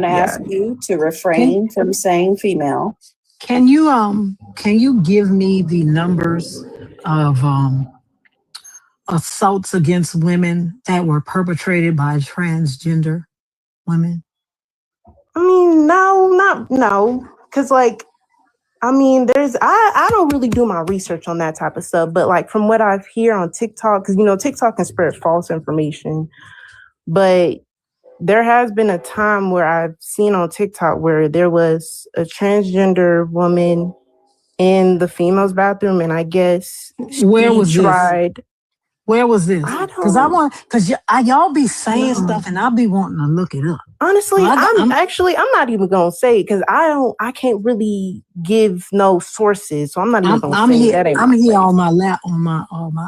to ask you to refrain from saying female. Can you give me the numbers of assaults against women that were perpetrated by transgender women? I mean, no, because like, I mean, I don't really do my research on that type of stuff, but like from what I hear on TikTok, because TikTok can spread false information, but there has been a time where I've seen on TikTok where there was a transgender woman in the female's bathroom, and I guess Where was this? Where was this? Because y'all be saying stuff and I'll be wanting to look it up. Honestly, I'm not even gonna say it because I can't really give no sources, so I'm not even gonna say that. I'm here on my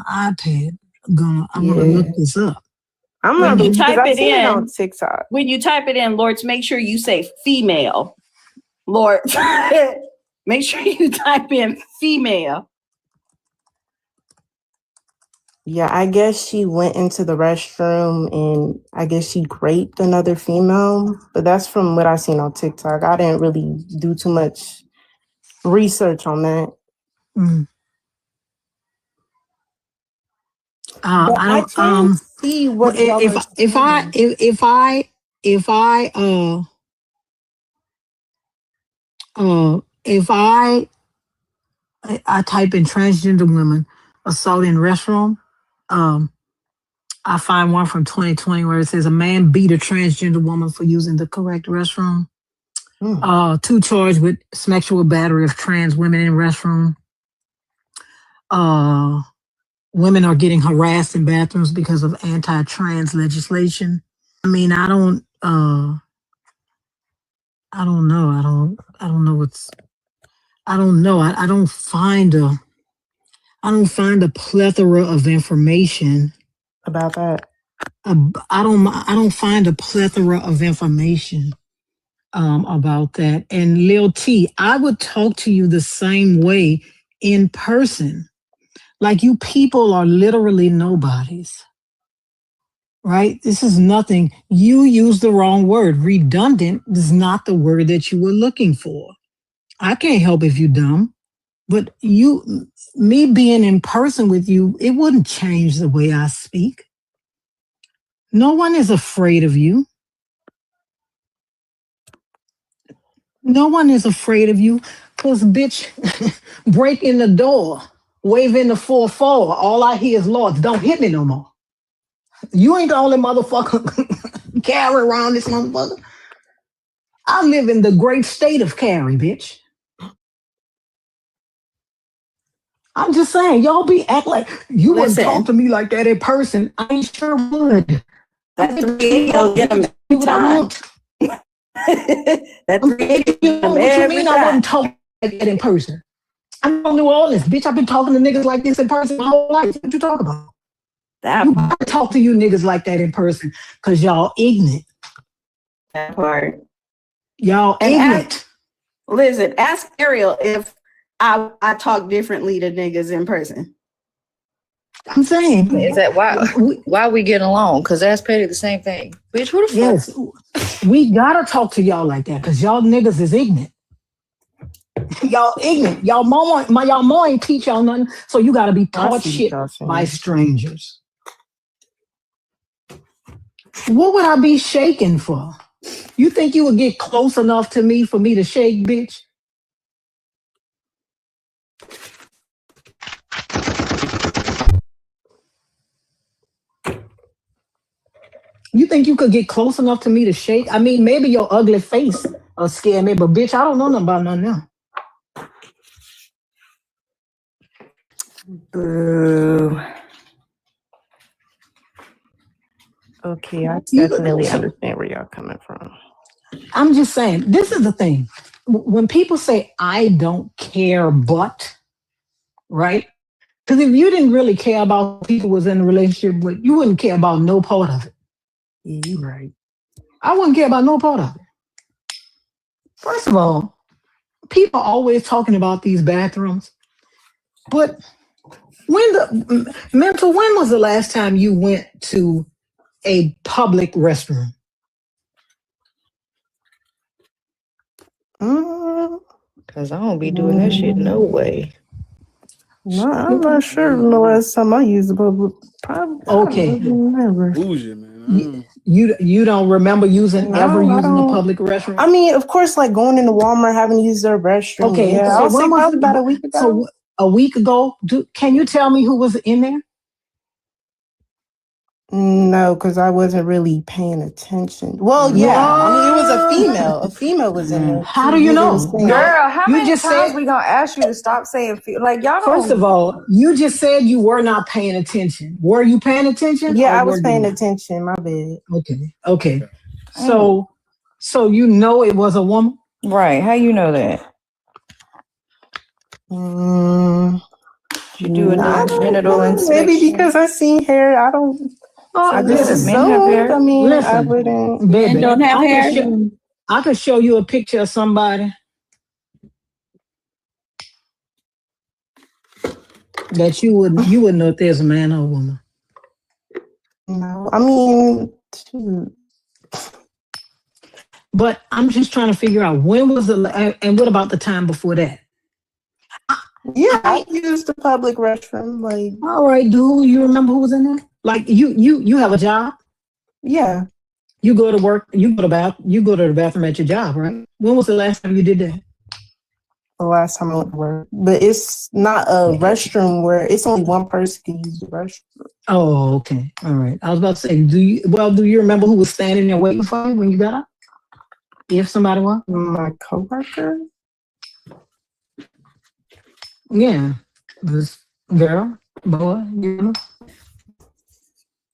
iPad. I'm gonna look this up. When you type it in on TikTok. When you type it in, Lords, make sure you say female. Lord, make sure you type in female. Yeah, I guess she went into the restroom and I guess she raped another female, but that's from what I seen on TikTok. I didn't really do too much research on that. I don't see what if I if I type in transgender women assault in restroom, I find one from 2020 where it says a man beat a transgender woman for using the correct restroom. 2 charged with sexual battery of trans women in restroom. Women are getting harassed in bathrooms because of anti-trans legislation. I mean, I don't know. I don't find a plethora of information about that. I don't find a plethora of information about that. And Lil T, I would talk to you the same way in person. Like, you people are literally nobodies, right? This is nothing. You used the wrong word. Redundant is not the word that you were looking for. I can't help if you're dumb, but me being in person with you, it wouldn't change the way I speak. No one is afraid of you. No one is afraid of you, because, bitch, breaking the door, waving the 4-4, all I hear is, Lord, don't hit me no more. You ain't the only motherfucker carry around this motherfucker. I live in the great state of Cary, bitch. I'm just saying, y'all be act like you wouldn't talk to me like that in person. I sure would. That's the radio. Get them time. That's what you mean I wouldn't talk like that in person? I'm from New Orleans, bitch. I've been talking to niggas like this in person my whole life. What you talking about? You gotta talk to you niggas like that in person, because y'all ignorant. That part. Y'all ignorant. Listen, ask Ariel if I talk differently to niggas in person. I'm saying. Is that why we get along? Because that's petty the same thing. Bitch, what the fuck? Yes, we gotta talk to y'all like that, because y'all niggas is ignorant. Y'all ignorant. Y'all mama ain't teach y'all nothing, so you gotta be taught shit by strangers. What would I be shaking for? You think you would get close enough to me for me to shake, bitch? You think you could get close enough to me to shake? I mean, maybe your ugly face will scare me, but bitch, I don't know nothing about nothing now. Boo. Okay, I definitely understand where y'all coming from. I'm just saying, this is the thing. When people say, I don't care, but, right? Because if you didn't really care about people was in a relationship with, you wouldn't care about no part of it. Yeah, you're right. I wouldn't care about no part of it. First of all, people are always talking about these bathrooms, but when was the last time you went to a public restroom? Because I don't be doing that shit no way. No, I'm not sure the last time I used the public. Okay. Never. Bougie, man. You don't remember using a public restroom? I mean, of course, like going into Walmart, having to use their restroom. Okay, yeah, so I'll say probably about a week ago. So a week ago, can you tell me who was in there? No, because I wasn't really paying attention. Well, yeah, I mean, it was a female. A female was in there. How do you know? Girl, how many just times said, we gonna ask you to stop saying like y'all don't? First of all, you just said you were not paying attention. Were you paying attention? Yeah, I was paying attention. My bad. Okay. So you know it was a woman? Right. How you know that? You do a genital inspection. Maybe because I seen hair. I don't. I just assumed. I mean, I wouldn't. Baby, don't have hair. I could show you a picture of somebody that you wouldn't know if there's a man or a woman. No, I mean, but I'm just trying to figure out when was and what about the time before that? Yeah, I used the public restroom. Like, all right, dude, you remember who was in there? Like, you have a job? Yeah. You go to work, you go to the bathroom at your job, right? When was the last time you did that? The last time I went to work. But it's not a restroom where it's only one person can use the restroom. Oh, okay. All right. I was about to say, do you remember who was standing there waiting for you when you got up? If somebody was? My coworker? Yeah. This girl, boy, you know?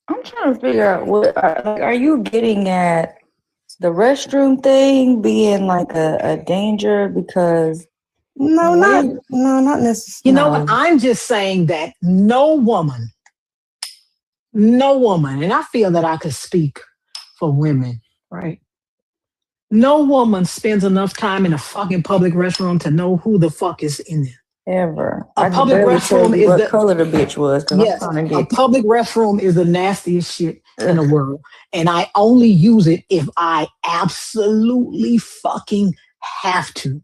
I'm trying to figure out what are you getting at the restroom thing being like a danger because not necessarily. You know what? I'm just saying that no woman, and I feel that I could speak for women, right? No woman spends enough time in a fucking public restroom to know who the fuck is in there. Ever. A public restroom is what color the bitch was. Yes, a public restroom is the nastiest shit in the world. And I only use it if I absolutely fucking have to.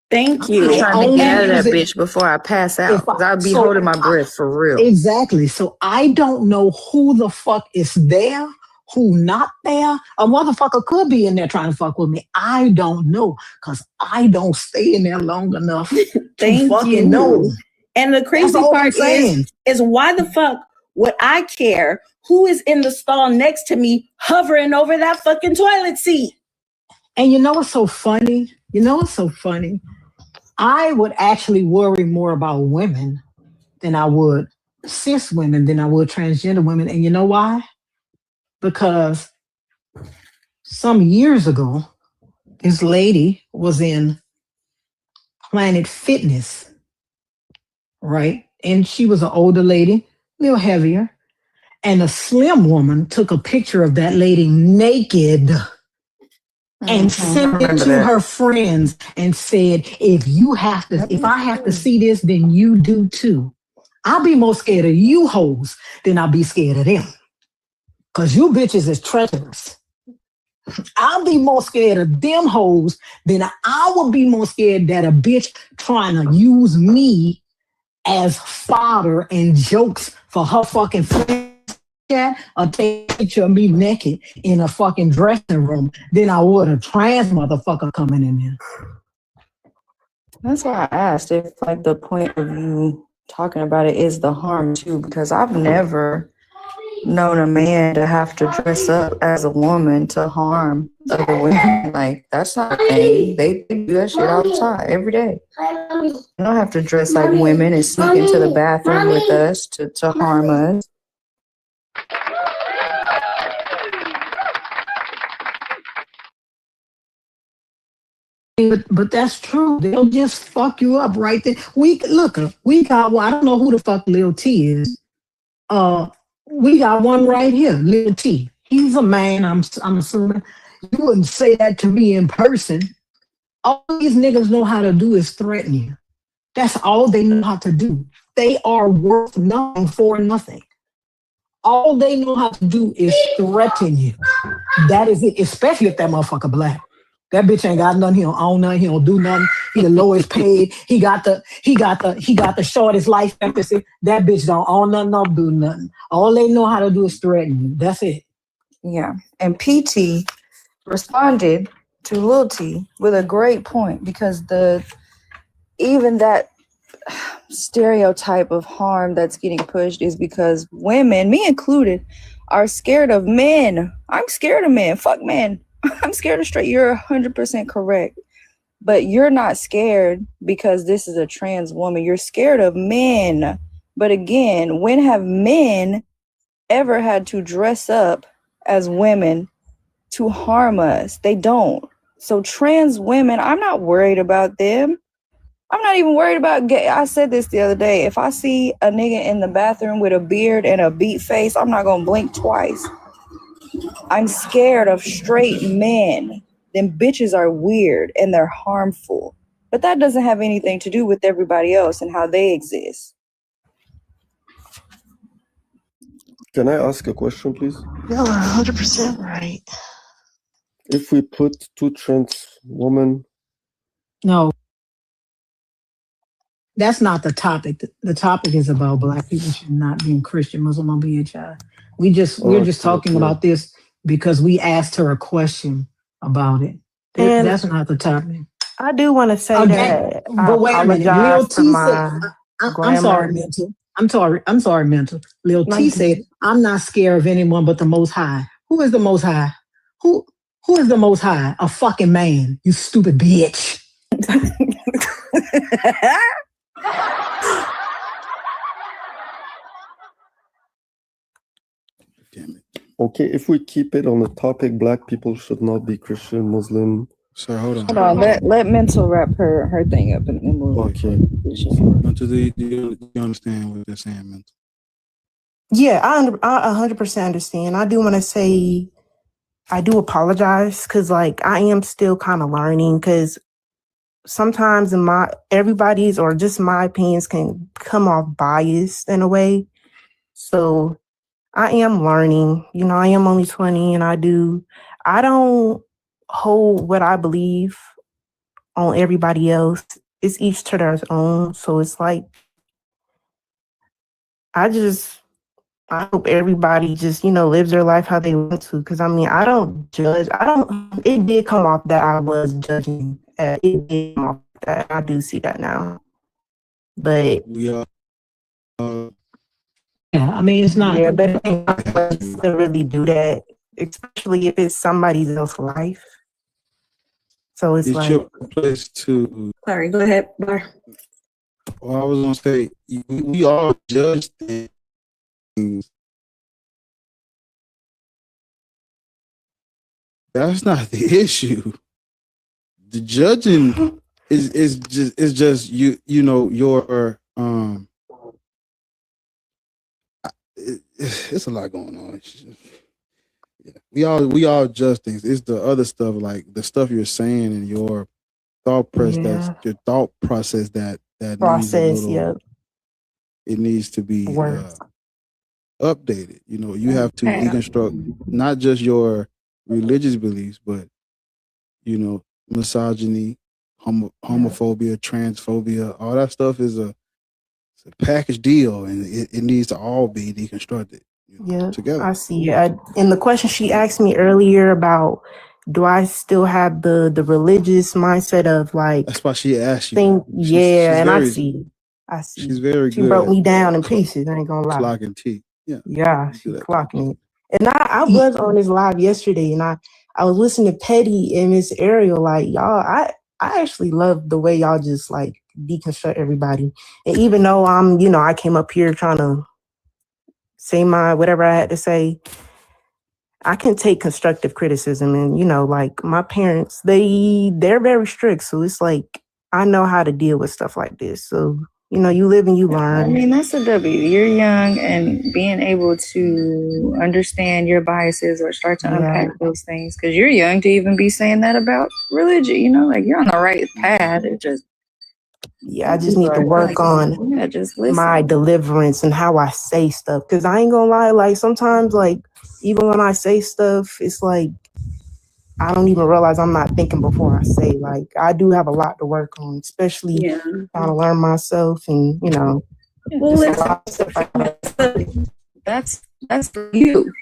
Thank you. I'm trying to get out of that bitch before I pass out. Because I'll be holding my breath for real. Exactly. So I don't know who the fuck is there, who not there. A motherfucker could be in there trying to fuck with me. I don't know. Because I don't stay in there long enough to fucking know. And the crazy part is why the fuck would I care who is in the stall next to me hovering over that fucking toilet seat? And you know what's so funny? I would actually worry more about women than I would cis women, than I would transgender women. And you know why? Because some years ago, this lady was in Planet Fitness, right? And she was an older lady, a little heavier. And a slim woman took a picture of that lady naked and sent it to her friends and said, if I have to see this, then you do too. I'll be more scared of you hoes than I'll be scared of them. Because you bitches is treacherous. I'll be more scared of them hoes than I will be more scared that a bitch trying to use me as fodder and jokes for her fucking friends or take a picture of me naked in a fucking dressing room than I would a trans motherfucker coming in here. That's why I asked if like the point of you talking about it is the harm too, because I've never known a man to have to dress up as a woman to harm other women. Like that's not a thing. They do that shit all the time, every day. You don't have to dress like women and sneak into the bathroom with us to harm us. But that's true. They'll just fuck you up right there. We got I don't know who the fuck Lil T is. We got one right here, Lil T. He's a man. I'm assuming you wouldn't say that to me in person. All these niggas know how to do is threaten you. That's all they know how to do. They are worth nothing for nothing. All they know how to do is threaten you. That is it, especially if that motherfucker black. That bitch ain't got nothing. He don't own nothing. He don't do nothing. He the lowest paid. He got the shortest life expectancy. That bitch don't own nothing, don't do nothing. All they know how to do is threaten you. That's it. Yeah. And PT responded to Lil T with a great point, because even that stereotype of harm that's getting pushed is because women, me included, are scared of men. I'm scared of men. Fuck men. I'm scared of straight. You're 100% correct. But you're not scared because this is a trans woman. You're scared of men. But again, when have men ever had to dress up as women to harm us? They don't. So trans women, I'm not worried about them. I'm not even worried about gay. I said this the other day. If I see a nigga in the bathroom with a beard and a beat face, I'm not gonna blink twice. I'm scared of straight men. Them bitches are weird and they're harmful. But that doesn't have anything to do with everybody else and how they exist. Can I ask a question, please? Y'all are 100% right. If we put two trans women... No. That's not the topic. The topic is about black people should not being Christian, Muslim, or BHI. We're just talking about this because we asked her a question about it. And That's not the topic. I do want to say that I But wait a minute, Lil apologize for T said, my I'm sorry, grammar. Mental. I'm sorry, Mental. Lil No, T you said, good. I'm not scared of anyone but the Most High. Who is the Most High? Who is the Most High? A fucking man, you stupid bitch. Okay, if we keep it on the topic, black people should not be Christian, Muslim. Sir, hold on. Hold on, let Mental wrap her thing up and then we'll. Okay. Mental, do you understand what they're saying, Mental? Yeah, I 100% understand. I do want to say I do apologize because like I am still kind of learning because sometimes everybody's or just my opinions can come off biased in a way. So I am learning. You know, I am only 20 and I don't hold what I believe on everybody else. It's each to their own. So it's like I hope everybody just, lives their life how they want to. Because, I don't judge. It did come off that I was judging. It did come off that. I do see that now. But. We are. Yeah, it's not. Yeah, but it ain't my place to really do that, especially if it's somebody else's life. So it's like. Your place to. Sorry, go ahead, Bar. Well, I was going to say, we all judge things. That's not the issue. The judging is just your it's a lot going on. Yeah. We all judge things. It's the other stuff, like the stuff you're saying and your thought process. Yeah. That's your thought process that Process, it needs to be updated. You have to deconstruct not just your religious beliefs, but misogyny, homophobia, transphobia, all that stuff is a package deal, and it needs to all be deconstructed. Together. I see. And the question she asked me earlier about, do I still have the religious mindset of like? That's why she asked you. I see. She's very good. She broke me down in pieces. I ain't gonna lie. Clocking T. Yeah, she clocking it. And I was on this live yesterday, and I was listening to Petty and Miss Ariel. Like y'all, I actually love the way y'all just like deconstruct everybody. And even though I came up here trying to say whatever I had to say, I can take constructive criticism. And like my parents, they're very strict, so it's like I know how to deal with stuff like this. So you live and you learn. That's a W. You're young, and being able to understand your biases or start to unpack those things, because you're young to even be saying that about religion. Like you're on the right path. It just I just need to work on my deliverance and how I say stuff. Because I ain't gonna lie, like sometimes, like even when I say stuff, it's like I don't even realize I'm not thinking before I say. Like I do have a lot to work on, especially trying to learn myself, and well, that's you.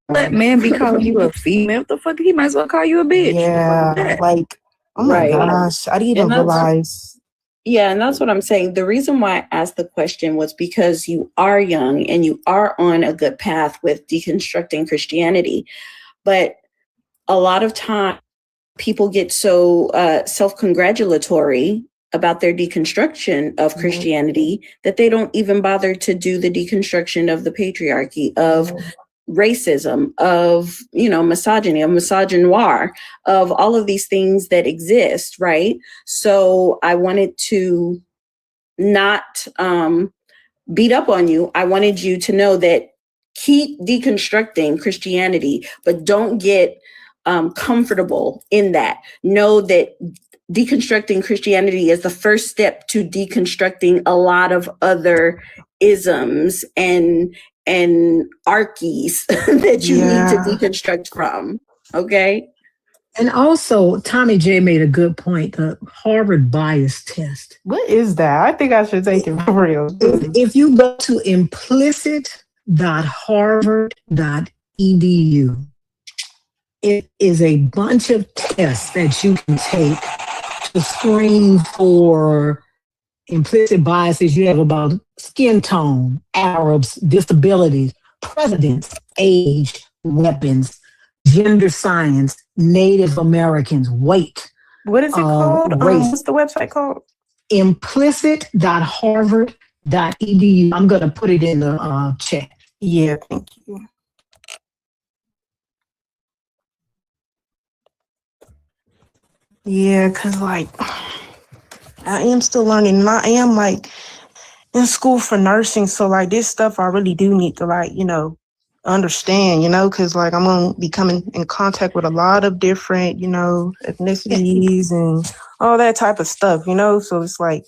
Let man be calling you a female. What the fuck? He might as well call you a bitch. Yeah, like oh my gosh, I didn't even realize. Yeah, and that's what I'm saying. The reason why I asked the question was because you are young and you are on a good path with deconstructing Christianity. But a lot of time people get so self-congratulatory about their deconstruction of Christianity that they don't even bother to do the deconstruction of the patriarchy, of racism, of misogyny, of misogynoir, of all of these things that exist, right? So I wanted to not beat up on you. I wanted you to know that keep deconstructing Christianity, but don't get comfortable in that. Know that deconstructing Christianity is the first step to deconstructing a lot of other isms and archies that you need to deconstruct from. Okay. And also, Tommy J made a good point, the Harvard bias test. What is that? I think I should take it for real. If you go to implicit.harvard.edu, it is a bunch of tests that you can take to screen for implicit biases you have about skin tone, Arabs, disabilities, presidents, age, weapons, gender science, Native Americans, weight. What is it called? Race. What's the website called? Implicit.harvard.edu. I'm going to put it in the chat. Yeah, thank you. Yeah, because like I am still learning and I am like in school for nursing. So like this stuff I really do need to like, understand, because like I'm going to be coming in contact with a lot of different, ethnicities and all that type of stuff, so it's like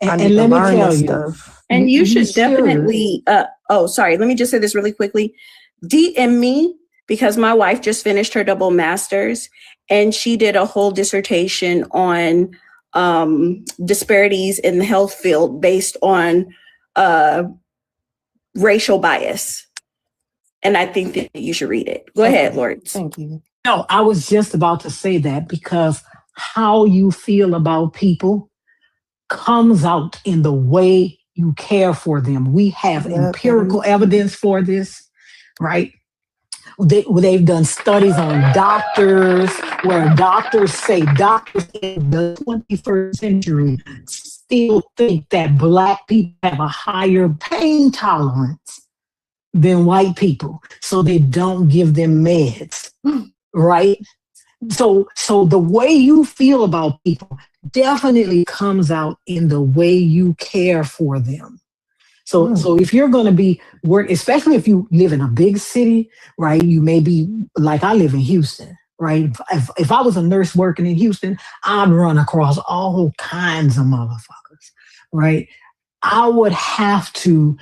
I need to learn this stuff. And you should definitely, let me just say this really quickly. DM me, because my wife just finished her double master's and she did a whole dissertation on disparities in the health field based on racial bias. And I think that you should read it. Go ahead, Lord. Thank you. No, I was just about to say that because how you feel about people comes out in the way you care for them. We have empirical evidence for this, right? They've done studies on doctors where doctors say doctors in the 21st century still think that Black people have a higher pain tolerance than white people, so they don't give them meds, right? So the way you feel about people definitely comes out in the way you care for them. So if you're going to be especially if you live in a big city, right? You may be like I live in Houston, right? If I was a nurse working in Houston, I'd run across all kinds of motherfuckers, right? I would have to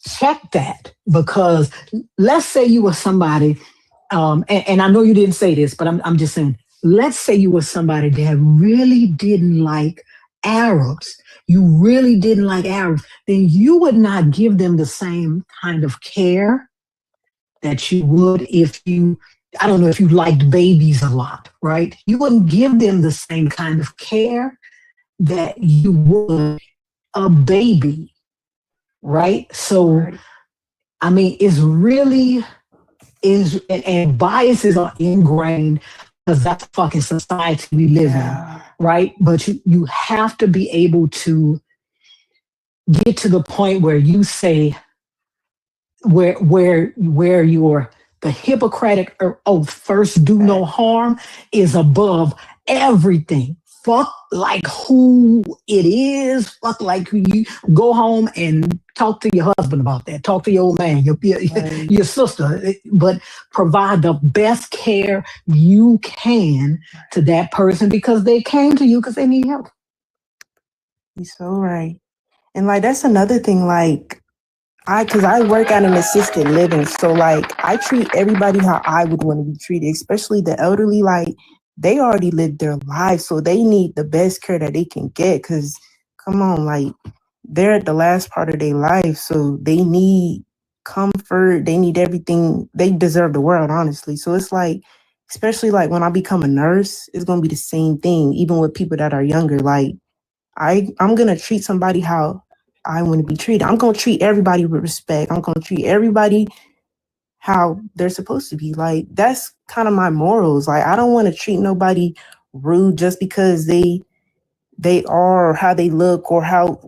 check that because let's say you were somebody, and I know you didn't say this, but I'm just saying, let's say you were somebody that really didn't like Arabs. You really didn't like Arabs, then you would not give them the same kind of care that you would if you, I don't know, if you liked babies a lot, right? You wouldn't give them the same kind of care that you would a baby, right? So, I mean, it's really and biases are ingrained because that's the fucking society we live in, right? But you have to be able to get to the point where you say where you're the Hippocratic oath, first do no harm, is above everything. Fuck like who it is. Fuck like who you go home and talk to your husband about that. Talk to your old man, your sister, but provide the best care you can to that person because they came to you because they need help. You're so right. And like, that's another thing, like, because I work at an assisted living, so like I treat everybody how I would want to be treated, especially the elderly. Like they already lived their lives, so they need the best care that they can get. Because come on, like they're at the last part of their life, so they need comfort, they need everything. They deserve the world, honestly. So it's like, especially like when I become a nurse, it's gonna be the same thing. Even with people that are younger, like I'm gonna treat somebody how I want to be treated. I'm going to treat everybody with respect. I'm going to treat everybody how they're supposed to be. Like, that's kind of my morals. Like, I don't want to treat nobody rude just because they are or how they look or how,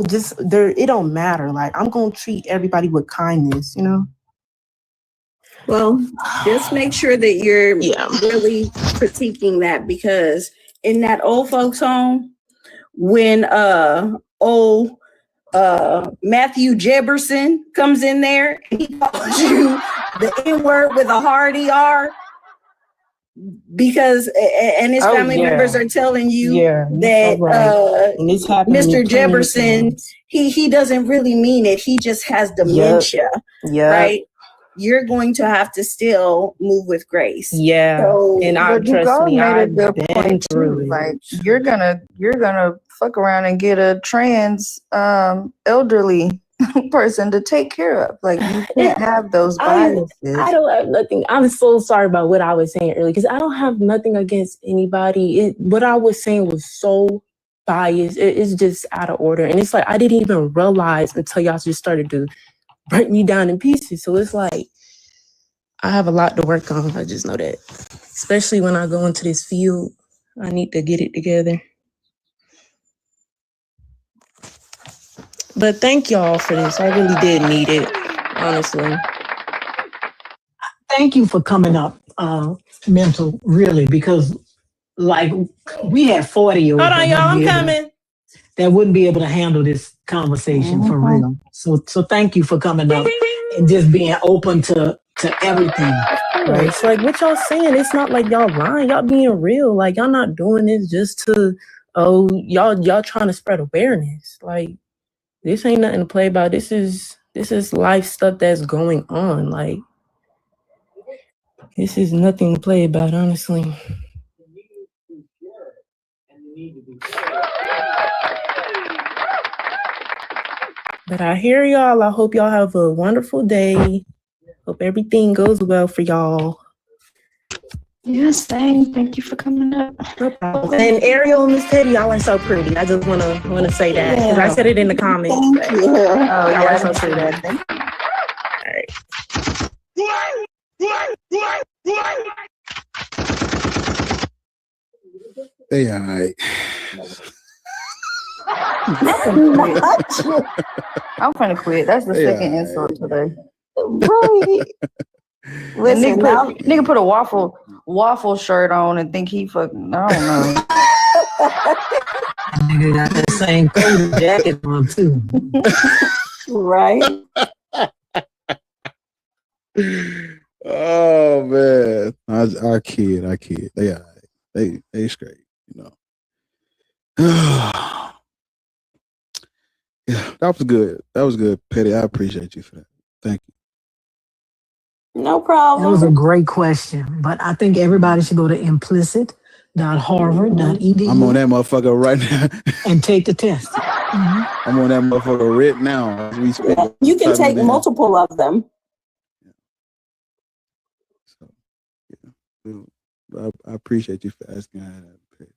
just it don't matter. Like, I'm going to treat everybody with kindness, Well, just make sure that you're really critiquing that, because in that old folks home, when Matthew Jefferson comes in there and he calls you the N-word with a hard ER because and his family members are telling you that Mr. Jefferson he doesn't really mean it, he just has dementia, right? You're going to have to still move with grace. So, and I trust me, I've been through it. Like you're gonna fuck around and get a trans elderly person to take care of. Like you can't have those biases. I don't have nothing. I'm so sorry about what I was saying earlier because I don't have nothing against anybody. What I was saying was so biased. It's just out of order. And it's like I didn't even realize until y'all just started to break me down in pieces. So it's like I have a lot to work on. I just know that. Especially when I go into this field, I need to get it together. But thank y'all for this. I really did need it, honestly. Thank you for coming up, Mental, really, because like we had 40 Hold on, y'all, I'm coming. That wouldn't be able to handle this conversation for real. So thank you for coming up and just being open to everything. Right? It's like what y'all saying, it's not like y'all lying, y'all being real. Like y'all not doing this just to, y'all trying to spread awareness. Like this ain't nothing to play about. This is life stuff that's going on. Like this is nothing to play about, honestly. But I hear y'all. I hope y'all have a wonderful day. Hope everything goes well for y'all. Yes, thank you for coming up. No problem. And Ariel and Miss Teddy, y'all are so pretty. I just wanna say that because I said it in the comments. Thank you. Oh, y'all yeah, are so pretty. thank you. They all right. I'm finna quit. That's the second insult today. Right. Listen, nigga put a waffle shirt on and think he fucking, I don't know. Nigga got that same coat jacket on too. Right. Oh man, I kid. They all right. They straight, you know. Yeah, that was good, Petty. I appreciate you for that. Thank you. No problem. That was a great question, but I think everybody should go to implicit.harvard.edu. I'm on that motherfucker right now. And take the test. I'm on that motherfucker right now as we speak. You can take multiple of them. I appreciate you for asking that, Petty.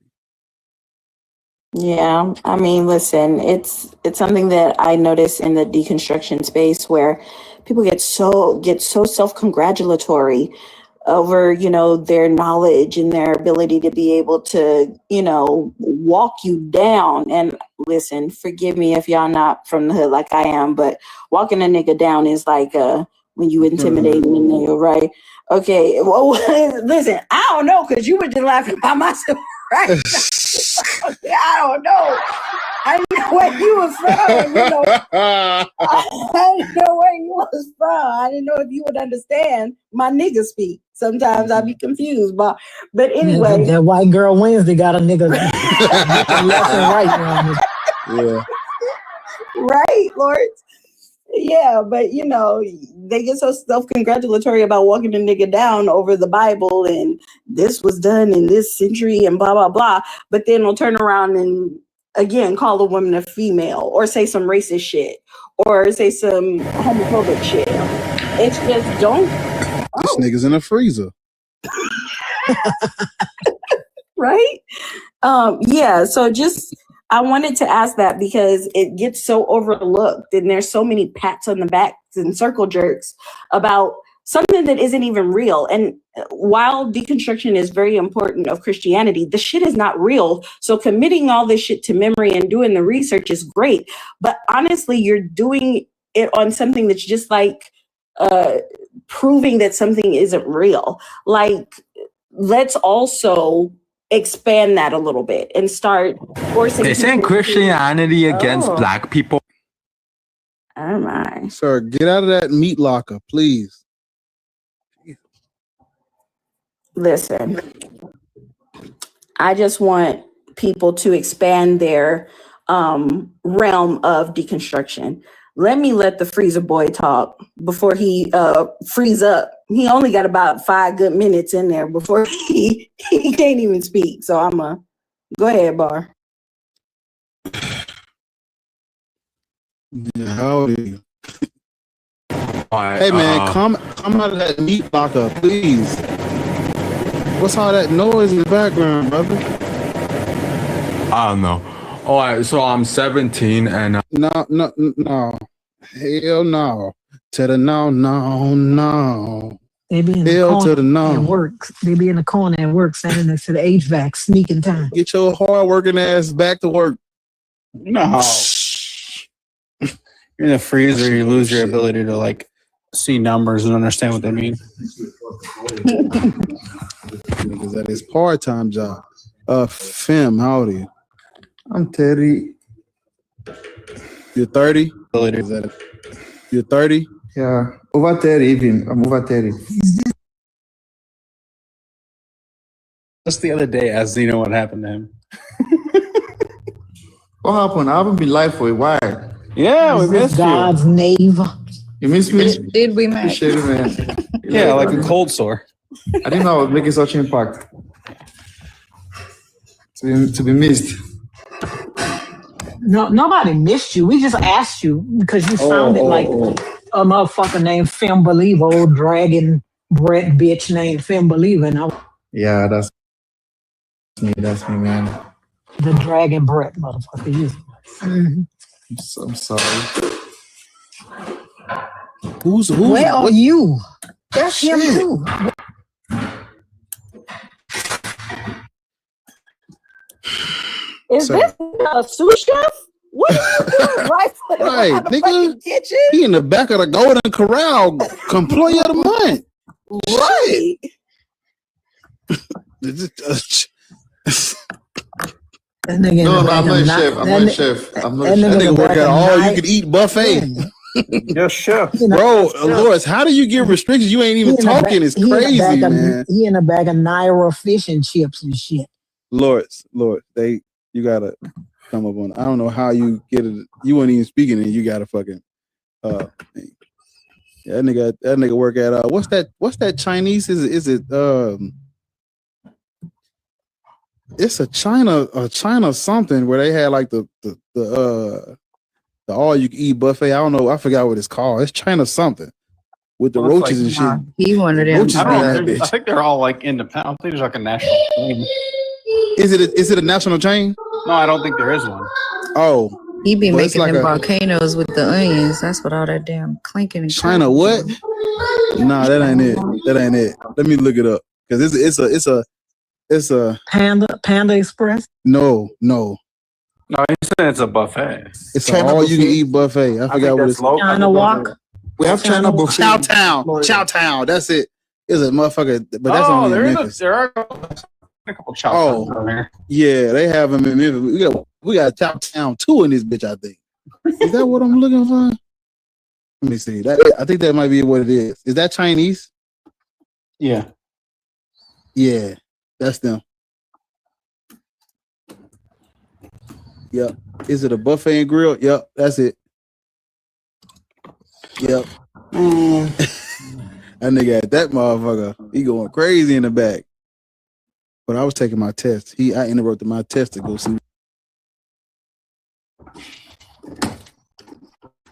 Yeah, I mean, listen, it's something that I notice in the deconstruction space where people get so self-congratulatory over, their knowledge and their ability to be able to, walk you down. And listen, forgive me if y'all not from the hood like I am, but walking a nigga down is like when you intimidate a nigga, right? Okay, well, listen, I don't know, because you were just laughing about myself, right? I don't know. I didn't know where you was from. I didn't know where you was from. I didn't know if you would understand my nigga speak. Sometimes I'd be confused, but anyway. That white girl Wednesday got a nigga left and right around this. Yeah. Right, Lord? Yeah, but they get so self-congratulatory about walking a nigga down over the Bible and this was done in this century and blah, blah, blah. But then they'll turn around and again call a woman a female or say some racist shit or say some homophobic shit. It's just don't. This nigga's in a freezer. Right? Yeah, so just I wanted to ask that because it gets so overlooked and there's so many pats on the backs and circle jerks about something that isn't even real. And while deconstruction is very important of Christianity, the shit is not real. So committing all this shit to memory and doing the research is great. But honestly, you're doing it on something that's just like proving that something isn't real. Like, let's also expand that a little bit and start forcing. Isn't Christianity against black people? Oh my. Sir, get out of that meat locker, please. Listen, I just want people to expand their realm of deconstruction. Let the freezer boy talk before he freeze up. He only got about 5 good minutes in there before he can't even speak. So go ahead, Bar. Yeah, how old are you? Hey man, come out of that meat locker, please. What's all that noise in the background, brother? I don't know. All right, so I'm 17 and no. Hell no. To the no. They be in the Hell to corner the no. at work. They be in the corner at work standing next to the HVAC, sneaking time. Get your hard working ass back to work. No. You're in the freezer, you lose your ability to like see numbers and understand what they mean. Because that is part-time job. Fem, how old are you? I'm 30. You're 30? You're 30? Yeah, over 30 even. I'm over 30. Just the other day, as you know what happened to him. What happened? I haven't been live for a while. Yeah, we missed God's knave. You missed me? Did we, Matt? Appreciate it, man. Yeah, like a cold sore. I didn't know I was making such impact. To be missed. No, nobody missed you. We just asked you because you sounded like a motherfucker named Fem Believer, old dragon Brett bitch named Fem Believer. And Yeah, that's me. That's me, man. The dragon Brett motherfucker. You. Mm-hmm. I'm sorry. Who's Where are you? That's him too. Is this a sous chef? What are you doing? Right, nigga. Kitchen? He in the back of the Golden Corral, employee of the month. Right. That nigga No, I'm not a chef. I'm not a chef. I'm not a chef. That nigga work at all you can eat buffet. Yes, chef. Bro, Loris, how do you get restrictions? You ain't even talking. It's crazy, man. He in a bag of Naira fish and chips and shit. Loris, you gotta come up on. I don't know how you get it. You weren't even speaking, and you gotta fucking. That nigga work at what's that Chinese? Is it it's a China something where they had like the all you can eat buffet. I don't know. I forgot what it's called. It's China something with the roaches and shit. He one of them. I think they're all like independent. I don't think there's like a national chain. Is it a national chain? No, I don't think there is one. Oh. He be Well, making like them volcanoes with the onions. That's what all that damn clinking and China what? Nah, that ain't it. That ain't it. Let me look it up because it's a Panda Express. No, he said it's a buffet. it's an all you can eat buffet. I forgot what it's called. China Walk. We have China buffet. Chow Town. That's it. It's a motherfucker, but that's only in Memphis. There are a couple chow towns down here. Yeah, they have them in Memphis. We got Chow Town 2 in this bitch, I think. Is that what I'm looking for? Let me see. I think that might be what it is. Is that Chinese? Yeah. Yeah, that's them. Yep. Is it a buffet and grill? Yep, that's it. Yep. That nigga at that motherfucker, he going crazy in the back. But I was taking my test. I interrupted my test to go see.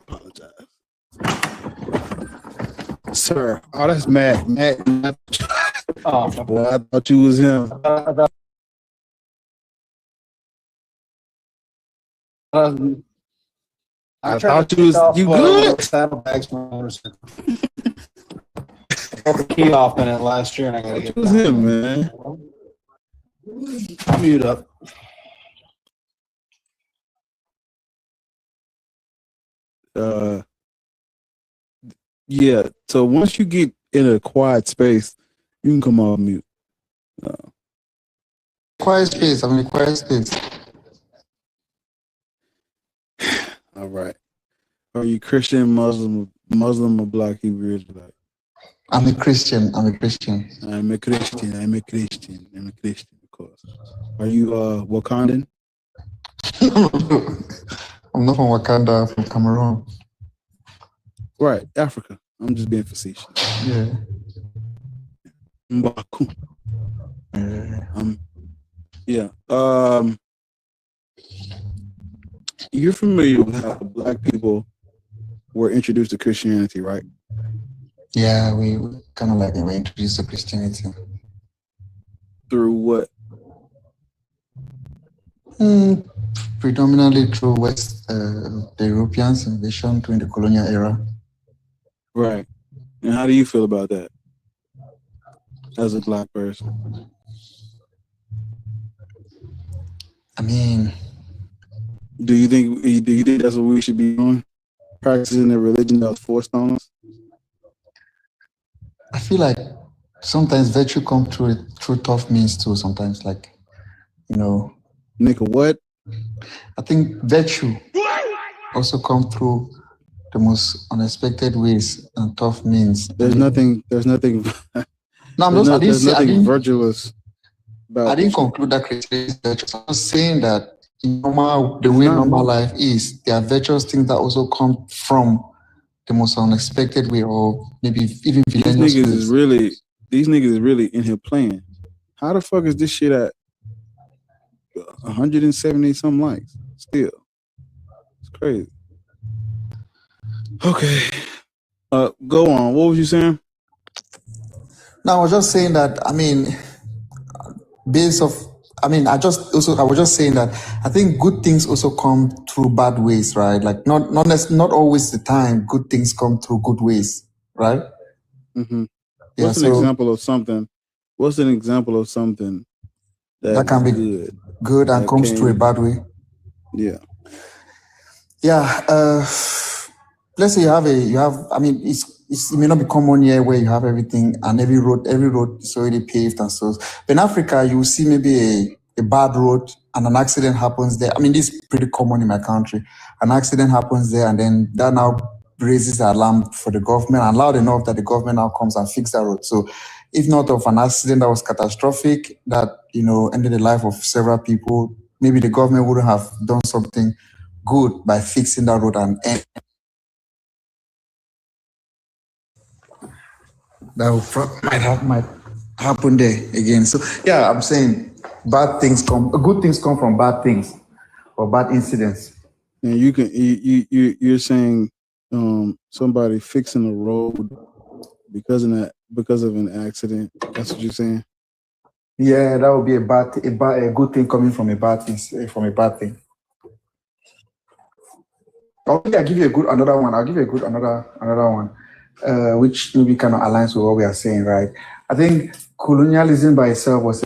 Apologize. Sir. Oh, that's Matt. Oh, boy, I thought you was him. I thought you was you good. Saddlebags from motorcycle. I got the key off in it last year, and I gotta get. It was him, man. Mute up. Yeah. So once you get in a quiet space, you can come off mute. Quiet space. I'm in a quiet space. All right. Are you Christian, Muslim, or Black Hebrew Israelite? I'm a Christian. I'm a Christian, of course. Are you Wakandan? I'm not from Wakanda. I'm from Cameroon. Right, Africa. I'm just being facetious. Yeah. Mbaku. Yeah. you're familiar with how Black people were introduced to Christianity, right? Yeah, we kind of like were introduced to Christianity. Through what? Predominantly through West, the Europeans' invasion during the colonial era. Right. And how do you feel about that as a Black person? I mean, do you think that's what we should be doing? Practicing the religion that was forced on us? I feel like sometimes virtue comes through tough means too. Sometimes, like, you know, nigga, what? I think virtue also comes through the most unexpected ways and tough means. There's nothing. No, I didn't say. I didn't. Virtuous about. I didn't conclude that Christianity is virtuous. I'm just saying that the way normal life is, there are virtuous things that also come from the most unexpected way, or maybe even villainous ways. These niggas is really in here playing. How the fuck is this shit at 170 some likes still? It's crazy. Okay. Go on. What was you saying? No, I was just saying that, I mean, I was just saying that I think good things also come through bad ways, right? Like not always the time good things come through good ways, right? Mm-hmm. What's an example of something? What's an example of something that can be good and comes through a bad way? Yeah. Yeah. Let's say it may not be common here where you have everything and every road is already paved and so. But in Africa, you will see maybe a bad road and an accident happens there. I mean, this is pretty common in my country. An accident happens there, and then that now raises the alarm for the government, and loud enough that the government now comes and fixes that road. So, if not of an accident that was catastrophic, that ended the life of several people, maybe the government wouldn't have done something good by fixing that road and that might happen there again. So yeah, I'm saying good things come from bad things or bad incidents. And you're saying somebody fixing a road because of an accident. That's what you're saying? Yeah, that would be a good thing coming from a bad thing. I'll give you another one. Another one, which maybe kind of aligns with what we are saying, right? I think colonialism by itself was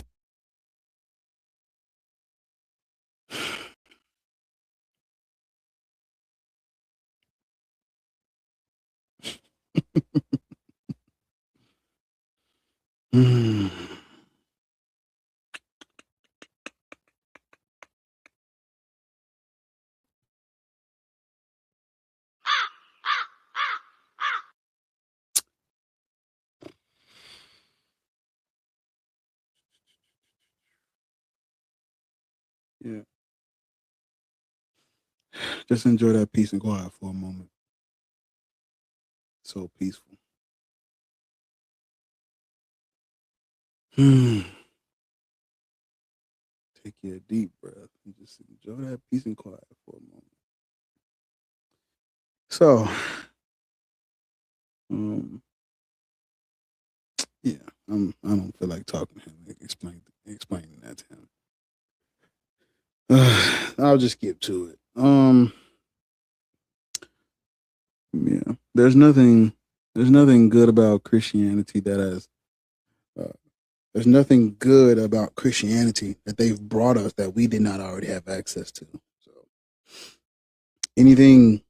Yeah. Just enjoy that peace and quiet for a moment. So peaceful. Take a deep breath and just enjoy that peace and quiet for a moment. So, yeah, I don't feel like talking to him, explaining that to him. I'll just skip to it. Yeah, there's nothing good about Christianity there's nothing good about Christianity that they've brought us that we did not already have access to. So anything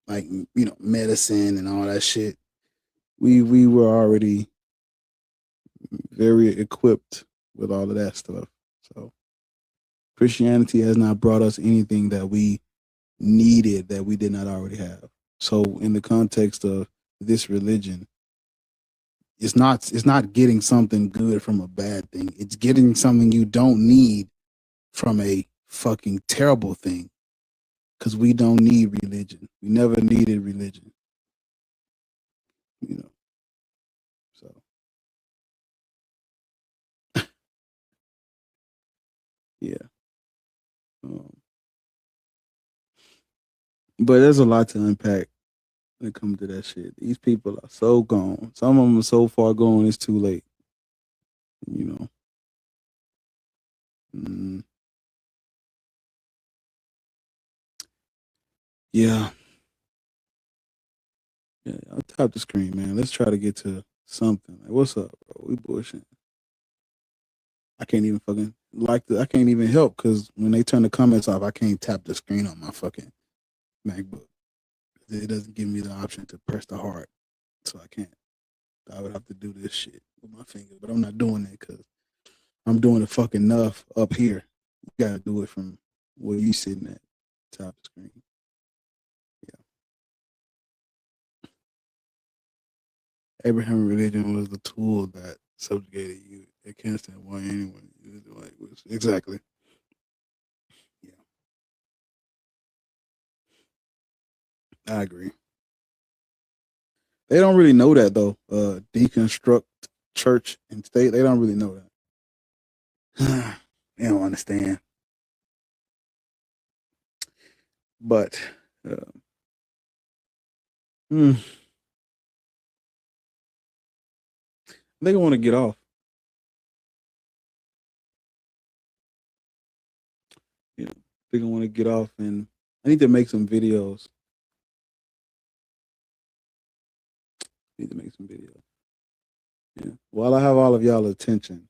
like medicine and all that shit, we were already very equipped with all of that stuff. So Christianity has not brought us anything that we needed that we did not already have. So in the context of this religion, it's not getting something good from a bad thing. It's getting something you don't need from a fucking terrible thing. Because we don't need religion. We never needed religion. So yeah. But there's a lot to unpack when it comes to that shit. These people are so gone. Some of them are so far gone, it's too late. You know. Yeah. Yeah, I'll tap the screen, man. Let's try to get to something. Like, what's up, bro? We bullshitting. I can't even fucking I can't even help because when they turn the comments off, I can't tap the screen on my fucking MacBook. It doesn't give me the option to press the heart, so I can't. I would have to do this shit with my finger, but I'm not doing it because I'm doing it fucking enough up here. You gotta do it from where you sitting at, top of the screen. Abrahamic religion was the tool that subjugated you. It can't stand why anyone used the language. Exactly. Yeah. I agree. They don't really know that though. Deconstruct church and state. They don't really know that. They don't understand. But they want to get off. You know, they gonna want to get off, and I need to make some videos. Yeah. While I have all of y'all attention,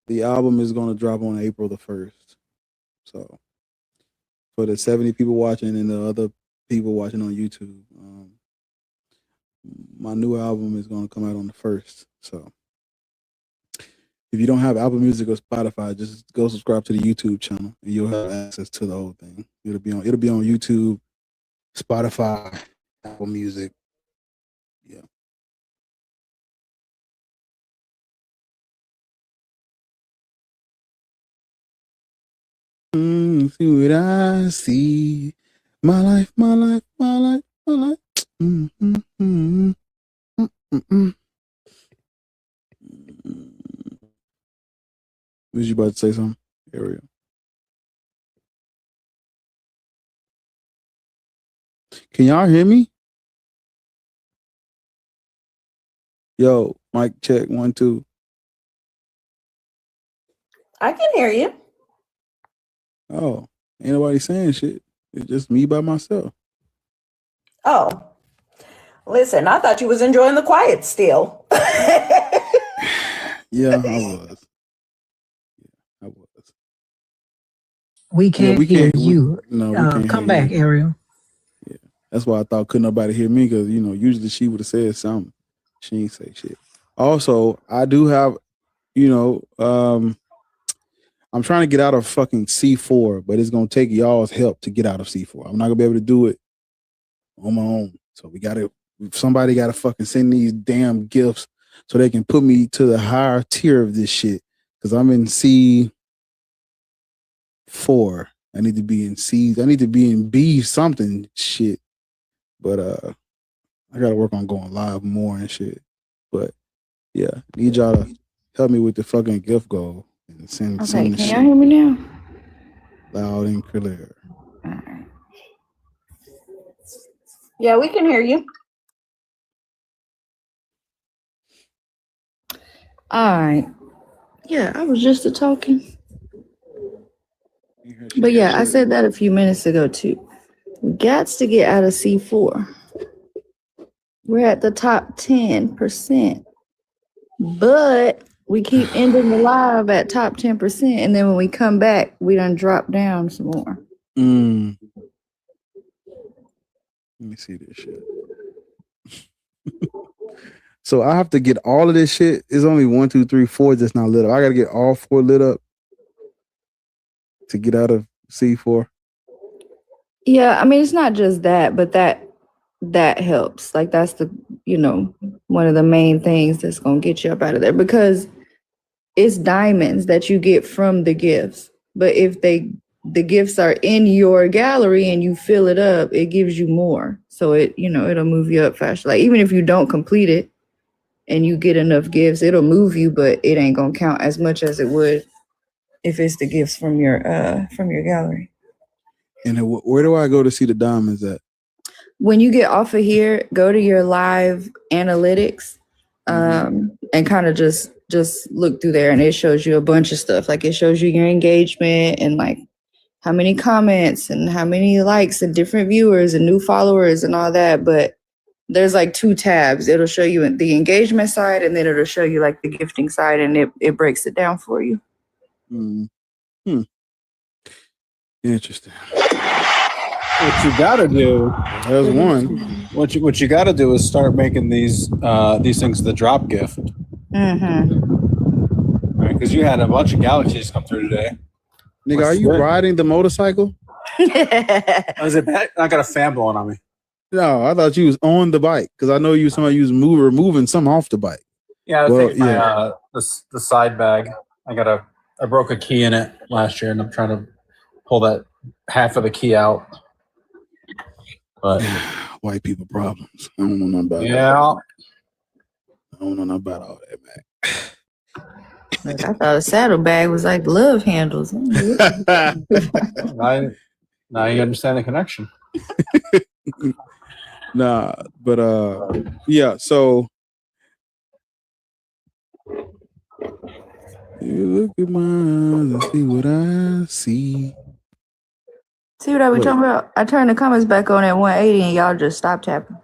the album is gonna drop on April the 1st. So for the 70 people watching and the other people watching on YouTube, my new album is gonna come out on the 1st. So if you don't have Apple Music or Spotify, just go subscribe to the YouTube channel and you'll have access to the whole thing. It'll be on YouTube, Spotify, Apple Music. Yeah. See what I see. My life, my life, my life, my life. Was you about to say something, Ariel? Can y'all hear me? Yo, mic check 1 2. I can hear you. Oh, ain't nobody saying shit. It's just me by myself. Oh, listen, I thought you was enjoying the quiet still. Yeah, I was. We can't hear you. No, we can't come hear back, you. Ariel. Yeah, that's why I thought couldn't nobody hear me because usually she would have said something. She ain't say shit. Also, I do have, I'm trying to get out of fucking C4, but it's gonna take y'all's help to get out of C4. I'm not gonna be able to do it on my own. So somebody gotta fucking send these damn gifts so they can put me to the higher tier of this shit. Cause I'm in C4. I need to be in C. I need to be in B something shit. But I gotta work on going live more and shit. But yeah, need y'all to help me with the fucking gift goal and send Okay, the can shit y'all hear me now? loud and clear. Yeah, we can hear you. All right. Yeah, I was just talking. But yeah, I said that a few minutes ago too. We got to get out of C4. We're at the top 10%. But we keep ending the live at top 10%. And then when we come back, we done drop down some more. Let me see this shit. So I have to get all of this shit. It's only 1, 2, 3, 4 that's not lit up. I gotta get all 4 lit up to get out of C4. Yeah, I mean, it's not just that, but that helps. Like that's the, one of the main things that's gonna get you up out of there because it's diamonds that you get from the gifts. But if the gifts are in your gallery and you fill it up, it gives you more. So it'll move you up faster. Like even if you don't complete it and you get enough gifts, it'll move you, but it ain't gonna count as much as it would if it's the gifts from your gallery. And where do I go to see the diamonds at? When you get off of here, go to your live analytics, and kind of just look through there, and it shows you a bunch of stuff. Like it shows you your engagement and like how many comments and how many likes and different viewers and new followers and all that. But there's like 2 tabs. It'll show you the engagement side, and then it'll show you like the gifting side, and it breaks it down for you. Interesting. What you gotta do, there's one. What you gotta do is start making these things the drop gift. Right, because you had a bunch of galaxies come through today. Nigga, are you riding the motorcycle? Is it bad? I got a fan blowing on me. No, I thought you was on the bike because I know you somebody was moving something off the bike. Yeah, I think the side bag. I broke a key in it last year, and I'm trying to pull that half of the key out. But white people problems. I don't know nothing about that. I don't know nothing about all that, man. Like, I thought a saddlebag was like love handles. Now you understand the connection. Nah, but yeah, so you look at mine and see what I see. See what I be talking about? I turned the comments back on at 180 and y'all just stopped tapping.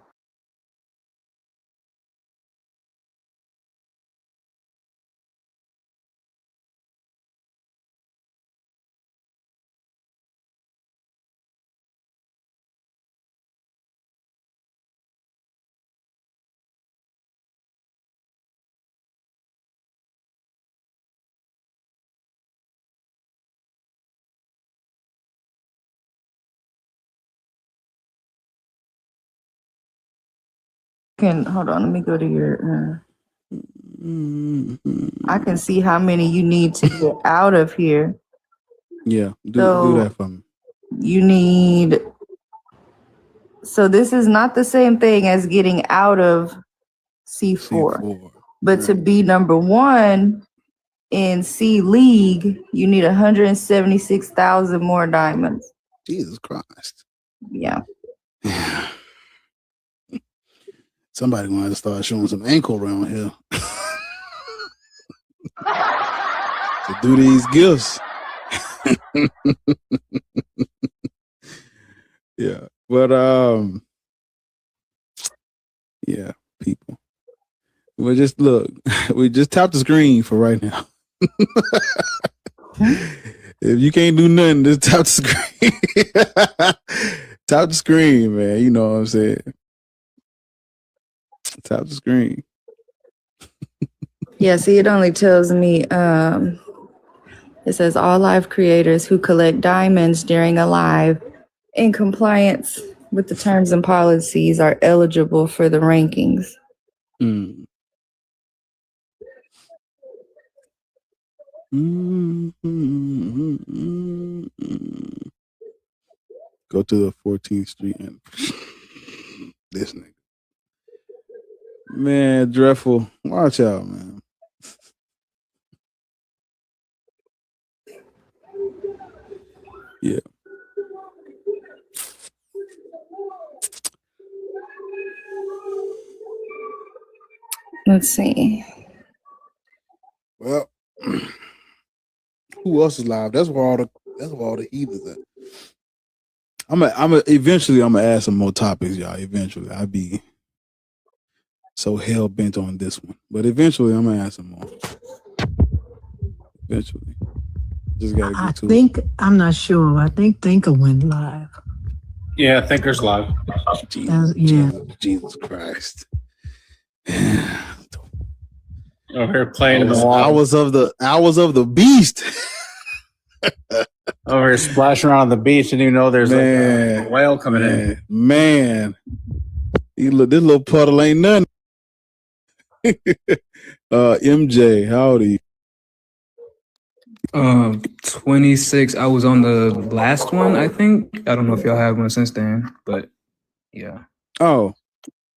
Hold on, let me go to your I can see how many you need to get out of here. Yeah, do that for me. You need, so this is not the same thing as getting out of C4. But to be number 1 in C League, you need 176,000 more diamonds. Jesus Christ. Yeah. Somebody gonna have to start showing some ankle around here to do these gifts. Yeah, but yeah, people. We just tap the screen for right now. If you can't do nothing, just tap the screen. Tap the screen, man. You know what I'm saying? Tap the screen. Yeah, see, it only tells me, it says all live creators who collect diamonds during a live in compliance with the terms and policies are eligible for the rankings. Go to the 14th Street and this nigga. Man, dreadful. Watch out, man. Yeah. Let's see. Well, who else is live? That's where all the heathens at. Eventually I'm gonna add some more topics, y'all. Eventually. I'll be so hell bent on this one. But eventually I'm gonna add some more. Eventually. Just gotta get to it. I'm not sure. I think Thinker went live. Yeah, Thinker's live. Jesus Christ. Over here playing in the hours of the beast. Over here splashing around on the beach, and you know there's like a whale coming in. Man, this little puddle ain't nothing. MJ, how old are you? 26. I was on the last one, I think. I don't know if y'all have one since then, but yeah. Oh,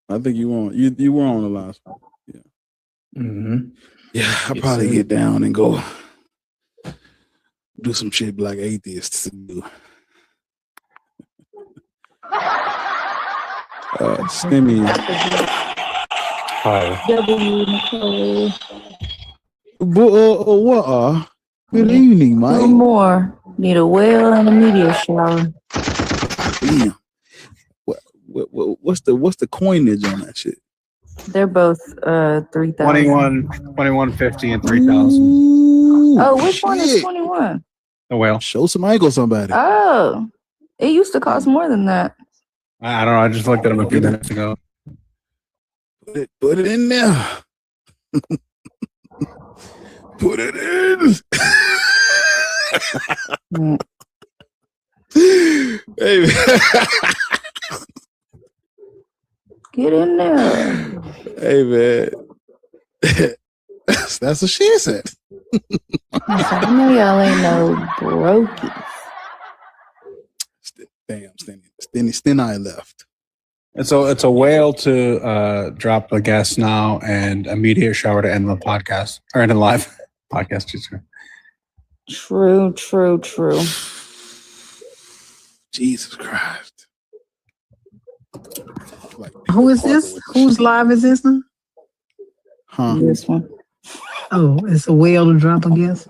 I think you were on the last one. Yeah. Yeah, I'll probably get down and go do some shit black atheists do. Stimmy. Hi. Nicole. What? Good evening, Mike. Two more. Need a whale and a meteor shower. Damn. What's the coinage on that shit? They're both 3,000. 2150 and 3,000. Oh, which one is 21? The whale. Show some ankle, somebody. Oh, it used to cost more than that. I don't know. I just looked at them a few minutes ago. Put it in there. Put it in. Hey, get in there. Hey, man. That's what she said. I know y'all ain't no brokies. Damn, Steny left. And so it's a whale to drop a guest now and a meteor shower to end the podcast or end the live podcast. True. Jesus Christ. Who is this? Whose live is this now? Huh? This one. Oh, it's a whale to drop a guess.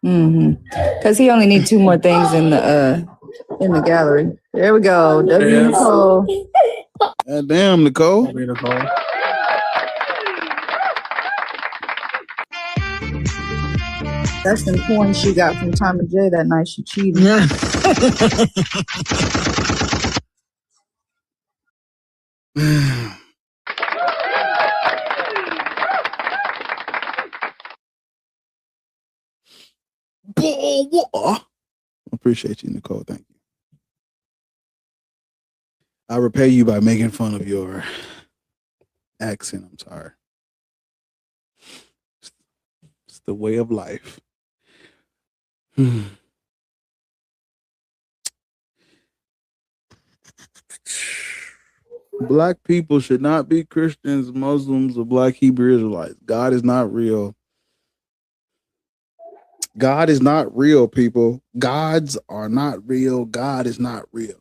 Because he only needs 2 more things in the gallery. There we go. W. Nicole. God damn, Nicole. That's the coin she got from Tommy J that night she cheated. Yeah. Appreciate you, Nicole. Thank you. I repay you by making fun of your accent. I'm sorry. It's the way of life. Black people should not be Christians, Muslims, or Black Hebrew Israelites. God is not real. God is not real, people. Gods are not real. God is not real.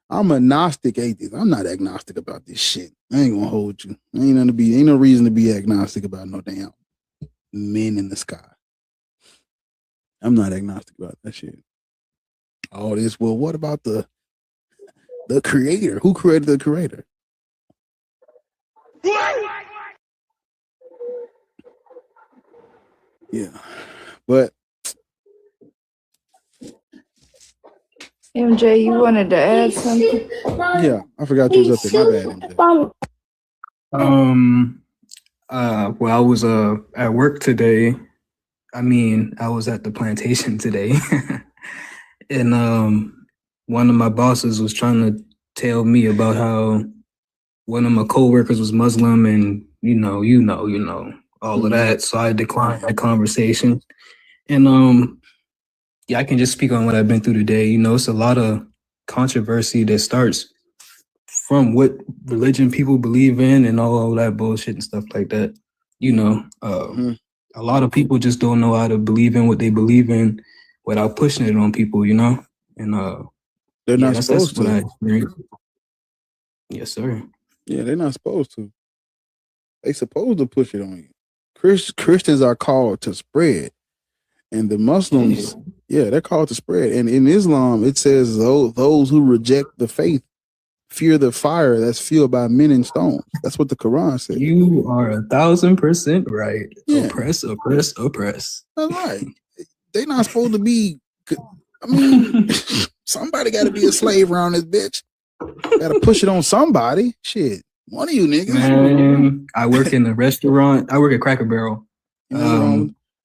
I'm a Gnostic atheist. I'm not agnostic about this shit. I ain't gonna hold you. Ain't no reason to be agnostic about no damn men in the sky. I'm not agnostic about that shit. All this, well, what about the creator? Who created the creator? Yeah. But MJ, you wanted to add something? yeah, I forgot you was up there. My bad, MJ. Well, I was at work today. I mean, I was at the plantation today. And one of my bosses was trying to tell me about how one of my coworkers was Muslim and you know, all of that. So I declined that conversation. And yeah, I can just speak on what I've been through today. You know, it's a lot of controversy that starts from what religion people believe in and all that bullshit and stuff like that. You know, a lot of people just don't know how to believe in what they believe in without pushing it on people, you know? And they're not supposed what I to. experienced. Yes, sir. Yeah, they're not supposed to. They supposed to push it on you. Christians are called to spread. And the Muslims, yeah, they're called to spread. And in Islam, it says those who reject the faith fear the fire that's fueled by men and stones. That's what the Quran says. You are 1,000% right. Yeah. Oppress. That's right. They're not supposed to be. I mean, somebody got to be a slave around this bitch. Got to push it on somebody. Shit, one of you niggas. Man, I work in a restaurant. I work at Cracker Barrel.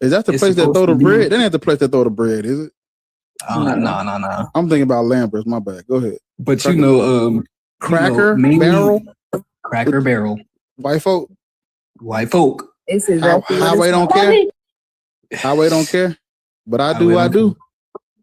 Is that the place that throw the bread? That ain't the place that throw the bread, is it? No. I'm thinking about Lambert's. My bad. Go ahead. But Cracker Barrel. Cracker Barrel. White folk. It's exactly Highway don't care. Highway don't care. But I do.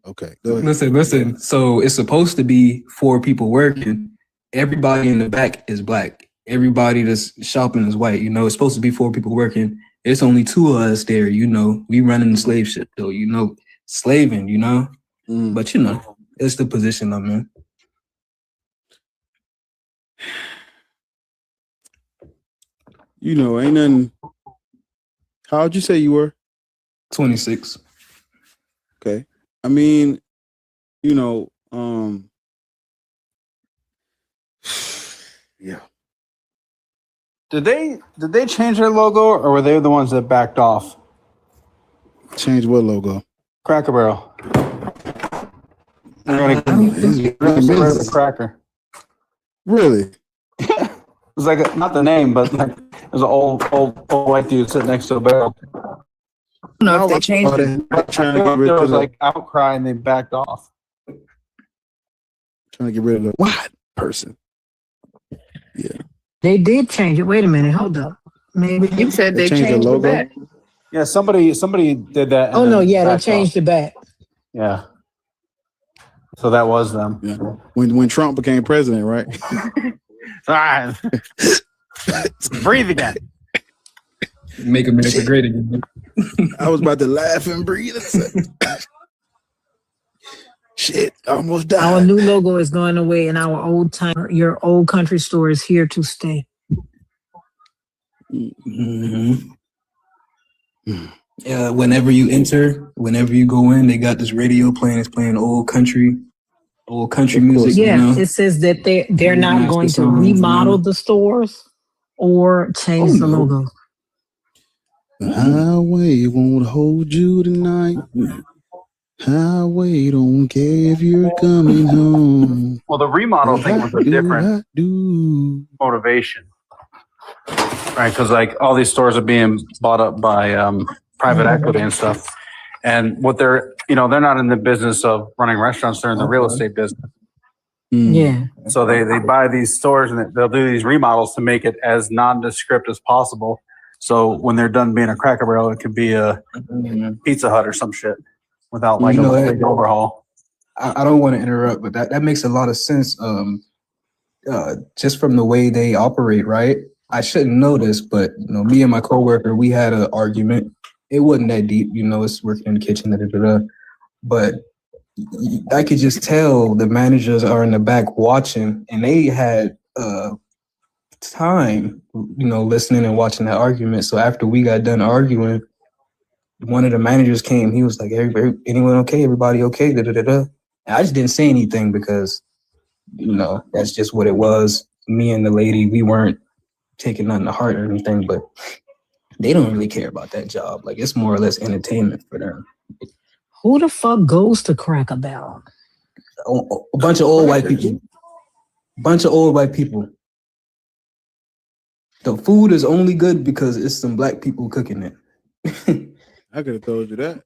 Okay, go ahead. Listen. So it's supposed to be 4 people working. Everybody in the back is black. Everybody that's shopping is white. You know, it's supposed to be 4 people working. It's only 2 of us there. You know, we running the slave ship though. You know, slaving. You know, but you know, it's the position I'm in. You know, ain't nothing. How'd you say you were? 26. Okay. I mean, you know, yeah. Did they change their logo, or were they the ones that backed off? Change what logo? Cracker Barrel. They're gonna get rid of the cracker. Really? It was like not the name, but like there's an old white dude sitting next to a barrel. I don't know if they changed it. There was like outcry and they backed off. Trying to get rid of the white person. Yeah. They did change it. Wait a minute. Hold up. Maybe You said they changed the logo. back. Yeah, somebody did that. Oh no, yeah, they changed it back. Yeah. So that was them. Yeah. When Trump became president, right? All right. Breathe again. Make America great again. I was about to laugh and breathe. Shit, I almost died. Our new logo is going away, and our your old country store is here to stay. Mm-hmm. Yeah, whenever you go in, they got this radio playing. It's playing old country music. Yeah, you know? it says that they're not going to remodel the stores or change the logo. The highway won't hold you tonight. Highway don't care if you're coming home. Well, the remodel thing was a different motivation, right? Because like all these stores are being bought up by private equity and stuff, and what they're not in the business of running restaurants; they're in the real estate business. Yeah. So they buy these stores and they'll do these remodels to make it as nondescript as possible. So when they're done being a Cracker Barrel, it could be a Pizza Hut or some shit without like a big overhaul. I don't want to interrupt, but that makes a lot of sense. Just from the way they operate, right? I shouldn't know this, but me and my coworker, we had an argument. It wasn't that deep, it's working in the kitchen, but I could just tell the managers are in the back watching, and they had time, listening and watching that argument. So after we got done arguing, one of the managers came. He was like, anyone okay? Everybody okay? And I just didn't say anything because, that's just what it was. Me and the lady, we weren't taking nothing to heart or anything, but they don't really care about that job. Like, it's more or less entertainment for them. Who the fuck goes to Cracker Barrel? A bunch of old white people. The food is only good because it's some black people cooking it. I could have told you that.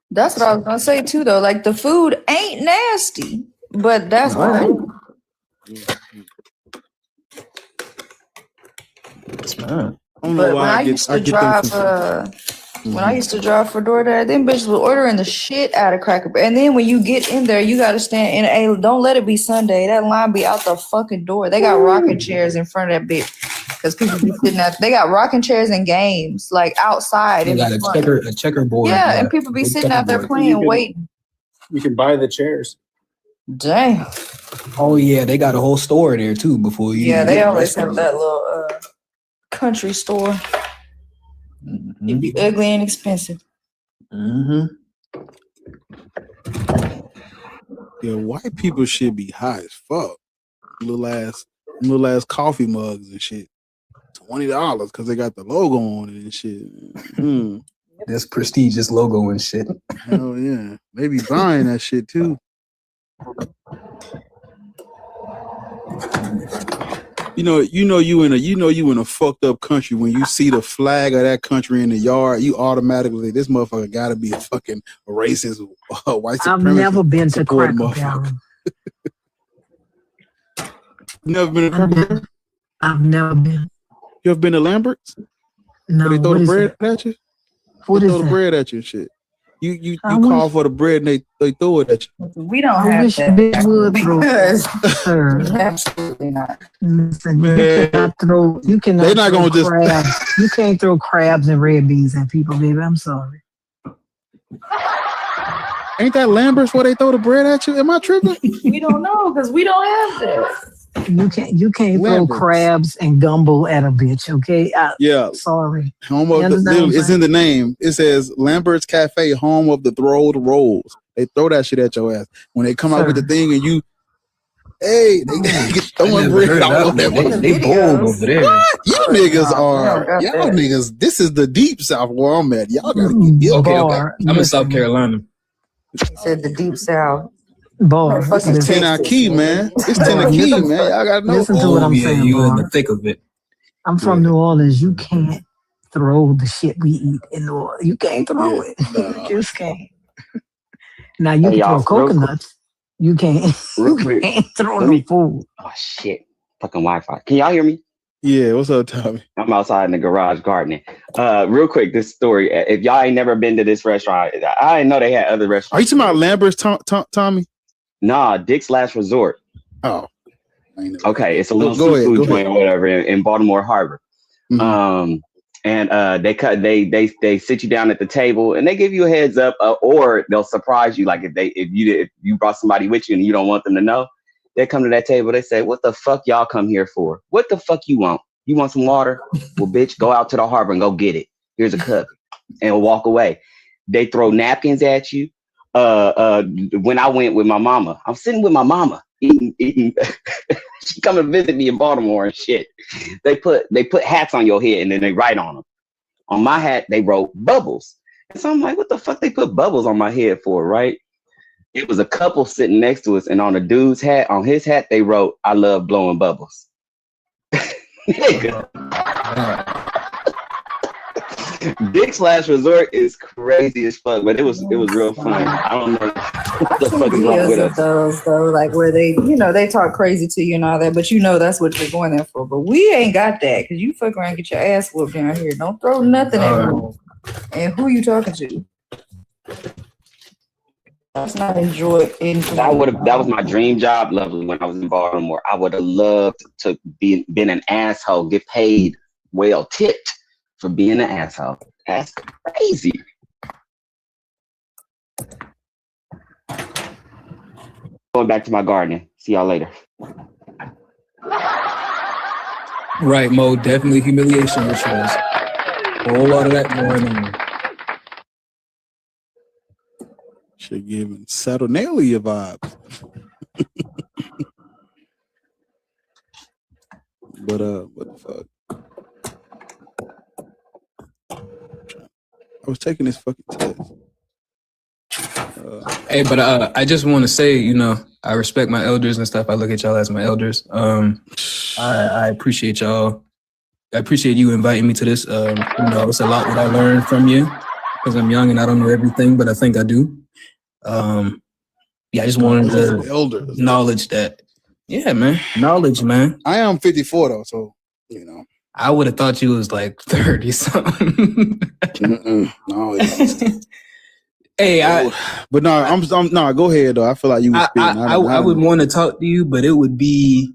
That's what I was gonna say too, though. Like the food ain't nasty, but that's why. But when I used to drive for DoorDash, them bitches were ordering the shit out of Cracker Barrel. And then when you get in there, you gotta stand in don't let it be Sunday. That line be out the fucking door. They got rocking chairs in front of that bitch. Because people be sitting out. They got rocking chairs and games like outside. They got a checkerboard. Yeah, and people be sitting out there playing, waiting. You can buy the chairs. Damn. Oh yeah, they got a whole store there too before you. Yeah, they always have that little country store. It'd be ugly and expensive. Yeah, white people should be high as fuck. Little ass coffee mugs and shit. $20 because they got the logo on it and shit. This prestigious logo and shit. Hell yeah. They be buying that shit too. You in a fucked up country when you see the flag of that country in the yard, you automatically this motherfucker gotta be a fucking racist white supremacist. I've never been to Cracker Barrel. Never been to Cracker Barrel? I've never been. You ever been to Lambert's? No. Where they throw the bread at you? What they is throw the that? bread at you and shit. You call for the bread and they throw it at you. We don't have that. Absolutely not. Listen, you cannot They're not gonna just crabs. You can't throw crabs and red beans at people, baby. I'm sorry. Ain't that Lambert's where they throw the bread at you? Am I tripping? We don't know because we don't have that. You can't throw Lambert's. crabs and gumbo at a bitch, okay? Yeah. Sorry. Home of the, literally, it's in the name. It says Lambert's Cafe, home of the throwed rolls. They throw that shit at your ass. When they come out with the thing and you, hey, they get throwing bread all over that. They bold over there. What? You niggas are, y'all niggas, this is the deep south where I'm at. Y'all gotta get Okay. I'm in South Carolina. He said the deep south. Bar. It's Tennessee, man. It's Tennessee, man. Y'all gotta know. Listen to what I'm saying, you in Bar. the thick of it. I'm from New Orleans. You can't throw the shit we eat in New Orleans. You can't throw it. You just can't. Now you can throw coconuts. You can't. You can't throw no food. Oh shit! Fucking Wi-Fi. Can y'all hear me? Yeah. What's up, Tommy? I'm outside in the garage gardening. Real quick, this story. If y'all ain't never been to this restaurant, I didn't know they had other restaurants. Are you talking about Lambert's, Tommy? Nah, Dick's/Resort. Oh. Okay, it's a little seafood joint or whatever in Baltimore Harbor. And they sit you down at the table and they give you a heads up, or they'll surprise you. Like if you brought somebody with you and you don't want them to know, they come to that table. They say, "What the fuck y'all come here for? What the fuck you want? You want some water? Well, bitch, go out to the harbor and go get it. Here's a cup," and walk away. They throw napkins at you. When I went with my mama, I'm sitting with my mama eating. She come to visit me in Baltimore and shit. They put hats on your head and then they write on them. On my hat, they wrote Bubbles. And so I'm like, what the fuck they put Bubbles on my head for, right? It was a couple sitting next to us, and on the dude's hat, on his hat, they wrote, "I love blowing bubbles." Nigga. Dick/Resort is crazy as fuck, but it was real fun. I don't know what the fuck is wrong with us. Those though, like where they, they talk crazy to you and all that, but that's what you're going there for. But we ain't got that because you fuck around and get your ass whooped down here. Don't throw nothing at me. And who you talking to? That's not enjoy. That was my dream job, lovely. When I was in Baltimore, I would have loved to been an asshole, get paid well tipped for being an asshole. That's crazy. Going back to my gardening. See y'all later. Right, Mo. Definitely humiliation rituals. A whole lot of that going on. Should give him Saturnalia vibes. But what the fuck? I was taking this fucking test. Hey, but I just want to say, I respect my elders and stuff. I look at y'all as my elders. I appreciate y'all. I appreciate you inviting me to this. It's a lot that I learned from you because I'm young and I don't know everything, but I think I do. I just wanted to acknowledge that. Yeah, man. Knowledge, man. I am 54 though, so I would have thought you was like 30 something. No, hey, but no, I'm no. Go ahead though. I feel like you. I would want to talk to you, but it would be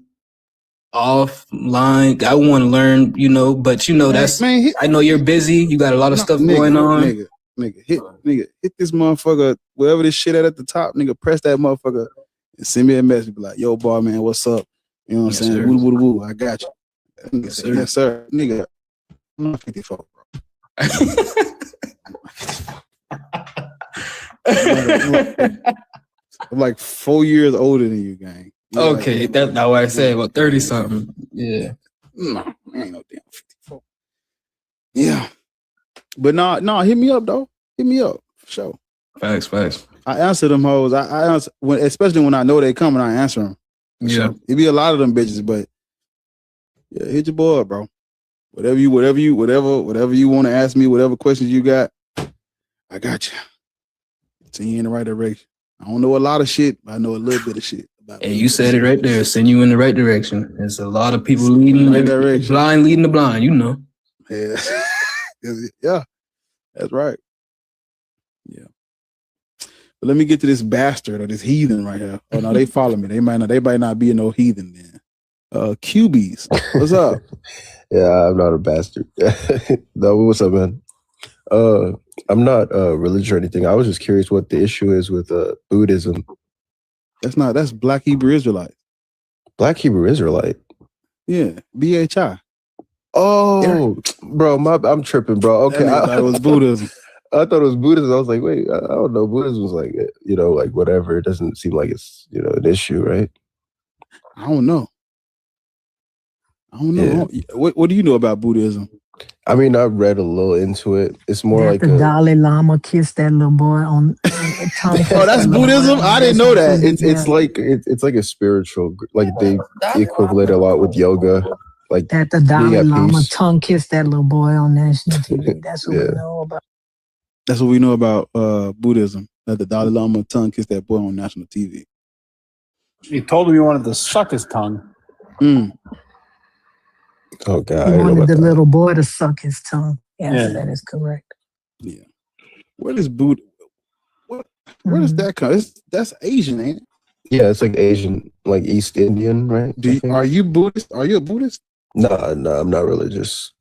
offline. I want to learn, but that's. Man, I know you're busy. You got a lot of stuff going on. Nigga, hit this motherfucker, wherever this shit at the top, nigga, press that motherfucker and send me a message. Be like, yo, boy, man, what's up? You know what I'm saying? Woo, woo, woo, I got you. Nigga, yes, sir. Nigga, I'm not 54, bro. I'm like 4 years older than you, gang. Okay, that's not what I said. About 30 something. Yeah. No, I ain't no damn 54. Yeah. But no, hit me up though. Hit me up for sure. Facts. I answer them hoes. I answer especially when I know they coming. I answer them. Yeah, sure. It be a lot of them bitches, but yeah, hit your boy, bro. Whatever you want to ask me, whatever questions you got, I got you. Send you in the right direction. I don't know a lot of shit, but I know a little bit of shit. And you said it right there. Send you in the right direction. There's a lot of people leading in the right direction. Blind leading the blind. Yeah. Yeah, that's right. Yeah. But let me get to this bastard or this heathen right here. Oh no, they follow me. They might not be no heathen then. QBs, what's up? Yeah, I'm not a bastard. No, what's up, man? I'm not religious or anything. I was just curious what the issue is with Buddhism. That's Black Hebrew Israelites. Black Hebrew Israelite. Yeah, BHI. Oh, bro, I'm tripping, bro. Okay, I thought it was Buddhism. I thought it was Buddhism. I was like, wait, I don't know. Buddhism was like, you know, like whatever. It doesn't seem like it's, you know, an issue, right? I don't know. Yeah. What do you know about Buddhism? I mean, I read a little into it. It's more like the Dalai Lama kissed that little boy on. Oh, that's Buddhism. I didn't know that. It's like a spiritual, like they equivalent a lot with yoga. Like that the Dalai Lama tongue kissed that little boy on national TV. That's what we know about. That's what we know about Buddhism. That the Dalai Lama tongue kissed that boy on national TV. He told him he wanted to suck his tongue. Oh God! He wanted the little boy to suck his tongue. Yes, that is correct. Yeah. Where does Buddha? Where does that come? That's Asian, ain't it? Yeah, it's like Asian, like East Indian, right? Are you Buddhist? Are you a Buddhist? No, I'm not religious.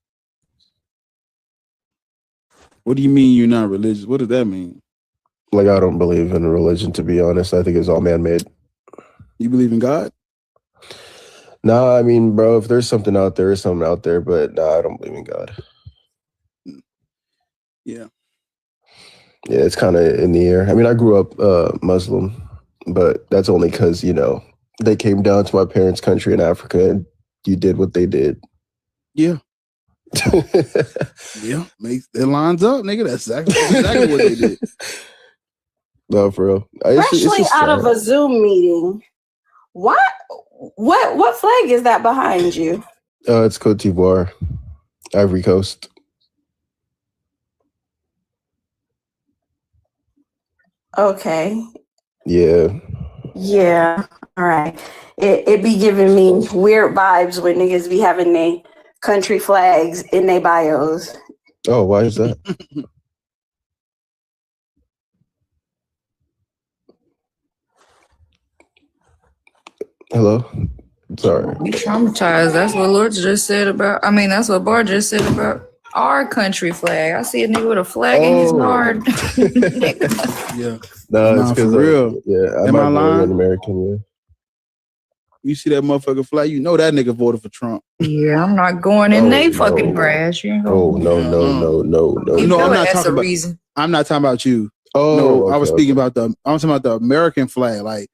What do you mean you're not religious? What does that mean? Like, I don't believe in a religion, to be honest. I think it's all man-made. You believe in God? Nah, I mean, bro, if there's something out there, there's something out there, but nah, I don't believe in God. Yeah. Yeah, it's kind of in the air. I mean, I grew up Muslim, but that's only because, you know, they came down to my parents' country in Africa and you did what they did. Yeah. Yeah, it lines up, nigga. That's exactly what they did. No, for real. Especially out of a Zoom meeting. What flag is that behind you? It's Cote d'Ivoire, Ivory Coast. Okay. Yeah. Yeah. All right. It be giving me weird vibes when niggas be having their country flags in their bios. Oh, why is that? Hello? Sorry. I'm traumatized. That's what Lord just said about, I mean, that's what Bar just said about our country flag. I see a nigga with a flag in his yard. Yeah. No, it's because real. Yeah, Am I lying? An American, yeah. You see that motherfucker flag, you know that nigga voted for Trump. Yeah, I'm not going in they fucking grass. You ain't gonna no. You know, I'm not that's talking a about. reason. I'm not talking about you. Oh, no, okay, I was speaking about I'm talking about the American flag. Like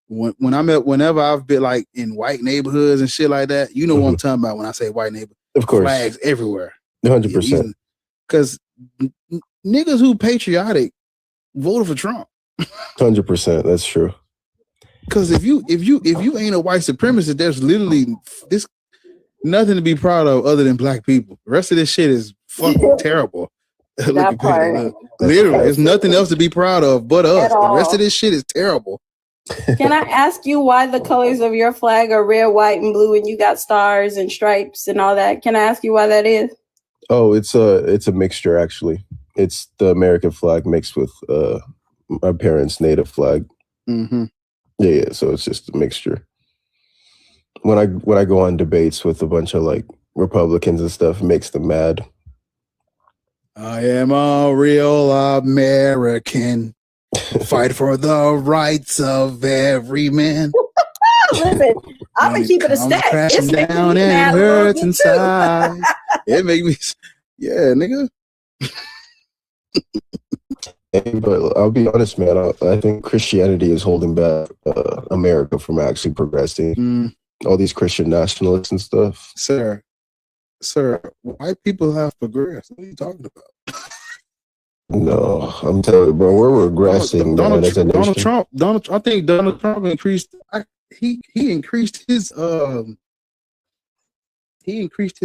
whenever I've been like in white neighborhoods and shit like that, you know what I'm talking about when I say white neighborhood. Of course, flags everywhere. 100%. Because niggas who patriotic voted for Trump. 100%. That's true. Because if you ain't a white supremacist, there's literally nothing to be proud of other than black people. The rest of this shit is fucking terrible. That part. Literally, there's nothing else to be proud of but us. The rest of this shit is terrible. Can I ask you why the colors of your flag are red, white, and blue, and you got stars and stripes and all that? Can I ask you why that is? Oh, it's a mixture, actually. It's the American flag mixed with my parents' native flag. Mm-hmm. Yeah, so it's just a mixture. When I go on debates with a bunch of like Republicans and stuff, it makes them mad. I am a real American. Fight for the rights of every man. Listen, I'm gonna keep it a stack. Crashing down and hurts inside. It make me, yeah, nigga. Hey, but I'll be honest, man. I think Christianity is holding back America from actually progressing. All these Christian nationalists and stuff. Sir, white people have progressed. What are you talking about? No, I'm telling you, bro, we're regressing, man, as a nation. I think Donald Trump increased. He increased his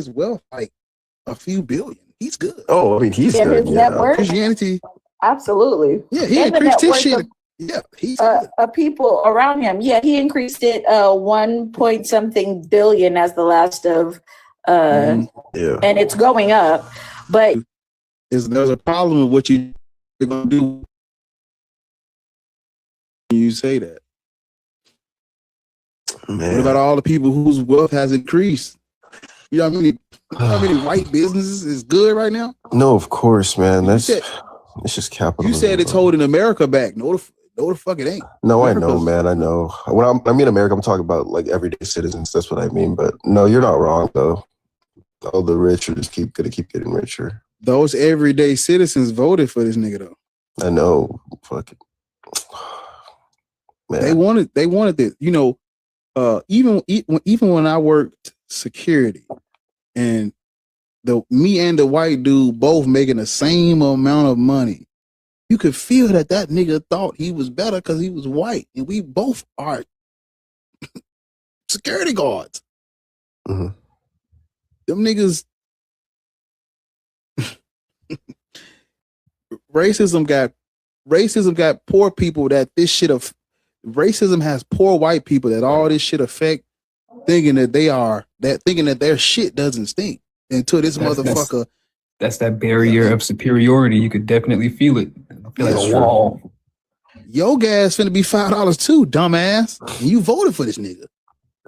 wealth like a few billion. He's good. Oh, I mean, he's good. His net worth? Christianity. Absolutely. Yeah, he increased his shit. Yeah, he's people around him. Yeah, he increased it 1 point something billion as the last of and it's going up. But there's a problem with what you're gonna do when you say that. Man. What about all the people whose wealth has increased? You know how many white businesses is good right now? No, of course, man. It's just capitalism. You said it's holding America back. No, No, the fuck it ain't. No, I know, man. I know. When I mean America, I'm talking about like everyday citizens. That's what I mean. But no, you're not wrong though. All the rich are just gonna keep getting richer. Those everyday citizens voted for this nigga though. I know. Fuck it. Man. They wanted it. You know, even when I worked security, and me and the white dude both making the same amount of money, you could feel that nigga thought he was better because he was white, and we both are security guards. Mm-hmm. Them niggas. Racism got poor people that this shit of racism has poor white people that all this shit affect, thinking that their shit doesn't stink until this motherfucker. That's that barrier of superiority. You could definitely feel it. I feel like a wall. Your gas finna be $5 too, dumbass. And you voted for this nigga.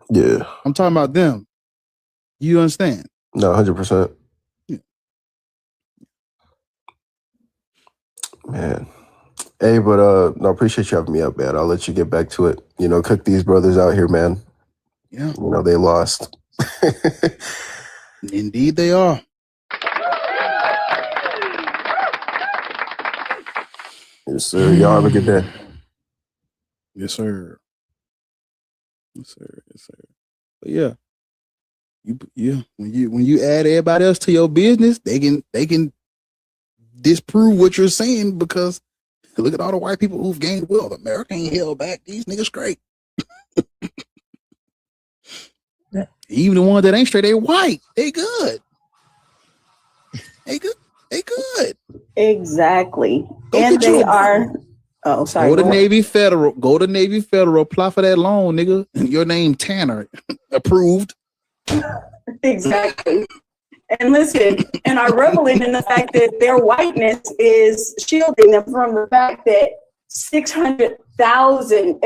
Yeah. I'm talking about them. You understand? No, 100%. Yeah. Man. Hey, but no, appreciate you having me up, man. I'll let you get back to it. You know, cook these brothers out here, man. Yeah. You know, they lost. Indeed they are. Yes, sir. Y'all have a good day. Yes, sir. Yes, sir. Yes, sir. But yeah. When you add everybody else to your business, they can disprove what you're saying, because look at all the white people who've gained wealth. America ain't held back. These niggas straight. Even the ones that ain't straight, they white. They good. They good. They good. Exactly. And they are. Oh, sorry. Go to Navy Federal. Go to Navy Federal. Apply for that loan, nigga. Your name Tanner. Approved. Exactly. And listen, and are reveling in the fact that their whiteness is shielding them from the fact that 600,000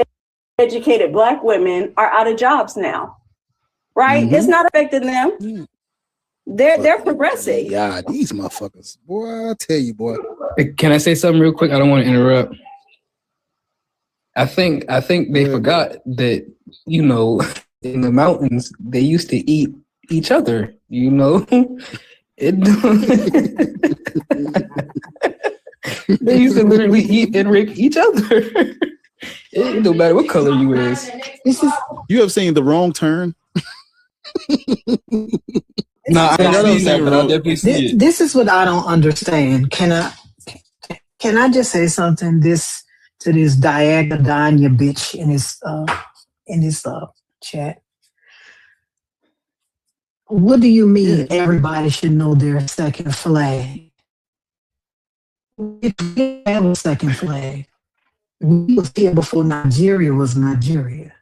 educated Black women are out of jobs now. Right? Mm-hmm. It's not affecting them. They're progressing. Yeah, these motherfuckers. Boy, I tell you, boy. Can I say something real quick? I don't want to interrupt. I think they forgot that, you know, in the mountains they used to eat each other, you know. They used to literally eat and rape each other. It don't matter what color you is. You have seen The Wrong Turn? No, I don't see it, but I definitely see it. This is what I don't understand. Can I just say something to this Diagadanya bitch in this chat? What do you mean everybody should know their second flag? We have a second flag. We was here before Nigeria was Nigeria.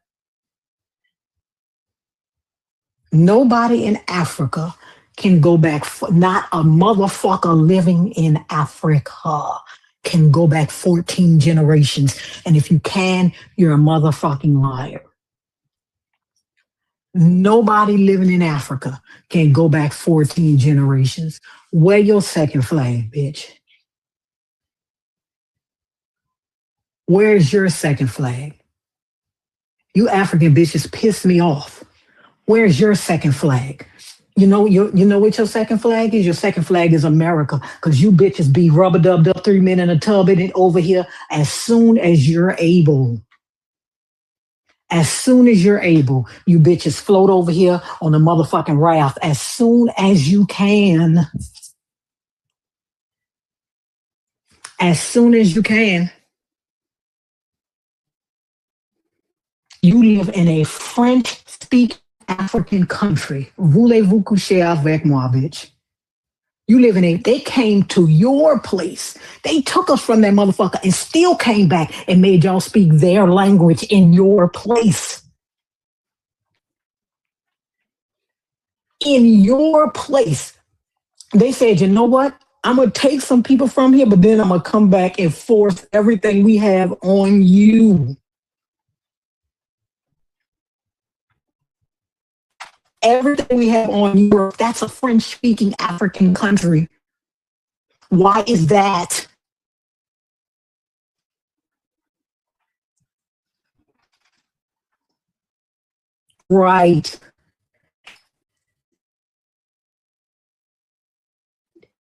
Nobody in Africa can go back, not a motherfucker living in Africa can go back 14 generations. And if you can, you're a motherfucking liar. Nobody living in Africa can go back 14 generations. Wear your second flag, bitch. Where's your second flag? You African bitches piss me off. Where's your second flag? You know what your second flag is? Your second flag is America, because you bitches be rubber-dubbed up 3 men in a tub and over here as soon as you're able. As soon as you're able, you bitches float over here on the motherfucking raft as soon as you can. As soon as you can. You live in a French-speaking African country. Voulez-vous coucher avec moi, bitch? You live in they came to your place. They took us from that motherfucker and still came back and made y'all speak their language in your place. In your place. They said, you know what? I'm going to take some people from here, but then I'm going to come back and force everything we have on you. Everything we have on Europe, that's a French-speaking African country. Why is that? Right.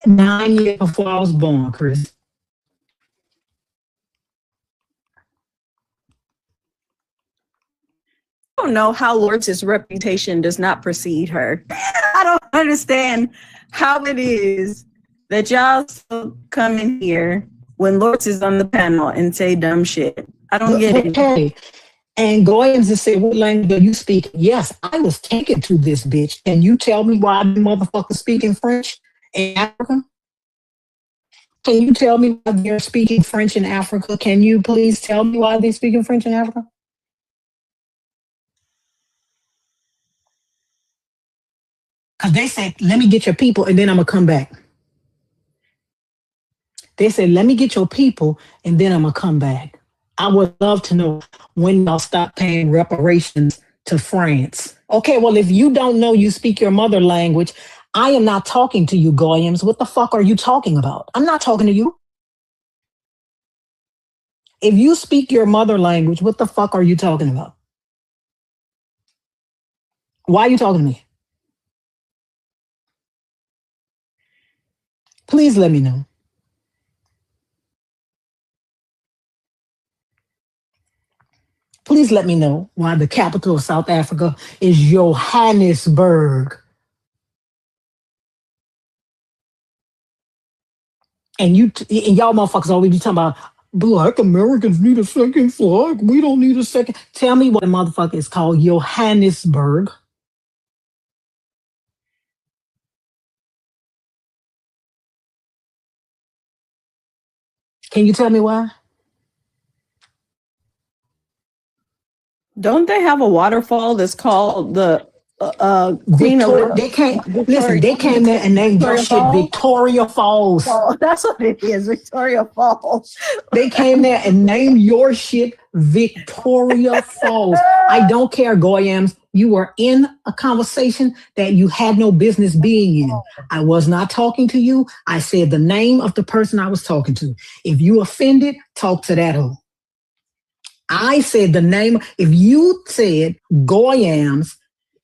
9 years before I was born, Chris. I don't know how Lords' reputation does not precede her. I don't understand how it is that y'all still come in here when Lords is on the panel and say dumb shit. I don't get it. Okay. And Goyams just say, what language are you speaking? Yes, I was taken to this bitch. Can you tell me why the motherfucker speaking French in Africa? Can you tell me why they're speaking French in Africa? Can you please tell me why they're speaking French in Africa? Because they said, let me get your people and then I'm going to come back. They said, let me get your people and then I'm going to come back. I would love to know when y'all stop paying reparations to France. Okay, well, if you don't know you speak your mother language, I am not talking to you, Goyams. What the fuck are you talking about? I'm not talking to you. If you speak your mother language, what the fuck are you talking about? Why are you talking to me? Please let me know. Please let me know why the capital of South Africa is Johannesburg. And y'all motherfuckers always be talking about Black Americans need a second flag. We don't need a second. Tell me what the motherfucker is called Johannesburg. Can you tell me why? Don't they have a waterfall that's called the Queen of? They came. Listen, they came there and named their shit Victoria Falls. Oh, that's what it is, Victoria Falls. They came there and named your shit Victoria Falls. I don't care, Goyams. You were in a conversation that you had no business being in. I was not talking to you. I said the name of the person I was talking to. If you offended, talk to that hoe. I said the name. If you said Goyams,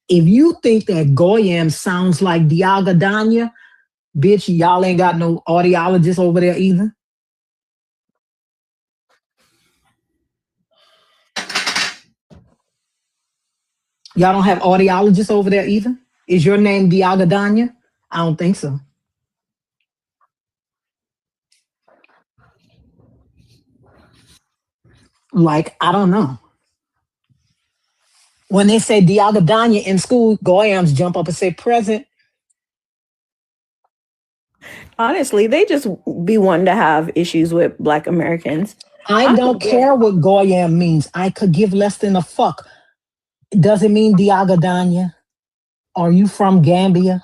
if you think that Goyam sounds like Diagadanya, bitch, y'all ain't got no audiologist over there either. Y'all don't have audiologists over there either? Is your name Diagadanya? I don't think so. Like, I don't know. When they say Diagadanya in school, Goyams jump up and say present. Honestly, they just be wanting to have issues with Black Americans. I don't care what Goyam means. I could give less than a fuck. Does it mean Diagadanya? Are you from Gambia?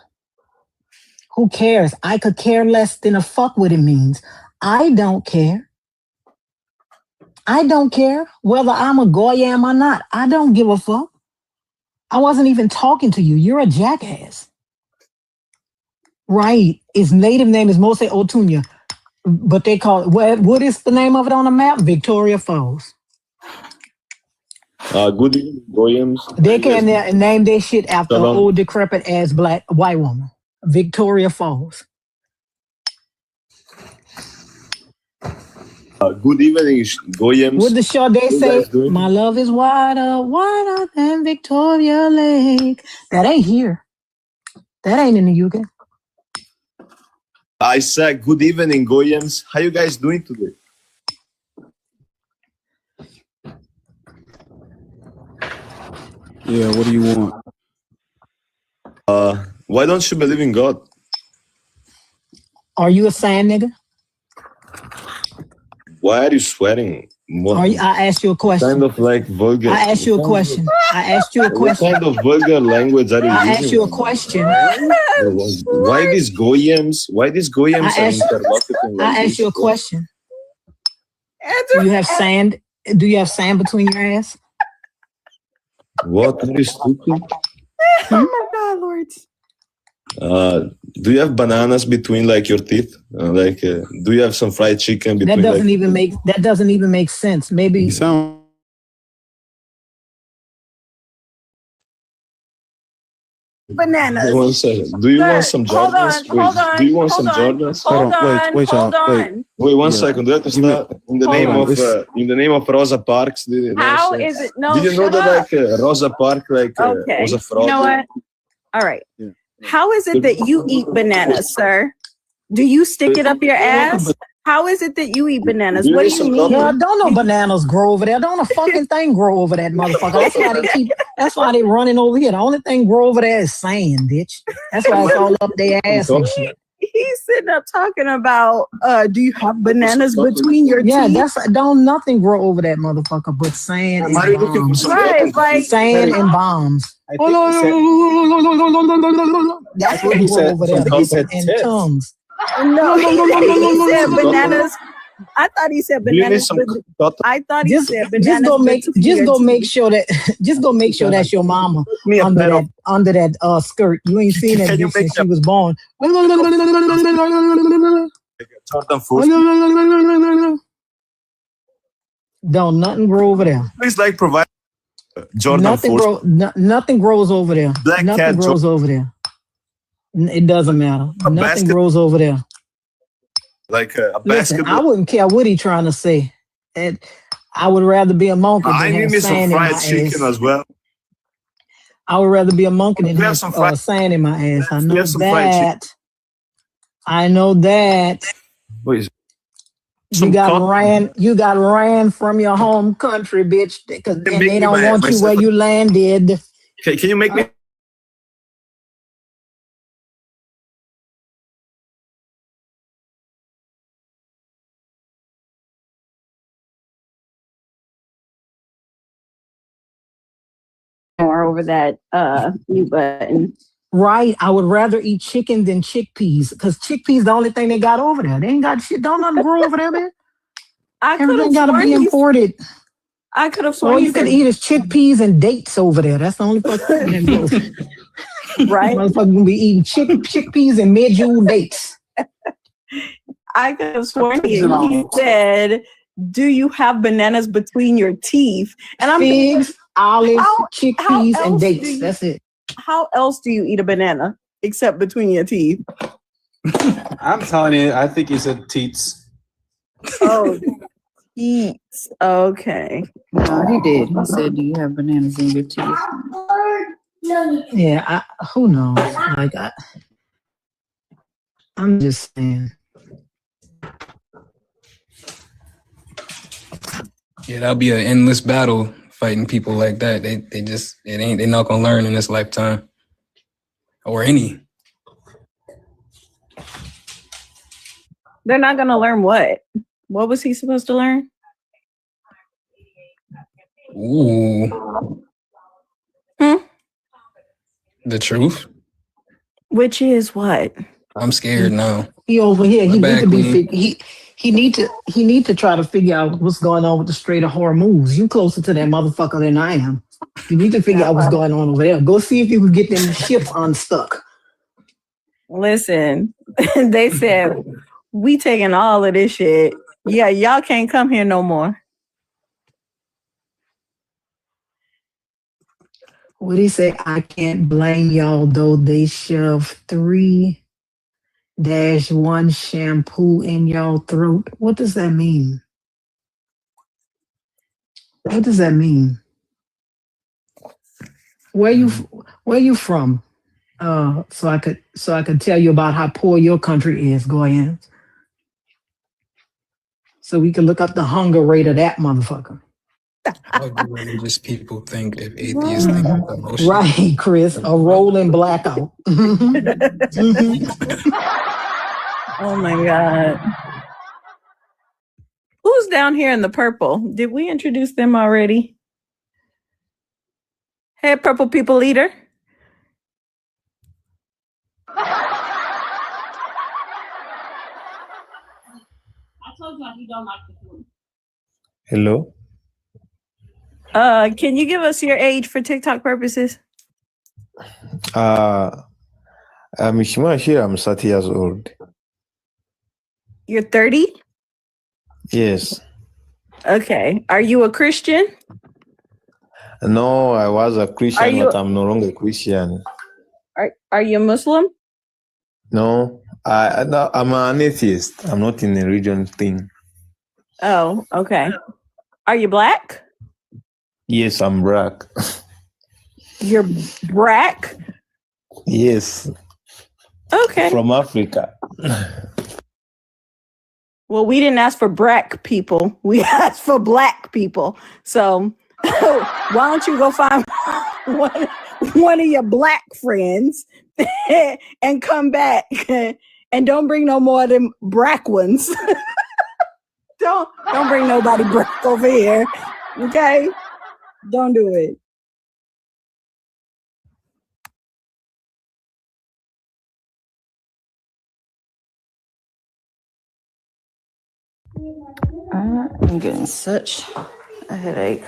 Who cares? I could care less than a fuck what it means. I don't care. I don't care whether I'm a Goyam or not. I don't give a fuck. I wasn't even talking to you. You're a jackass. Right. His native name is Mose Otunya, but they call it, what is the name of it on the map? Victoria Falls. Good evening, Goyams. They came there and named their shit after an old decrepit ass white woman. Victoria Falls. Good evening, Goyams. What the show they say? My love is wider, wider than Victoria Lake. That ain't here. That ain't in the UK. I said good evening, Goyams. How you guys doing today? Yeah, what do you want? Why don't you believe in God? Are you a sand nigga? Why are you sweating? I asked you a question. Kind of like vulgar. I asked you a question. I asked you a question. What kind of vulgar language are you using? I asked you a question. Why these Goyams? Why these Goyams are interlocuting like I asked you a question. Do you have sand? Do you have sand between your ass? What? Are you stupid? Oh my God, Lord. Do you have bananas between like your teeth? Do you have some fried chicken between? That doesn't even make sense. Maybe. You sound bananas. One second. Do you want some Jordans? Do you want some Jordans? Wait, one second. Do you have to start in the name of Rosa Parks? How is it? No, did you know that Rosa Park okay. was a fraud? You know what? All right. How is it that you eat bananas, sir? Do you stick it up your ass? How is it that you eat bananas? What do you mean? No, don't no bananas grow over there. Don't a fucking thing grow over that motherfucker. That's why they running over here. The only thing grow over there is sand, bitch. That's why it's all up their ass and shit. He's sitting up talking about, do you have bananas between your teeth? Don't nothing grow over that motherfucker but sand and bombs. Right, like sand and bombs. That's what he said over there. And tongues. No, he said bananas. I thought he said bananas. I thought he said bananas. Just go make sure that's your mama under that skirt. You ain't seen that bitch since she was born. Don't nothing grow over there. Please provide Jordan. Nothing grows over there. Nothing grows over there. It doesn't matter. Nothing grows over there. Like a Listen, I wouldn't care what he's trying to say. And I would rather be a monkey than I need me some fried chicken as well. I would rather be a monkey than have sand in my ass. I know that. I know that. You got ran from your home country, bitch, and they don't want you where you landed. Can you make me? More over that mute button. Right. I would rather eat chicken than chickpeas because chickpeas the only thing they got over there. They ain't got shit. Don't nothing grow over there, man. Everything gotta be imported. I could have sworn all you can eat is chickpeas and dates over there. That's the only fucking thing. Right. Motherfucker gonna be eating chickpeas and medjool dates. I could have sworn he said, "Do you have bananas between your teeth?" And I'm figs, olives, chickpeas, and dates. That's it. How else do you eat a banana except between your teeth? I'm telling you, I think he said teats. Oh, teats. Okay. No, he did. He said, "Do you have bananas in your teeth?" Yeah, who knows? Like, I'm just saying. Yeah, that'll be an endless battle fighting people like that. They're not gonna learn in this lifetime. Or any. They're not gonna learn what? What was he supposed to learn? Ooh. The truth. Which is what? I'm scared now. He over here. He need to be. He need to try to figure out what's going on with the Strait of Hormuz. You closer to that motherfucker than I am. You need to figure out what's going on over there. Go see if you can get them ships unstuck. Listen, they said we taking all of this shit. Yeah, y'all can't come here no more. What he say? I can't blame y'all though. They shove 3-1 shampoo in y'all throat. What does that mean? What does that mean? Where you from? So I could tell you about how poor your country is, Goyans. So we can look up the hunger rate of that motherfucker. What do religious people think if atheists think of emotion? Right, Chris, a rolling blackout. Oh my God. Who's down here in the purple? Did we introduce them already? Hey, purple people leader. Hello. Can you give us your age for TikTok purposes? I'm 30 years old. You're 30? Yes. Okay. Are you a Christian? No, I was a Christian, but I'm no longer a Christian. Are you Muslim? No, I'm an atheist. I'm not in a religion thing. Oh, okay. Are you black? Yes, I'm black. You're black? Yes. Okay. From Africa. Well, we didn't ask for black people. We asked for black people. So why don't you go find one of your black friends and come back and don't bring no more of them black ones. Don't bring nobody black over here. Okay? Don't do it. I'm getting such a headache.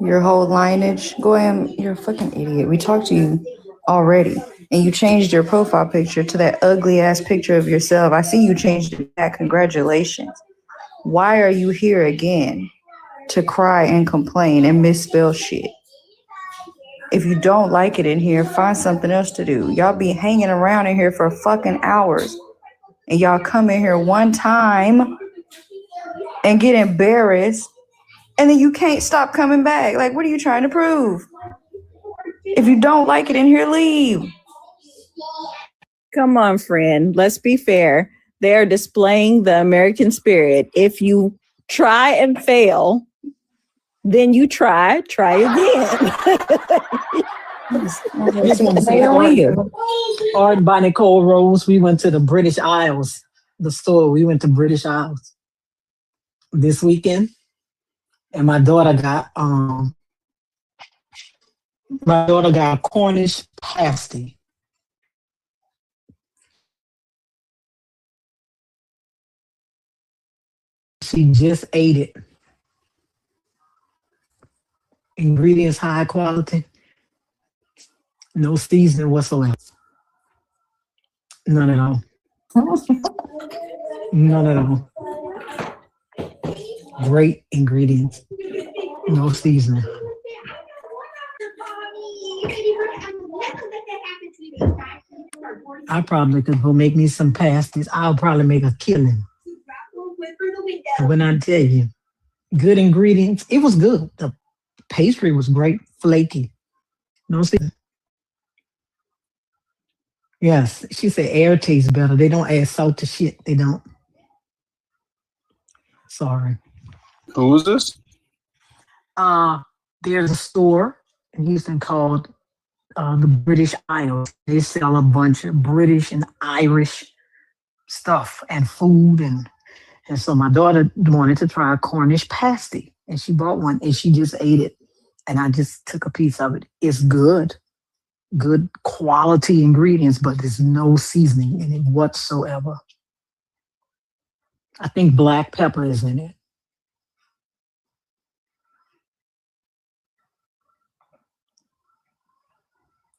Your whole lineage, go ahead. You're a fucking idiot. We talked to you already, and you changed your profile picture to that ugly ass picture of yourself. I see you changed it back. Congratulations. Why are you here again? To cry and complain and misspell shit. If you don't like it in here, find something else to do. Y'all be hanging around in here for fucking hours, and y'all come in here one time and get embarrassed, and then you can't stop coming back. Like, what are you trying to prove? If you don't like it in here, leave. Come on, friend. Let's be fair. They are displaying the American spirit. If you try and fail, then you try again. This one's Art by Nicole Rose. We went to the British Isles, the store. We went to British Isles this weekend, and my daughter got a Cornish pasty. She just ate it. Ingredients high quality, no seasoning whatsoever. None at all. None at all. Great ingredients, no seasoning. I probably could go make me some pasties. I'll probably make a killing. When I tell you, good ingredients, it was good. The pastry was great, flaky. No seasoning. Yes, she said air tastes better. They don't add salt to shit. They don't. Sorry. Who is this? There's a store in Houston called the British Isles. They sell a bunch of British and Irish stuff and food, and so my daughter wanted to try a Cornish pasty, and she bought one, and she just ate it, and I just took a piece of it. It's good quality ingredients, but there's no seasoning in it whatsoever. I think black pepper is in it.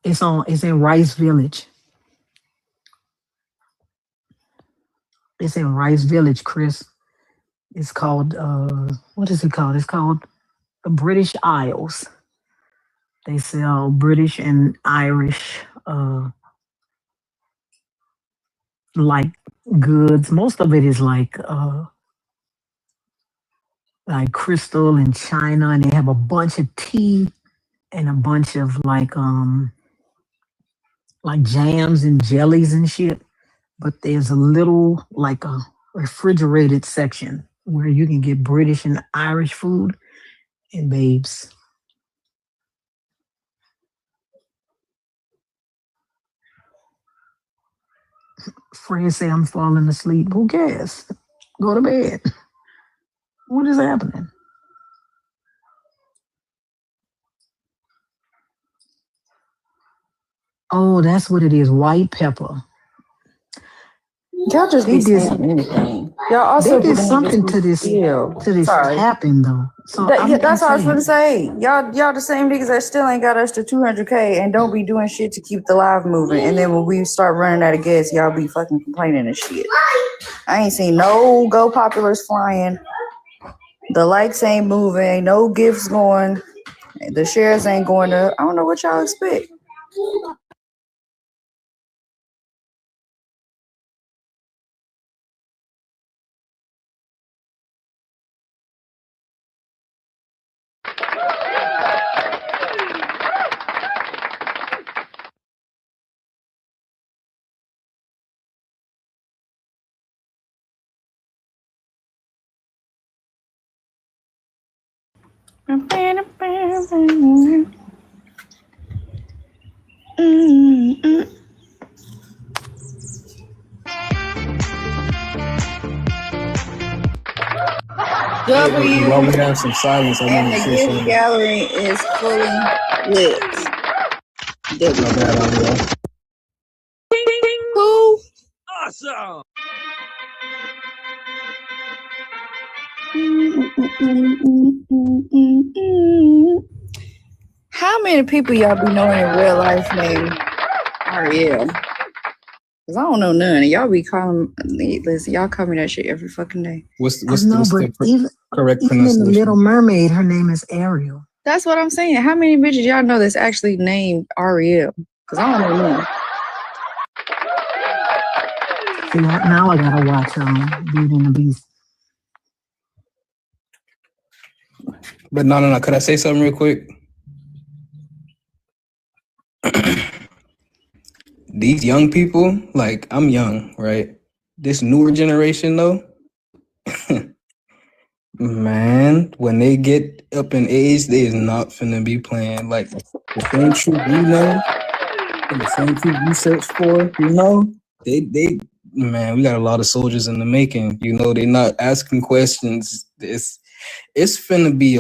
It's in Rice Village. It's in Rice Village, Chris. It's called what is it called? It's called the British Isles. They sell British and Irish like goods. Most of it is like crystal and china, and they have a bunch of tea and a bunch of like jams and jellies and shit. But there's a little like a refrigerated section where you can get British and Irish food, and babes, friends say I'm falling asleep. Who cares? Go to bed. What is happening? Oh, that's what it is. White pepper. Y'all just They be did saying anything. Y'all also they did something to this Sorry. capping though. So That's what I was gonna say. Y'all the same niggas that still ain't got us to 200K and don't be doing shit to keep the live moving. And then when we start running out of gas, y'all be fucking complaining and shit. I ain't seen no go populars flying. The likes ain't moving. No gifts going. The shares ain't going up. I don't know what y'all expect. While we have some silence, I want And to the say gift something. gallery is fully lit. My bad, audio. Cool. Awesome. How many people y'all be knowing in real life named Ariel? Cause I don't know none. And y'all be calling me. Listen, y'all call me that shit every fucking day. What's but even correct in the pronunciation? Little Mermaid, her name is Ariel. That's what I'm saying. How many bitches y'all know that's actually named Ariel? Cause I don't know none. See, now I gotta watch Beauty and the Beast. But no. Could I say something real quick? These young people, like I'm young, right? This newer generation though, man, when they get up in age, they is not finna be playing like the same truth we know and the same truth we search for, you know? They man, we got a lot of soldiers in the making, you know, they not asking questions. It's finna be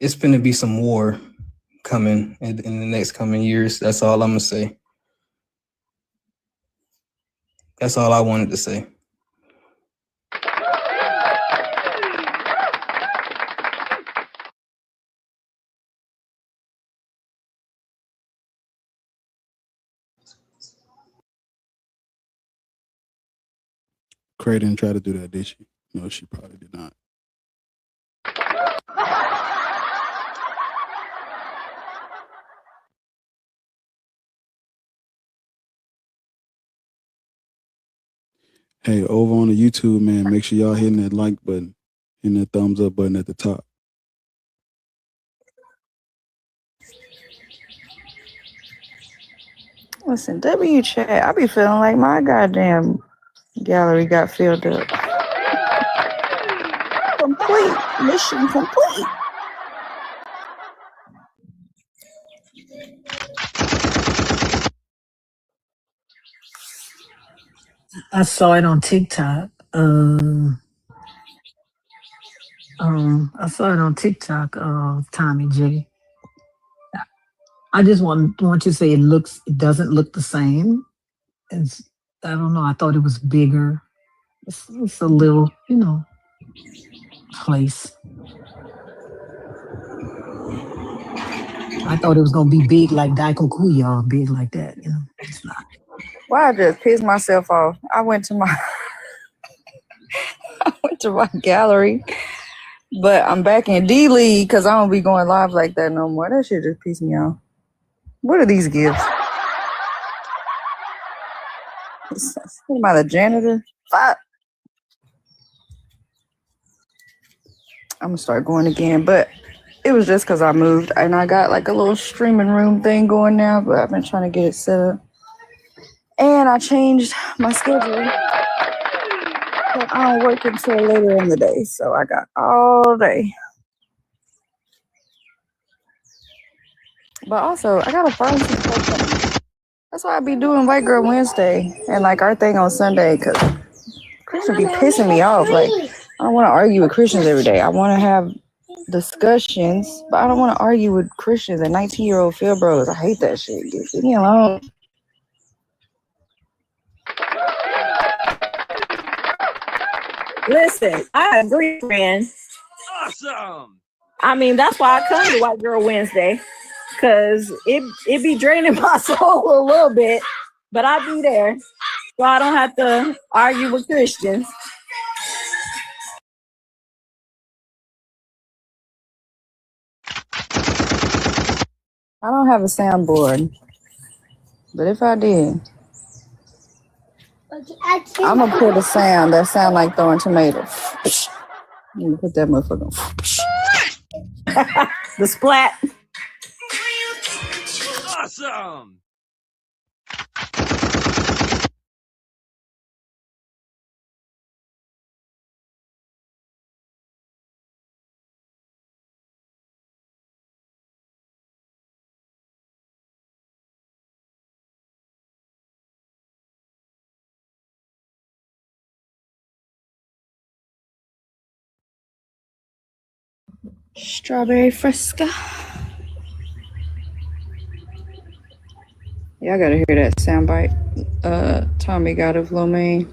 it's finna be some war coming in the next coming years. That's all I'm gonna say. That's all I wanted to say. Cray didn't try to do that, did she? No, she probably did not. Hey, over on the YouTube, man, make sure y'all hitting that like button, hitting that thumbs up button at the top. Listen, W chat, I be feeling like my goddamn gallery got filled up. Complete. Mission complete. I saw it on TikTok. I saw it on TikTok. Tommy J. I just want to say it doesn't look the same. It's, I don't know. I thought it was bigger. It's a little, place. I thought it was gonna be big like Daikokuya, big like that. It's not. Why I just pissed myself off. I went to my gallery, but I'm back in D League because I don't be going live like that no more. That shit just pissed me off. What are these gifts? Am I the janitor? Fuck. I'm gonna start going again, but it was just because I moved and I got like a little streaming room thing going now, but I've been trying to get it set up. And I changed my schedule. But I don't work until later in the day, so I got all day. But also, I gotta find some stuff. That's why I be doing White Girl Wednesday and like our thing on Sunday, because Christians be pissing me off. Like, I don't want to argue with Christians every day. I want to have discussions, but I don't want to argue with Christians and 19-year-old field bros. I hate that shit. Leave me alone. Listen, I agree, friend. Awesome. I mean, that's why I come to White Girl Wednesday, because it be draining my soul a little bit, but I be there, so I don't have to argue with Christians. I don't have a soundboard, but if I did, I'm gonna put a sound that sound like throwing tomatoes. I'm gonna put that motherfucker on. The splat. Awesome. Strawberry Fresca. Yeah, I gotta hear that soundbite. Tommy got of Lil Maine.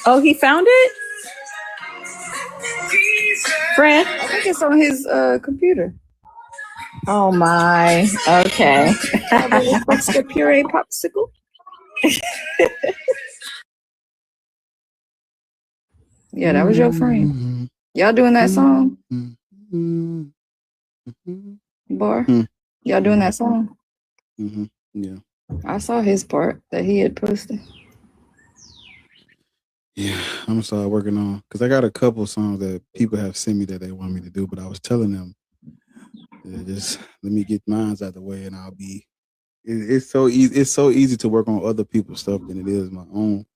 Oh, he found it? Friend? I think it's on his computer. Oh my. Okay. Strawberry Fresca puree popsicle. Yeah, that was your friend. Y'all doing that song? Bar? Y'all doing that song? Yeah. I saw his part that he had posted. Yeah, I'm gonna start working on, because I got a couple songs that people have sent me that they want me to do, but I was telling them, just let me get mine out the way, and I'll be. It's so easy. It's so easy to work on other people's stuff than it is my own,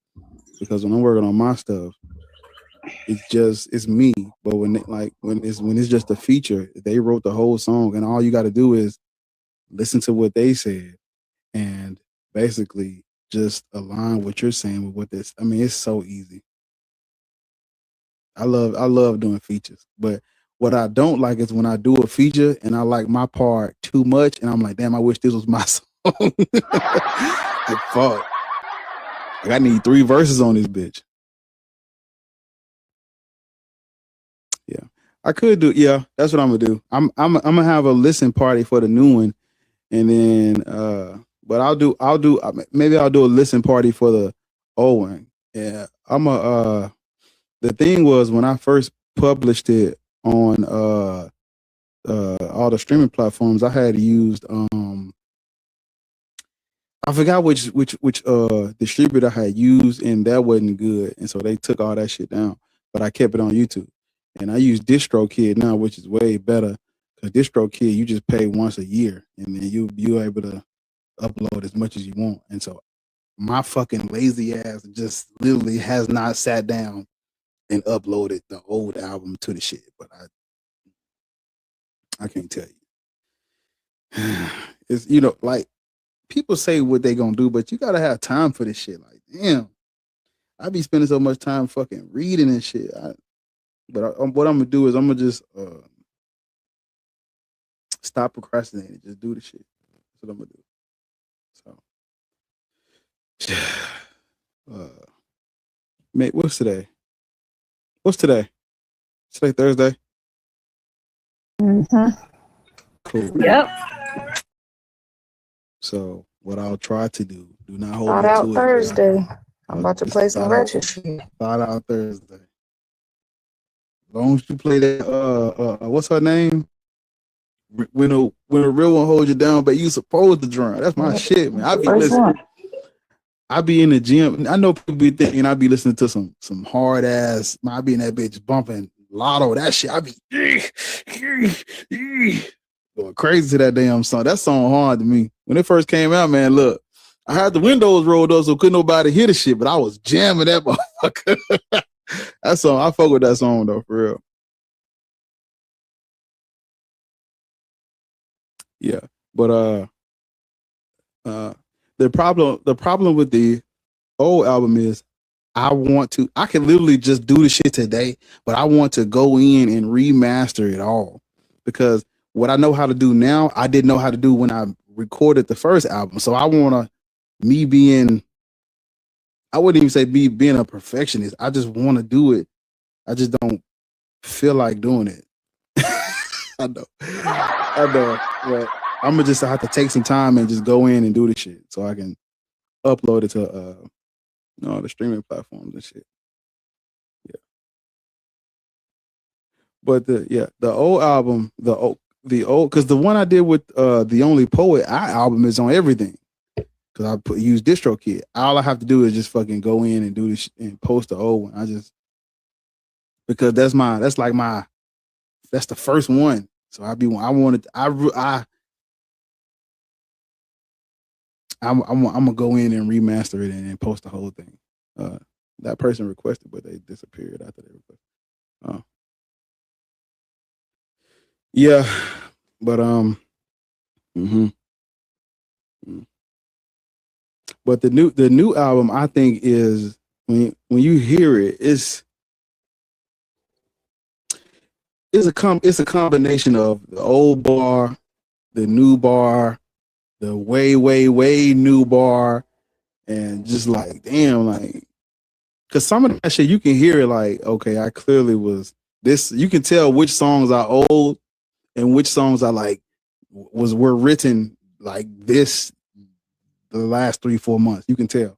because when I'm working on my stuff, it's me. But when it's just a feature, they wrote the whole song, and all you got to do is listen to what they said, and basically just align what you're saying with what this. I mean, it's so easy. I love doing features, but what I don't like is when I do a feature and I like my part too much, and I'm like, damn, I wish this was my song. Like, fuck. Like, I need 3 verses on this bitch. Yeah, I could do. Yeah, that's what I'm gonna do. I'm gonna have a listen party for the new one, and then but maybe I'll do a listen party for the old one. Yeah, the thing was, when I first published it on all the streaming platforms, I had used I forgot which distributor I had used, and that wasn't good, and so they took all that shit down. But I kept it on YouTube, and I use DistroKid now, which is way better, because DistroKid you just pay once a year, and then you're able to upload as much as you want. And so my fucking lazy ass just literally has not sat down and uploaded the old album to the shit, but I can't tell you. It's, like, people say what they gonna do, but you gotta have time for this shit. Like, damn, I be spending so much time fucking reading and shit. What I'm gonna do is I'm gonna just stop procrastinating, just do the shit. That's what I'm gonna do. So, mate, what's today? Today Thursday. Cool. Yep. So what I'll try to do not hold Thought me out to Thursday. it. I'm about to play some ratchet shit. Thought out Thursday. As long as you play that what's her name? When a real one holds you down, but you supposed to drown. That's my shit, man. I be in the gym. I know people be thinking I be listening to some hard ass. I be in that bitch bumping Lotto. That shit. I be going crazy to that damn song. That song hard to me. When it first came out, man, look, I had the windows rolled up so couldn't nobody hear the shit, but I was jamming that motherfucker. That song, I fuck with that song though, for real. Yeah, but the problem with the old album is I can literally just do the shit today, but I want to go in and remaster it all, because what I know how to do now, I didn't know how to do when I recorded the first album. So I wanna I wouldn't even say being a perfectionist. I just want to do it. I just don't feel like doing it. I know, but I'm gonna just have to take some time and just go in and do the shit so I can upload it to the streaming platforms and shit. Yeah. But the old album, the old because the one I did with The Only Poet, our album is on everything. Because I use DistroKid. All I have to do is just fucking go in and do this and post the old one. Because that's the first one. So I'm gonna go in and remaster it and post the whole thing. That person requested, but they disappeared after they requested. Yeah, but But the new album, I think, is when you hear it, it's a combination of the old bar, the new bar, the way new bar, and just like damn, like because some of that shit you can hear it like, okay, I clearly was this. You can tell which songs are old and which songs are like were written like this the last 3-4 months. You can tell,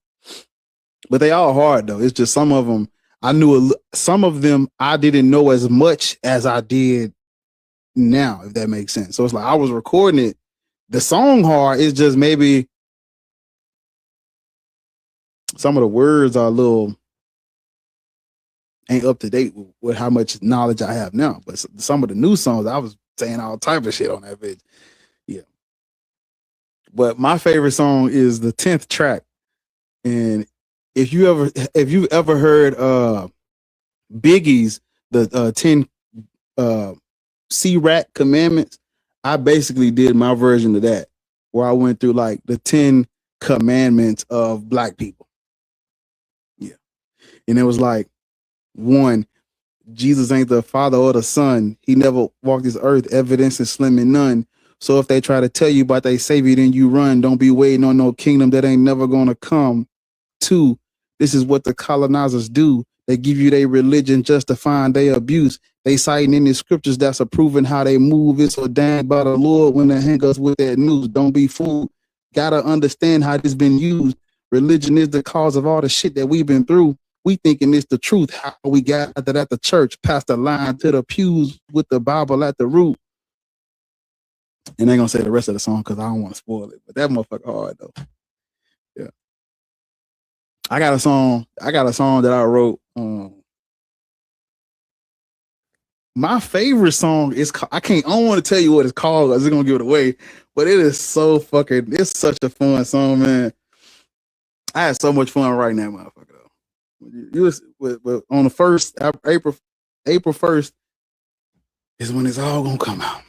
but they all hard though. It's just some of them I knew. Some of them I didn't know as much as I did now, if that makes sense. So it's like I was recording it. The song hard is just maybe some of the words are a little ain't up to date with how much knowledge I have now. But some of the new songs, I was saying all type of shit on that bitch. Yeah. But my favorite song is the 10th track. And if you've ever heard Biggie's the 10 C-Rat commandments, I basically did my version of that, where I went through like the 10 commandments of black people. Yeah. And it was like, 1, Jesus ain't the Father or the Son. He never walked this earth, evidence is slim and none. So if they try to tell you about their savior, then you run. Don't be waiting on no kingdom that ain't never gonna come. 2, this is what the colonizers do. They give you their religion justifying their abuse. They citing in the scriptures that's approving how they move. It's ordained by the Lord when they hang us with that news. Don't be fooled. Gotta understand how this been used. Religion is the cause of all the shit that we've been through. We thinking it's the truth. How we got that at the church, past the line to the pews with the Bible at the root. And they're gonna say the rest of the song because I don't want to spoil it. But that motherfucker hard though. Yeah. I got a song that I wrote. My favorite song is I don't want to tell you what it's called because it's gonna give it away. But it is so fucking. It's such a fun song, man. I had so much fun writing that motherfucker. You was on the 1st April 1st is when it's all gonna come out.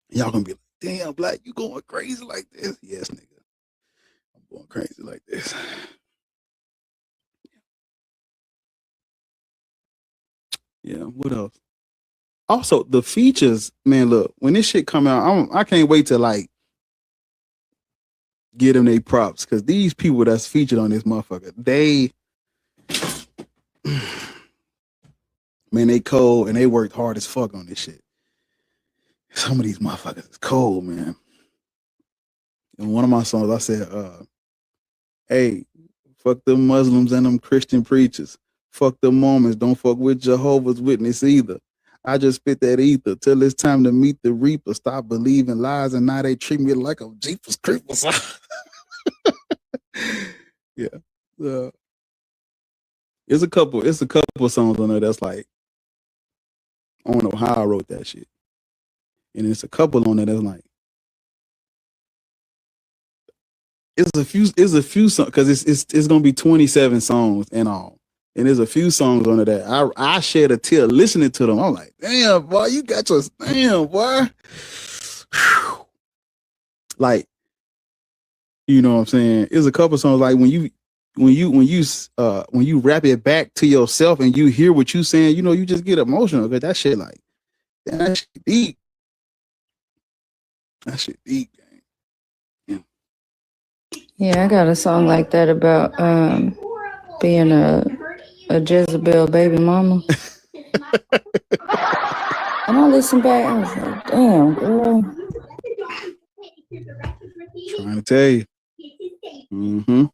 Y'all gonna be like, damn, Black, you going crazy like this? Yes, nigga. I'm going crazy like this. Yeah, what else? Also, the features, man, look, when this shit come out, I can't wait to like get them they props because these people that's featured on this motherfucker, man, they cold and they worked hard as fuck on this shit. Some of these motherfuckers is cold, man. In one of my songs, I said, hey, fuck them Muslims and them Christian preachers. Fuck the Mormons. Don't fuck with Jehovah's Witness either. I just spit that ether till it's time to meet the Reaper. Stop believing lies and now they treat me like a Jeepers Creepers. Yeah. It's a couple songs on there that's like, I don't know how I wrote that shit. And it's a couple on there that's like, it's a few songs because it's gonna be 27 songs in all. And there's a few songs on it that I shed a tear listening to them. I'm like, damn, boy, you got your damn, boy. Whew. Like, you know what I'm saying? There's a couple songs like when you rap it back to yourself and you hear what you saying, you know, you just get emotional because that shit like, damn, that shit deep. That shit deep, gang. Yeah, I got a song like that about being a Jezebel baby mama. And I listened back, I was like, damn, girl. Trying to tell you. Mm-hmm.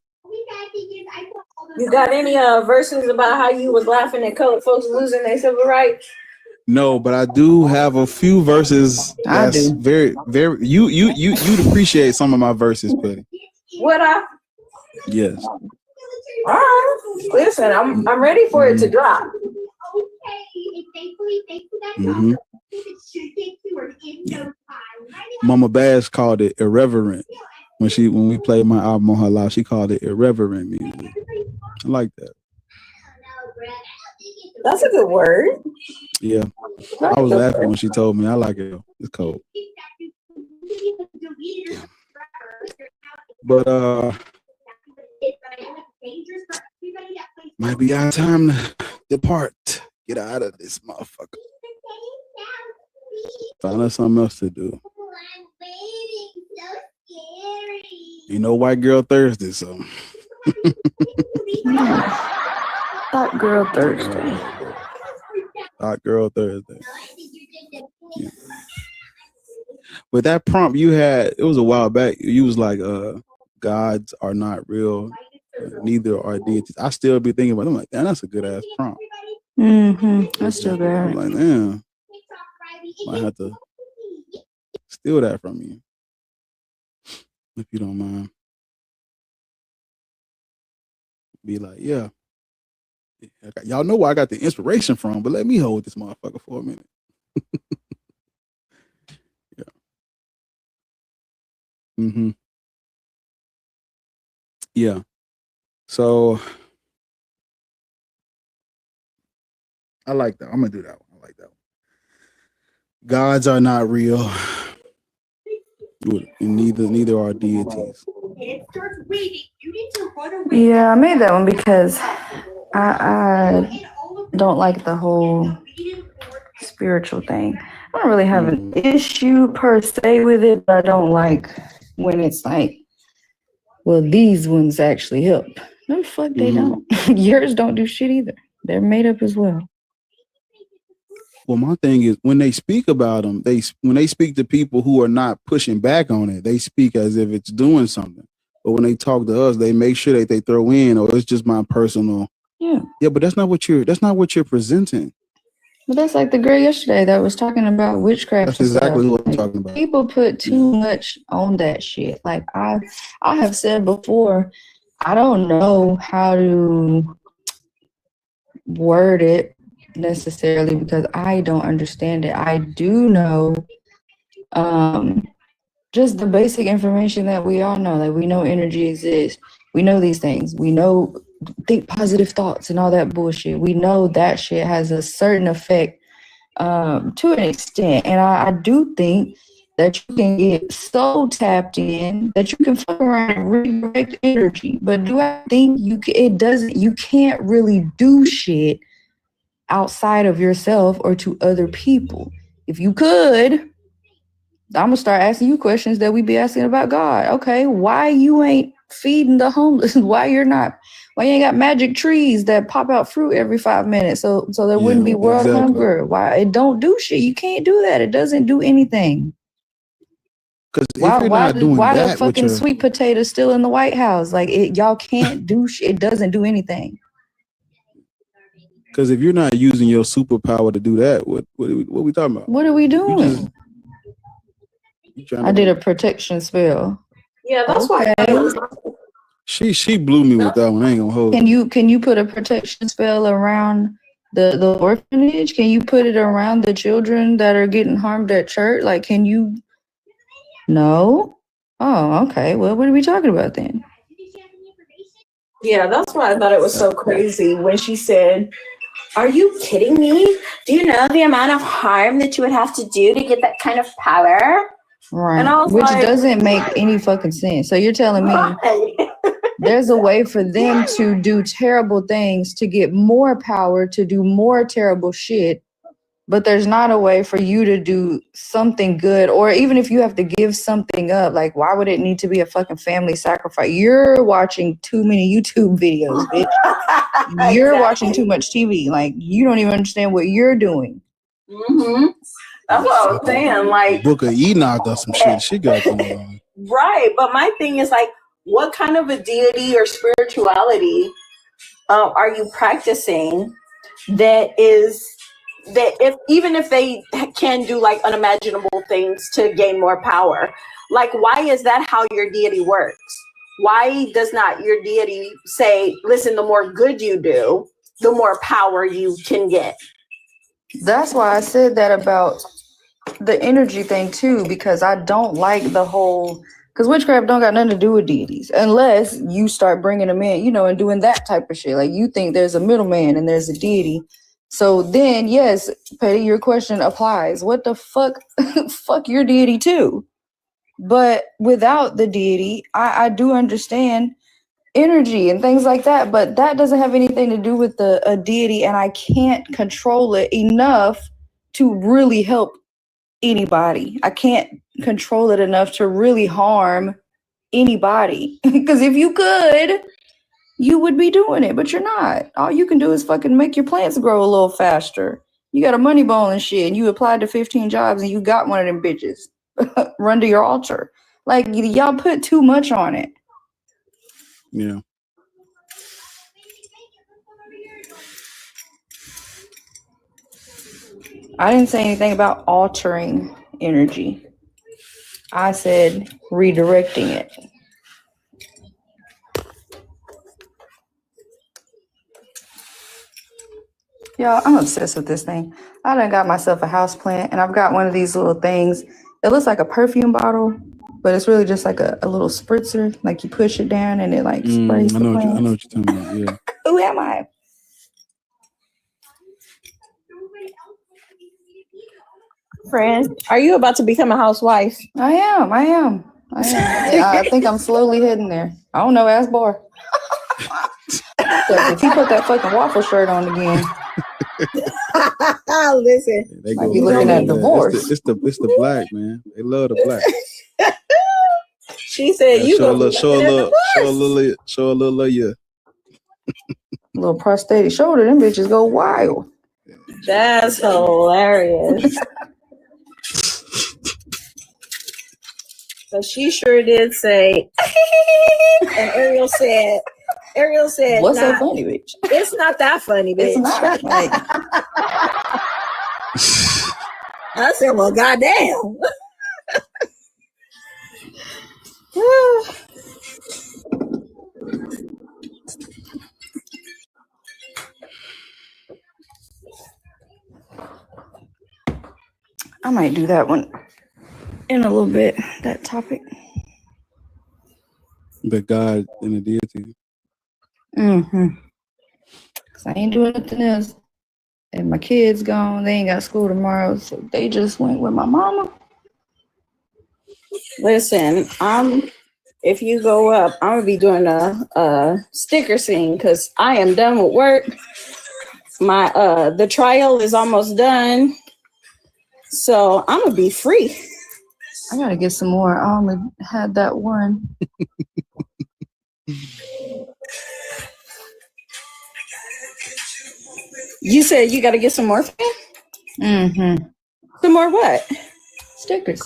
You got any verses about how you was laughing at colored folks losing their civil rights? No, but I do have a few verses that's very, very. You'd appreciate some of my verses, Petty. Would I? Yes. All right. Listen, I'm ready for it to drop. Mm-hmm. Mama Bass called it irreverent when we played my album on her live. She called it irreverent music. I like that. That's a good word. Yeah, I was laughing when she told me. I like it. It's cold. But might be our time to depart. Get out of this motherfucker. Find us something else to do. You know, White Girl Thursday, so. Hot Girl Thursday. Hot Girl Thursday. Yeah. With that prompt you had, it was a while back. You was like, gods are not real, neither are deities. I still be thinking about it. I'm like, damn, that's a good ass prompt. Mm-hmm. That's still good. I'm like, damn. Might have to steal that from you. If you don't mind. Be like, yeah. Y'all know where I got the inspiration from, but let me hold this motherfucker for a minute. Yeah. Mm-hmm. Yeah. So I like that. I'm gonna do that one. I like that one. Gods are not real. And neither are deities. Yeah, I made that one because I don't like the whole spiritual thing. I don't really have an issue per se with it, but I don't like when it's like, well, these ones actually help. No, the fuck they don't. Yours don't do shit either. They're made up as well. Well, my thing is when they speak about them, when they speak to people who are not pushing back on it, they speak as if it's doing something. But when they talk to us, they make sure that they throw in, or it's just my personal. Yeah. Yeah, but that's not what you're presenting. But that's like the girl yesterday that was talking about witchcraft. That's exactly what I'm talking about. People put too much on that shit. Like I have said before, I don't know how to word it necessarily because I don't understand it. I do know just the basic information that we all know. Like we know energy exists. We know these things. We know think positive thoughts and all that bullshit. We know that shit has a certain effect to an extent. And I do think that you can get so tapped in that you can fuck around and redirect energy. But do I think you can't really do shit outside of yourself or to other people. If you could, I'm gonna start asking you questions that we be asking about God. Okay, why you ain't feeding the homeless? Why you ain't got magic trees that pop out fruit every 5 minutes so there wouldn't be world hunger? Why it don't do shit? You can't do that. It doesn't do anything. Because why the fucking sweet potato still in the White House? Like y'all can't do shit. It doesn't do anything. Because if you're not using your superpower to do that, what are we talking about? What are we doing? I did a protection spell. Yeah, that's why. She blew me with that one. I ain't gonna hold. Can you put a protection spell around the orphanage? Can you put it around the children that are getting harmed at church? Like, can you? No. Oh, okay. Well, what are we talking about then? Yeah, that's why I thought it was so crazy when she said, "Are you kidding me? Do you know the amount of harm that you would have to do to get that kind of power?" Right. Which doesn't make any fucking sense. So you're telling me there's a way for them to do terrible things to get more power to do more terrible shit, but there's not a way for you to do something good, or even if you have to give something up, like why would it need to be a fucking family sacrifice? You're watching too many YouTube videos, bitch. You're watching too much TV. Like you don't even understand what you're doing. Mm-hmm. That's what I was saying. Like Book of Enoch got some shit she got going on. right, but my thing is like, what kind of a deity or spirituality are you practicing that if even if they can do like unimaginable things to gain more power, like why is that how your deity works? Why does not your deity say, listen, the more good you do, the more power you can get? That's why I said that about the energy thing too, because I don't like the whole, because witchcraft don't got nothing to do with deities unless you start bringing them in, you know, and doing that type of shit. Like you think there's a middleman and there's a deity. So then, yes, Petty, your question applies. What the fuck? Fuck your deity too. But without the deity, I do understand energy and things like that, but that doesn't have anything to do with a deity, and I can't control it enough to really help anybody. I can't control it enough to really harm anybody. Because if you could, you would be doing it, but you're not. All you can do is fucking make your plants grow a little faster. You got a money bone and shit, and you applied to 15 jobs and you got one of them bitches. Run to your altar. Like, y'all put too much on it. Yeah. I didn't say anything about altering energy. I said redirecting it. Y'all, I'm obsessed with this thing. I done got myself a house plant, and I've got one of these little things. It looks like a perfume bottle, but it's really just like a little spritzer. Like you push it down and it like sprays the plant. I know what you're talking about. Yeah. Who am I? Friend, are you about to become a housewife? I am. I think I'm slowly heading there. I don't know, ask Bar. If he put that fucking waffle shirt on again. Listen, They might be looking at divorce. It's the black, man. They love the black. She said, "You show go show a little of you." Little prosthetic shoulder, them bitches go wild. That's hilarious. So she sure did say, and Ariel said, "What's so funny, bitch? It's not that funny, bitch." It's not. Like, I said, "Well, goddamn." I might do that one in a little bit. That topic. The God and the deity. Cause I ain't doing nothing else. And my kids gone. They ain't got school tomorrow, so they just went with my mama. Listen, if you go up, I'm gonna be doing a sticker scene because I am done with work. My the trial is almost done, so I'm gonna be free. I gotta get some more. I only had that one. You said you got to get some more? Some more what? Stickers.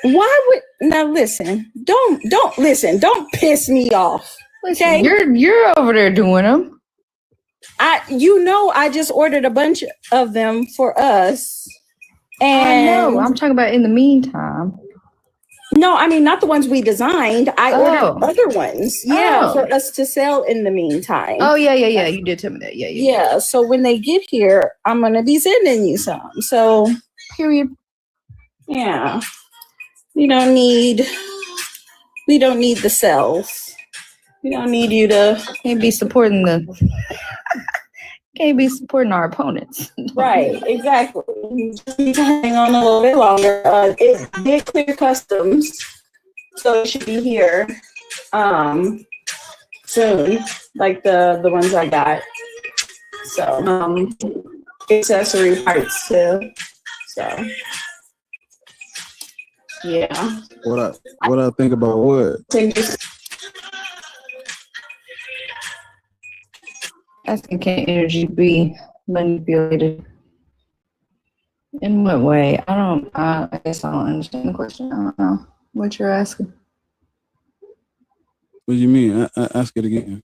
Why would now listen? Don't listen. Don't piss me off. Okay, you're over there doing them. I just ordered a bunch of them for us. And I know. I'm talking about in the meantime. No, I mean not the ones we designed. I ordered other ones. Yeah, for us to sell in the meantime. Oh yeah. You did tell me that. Yeah. So when they get here, I'm gonna be sending you some. So period. Yeah. We don't need the sales. We don't need you to can't be supporting our opponents. Right, exactly. You just need to hang on a little bit longer. It did clear customs, so it should be here soon, like the ones I got. So accessory parts too. So yeah. What I think about what? Asking, can energy be manipulated? In what way? I guess I don't understand the question. I don't know what you're asking. What do you mean? Ask it again.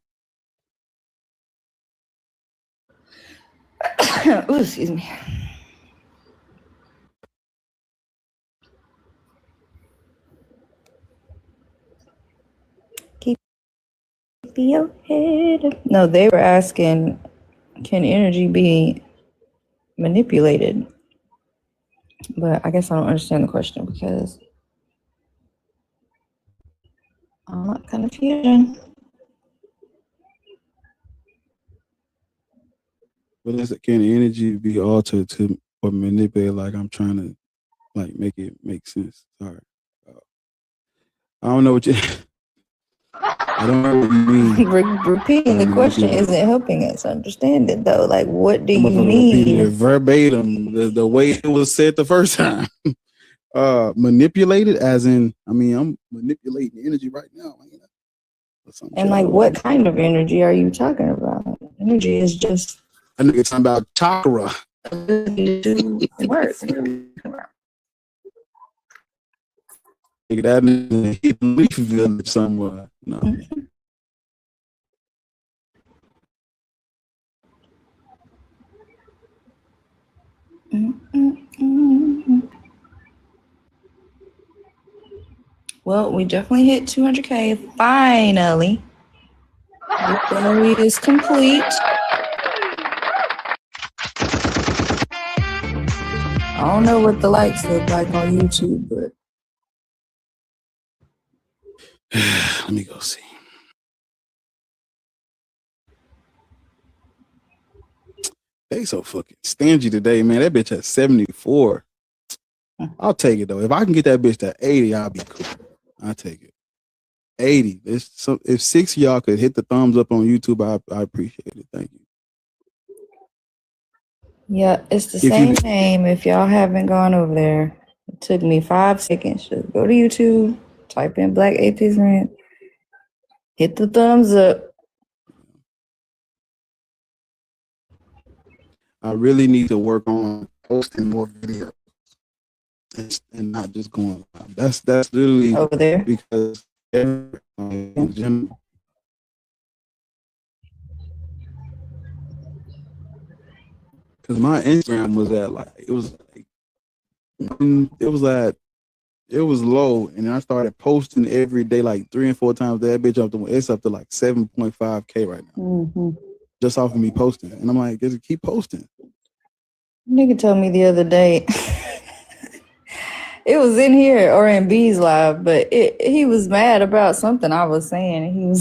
Oh, excuse me. Keep your head up. No, they were asking, can energy be manipulated? But I guess I don't understand the question because I'm not confusion. But is it, can energy be altered to or manipulate? Like I'm trying to like make it make sense. Sorry. I don't know what you. I don't know what you mean. Repeating the question isn't helping us understand it though. Like, what do you Repeating it mean? verbatim, the way it was said the first time. Manipulated, as in, I mean, I'm manipulating energy right now. And like, what kind of energy are you talking about? Energy is just. I think it's talking about chakra. Work. That in a hidden leaf village somewhere. No. Well, we definitely hit 200K finally. The gallery is complete. I don't know what the likes look like on YouTube, but let me go see. They so fucking stingy today, man. That bitch at 74. I'll take it though. If I can get that bitch to 80, I'll be cool. I'll take it. 80. If 6 of y'all could hit the thumbs up on YouTube, I appreciate it. Thank you. yeah, it's the same name. If y'all haven't gone over there, it took me 5 seconds. Just go to YouTube, type in Black Atheism, hit the thumbs up. I really need to work on posting more videos and not just going live. That's literally over there because in general. Because my Instagram was at like it was low, and I started posting every day like 3 and 4 times. That bitch it's up to like 7.5K right now, just off of me posting. And I'm like, just keep posting. Nigga told me the other day, it was in here or in B's live, but he was mad about something I was saying.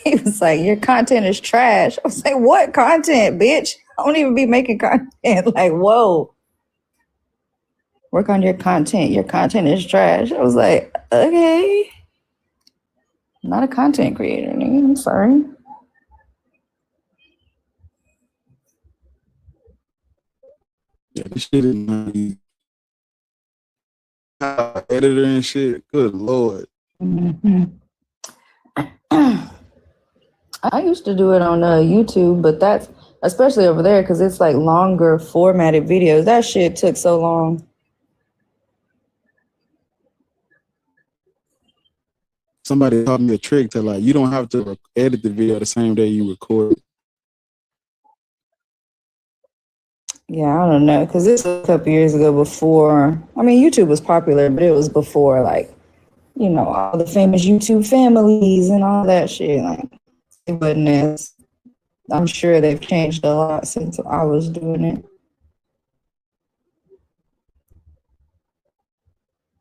He was like, your content is trash. I was like, what content, bitch? I don't even be making content. Like, whoa. Work on your content. Your content is trash. I was like, okay. I'm not a content creator, nigga. I'm sorry. Yeah, this shit is not easy. Editor and shit. Good Lord. I used to do it on YouTube, but that's especially over there because it's like longer formatted videos. That shit took so long. Somebody taught me a trick to like, you don't have to edit the video the same day you record it. Yeah, I don't know, because this was a couple years ago before. I mean, YouTube was popular, but it was before, like, you know, all the famous YouTube families and all that shit. Like, it wasn't as. I'm sure they've changed a lot since I was doing it.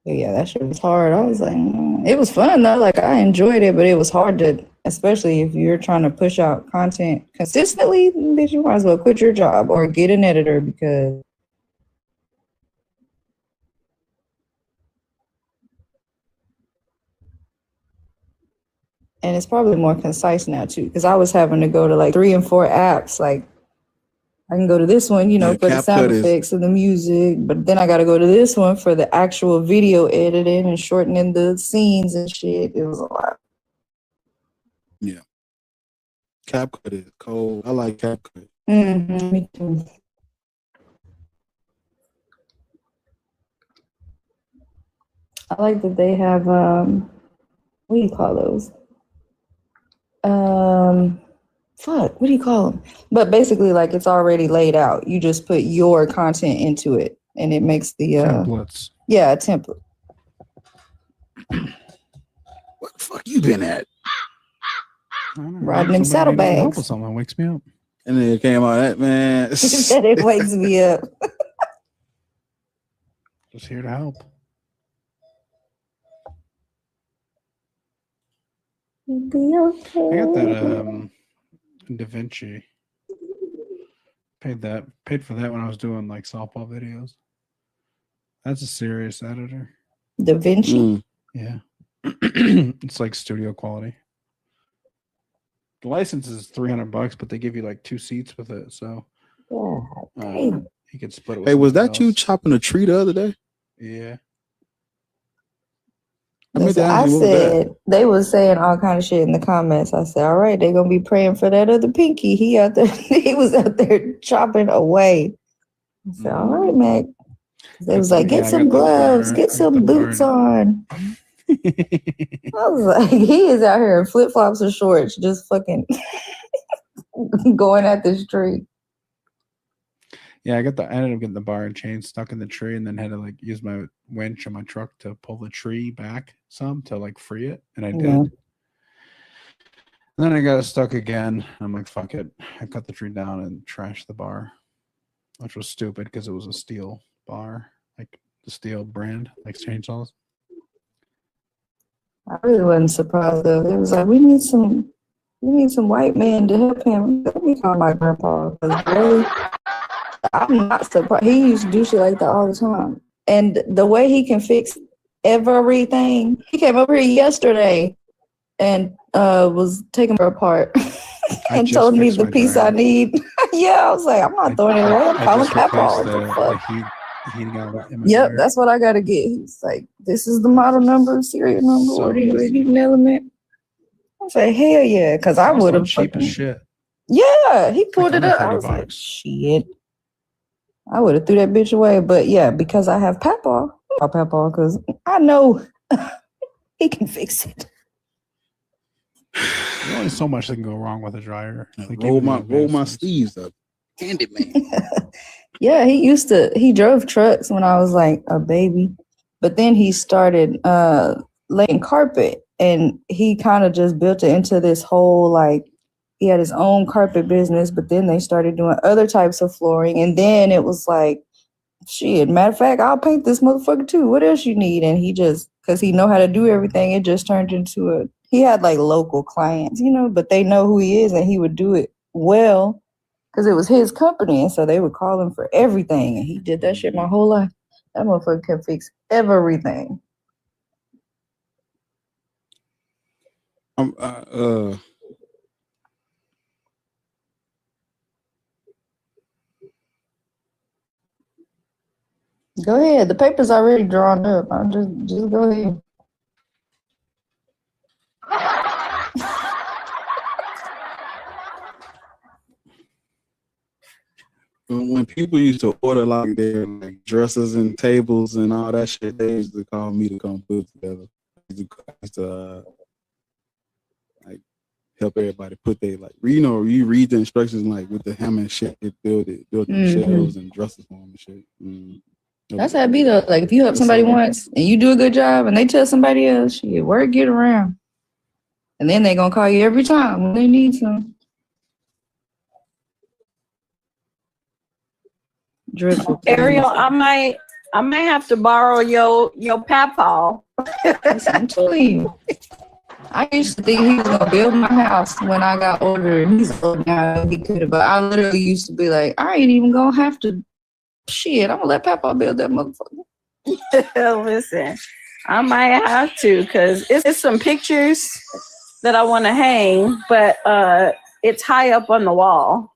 But yeah, that shit was hard. I was like, it was fun though. Like, I enjoyed it, but it was hard to, especially if you're trying to push out content consistently, bitch, you might as well quit your job or get an editor because. And it's probably more concise now too, because I was having to go to like 3 and 4 apps, like I can go to this one, you know, for the sound effects and the music, but then I got to go to this one for the actual video editing and shortening the scenes and shit. It was a lot. Yeah. CapCut is cold. I like CapCut. Mm-hmm. Me too. I like that they have, what do you call those? What do you call them? But basically, like, it's already laid out. You just put your content into it, and it makes the templates. Yeah, a template. What the fuck you been at? Riding them saddlebags. Someone wakes me up. And then it came out that man. He said it wakes me up. Just here to help. Be okay. I got that Da Vinci. Paid for that when I was doing like softball videos. That's a serious editor. Da Vinci? Yeah. It's like studio quality. The license is $300, but they give you like 2 seats with it, so you can split it with Hey, was that else. you chopping a tree the other day? Yeah. I said they was saying all kind of shit in the comments. I said, all right, they're gonna be praying for that other pinky. He out there, he was out there chopping away. I said, all right, Mac. They was like, get some gloves, get some boots on. I was like, he is out here in flip flops and shorts, just fucking going at this tree. Yeah, I ended up getting the bar and chain stuck in the tree, and then had to like use my winch on my truck to pull the tree back some to like free it, and I did. And then I got it stuck again. I'm like, fuck it. I cut the tree down and trashed the bar, which was stupid because it was a steel bar, like the steel brand, like chainsaws. I really wasn't surprised though. It was like, we need some white men to help him. Let me call my grandpa. Really, I'm not surprised. He used to do shit like that all the time. And the way he can fix everything, he came over here yesterday and was taking her apart and told me the piece I need. Yeah, I was like, I'm not throwing it away. I'm calling Papa. Yep, that's what I gotta get. He's like, this is the model number, serial number, or do you need an element? I was like, hell yeah, because I would have cheap as shit. Yeah, he pulled it up. I was like, shit. I would have threw that bitch away. But yeah, because I have Papa, because I know he can fix it. There's only so much that can go wrong with a dryer. Like, roll my sleeves up. Handyman. Yeah, he drove trucks when I was like a baby, but then he started laying carpet, and he kind of just built it into this whole, like, he had his own carpet business, but then they started doing other types of flooring, and then it was like, shit, matter of fact, I'll paint this motherfucker too. What else you need? And he just, because he know how to do everything, it just turned into he had like local clients, you know, but they know who he is, and he would do it well. Because it was his company, and so they would call him for everything, and he did that shit my whole life. That motherfucker can fix everything. Go ahead. The paper's already drawn up. I'll just go ahead. When people used to order like their like dressers and tables and all that shit, they used to call me to come put it together. I used to like help everybody put their like you read the instructions like with the hammer and shit, they built the shelves and dressers for them and shit. That's how it be though. Like if you help somebody once and you do a good job and they tell somebody else, shit, word get around. And then they gonna call you every time when they need some. Dreadful. Ariel, I might have to borrow your papa. I'm telling you. I used to think he was gonna build my house when I got older, and he's old now. He could have, but I literally used to be like, I ain't even gonna have to. Shit, I'm gonna let Papa build that motherfucker. Listen, I might have to, because it's some pictures that I want to hang, but it's high up on the wall.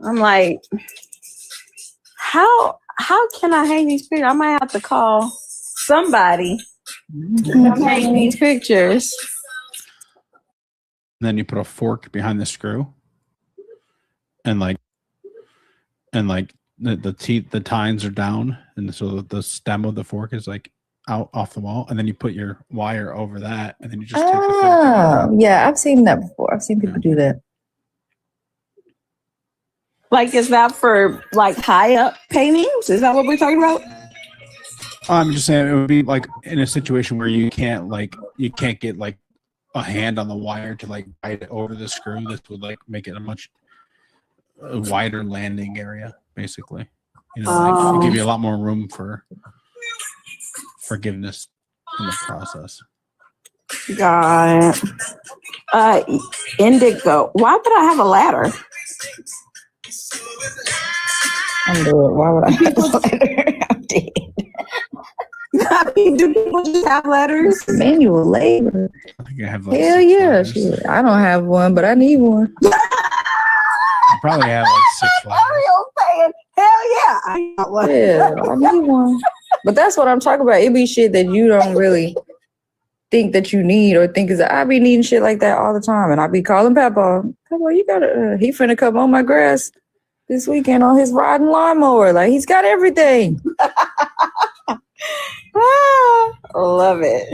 I'm like, how can I hang these pictures? I might have to call somebody to come hang these pictures. And then you put a fork behind the screw, and the teeth, the tines are down, and so the stem of the fork is like out off the wall, and then you put your wire over that, and then you just take the fork out. Yeah, I've seen that before. I've seen people do that. Like, is that for like high up paintings? Is that what we're talking about? I'm just saying it would be like in a situation where you can't get like a hand on the wire to like bite it over the screw. This would like make it a much wider landing area, basically. You know, like, give you a lot more room for forgiveness in the process. Got it. Indigo. Why would I have a ladder? I'm doing. Why would I have a ladder? I'm dead. I mean, do people just have ladders? Manual labor. I think I have like Hell yeah. Shit. I don't have one, but I need one. I probably have like 6 ladders. Ariel's saying, hell yeah, I got one. Yeah, I need one. But that's what I'm talking about. It be shit that you don't really think that you need or think is. I be needing shit like that all the time, and I be calling Papa. Papa, you gotta. He finna cut on my grass this weekend on his riding lawnmower. Like he's got everything. Love it.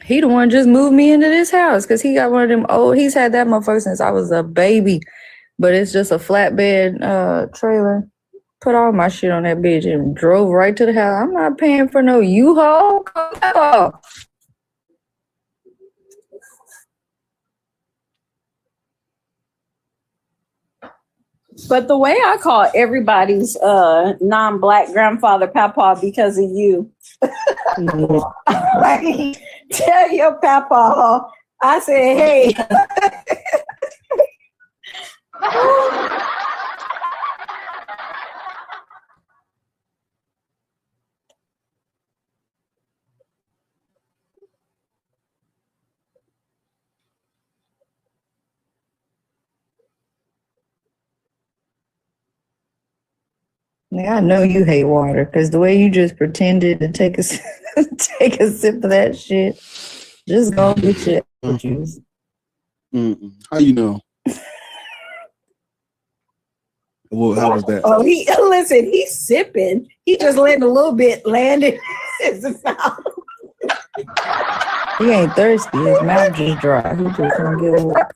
He the one just moved me into this house because he got one of them old. He's had that motherfucker since I was a baby, but it's just a flatbed trailer. Put all my shit on that bitch and drove right to the house. I'm not paying for no U-Haul. But the way I call everybody's non-black grandfather Papa because of you. Like, tell your Papa, I said, hey. I know you hate water because the way you just pretended to take a take a sip of that shit, just go get your apple juice. How you know? Well, how was that? Oh, he's sipping. He just letting a little bit land in his mouth. He ain't thirsty. His mouth just dry. He just gonna get water.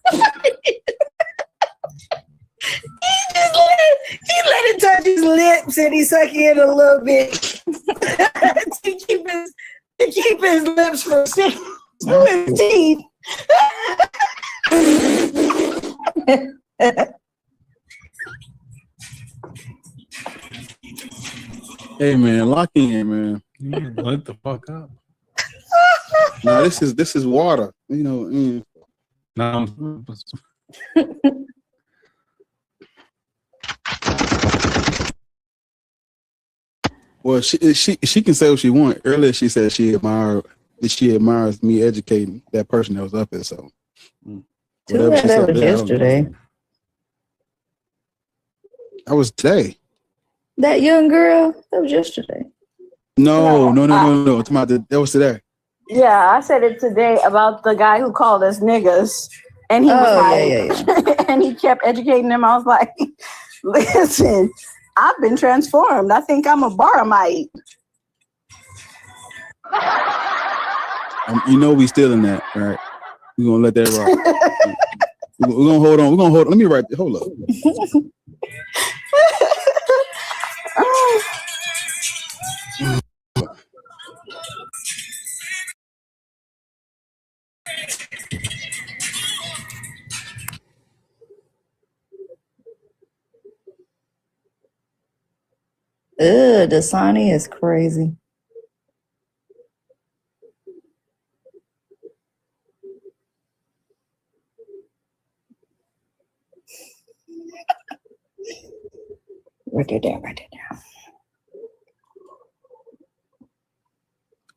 He let it touch his lips and he suck in a little bit to keep his lips from sticking to his teeth. Hey man, lock in, man. Let the fuck up. No, this is water. You know. No. Well, she can say what she wants. Earlier, she said she admires me educating that person that was up there. So, whatever she said, that was yesterday. That was today. That young girl, that was yesterday. No. That was today. Yeah, I said it today about the guy who called us niggas, and he was like, and he kept educating them. I was like, listen. I've been transformed. I think I'm a Baramite. You know we still in that, all right? We're gonna let that rock. We're gonna hold on. Let me write. Hold up. Dasani is crazy. Write it down.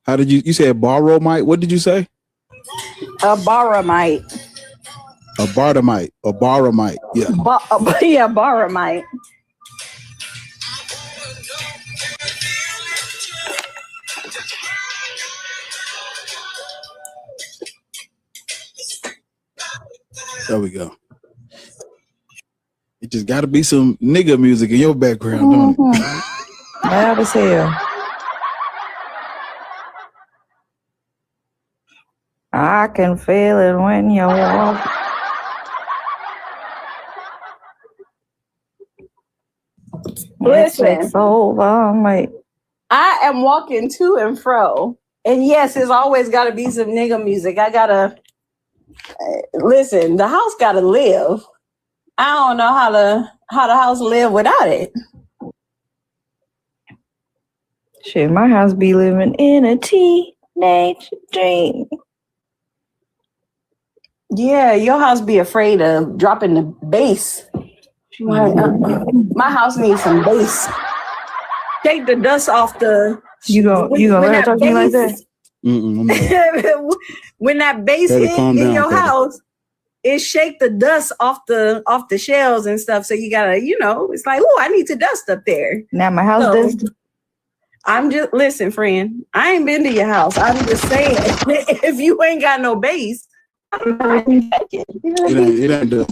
How did you say a Baramite? What did you say? A Baramite. A bardomite. Yeah. Yeah, Baramite. There we go. It just got to be some nigga music in your background, don't it? Loud as hell. I can feel it when you walk. Listen, it's over, mate. I am walking to and fro, and yes, it's always got to be some nigga music. I gotta listen. The house gotta live. I don't know how the house live without it. Shit, my house be living in a teenage dream. Yeah, your house be afraid of dropping the bass. My house needs some bass. Take the dust off the. You gonna let her talk to me like that? When that bass hit in your house, it shake the dust off the shelves and stuff. So you gotta, it's like, oh, I need to dust up there. Now my house does. I'm just listen, friend. I ain't been to your house. I'm just saying, if you ain't got no bass, it ain't done.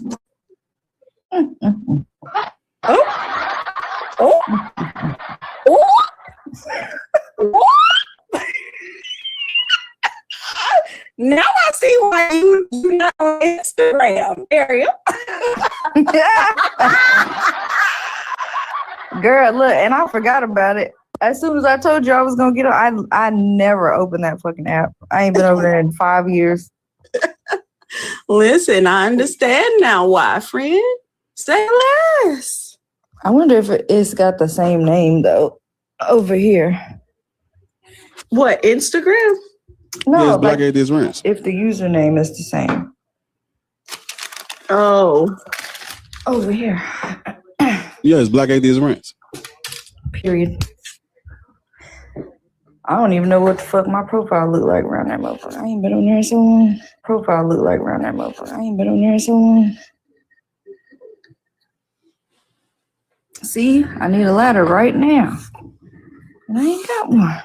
Now I see why you not on Instagram, Ariel. Girl, look, and I forgot about it. As soon as I told you I was gonna get on, I never opened that fucking app. I ain't been over there in 5 years. Listen, I understand now why, friend. Say less. I wonder if it's got the same name though over here. What, Instagram? No, yeah, it's Black Atheist Ranch. If the username is the same. Oh. Over here. Yeah, it's Black Atheist Ranch. Period. I don't even know what the fuck my profile look like around that motherfucker. I ain't been on there so long. Profile look like around that motherfucker. I ain't been on there so long. See, I need a ladder right now. And I ain't got one.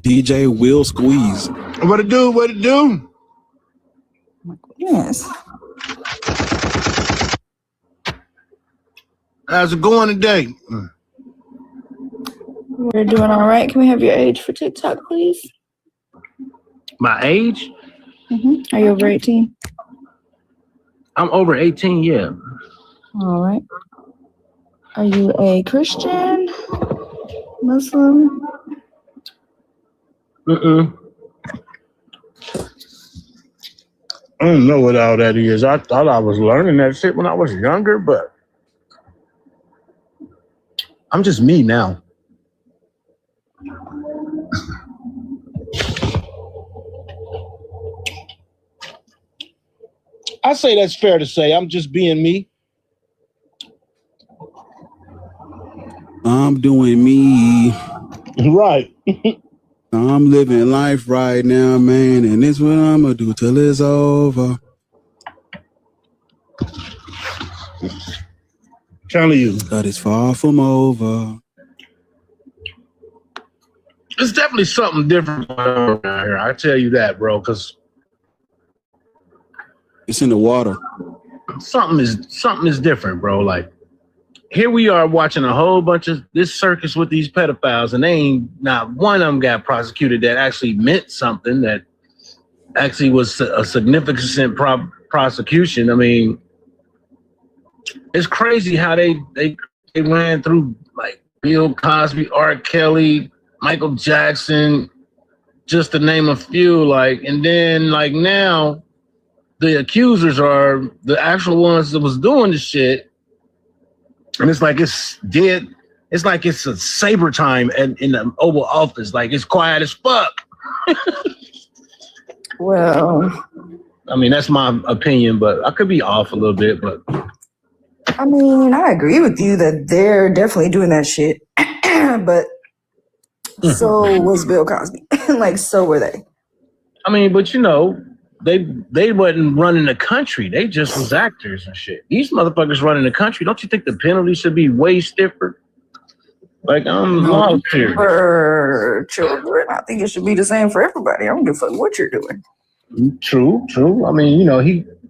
DJ Will Squeeze. What it do? What it do? Yes. How's it going today? We're doing all right. Can we have your age for TikTok, please? My age? Are you over 18? I'm over 18, yeah. All right. Are you a Christian? Muslim? I don't know what all that is. I thought I was learning that shit when I was younger, but I'm just me now. I say that's fair to say. I'm just being me. I'm doing me. Right. I'm living life right now, man, and it's what I'm gonna do till it's over. Telling you. But it's far from over. It's definitely something different around here. I tell you that, bro, because it's in the water. Something is different, bro. Like, here we are watching a whole bunch of this circus with these pedophiles, and they ain't not one of them got prosecuted that actually meant something, that actually was a significant prosecution. I mean, it's crazy how they ran through like Bill Cosby, R. Kelly, Michael Jackson, just to name a few. Like, and then like now, the accusers are the actual ones that was doing the shit. And it's like it's dead. It's like it's a saber time in the Oval Office. Like, it's quiet as fuck. Well, I mean, that's my opinion, but I could be off a little bit, but I mean, I agree with you that they're definitely doing that shit. But so was Bill Cosby. Like, so were they. I mean, but you know, they wasn't running the country. They just was actors and shit. These motherfuckers running the country. Don't you think the penalty should be way stiffer? Like, I'm lost here. For children, I think it should be the same for everybody. I don't give a fuck what you're doing. True. I mean, you know,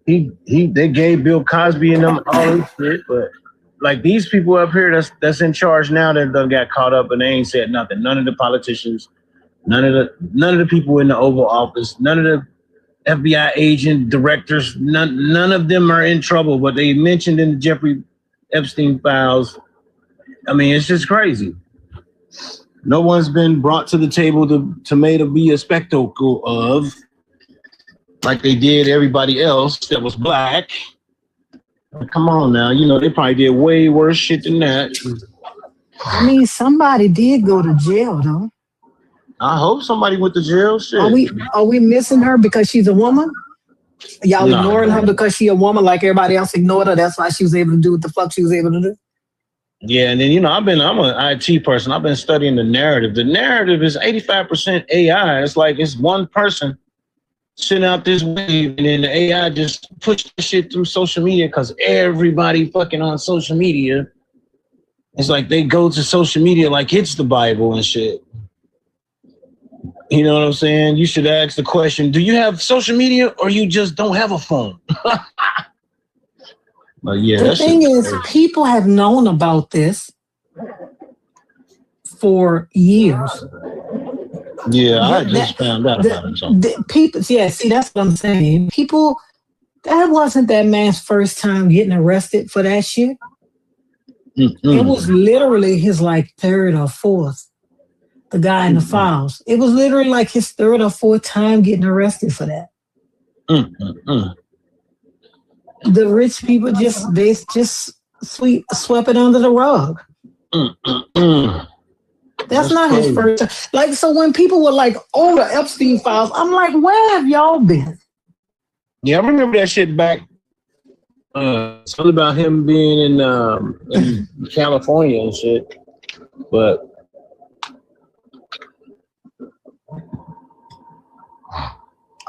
they gave Bill Cosby and them all this shit, but like these people up here that's in charge now that done got caught up and they ain't said nothing. None of the politicians, none of the people in the Oval Office, none of the FBI agent directors, none of them are in trouble, but they mentioned in the Jeffrey Epstein files. I mean, it's just crazy. No one's been brought to the table to made to be a spectacle of, like they did everybody else that was black. Come on now, you know, they probably did way worse shit than that. I mean, somebody did go to jail, though. I hope somebody went to jail. Shit. Are we missing her because she's a woman? Y'all ignoring her because she's a woman like everybody else ignored her? That's why she was able to do what the fuck she was able to do? Yeah, and then, you know, I'm an IT person. I've been studying the narrative. The narrative is 85% AI. It's like it's one person sitting out this wave, and then the AI just push the shit through social media because everybody fucking on social media. It's like they go to social media like it's the Bible and shit. You know what I'm saying? You should ask the question, do you have social media or you just don't have a phone? But yeah, the thing is, people have known about this for years. Yeah, I just found out about it. So. People, yeah, see, that's what I'm saying. People, that wasn't that man's first time getting arrested for that shit. It was literally his like third or fourth. The guy in the files. It was literally like his third or fourth time getting arrested for that. The rich people just swept it under the rug. That's not his first time. Like, so when people were like, oh, the Epstein files, I'm like, where have y'all been? Yeah, I remember that shit back. Something about him being in California and shit. But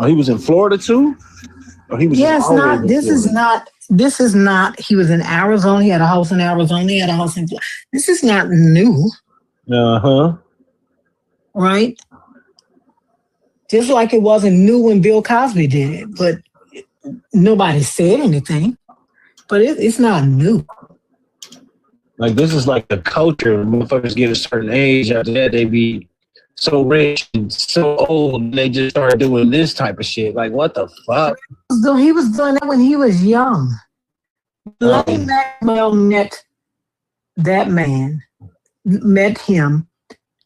he was in Florida too? Or he was This is not, he was in Arizona, he had a house in Arizona, he had a house in Florida. This is not new. Right? Just like it wasn't new when Bill Cosby did it, but nobody said anything. But it's not new. Like, this is like the culture. Motherfuckers get a certain age, after that they be so rich and so old, and they just start doing this type of shit. Like, what the fuck? So he was doing that when he was young. Lenny Maxwell met him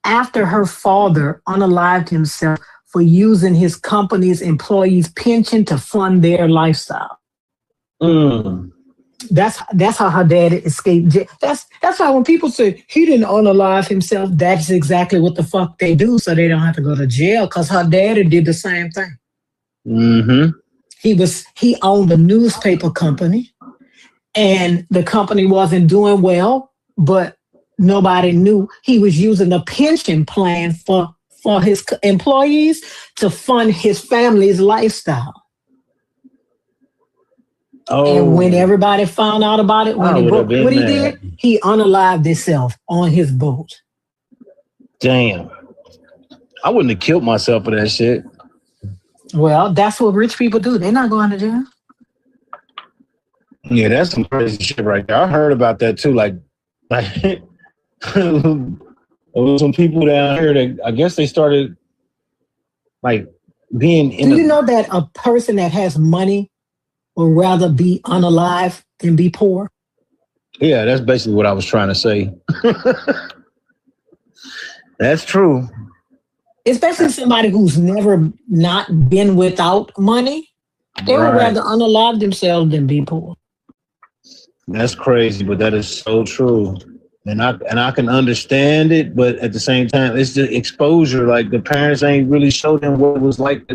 after her father unalived himself for using his company's employees' pension to fund their lifestyle. That's how her dad escaped jail. That's why when people say he didn't unalive himself, that's exactly what the fuck they do, so they don't have to go to jail. Because her daddy did the same thing. He owned a newspaper company, and the company wasn't doing well, but nobody knew he was using a pension plan for his employees to fund his family's lifestyle. And when everybody found out about it, when what he did, he unalived himself on his boat. Damn. I wouldn't have killed myself for that shit. Well, that's what rich people do. They're not going to jail. Yeah, that's some crazy shit right there. I heard about that too. Like there was some people down here that I guess they started like being in. Do you know that a person that has money would rather be unalive than be poor? Yeah, that's basically what I was trying to say. That's true. Especially somebody who's never not been without money. They would rather unalive themselves than be poor. That's crazy, but that is so true. And I can understand it, but at the same time, it's the exposure. Like, the parents ain't really showed them what it was like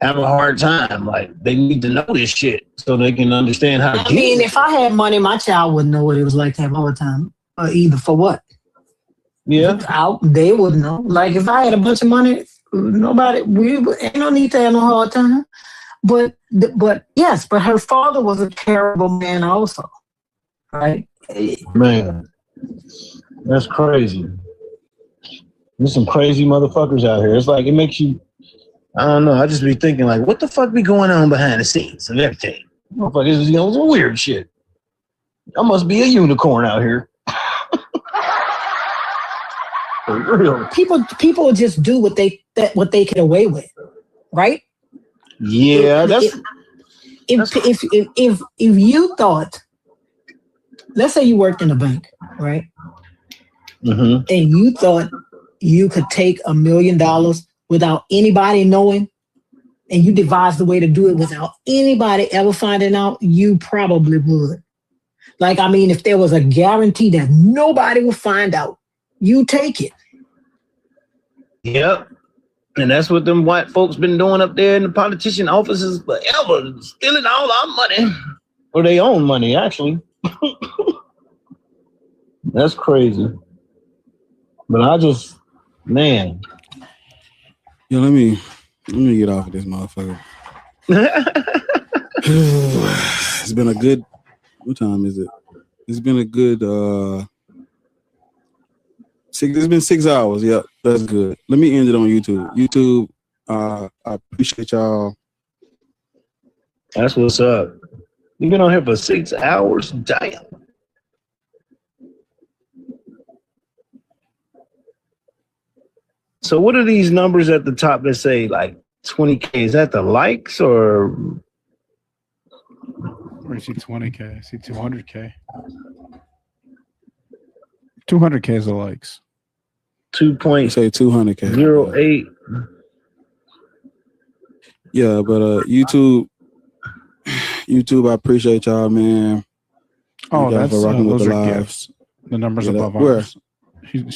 have a hard time. Like, they need to know this shit so they can understand how to I mean, if I had money, my child wouldn't know what it was like to have a hard time. Either for what? Yeah. They wouldn't know. Like, if I had a bunch of money, ain't no need to have no hard time. But yes, but her father was a terrible man also. Right? Man, that's crazy. There's some crazy motherfuckers out here. It's like, it makes you, I don't know. I just be thinking, like, what the fuck be going on behind the scenes and everything? Motherfuckers, some weird shit. I must be a unicorn out here. For real. People just do what they get away with, right? Yeah, if you thought, let's say you worked in a bank, right? Mm-hmm. And you thought you could take $1 million without anybody knowing, and you devised a way to do it without anybody ever finding out, you probably would. Like, I mean, if there was a guarantee that nobody would find out, you take it. Yep. And that's what them white folks been doing up there in the politician offices forever, stealing all our money. Or their own money, actually. That's crazy. But I just, man. Yo, let me get off of this motherfucker. It's been a good, what time is it? It's been a good it's been 6 hours. Yep, that's good. Let me end it on YouTube. YouTube, I appreciate y'all. That's what's up. You've been on here for 6 hours? Damn. So what are these numbers at the top that say like 20K? Is that the likes or? Or I see 20K. I see 200K. 200K is the likes. 200K. 08. Yeah, but YouTube, I appreciate y'all, man. Oh, Y'all that's for rocking with those the are live. gifts. The numbers Yeah, above where? ours.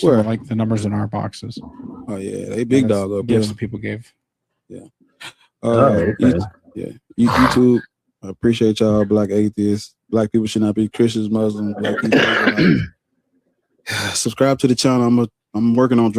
Where? Like the numbers in our boxes. Oh yeah, they big dog up gifts there. that people gave. Yeah. Okay. YouTube. I appreciate y'all, Black atheists. Black people should not be Christians, Muslims, Black people. Subscribe to the channel. I'm working on